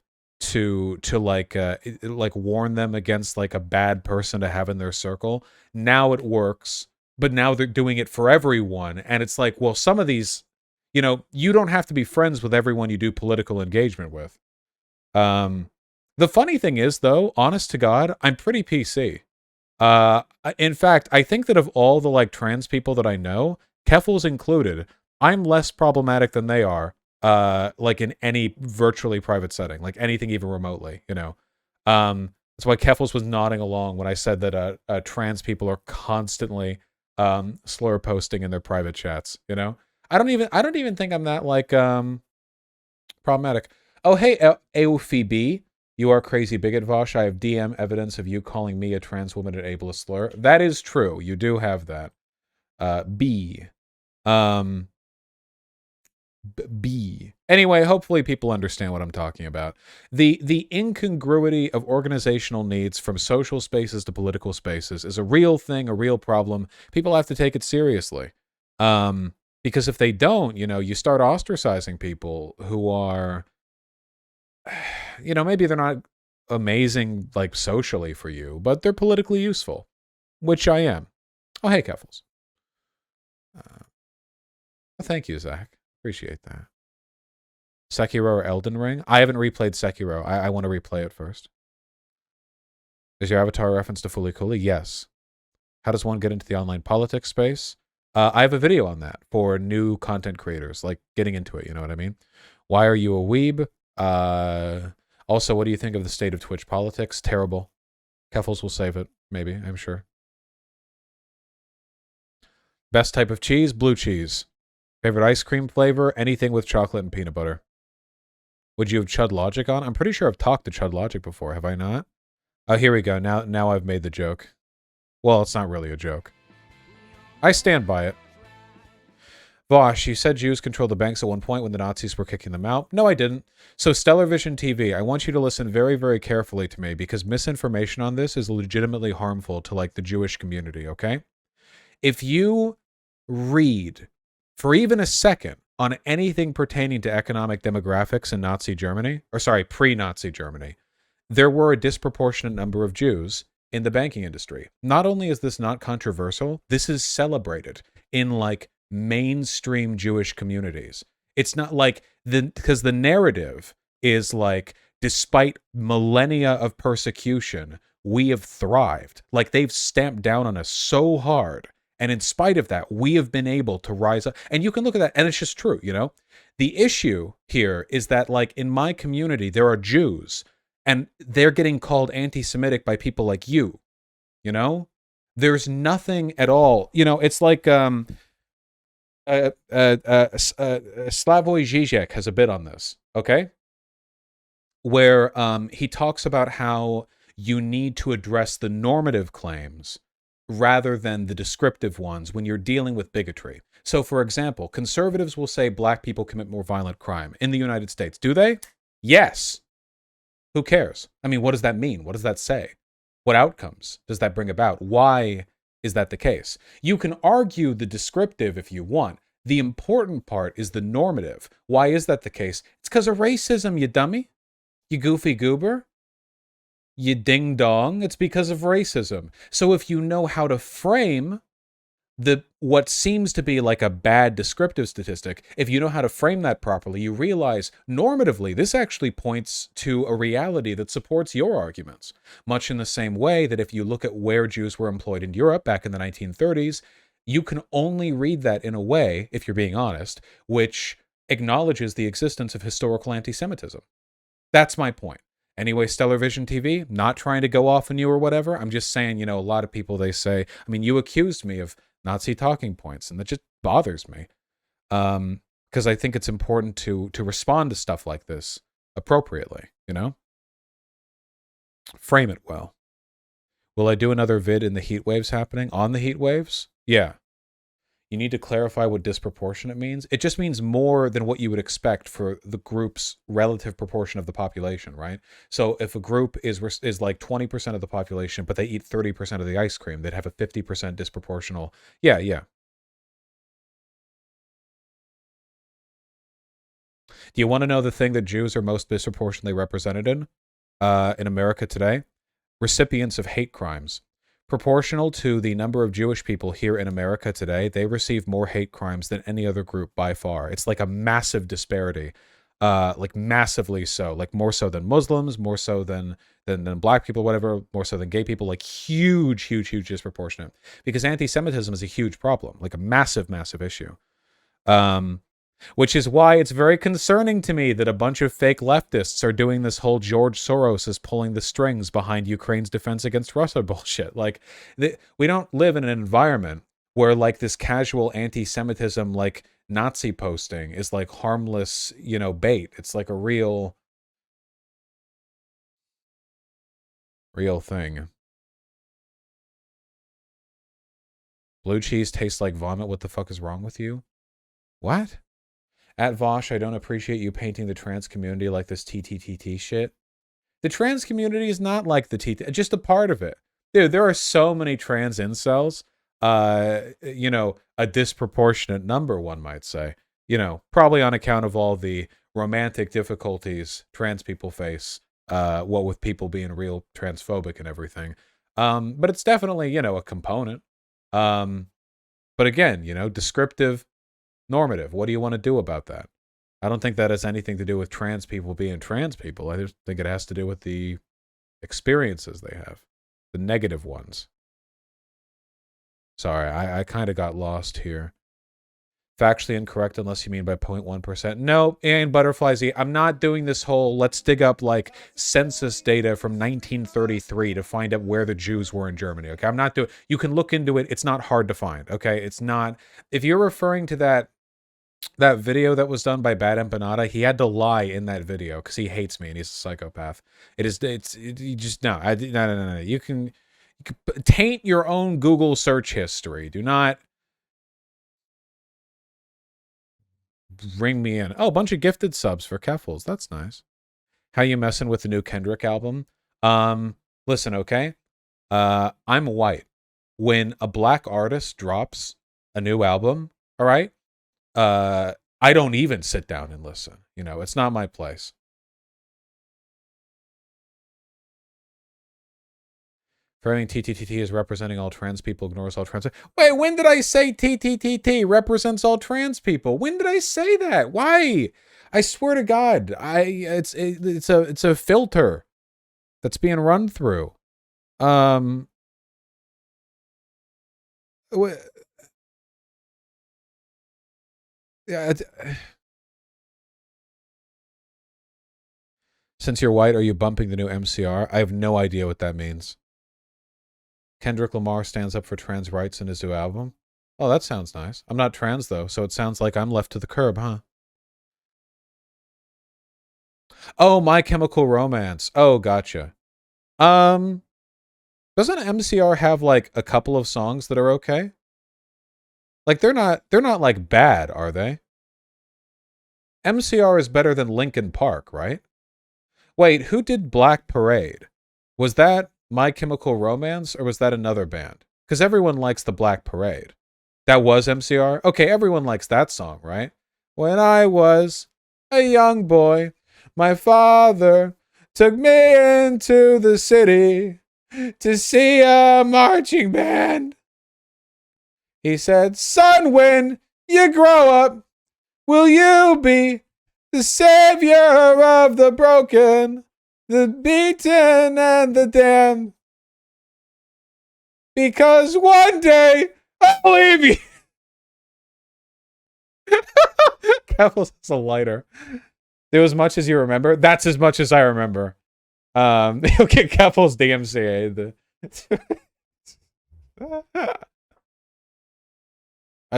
like warn them against like a bad person to have in their circle, now it works, but now they're doing it for everyone, and it's like, well, some of these, you know, you don't have to be friends with everyone you do political engagement with. The funny thing is, though, honest to God, I'm pretty PC. In fact, I think that of all the like trans people that I know, Keffels included, I'm less problematic than they are. Like in any virtually private setting, like anything even remotely, you know. That's why Keffels was nodding along when I said that trans people are constantly slur posting in their private chats. You know, I don't even think I'm that like problematic. Oh hey, Euphoebe. You are crazy bigot, Vaush. I have DM evidence of you calling me a trans woman an ableist slur. That is true. You do have that. B. B. Anyway, hopefully people understand what I'm talking about. The incongruity of organizational needs from social spaces to political spaces is a real thing, a real problem. People have to take it seriously. Because if they don't, you know, you start ostracizing people who are, you know, maybe they're not amazing like socially for you, but they're politically useful, which I am. Oh, hey, Keffels. Thank you, Zach. Appreciate that. Sekiro or Elden Ring? I haven't replayed Sekiro. I want to replay it first. Is your avatar a reference to Fooly Cooly? Yes. How does one get into the online politics space? I have a video on that for new content creators, like getting into it, you know what I mean? Why are you a weeb? Also, what do you think of the state of Twitch politics? Terrible. Keffels will save it, maybe, I'm sure. Best type of cheese? Blue cheese. Favorite ice cream flavor? Anything with chocolate and peanut butter. Would you have Chud Logic on? I'm pretty sure I've talked to Chud Logic before, have I not? Oh, here we go. Now I've made the joke. Well, it's not really a joke. I stand by it. Vaush, you said Jews controlled the banks at one point when the Nazis were kicking them out. No, I didn't. So Stellar Vision TV, I want you to listen very, very carefully to me because misinformation on this is legitimately harmful to like the Jewish community, okay? If you read for even a second on anything pertaining to economic demographics in Nazi Germany, or sorry, pre-Nazi Germany, there were a disproportionate number of Jews in the banking industry. Not only is this not controversial, this is celebrated in like mainstream Jewish communities. It's not like because the narrative is like, despite millennia of persecution, we have thrived. Like they've stamped down on us so hard. And in spite of that, we have been able to rise up. And you can look at that, and it's just true, you know? The issue here is that, like, in my community, there are Jews, and they're getting called anti-Semitic by people like you, you know? There's nothing at all. You know, it's like Slavoj Žižek has a bit on this, okay? Where he talks about how you need to address the normative claims rather than the descriptive ones when you're dealing with bigotry. So, for example, conservatives will say black people commit more violent crime in the United States. Do they? Yes. Who cares? I mean, what does that mean? What does that say? What outcomes does that bring about? Why is that the case? You can argue the descriptive if you want. The important part is the normative. Why is that the case? It's because of racism, you dummy. You goofy goober. You ding dong, it's because of racism. So if you know how to frame what seems to be like a bad descriptive statistic, if you know how to frame that properly, you realize normatively this actually points to a reality that supports your arguments. Much in the same way that if you look at where Jews were employed in Europe back in the 1930s, you can only read that in a way, if you're being honest, which acknowledges the existence of historical anti-Semitism. That's my point. Anyway, Stellar Vision TV, not trying to go off on you or whatever. I'm just saying, you know, a lot of people, they say, I mean, you accused me of Nazi talking points, and that just bothers me. Because I think it's important to respond to stuff like this appropriately, you know? Frame it well. Will I do another vid in the heat waves happening? On the heat waves? Yeah. You need to clarify what disproportionate means. It just means more than what you would expect for the group's relative proportion of the population, right? So if a group is like 20% of the population, but they eat 30% of the ice cream, they'd have a 50% disproportional. Yeah. Do you want to know the thing that Jews are most disproportionately represented in America today? Recipients of hate crimes. Proportional to the number of Jewish people here in America today, they receive more hate crimes than any other group by far. It's like a massive disparity. like massively so, like more so than Muslims, more so than black people, whatever, more so than gay people, like huge disproportionate, because anti-Semitism is a huge problem, like a massive issue. Which is why it's very concerning to me that a bunch of fake leftists are doing this whole George Soros is pulling the strings behind Ukraine's defense against Russia bullshit. Like, we don't live in an environment where, like, this casual anti-Semitism, like, Nazi posting is, like, harmless, you know, bait. It's, like, a real thing. Blue cheese tastes like vomit. What the fuck is wrong with you? What? At Vaush, I don't appreciate you painting the trans community like this TTTT shit. The trans community is not like the TT, just a part of it. Dude, there are so many trans incels. You know, a disproportionate number, one might say. You know, probably on account of all the romantic difficulties trans people face, what with people being real transphobic and everything. But it's definitely, you know, a component. But again, you know, descriptive, normative. What do you want to do about that? I don't think that has anything to do with trans people being trans people. I just think it has to do with the experiences they have, the negative ones. Sorry, I kind of got lost here. Factually incorrect unless you mean by 0.1%. No, and Butterfly Z, I'm not doing this whole let's dig up like census data from 1933 to find out where the Jews were in Germany. Okay, I'm not doing. You can look into it. It's not hard to find. Okay, it's not. If you're referring to that video that was done by Bad Empanada, he had to lie in that video because he hates me and he's a psychopath. You just no. No. You can taint your own Google search history. Do not ring me in. Oh, a bunch of gifted subs for Keffels. That's nice. How you messing with the new Kendrick album? Listen, okay? I'm white. When a black artist drops a new album, all right? I don't even sit down and listen. You know, it's not my place. Framing TTTT as representing all trans people ignores all trans. Wait, when did I say TTTT represents all trans people? When did I say that? Why? I swear to God, it's a filter that's being run through. Yeah. Since you're white, are you bumping the new MCR? I have no idea what that means. Kendrick Lamar stands up for trans rights in his new album. Oh, that sounds nice. I'm not trans, though, so it sounds like I'm left to the curb, huh? Oh, My Chemical Romance. Oh, gotcha. Doesn't MCR have, like, a couple of songs that are okay? Like, they're not, like, bad, are they? MCR is better than Linkin Park, right? Wait, who did Black Parade? Was that My Chemical Romance, or was that another band? Because everyone likes the Black Parade. That was MCR? Okay, everyone likes that song, right? When I was a young boy, my father took me into the city to see a marching band. He said, son, when you grow up, will you be the savior of the broken, the beaten, and the damned? Because one day I'll leave you. Keffels is a lighter. Do as much as you remember. That's as much as I remember. You'll get Keffels DMCA.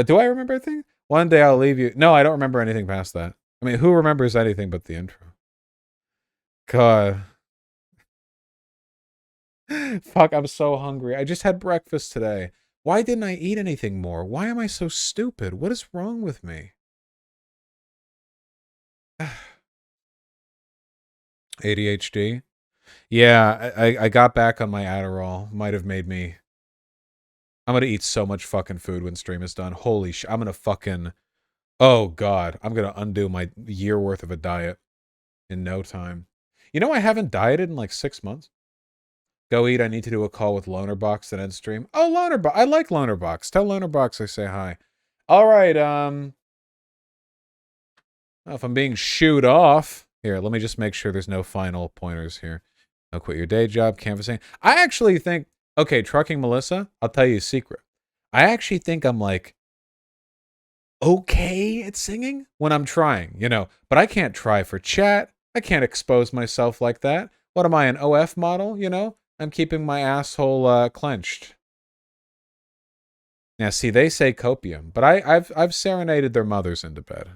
Do I remember anything? One day I'll leave you. No, I don't remember anything past that. I mean, who remembers anything but the intro? God. Fuck, I'm so hungry. I just had breakfast today. Why didn't I eat anything more? Why am I so stupid? What is wrong with me? ADHD? Yeah, I got back on my Adderall. Might have made me... I'm gonna eat so much fucking food when stream is done. Holy shit. I'm gonna fucking... Oh, God. I'm gonna undo my year worth of a diet in no time. You know, I haven't dieted in like 6 months. Go eat. I need to do a call with Lonerbox and end stream. Oh, Lonerbox. I like Lonerbox. Tell Lonerbox I say hi. All right. Well, if I'm being shooed off. Here, let me just make sure there's no final pointers here. No, quit your day job, canvassing. I actually think, okay, trucking Melissa, I'll tell you a secret. I actually think I'm like okay at singing when I'm trying, you know, but I can't try for chat. I can't expose myself like that. What am I, an OF model, you know? I'm keeping my asshole clenched. Yeah, see, they say copium, but I've serenaded their mothers into bed.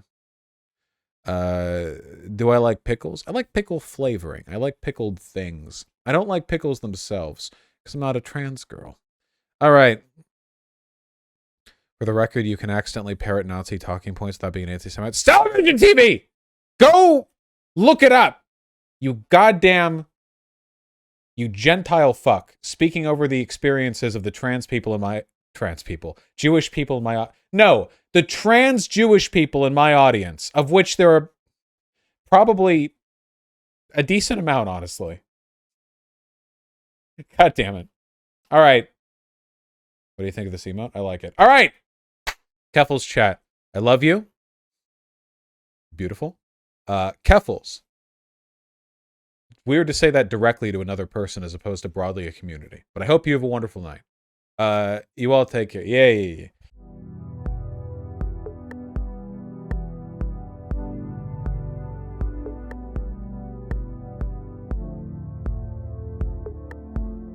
Do I like pickles? I like pickle flavoring. I like pickled things. I don't like pickles themselves because I'm not a trans girl. All right. For the record, you can accidentally parrot Nazi talking points without being anti-Semite. Television TV! Go look it up! You goddamn... You Gentile fuck. Speaking over the experiences of the trans people in my... Trans people. Jewish people in my... No! The trans Jewish people in my audience, of which there are probably a decent amount, honestly. God damn it. All right. What do you think of this emote? I like it. All right. Keffels chat. I love you. Beautiful. Keffels. Weird to say that directly to another person as opposed to broadly a community. But I hope you have a wonderful night. You all take care. Yeah.